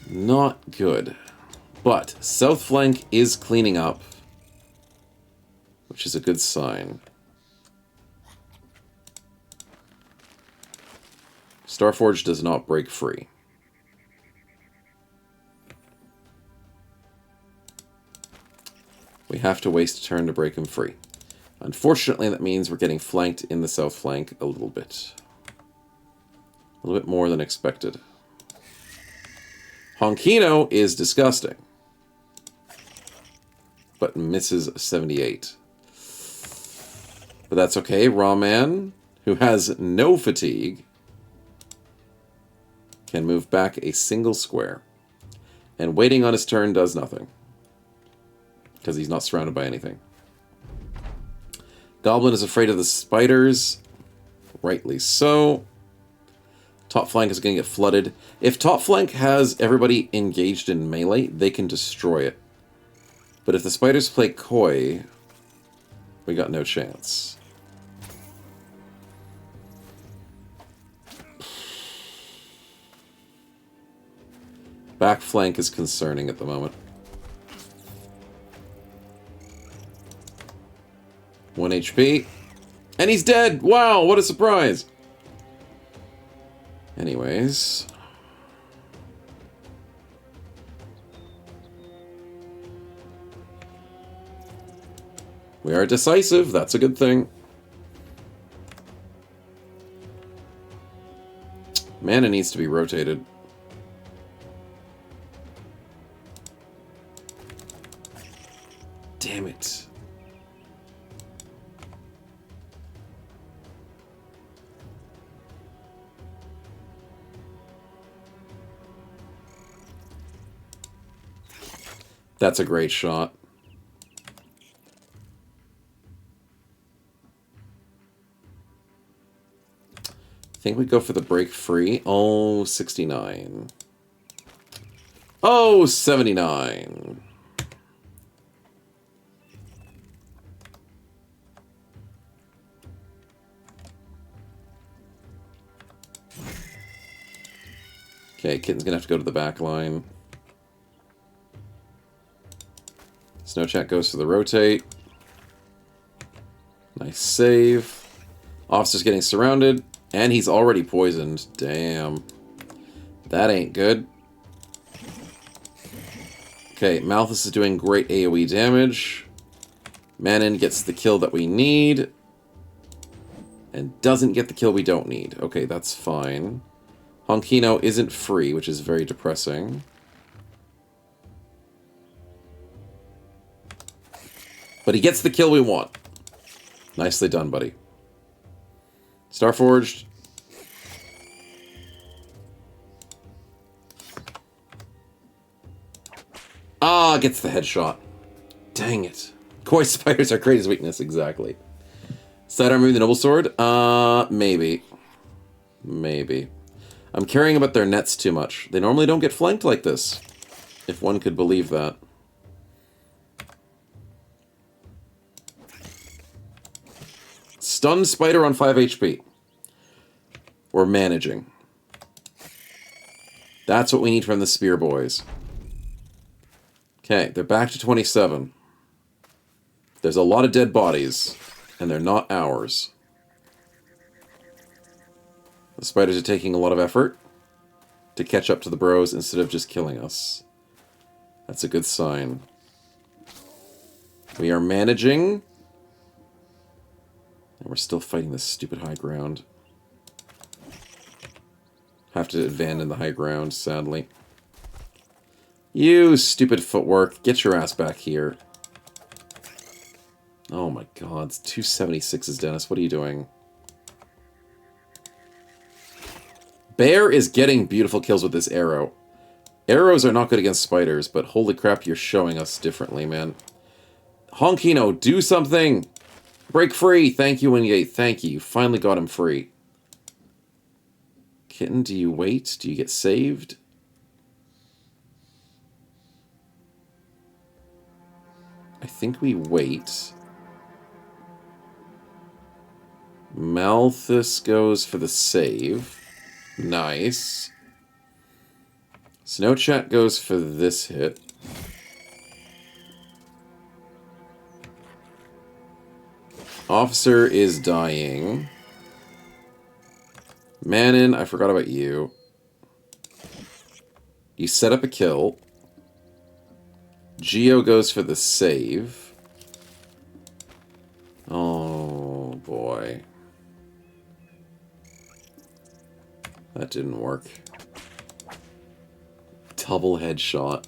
[SPEAKER 3] not good. But south flank is cleaning up, which is a good sign. Starforge does not break free. We have to waste a turn to break him free. Unfortunately, that means we're getting flanked in the south flank a little bit. A little bit more than expected. Honkino is disgusting. But misses 78. But that's okay. Raw Man, who has no fatigue, can move back a single square. And waiting on his turn does nothing. Because he's not surrounded by anything. Goblin is afraid of the spiders. Rightly so. Top flank is going to get flooded. If top flank has everybody engaged in melee, they can destroy it. But if the spiders play coy, we got no chance. Back flank is concerning at the moment. 1 HP. And he's dead! Wow, what a surprise! Anyways. We are decisive, that's a good thing. Mana needs to be rotated. Damn it. That's a great shot. I think we go for the break free. Oh, 69. Oh, 79. Okay, Kitten's gonna have to go to the back line. Snowchat goes for the rotate. Nice save. Officer's getting surrounded. And he's already poisoned. Damn. That ain't good. Okay, Malthus is doing great AoE damage. Manon gets the kill that we need. And doesn't get the kill we don't need. Okay, that's fine. Honkino isn't free, which is very depressing. But he gets the kill we want. Nicely done, buddy. Starforged. Ah, gets the headshot. Dang it. Koi spiders are Kratos' weakness, exactly. Sidearm moving the Noble Sword? Maybe. Maybe. I'm caring about their nets too much. They normally don't get flanked like this. If one could believe that. Stunned spider on 5 HP. We're managing. That's what we need from the Spear Boys. Okay, they're back to 27. There's a lot of dead bodies, and they're not ours. The spiders are taking a lot of effort to catch up to the bros instead of just killing us. That's a good sign. We are managing. And we're still fighting this stupid high ground. Have to abandon the high ground, sadly. You stupid footwork. Get your ass back here. Oh my god. It's 276s, Dennis. What are you doing? Bear is getting beautiful kills with this arrow. Arrows are not good against spiders, but holy crap, you're showing us differently, man. Honkino, do something! Break free! Thank you, Wingate. Thank you. You finally got him free. Kitten, do you wait? Do you get saved? I think we wait. Malthus goes for the save. Nice. Snowchat goes for this hit. Officer is dying. Manon, I forgot about you. You set up a kill. Geo goes for the save. Oh, boy. That didn't work. Double headshot.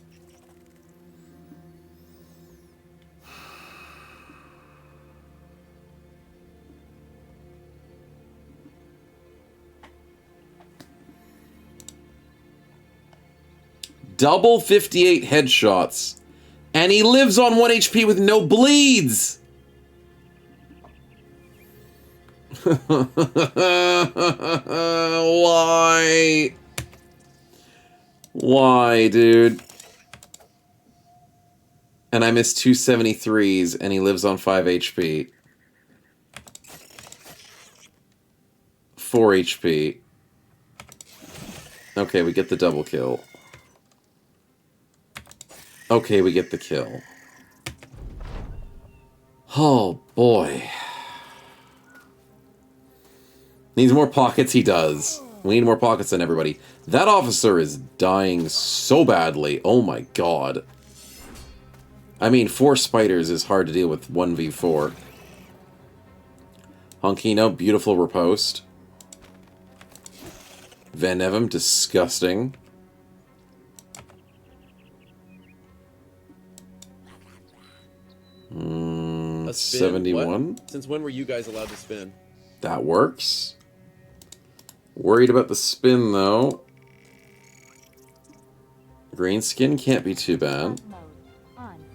[SPEAKER 3] Double 58 headshots. And he lives on 1 HP with no bleeds! Why? Why, dude? And I missed 273s, and he lives on 5 HP. 4 HP. Okay, we get the double kill. Okay, we get the kill. Oh, boy. Needs more pockets, he does. We need more pockets than everybody. That officer is dying so badly. Oh my god. I mean, 4 spiders is hard to deal with 1v4. Honkino, beautiful riposte. Van Evem, disgusting.
[SPEAKER 4] A spin?
[SPEAKER 3] 71.
[SPEAKER 4] What? Since when were you guys allowed to spin?
[SPEAKER 3] That works. Worried about the spin, though. Green skin can't be too bad.
[SPEAKER 5] Debug mode. On.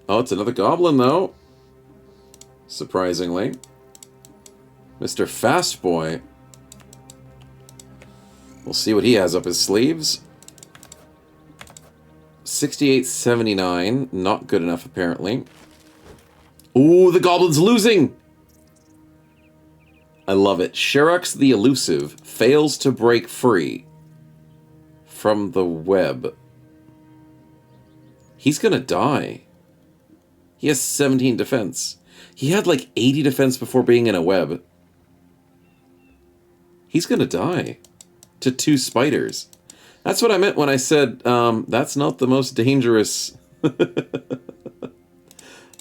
[SPEAKER 3] Oh, it's another goblin, though. Surprisingly. Mr. Fast Boy. We'll see what he has up his sleeves. 68-79. Not good enough, apparently. Ooh, the goblin's losing! I love it. Sherax the Elusive fails to break free from the web. He's gonna die. He has 17 defense. He had like 80 defense before being in a web. He's gonna die. To 2 spiders. That's what I meant when I said, that's not the most dangerous...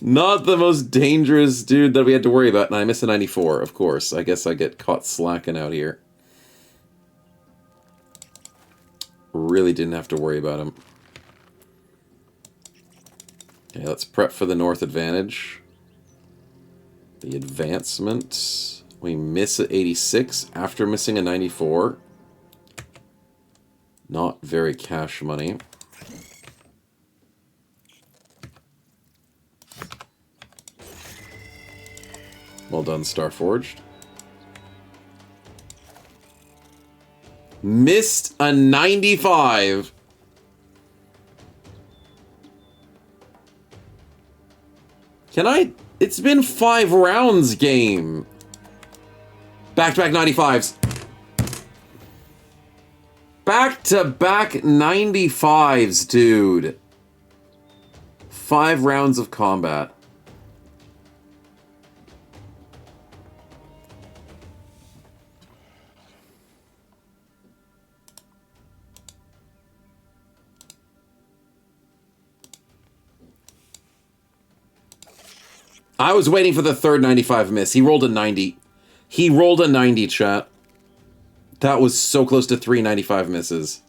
[SPEAKER 3] Not the most dangerous dude that we had to worry about. And I miss a 94, of course. I guess I get caught slacking out here. Really didn't have to worry about him. Okay, let's prep for the north advantage. The advancement. We miss at 86 after missing a 94. Not very cash money. Well done, Starforged. Missed a 95. Can I... It's been 5 rounds, game. Back-to-back 95s. Back-to-back 95s, dude. 5 rounds of combat. I was waiting for the third 95 miss. He rolled a 90. He rolled a 90, chat. That was so close to 3 95 misses.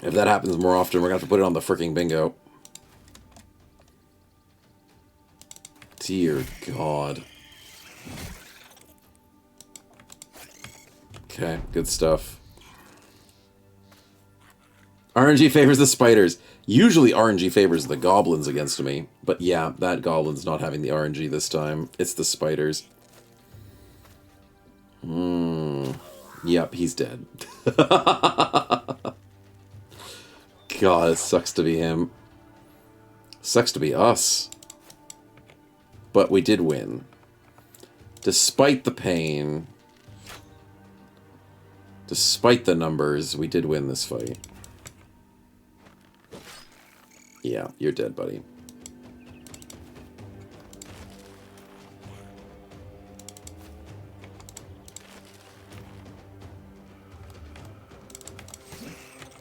[SPEAKER 3] If that happens more often, we're going to have to put it on the freaking bingo. Dear God. Okay, good stuff. RNG favors the spiders. Usually RNG favors the goblins against me. But yeah, that goblin's not having the RNG this time. It's the spiders. Yep, he's dead. God, it sucks to be him. Sucks to be us. But we did win. Despite the pain. Despite the numbers, we did win this fight. Yeah, you're dead, buddy.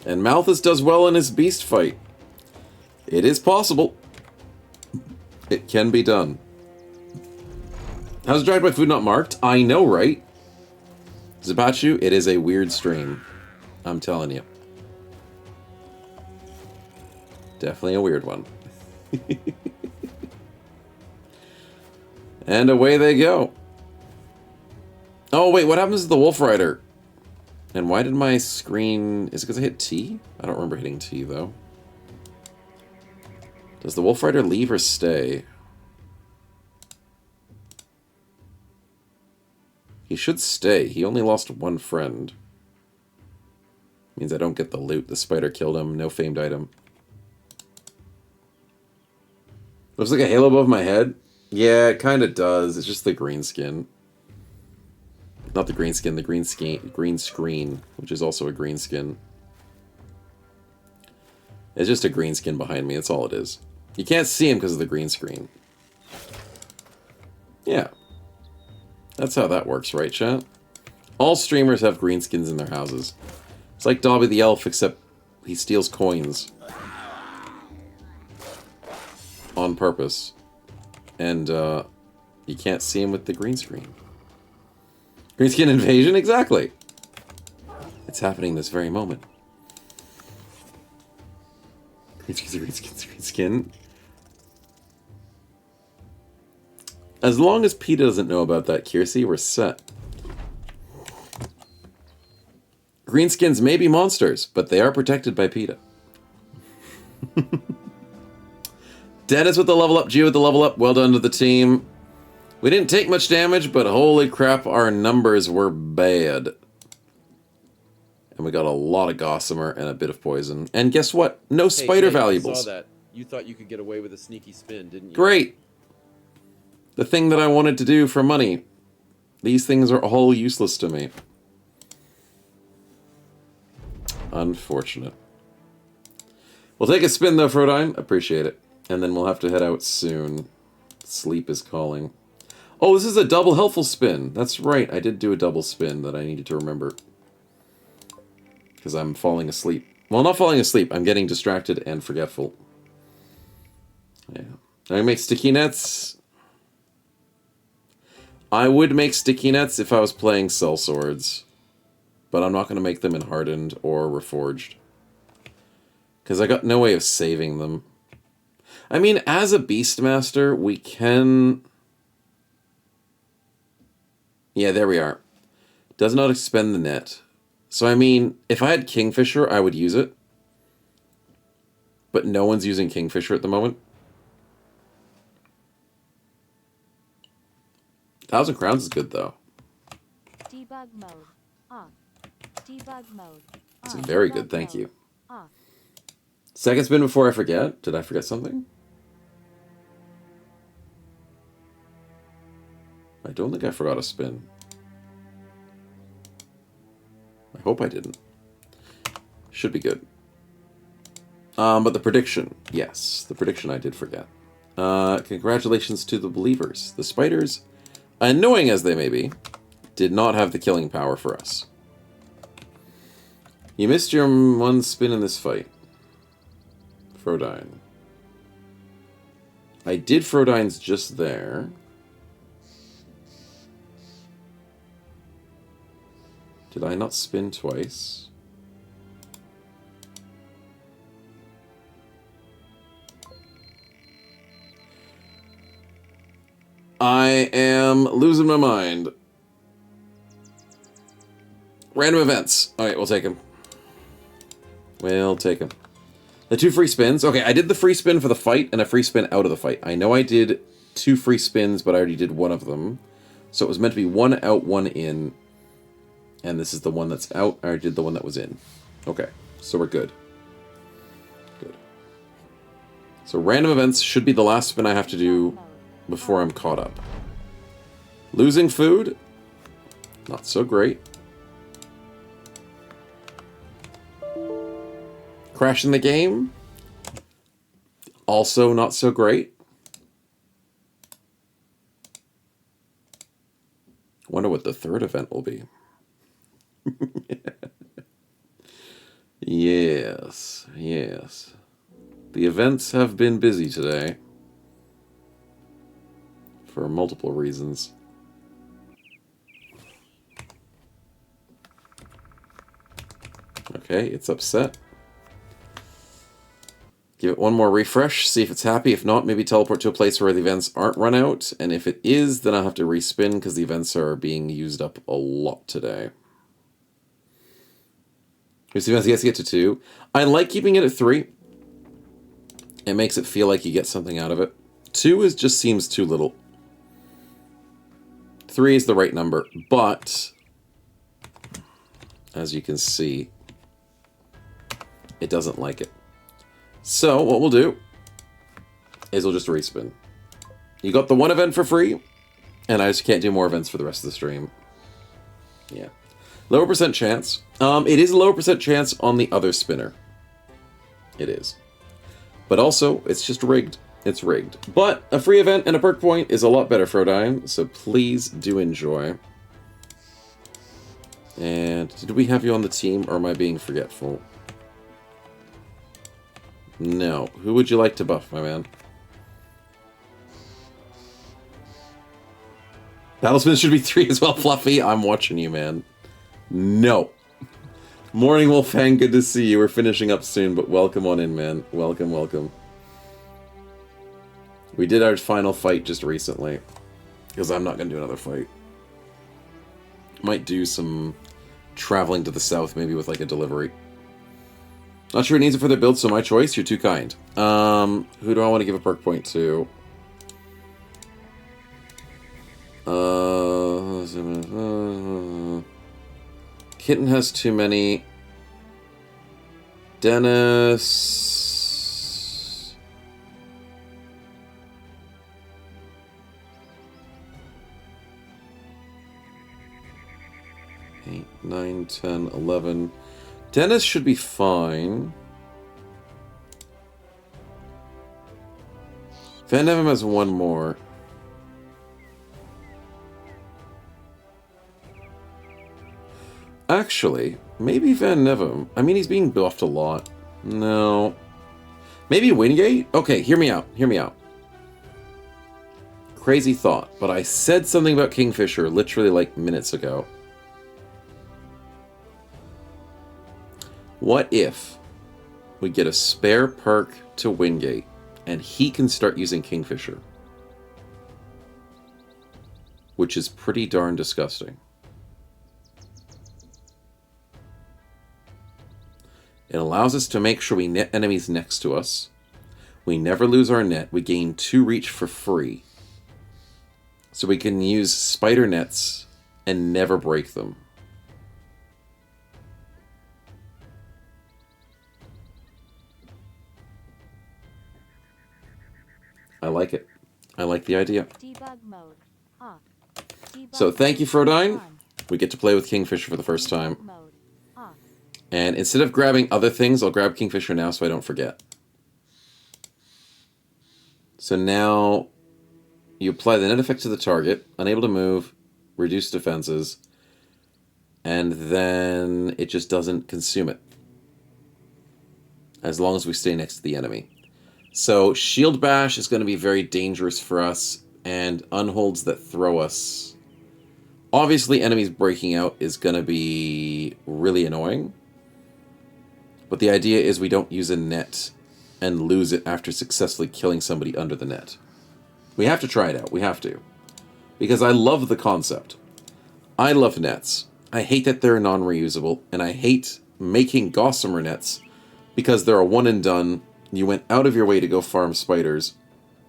[SPEAKER 3] And Malthus does well in his beast fight. It is possible. It can be done. How's Dragged by Food not marked? I know, right? Zapachu, it is a weird stream. I'm telling you. Definitely a weird one. And away they go. Oh, wait, what happens to the Wolf Rider? And why did my screen... Is it because I hit T? I don't remember hitting T, though. Does the Wolf Rider leave or stay? He should stay. He only lost one friend. Means I don't get the loot. The spider killed him. No famed item. Looks like a halo above my head. Yeah, it kind of does. It's just the green skin. Not the green skin, the green screen, which is also a green skin. It's just a green skin behind me. That's all it is. You can't see him because of the green screen. Yeah. That's how that works, right, chat? All streamers have green skins in their houses. It's like Dobby the Elf, except he steals coins. On purpose. And, you can't see him with the green screen. Green skin invasion? Exactly. It's happening this very moment. Green skin, green skin, green skin. As long as PETA doesn't know about that, Kiersey, we're set. Greenskins may be monsters, but they are protected by PETA. Dennis with the level up, Gio with the level up. Well done to the team. We didn't take much damage, but holy crap, our numbers were bad. And we got a lot of gossamer and a bit of poison. And guess what? No spider valuables.
[SPEAKER 4] I saw that. You thought you could get away with a sneaky spin, didn't you?
[SPEAKER 3] Great. The thing that I wanted to do for money. These things are all useless to me. Unfortunate. We'll take a spin though, Frodine. Appreciate it. And then we'll have to head out soon. Sleep is calling. Oh, this is a double helpful spin. That's right. I did do a double spin that I needed to remember. Because I'm falling asleep. Well, not falling asleep. I'm getting distracted and forgetful. Yeah. I make sticky nets. I would make sticky nets if I was playing Cell Swords. But I'm not going to make them in Hardened or Reforged. Because I got no way of saving them. I mean, as a Beastmaster, we can... Yeah, there we are. Does not expend the net. So, I mean, if I had Kingfisher, I would use it. But no one's using Kingfisher at the moment. 1,000 crowns is good, though.
[SPEAKER 5] Debug mode. Off. Debug mode.
[SPEAKER 3] It's
[SPEAKER 5] On.
[SPEAKER 3] very
[SPEAKER 5] Debug
[SPEAKER 3] good, thank
[SPEAKER 5] mode.
[SPEAKER 3] you.
[SPEAKER 5] Off.
[SPEAKER 3] Second spin before I forget. Did I forget something? I don't think I forgot a spin. I hope I didn't. Should be good. But the prediction. Yes, the prediction I did forget. Congratulations to the believers. The spiders, annoying as they may be, did not have the killing power for us. You missed your one spin in this fight. Frodine. I did Frodine's just there. Did I not spin twice? I am losing my mind. Random events. Alright, we'll take them. We'll take them. The 2 free spins. Okay, I did the free spin for the fight and a free spin out of the fight. I know I did 2 free spins, but I already did one of them. So it was meant to be 1 out, 1 in. And this is the one that's out. I did the one that was in. Okay, so we're good. Good. So random events should be the last spin I have to do before I'm caught up. Losing food? Not so great. Crashing the game? Also not so great. Wonder what the third event will be. Yes, yes. The events have been busy today. For multiple reasons. Okay, it's upset. Give it one more refresh, see if it's happy. If not, maybe teleport to a place where the events aren't run out. And if it is, then I'll have to respin because the events are being used up a lot today. Here's events he has to get to 2. I like keeping it at 3. It makes it feel like you get something out of it. 2 just seems too little. 3 is the right number, but as you can see, it doesn't like it. So what we'll do is we'll just respin. You got the 1 event for free, and I just can't do more events for the rest of the stream. Yeah. Lower percent chance. It is a lower percent chance on the other spinner. It is. But also, it's just rigged. It's rigged. But a free event and a perk point is a lot better, Frodine, so please do enjoy. And did we have you on the team, or am I being forgetful? No. Who would you like to buff, my man? Battlespin should be 3 as well, Fluffy. I'm watching you, man. No. Morning, Wolfhang. Good to see you. We're finishing up soon, but welcome on in, man. Welcome, welcome. We did our final fight just recently, because I'm not going to do another fight. Might do some traveling to the south, maybe with like a delivery. Not sure it needs it for their build, so my choice. You're too kind. Who do I want to give a perk point to? Kitten has too many. Dennis. Eight, 9, 10, 11. Dennis should be fine. Van Nevem has 1 more. Actually, maybe Van Nevem. I mean, he's being buffed a lot. No. Maybe Wingate? Okay, hear me out. Hear me out. Crazy thought, but I said something about Kingfisher literally like minutes ago. What if we get a spare perk to Wingate and he can start using Kingfisher? Which is pretty darn disgusting. It allows us to make sure we net enemies next to us. We never lose our net. We gain 2 reach for free. So we can use spider nets and never break them. I like it. I like the idea.
[SPEAKER 5] Debug mode off. Debug
[SPEAKER 3] So thank you, Frodine.
[SPEAKER 5] on.
[SPEAKER 3] We get to play with Kingfisher for the first time.
[SPEAKER 5] Mode off.
[SPEAKER 3] And instead of grabbing other things, I'll grab Kingfisher now so I don't forget. So now you apply the net effect to the target, unable to move, reduce defenses, and then it just doesn't consume it. As long as we stay next to the enemy. So Shield Bash is going to be very dangerous for us, and unholds that throw us. Obviously, enemies breaking out is going to be really annoying. But the idea is we don't use a net and lose it after successfully killing somebody under the net. We have to try it out. We have to. Because I love the concept. I love nets. I hate that they're non-reusable, and I hate making gossamer nets because they're a one and done. You went out of your way to go farm spiders,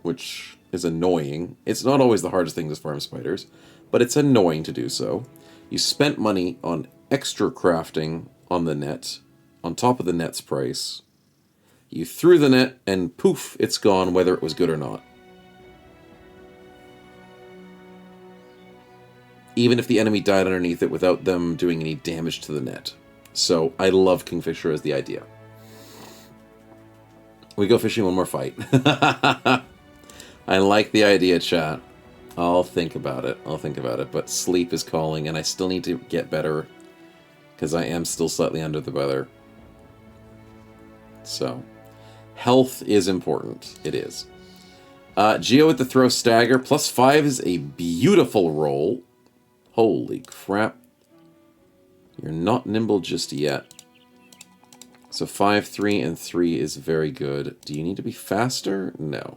[SPEAKER 3] which is annoying. It's not always the hardest thing to farm spiders, but it's annoying to do so. You spent money on extra crafting on the net, on top of the net's price. You threw the net, and poof, it's gone, whether it was good or not. Even if the enemy died underneath it without them doing any damage to the net. So, I love Kingfisher as the idea. We go fishing one more fight. I like the idea, chat. I'll think about it. I'll think about it. But sleep is calling, and I still need to get better. Because I am still slightly under the weather. So, health is important. It is. Geo with the throw stagger. +5 is a beautiful roll. Holy crap. You're not nimble just yet. So 5, 3, and 3 is very good. Do you need to be faster? No.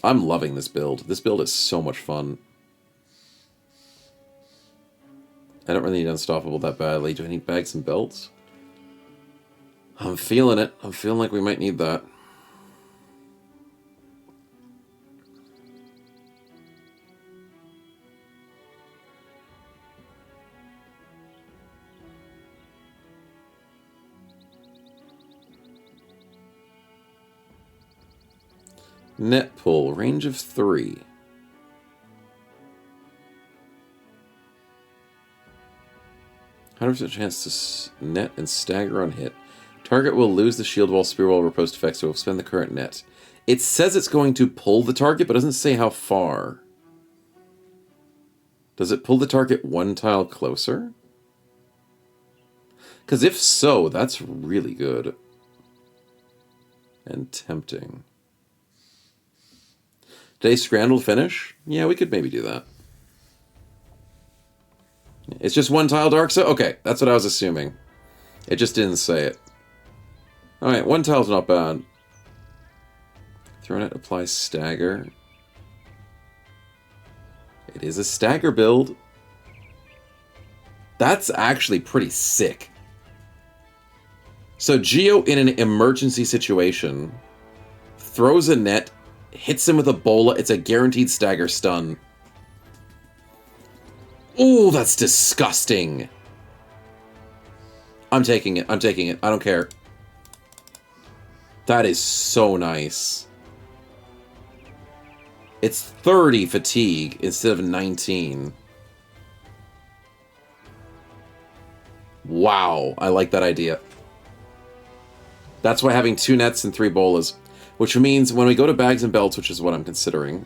[SPEAKER 3] I'm loving this build. This build is so much fun. I don't really need Unstoppable that badly. Do I need bags and belts? I'm feeling it. I'm feeling like we might need that. Net pull, range of 3. % chance to net and stagger on hit. Target will lose the shield wall, spear wall, or post effect, so we'll spend the current net. It says it's going to pull the target, but doesn't say how far. Does it pull the target 1 tile closer? Because if so, that's really good. And tempting. Did a Scrandle finish? Yeah, we could maybe do that. It's just 1 tile dark, so okay, that's what I was assuming. It just didn't say it. Alright, 1 tile's not bad. Throw net applies stagger. It is a stagger build. That's actually pretty sick. So Geo, in an emergency situation, throws a net, hits him with a bola. It's a guaranteed stagger stun. Oh, that's disgusting. I'm taking it. I'm taking it. I don't care. That is so nice. It's 30 fatigue instead of 19. Wow, I like that idea. That's why having 2 nets and 3 bolas. Which means when we go to bags and belts, which is what I'm considering.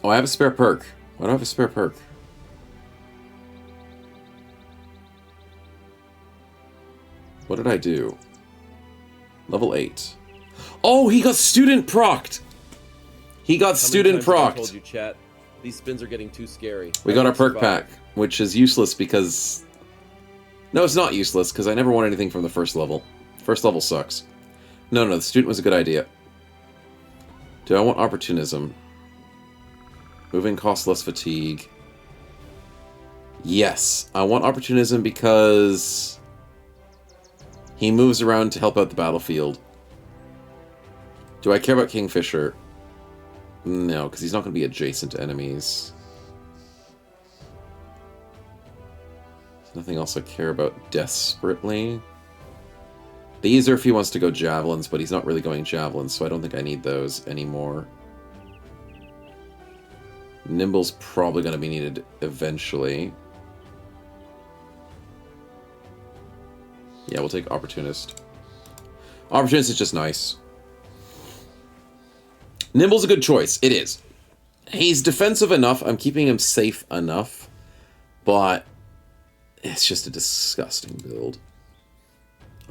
[SPEAKER 3] Oh, I have a spare perk. Why do I have a spare perk? What did I do? Level 8. Oh, he got student procced! He got student procced!
[SPEAKER 4] I told you, chat. These spins are getting too scary.
[SPEAKER 3] We got our perk pack, which is useless because... No, it's not useless, because I never want anything from the first level. First level sucks. No, the student was a good idea. Do I want opportunism? Moving costs less fatigue. Yes, I want opportunism because he moves around to help out the battlefield. Do I care about Kingfisher? No, because he's not going to be adjacent to enemies. There's nothing else I care about desperately. These are if he wants to go javelins, but he's not really going javelins, so I don't think I need those anymore. Nimble's probably going to be needed eventually. Yeah, we'll take Opportunist. Opportunist is just nice. Nimble's a good choice. It is. He's defensive enough. I'm keeping him safe enough. But it's just a disgusting build.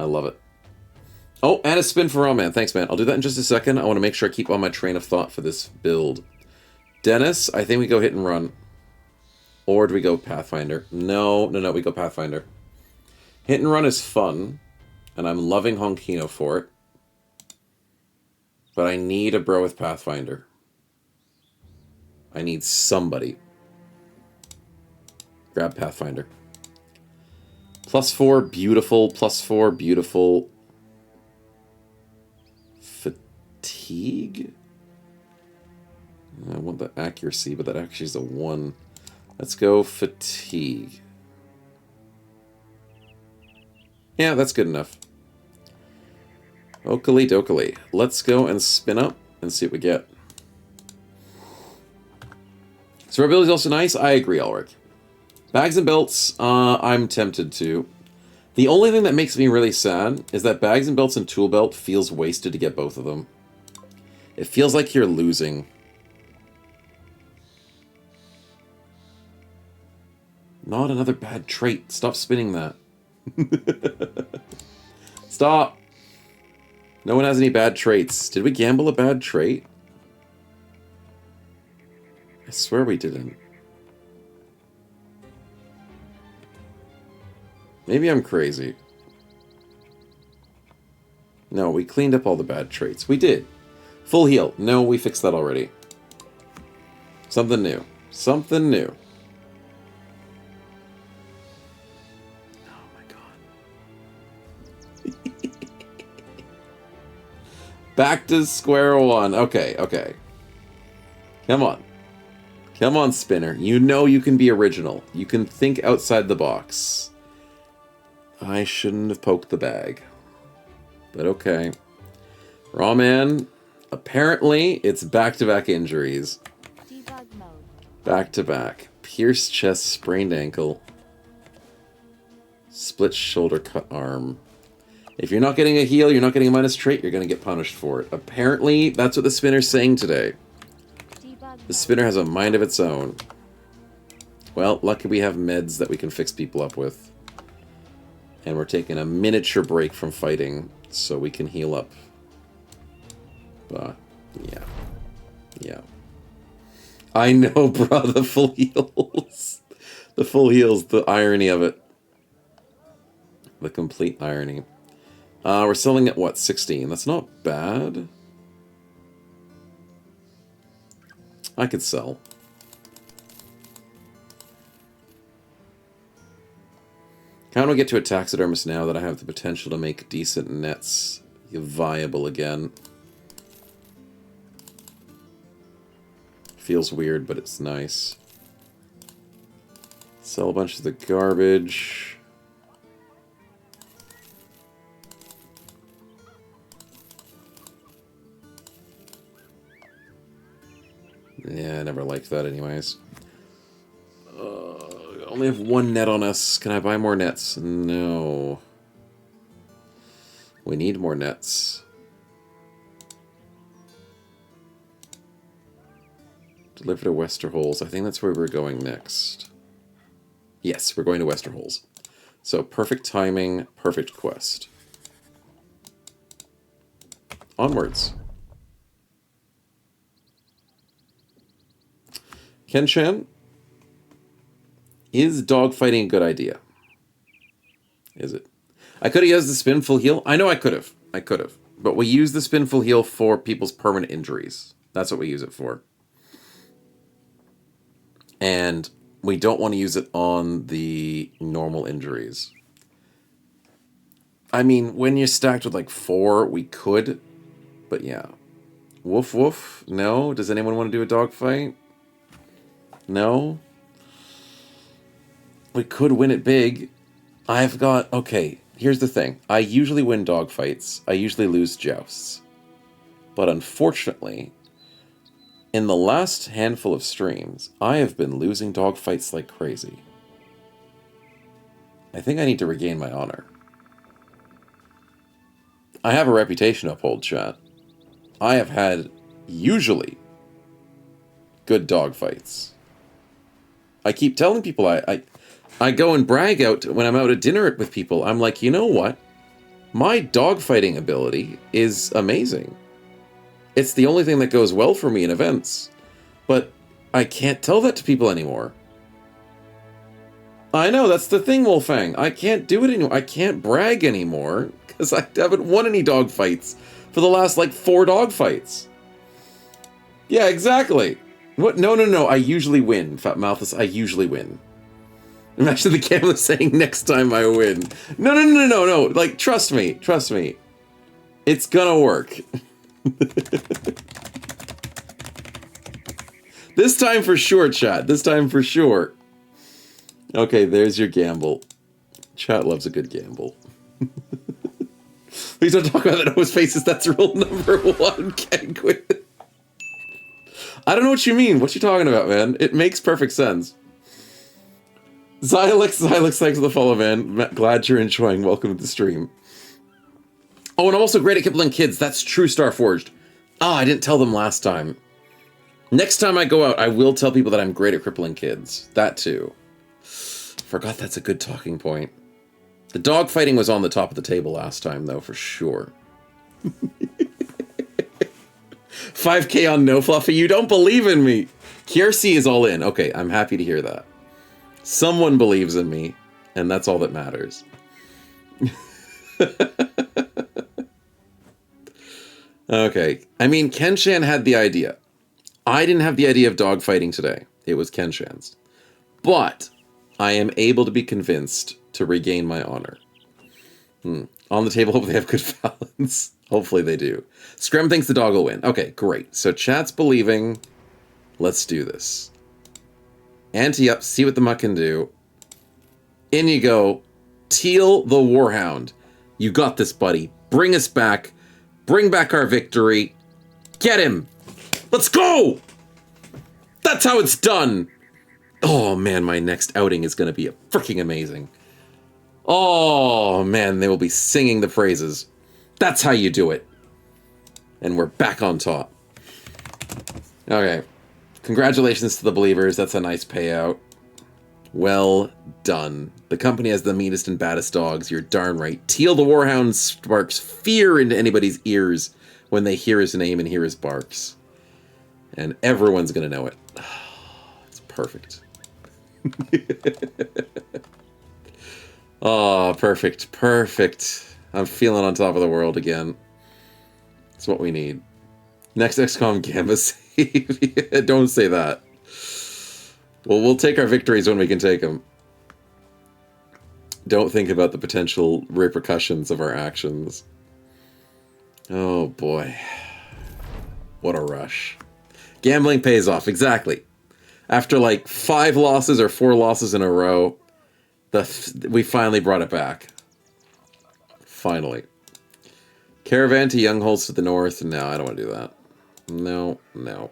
[SPEAKER 3] I love it. Oh, and a spin for Raw Man. Thanks, man. I'll do that in just a second. I want to make sure I keep on my train of thought for this build. Dennis, I think we go hit and run. Or do we go Pathfinder? No, we go Pathfinder. Hit and run is fun. And I'm loving Honkino for it. But I need a bro with Pathfinder. I need somebody. Grab Pathfinder. +4, beautiful. +4, beautiful. Fatigue? I want the accuracy, but that actually is a 1. Let's go fatigue. Yeah, that's good enough. Oakley dokley. Let's go and spin up and see what we get. Survivability is also nice. I agree, Ulrich. Bags and belts, I'm tempted to. The only thing that makes me really sad is that bags and belts and tool belt feels wasted to get both of them. It feels like you're losing. Not another bad trait. Stop spinning that. Stop. No one has any bad traits. Did we gamble a bad trait? I swear we didn't. Maybe I'm crazy. No, we cleaned up all the bad traits. We did. Full heal. No, we fixed that already. Something new. Something new. Oh my god. Back to square one. Okay, okay. Come on. Come on, Spinner. You know you can be original. You can think outside the box. I shouldn't have poked the bag. But okay. Raw man. Apparently, it's back-to-back injuries.
[SPEAKER 5] Debug mode.
[SPEAKER 3] Back-to-back. Pierced chest, sprained ankle. Split shoulder, cut arm. If you're not getting a heal, you're not getting a minus trait, you're going to get punished for it. Apparently, that's what the Spinner's saying today.
[SPEAKER 5] Debug
[SPEAKER 3] The
[SPEAKER 5] mode.
[SPEAKER 3] Spinner has a mind of its own. Well, lucky we have meds that we can fix people up with. And we're taking a miniature break from fighting so we can heal up. But, yeah. Yeah. I know, bruh, the full heals. The full heals, the irony of it. The complete irony. We're selling at, what, 16? That's not bad. I could sell. How do I get to a taxidermist now that I have the potential to make decent nets viable again? Feels weird, but it's nice. Sell a bunch of the garbage. Yeah, I never liked that anyways. I only have one net on us. Can I buy more nets? No. We need more nets. Deliver to Westerholz. I think that's where we're going next. Yes, we're going to Westerholz. So, perfect timing, perfect quest. Onwards. Kenshan, is dogfighting a good idea? Is it? I could have used the spin full heal. I know I could have. I could have. But we use the spin full heal for people's permanent injuries. That's what we use it for. And we don't want to use it on the normal injuries. I mean, when you're stacked with like 4, we could. But yeah. Woof woof. No? Does anyone want to do a dogfight? No? We could win it big. I've got... Okay, here's the thing. I usually win dogfights. I usually lose jousts. But unfortunately, in the last handful of streams, I have been losing dogfights like crazy. I think I need to regain my honor. I have a reputation to uphold, chat. I have had, usually, good dogfights. I keep telling people I go and brag out when I'm out at dinner with people. I'm like, you know what? My dogfighting ability is amazing. It's the only thing that goes well for me in events. But I can't tell that to people anymore. I know, that's the thing, Wolfang. I can't do it anymore. I can't brag anymore because I haven't won any dogfights for the last, like, 4 dogfights. Yeah, exactly. What? No, no, no. I usually win, Fat Malthus. I usually win. Imagine the camera saying, next time I win. No, no, no, no, no. Like, trust me. Trust me. It's gonna work. This time for sure, chat. This time for sure. Okay, there's your gamble. Chat loves a good gamble. Please don't talk about that nose faces. That's rule number 1, Kenquid. I don't know what you mean. What you talking about, man? It makes perfect sense. Xylix, thanks for the follow, man. Glad you're enjoying. Welcome to the stream. Oh, and I'm also great at Kipling Kids. That's true, Starforged. Ah, I didn't tell them last time. Next time I go out, I will tell people that I'm great at crippling kids. That too. Forgot that's a good talking point. The dog fighting was on the top of the table last time, though, for sure. 5K on No Fluffy, you don't believe in me. Kiersey is all in. Okay, I'm happy to hear that. Someone believes in me. And that's all that matters. Okay. I mean, Kenshan had the idea. I didn't have the idea of dogfighting today. It was Kenshan's. But I am able to be convinced to regain my honor. On the table, hopefully they have good balance. Hopefully they do. Screm thinks the dog will win. Okay, great. So chat's believing. Let's do this. Ante up, see what the muck can do. In you go. Teal the Warhound. You got this, buddy. Bring us back. Bring back our victory. Get him. Let's go! That's how it's done. Oh, man, my next outing is going to be freaking amazing. Oh, man, they will be singing the praises. That's how you do it. And we're back on top. Okay. Congratulations to the believers. That's a nice payout. Well done. The company has the meanest and baddest dogs. You're darn right. Teal the Warhound sparks fear into anybody's ears when they hear his name and hear his barks. And everyone's going to know it. It's perfect. Oh, perfect. Perfect. I'm feeling on top of the world again. That's what we need. Next XCOM Gamma save. Don't say that. Well, we'll take our victories when we can take them. Don't think about the potential repercussions of our actions. Oh, boy. What a rush. Gambling pays off, exactly. After like 5 losses or 4 losses in a row, we finally brought it back. Finally. Caravan to Youngholds to the north. No, I don't want to do that. No, no.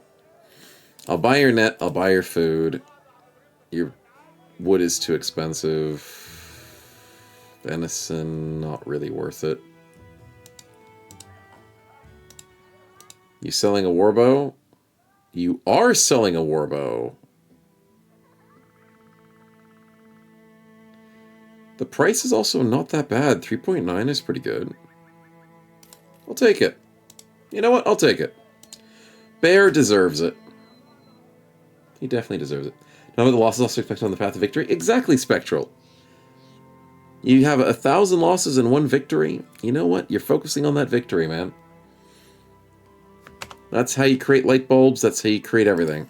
[SPEAKER 3] I'll buy your net. I'll buy your food. Your wood is too expensive. Venison, not really worth it. You selling a warbow? You are selling a warbow. The price is also not that bad. 3.9 is pretty good. I'll take it. You know what? I'll take it. Bear deserves it. He definitely deserves it. None of the losses also expected on the path to victory. Exactly, Spectral. You have 1,000 losses and 1 victory. You know what? You're focusing on that victory, man. That's how you create light bulbs. That's how you create everything.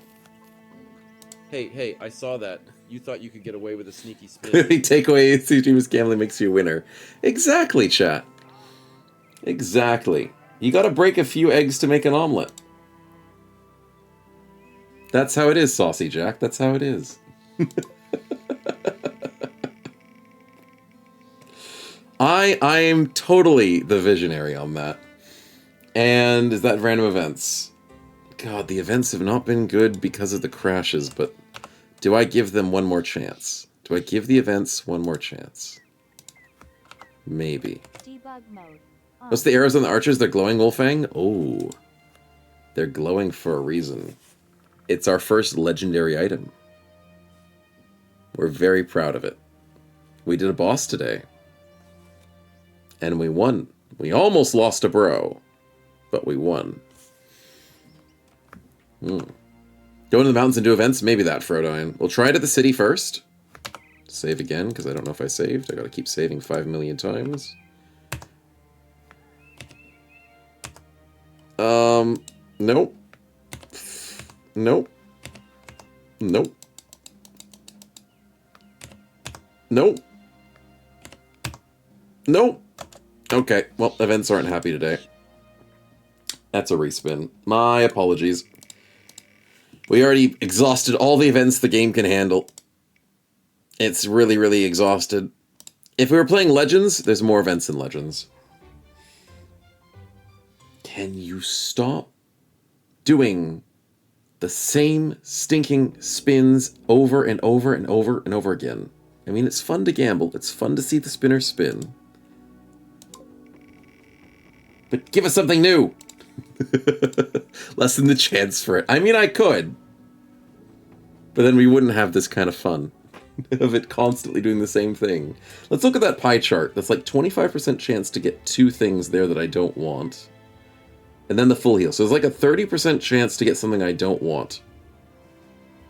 [SPEAKER 4] Hey, I saw that. You thought you could get away with a sneaky spin.
[SPEAKER 3] Take away streamers gambling makes you a winner. Exactly, chat. Exactly. You gotta break a few eggs to make an omelet. That's how it is, Saucy Jack. That's how it is. I am totally the visionary on that. And is that random events? God, the events have not been good because of the crashes, but do I give them one more chance? Do I give the events one more chance? Maybe.
[SPEAKER 5] Debug mode.
[SPEAKER 3] What's the arrows on the archers? They're glowing, Wolfang? Oh. They're glowing for a reason. It's our first legendary item. We're very proud of it. We did a boss today. And we won. We almost lost a bro. But we won. Go into the mountains and do events? Maybe that, Frodine. We'll try it at the city first. Save again, because I don't know if I saved. I gotta keep saving 5 million times. Nope. Nope. Nope. Nope. Nope. Okay, well, events aren't happy today. That's a respin. My apologies. We already exhausted all the events the game can handle. It's really, really exhausted. If we were playing Legends, there's more events in Legends. Can you stop doing the same stinking spins over and over and over and over again? I mean, it's fun to gamble. It's fun to see the spinner spin. But give us something new. Lessen the chance for it. I mean, I could. But then we wouldn't have this kind of fun. Of it constantly doing the same thing. Let's look at that pie chart. That's like 25% chance to get 2 things there that I don't want. And then the full heal. So there's like a 30% chance to get something I don't want.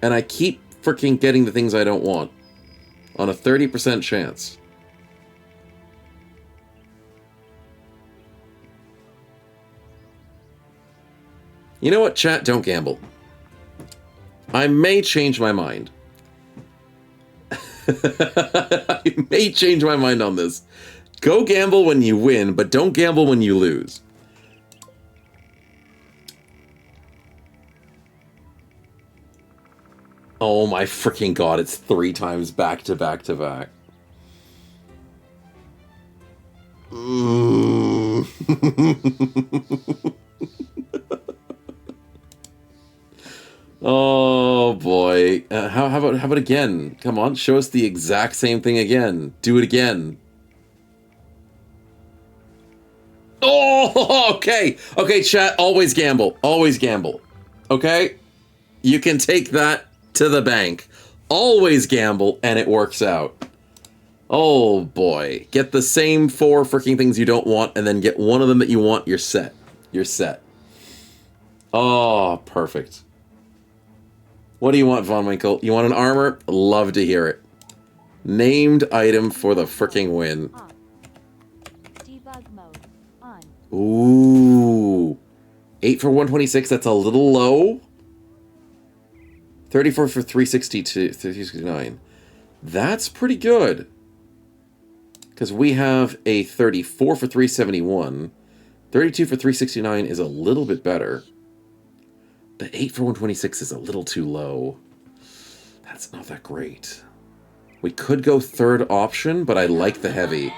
[SPEAKER 3] And I keep freaking getting the things I don't want. on a 30% chance. You know what, chat? Don't gamble. I may change my mind. I may change my mind on this. Go gamble when you win, but don't gamble when you lose. Oh my freaking god, it's 3 times back to back to back. Oh boy. How about again? Come on, show us the exact same thing again. Do it again. Oh, okay. Okay, chat, always gamble. Always gamble. Okay? You can take that to the bank. Always gamble, and it works out. Oh, boy. Get the same 4 freaking things you don't want, and then get one of them that you want. You're set. You're set. Oh, perfect. What do you want, Von Winkle? You want an armor? Love to hear it. Named item for the freaking win.
[SPEAKER 5] Debug mode on.
[SPEAKER 3] Ooh. 8 for 126, that's a little low. 34 for 369. That's pretty good. Because we have a 34 for 371. 32 for 369 is a little bit better. But 8 for 126 is a little too low. That's not that great. We could go third option, but I like the heavy.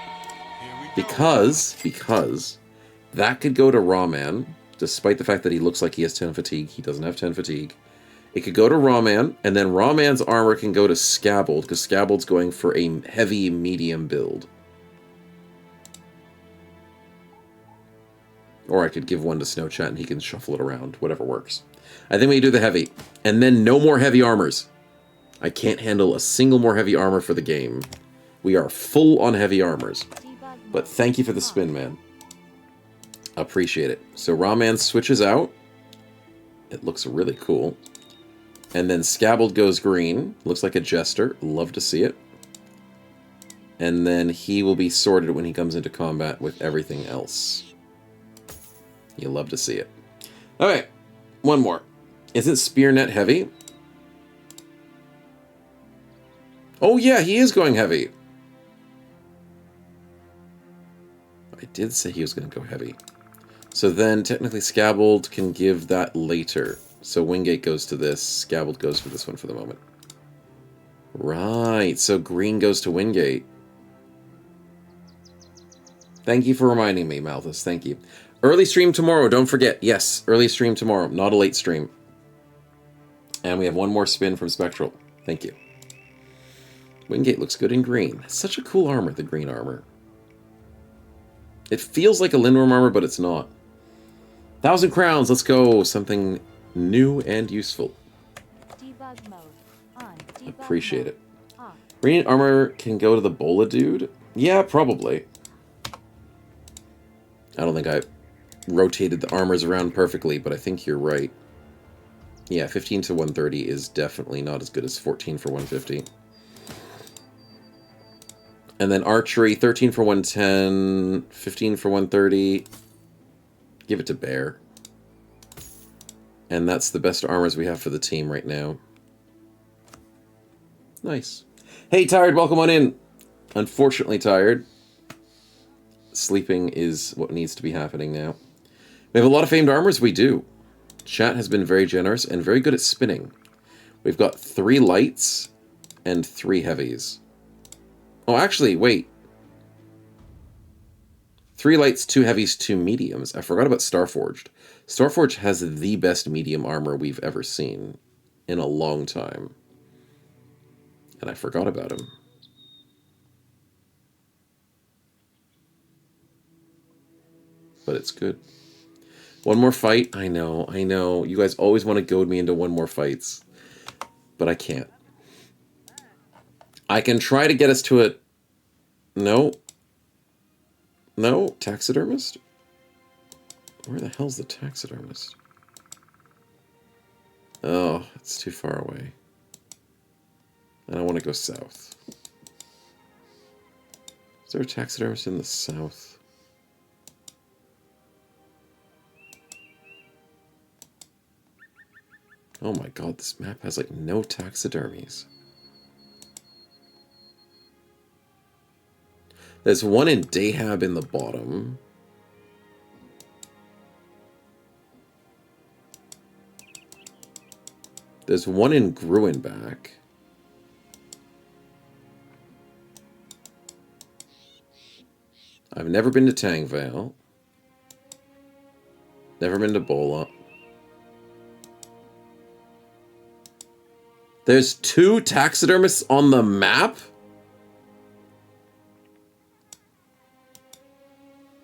[SPEAKER 3] Because that could go to Rawman, despite the fact that he looks like he has 10 fatigue. He doesn't have 10 fatigue. It could go to Rawman, and then Rawman's armor can go to Scabbold, because Scabbold's going for a heavy medium build. Or I could give one to Snowchat and he can shuffle it around. Whatever works. I think we do the heavy. And then no more heavy armors. I can't handle a single more heavy armor for the game. We are full on heavy armors. But thank you for the spin, man. Appreciate it. So Rawman switches out. It looks really cool. And then Scabbold goes green. Looks like a jester. Love to see it. And then he will be sorted when he comes into combat with everything else. You love to see it. Okay, one more. Isn't Spearnet heavy? Oh yeah, he is going heavy. I did say he was going to go heavy. So then technically Scabbold can give that later. So Wingate goes to this, Scabbold goes for this one for the moment. Right, so green goes to Wingate. Thank you for reminding me, Malthus, thank you. Early stream tomorrow, don't forget. Yes, early stream tomorrow, not a late stream. And we have one more spin from Spectral. Thank you. Wingate looks good in green. It's such a cool armor, the green armor. It feels like a Lindworm armor, but it's not. 1,000 crowns, let's go. Something new and useful.
[SPEAKER 5] Debug mode on. Debug
[SPEAKER 3] Appreciate
[SPEAKER 5] mode
[SPEAKER 3] it.
[SPEAKER 5] off.
[SPEAKER 3] Green armor can go to the Bola dude? Yeah, probably. I don't think I rotated the armors around perfectly, but I think you're right. Yeah, 15 to 130 is definitely not as good as 14 for 150. And then archery, 13 for 110, 15 for 130. Give it to Bear. And that's the best armors we have for the team right now. Nice. Hey, Tired, welcome on in. Unfortunately, Tired. Sleeping is what needs to be happening now. We have a lot of famed armors, we do. Chat has been very generous and very good at spinning. We've got 3 lights and 3 heavies. Oh, actually, wait. 3 lights, 2 heavies, 2 mediums. I forgot about Starforged. Starforged has the best medium armor we've ever seen in a long time. And I forgot about him. But it's good. One more fight? I know, I know. You guys always want to goad me into one more fights. But I can't. I can try to get us to it. No. No? Taxidermist? Where the hell's the taxidermist? Oh, it's too far away. And I want to go south. Is there a taxidermist in the south? Oh my god, this map has like no taxidermies. There's one in Dahab in the bottom. There's one in Gruenbach. I've never been to Tangvale. Never been to Bola. There's 2 taxidermists on the map?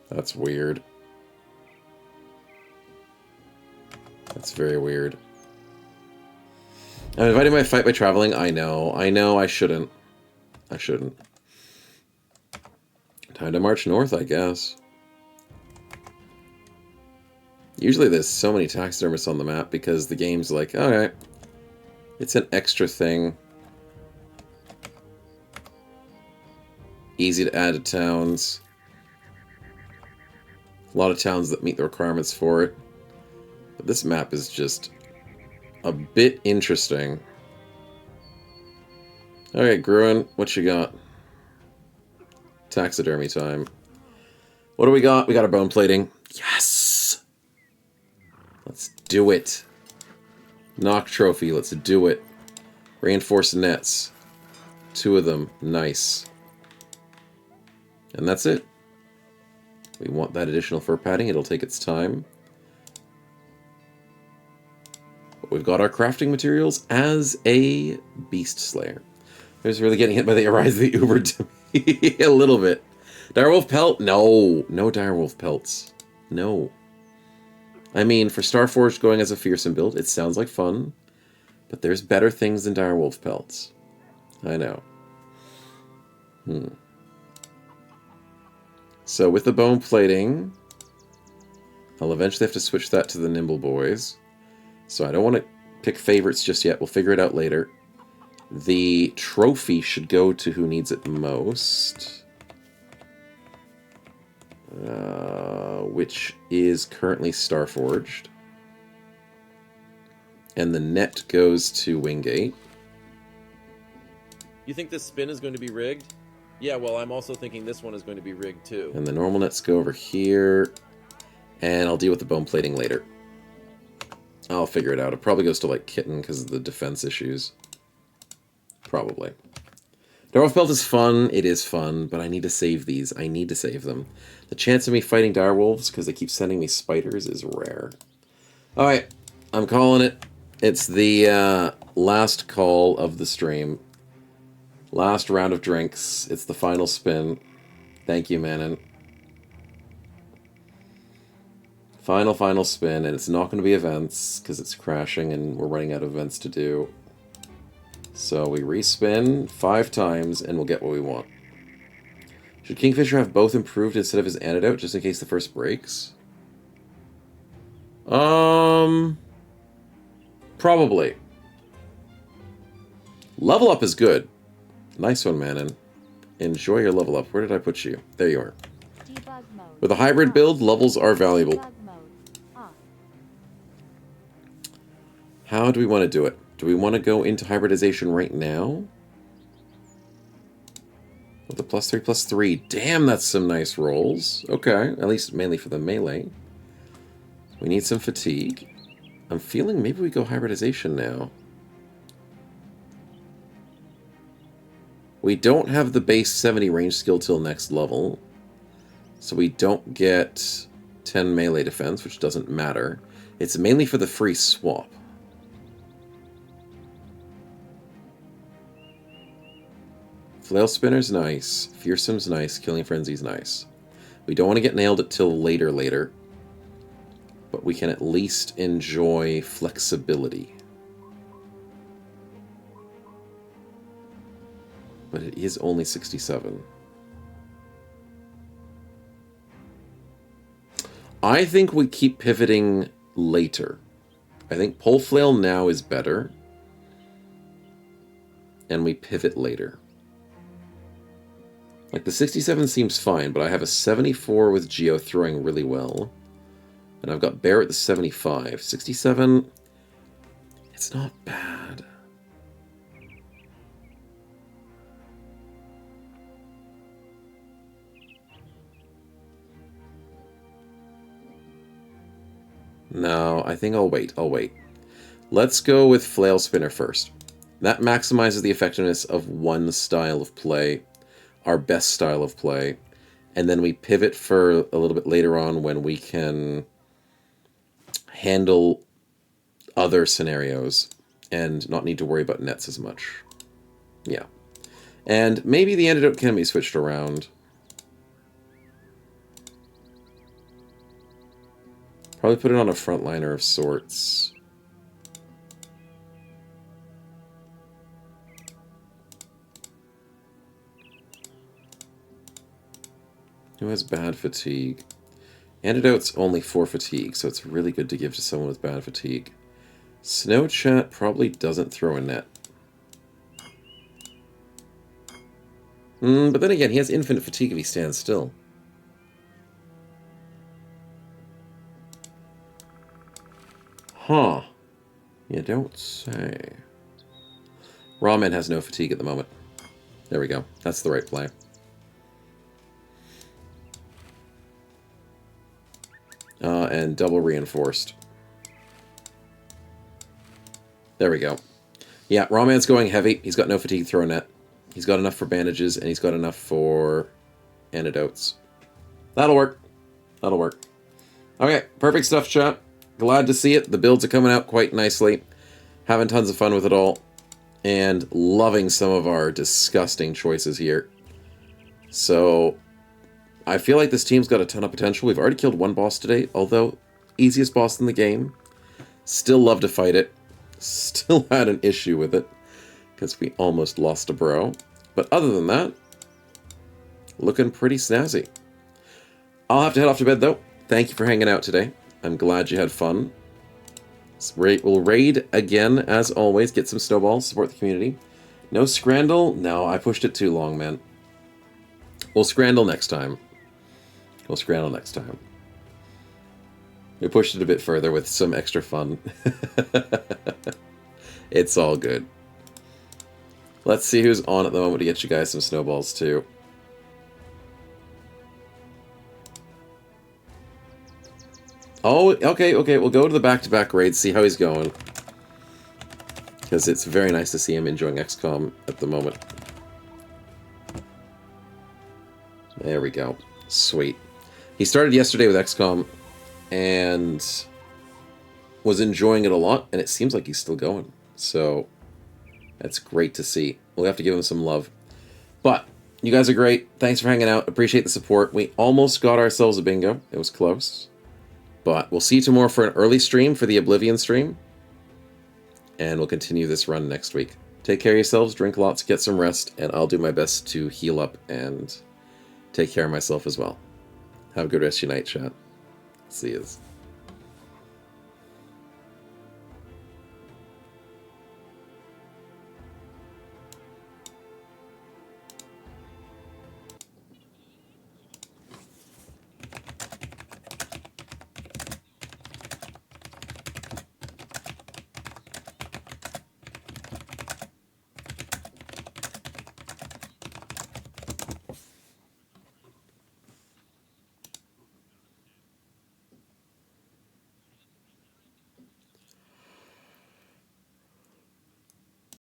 [SPEAKER 3] That's weird. That's very weird. I'm inviting my fight by traveling. I know, I shouldn't. I shouldn't. Time to march north, I guess. Usually there's so many taxidermists on the map because the game's like, alright, it's an extra thing. Easy to add to towns. A lot of towns that meet the requirements for it. But this map is just a bit interesting. Alright, Gruen, what you got? Taxidermy time. What do we got? We got our bone plating. Yes! Let's do it. Knock trophy, let's do it. Reinforced nets. 2 of them. Nice. And that's it. We want that additional fur padding. It'll take its time. But we've got our crafting materials as a beast slayer. I was really getting hit by the Arise the Uber to me a little bit. Direwolf pelt? No. No direwolf pelts. No. I mean, for Starforged going as a fearsome build, it sounds like fun. But there's better things than direwolf pelts. I know. So with the bone plating, I'll eventually have to switch that to the nimble boys. So I don't want to pick favorites just yet. We'll figure it out later. The trophy should go to who needs it most. Which is currently Starforged. And the net goes to Wingate.
[SPEAKER 4] You think this spin is going to be rigged? Yeah, well, I'm also thinking this one is going to be rigged too.
[SPEAKER 3] And the normal nets go over here. And I'll deal with the bone plating later. I'll figure it out. It probably goes to, like, Kitten because of the defense issues. Probably. Direwolf Belt is fun. It is fun, but I need to save these. I need to save them. The chance of me fighting direwolves, because they keep sending me spiders, is rare. Alright. I'm calling it. It's the last call of the stream. Last round of drinks. It's the final spin. Thank you, Manon. Final spin, and it's not going to be events, because it's crashing and we're running out of events to do. So we respin 5 times, and we'll get what we want. Should Kingfisher have both improved instead of his antidote, just in case the first breaks? Probably. Level up is good. Nice one, Manon. Enjoy your level up. Where did I put you? There you are.
[SPEAKER 5] Debug mode.
[SPEAKER 3] With a hybrid build, levels are valuable.
[SPEAKER 5] Debug mode. Off.
[SPEAKER 3] How do we want to do it? Do we want to go into hybridization right now? With the +3/+3. Damn, that's some nice rolls. Okay, at least mainly for the melee. We need some fatigue. I'm feeling maybe we go hybridization now. We don't have the base 70 range skill till next level. So we don't get 10 melee defense, which doesn't matter. It's mainly for the free swap. Flail Spinner's nice. Fearsome's nice. Killing Frenzy's nice. We don't want to get nailed till later. But we can at least enjoy flexibility. But it is only 67. I think we keep pivoting later. I think Pole Flail now is better. And we pivot later. Like, the 67 seems fine, but I have a 74 with Geo throwing really well. And I've got Bear at the 75. 67, it's not bad. No, I think I'll wait. Let's go with Flail Spinner first. That maximizes the effectiveness of one style of play, our best style of play, and then we pivot for a little bit later on when we can handle other scenarios and not need to worry about nets as much. Yeah. And maybe the antidote can be switched around. Probably put it on a frontliner of sorts. Who has bad fatigue? Antidote's only 4 fatigue, so it's really good to give to someone with bad fatigue. Snow Chat probably doesn't throw a net. But then again, he has infinite fatigue if he stands still. Huh. You don't say. Ramen has no fatigue at the moment. There we go. That's the right play. And double reinforced. There we go. Yeah, Rawman's going heavy. He's got no fatigue throw net. He's got enough for bandages, and he's got enough for antidotes. That'll work. That'll work. Okay, perfect stuff, chat. Glad to see it. The builds are coming out quite nicely. Having tons of fun with it all. And loving some of our disgusting choices here. So, I feel like this team's got a ton of potential. We've already killed one boss today, although easiest boss in the game. Still love to fight it. Still had an issue with it, because we almost lost a bro. But other than that, looking pretty snazzy. I'll have to head off to bed, though. Thank you for hanging out today. I'm glad you had fun. We'll raid again, as always. Get some snowballs, support the community. No Scrandle? No, I pushed it too long, man. We'll Scrandle next time. We'll Scrandle next time. We pushed it a bit further with some extra fun. It's all good. Let's see who's on at the moment to get you guys some snowballs, too. Oh, okay. We'll go to the back-to-back raids, see how he's going. Because it's very nice to see him enjoying XCOM at the moment. There we go. Sweet. He started yesterday with XCOM and was enjoying it a lot, and it seems like he's still going. So, that's great to see. We'll have to give him some love. But, you guys are great. Thanks for hanging out. Appreciate the support. We almost got ourselves a bingo. It was close. But we'll see you tomorrow for an early stream for the Oblivion stream. And we'll continue this run next week. Take care of yourselves, drink lots, get some rest, and I'll do my best to heal up and take care of myself as well. Have a good rest of your night, chat. See yous.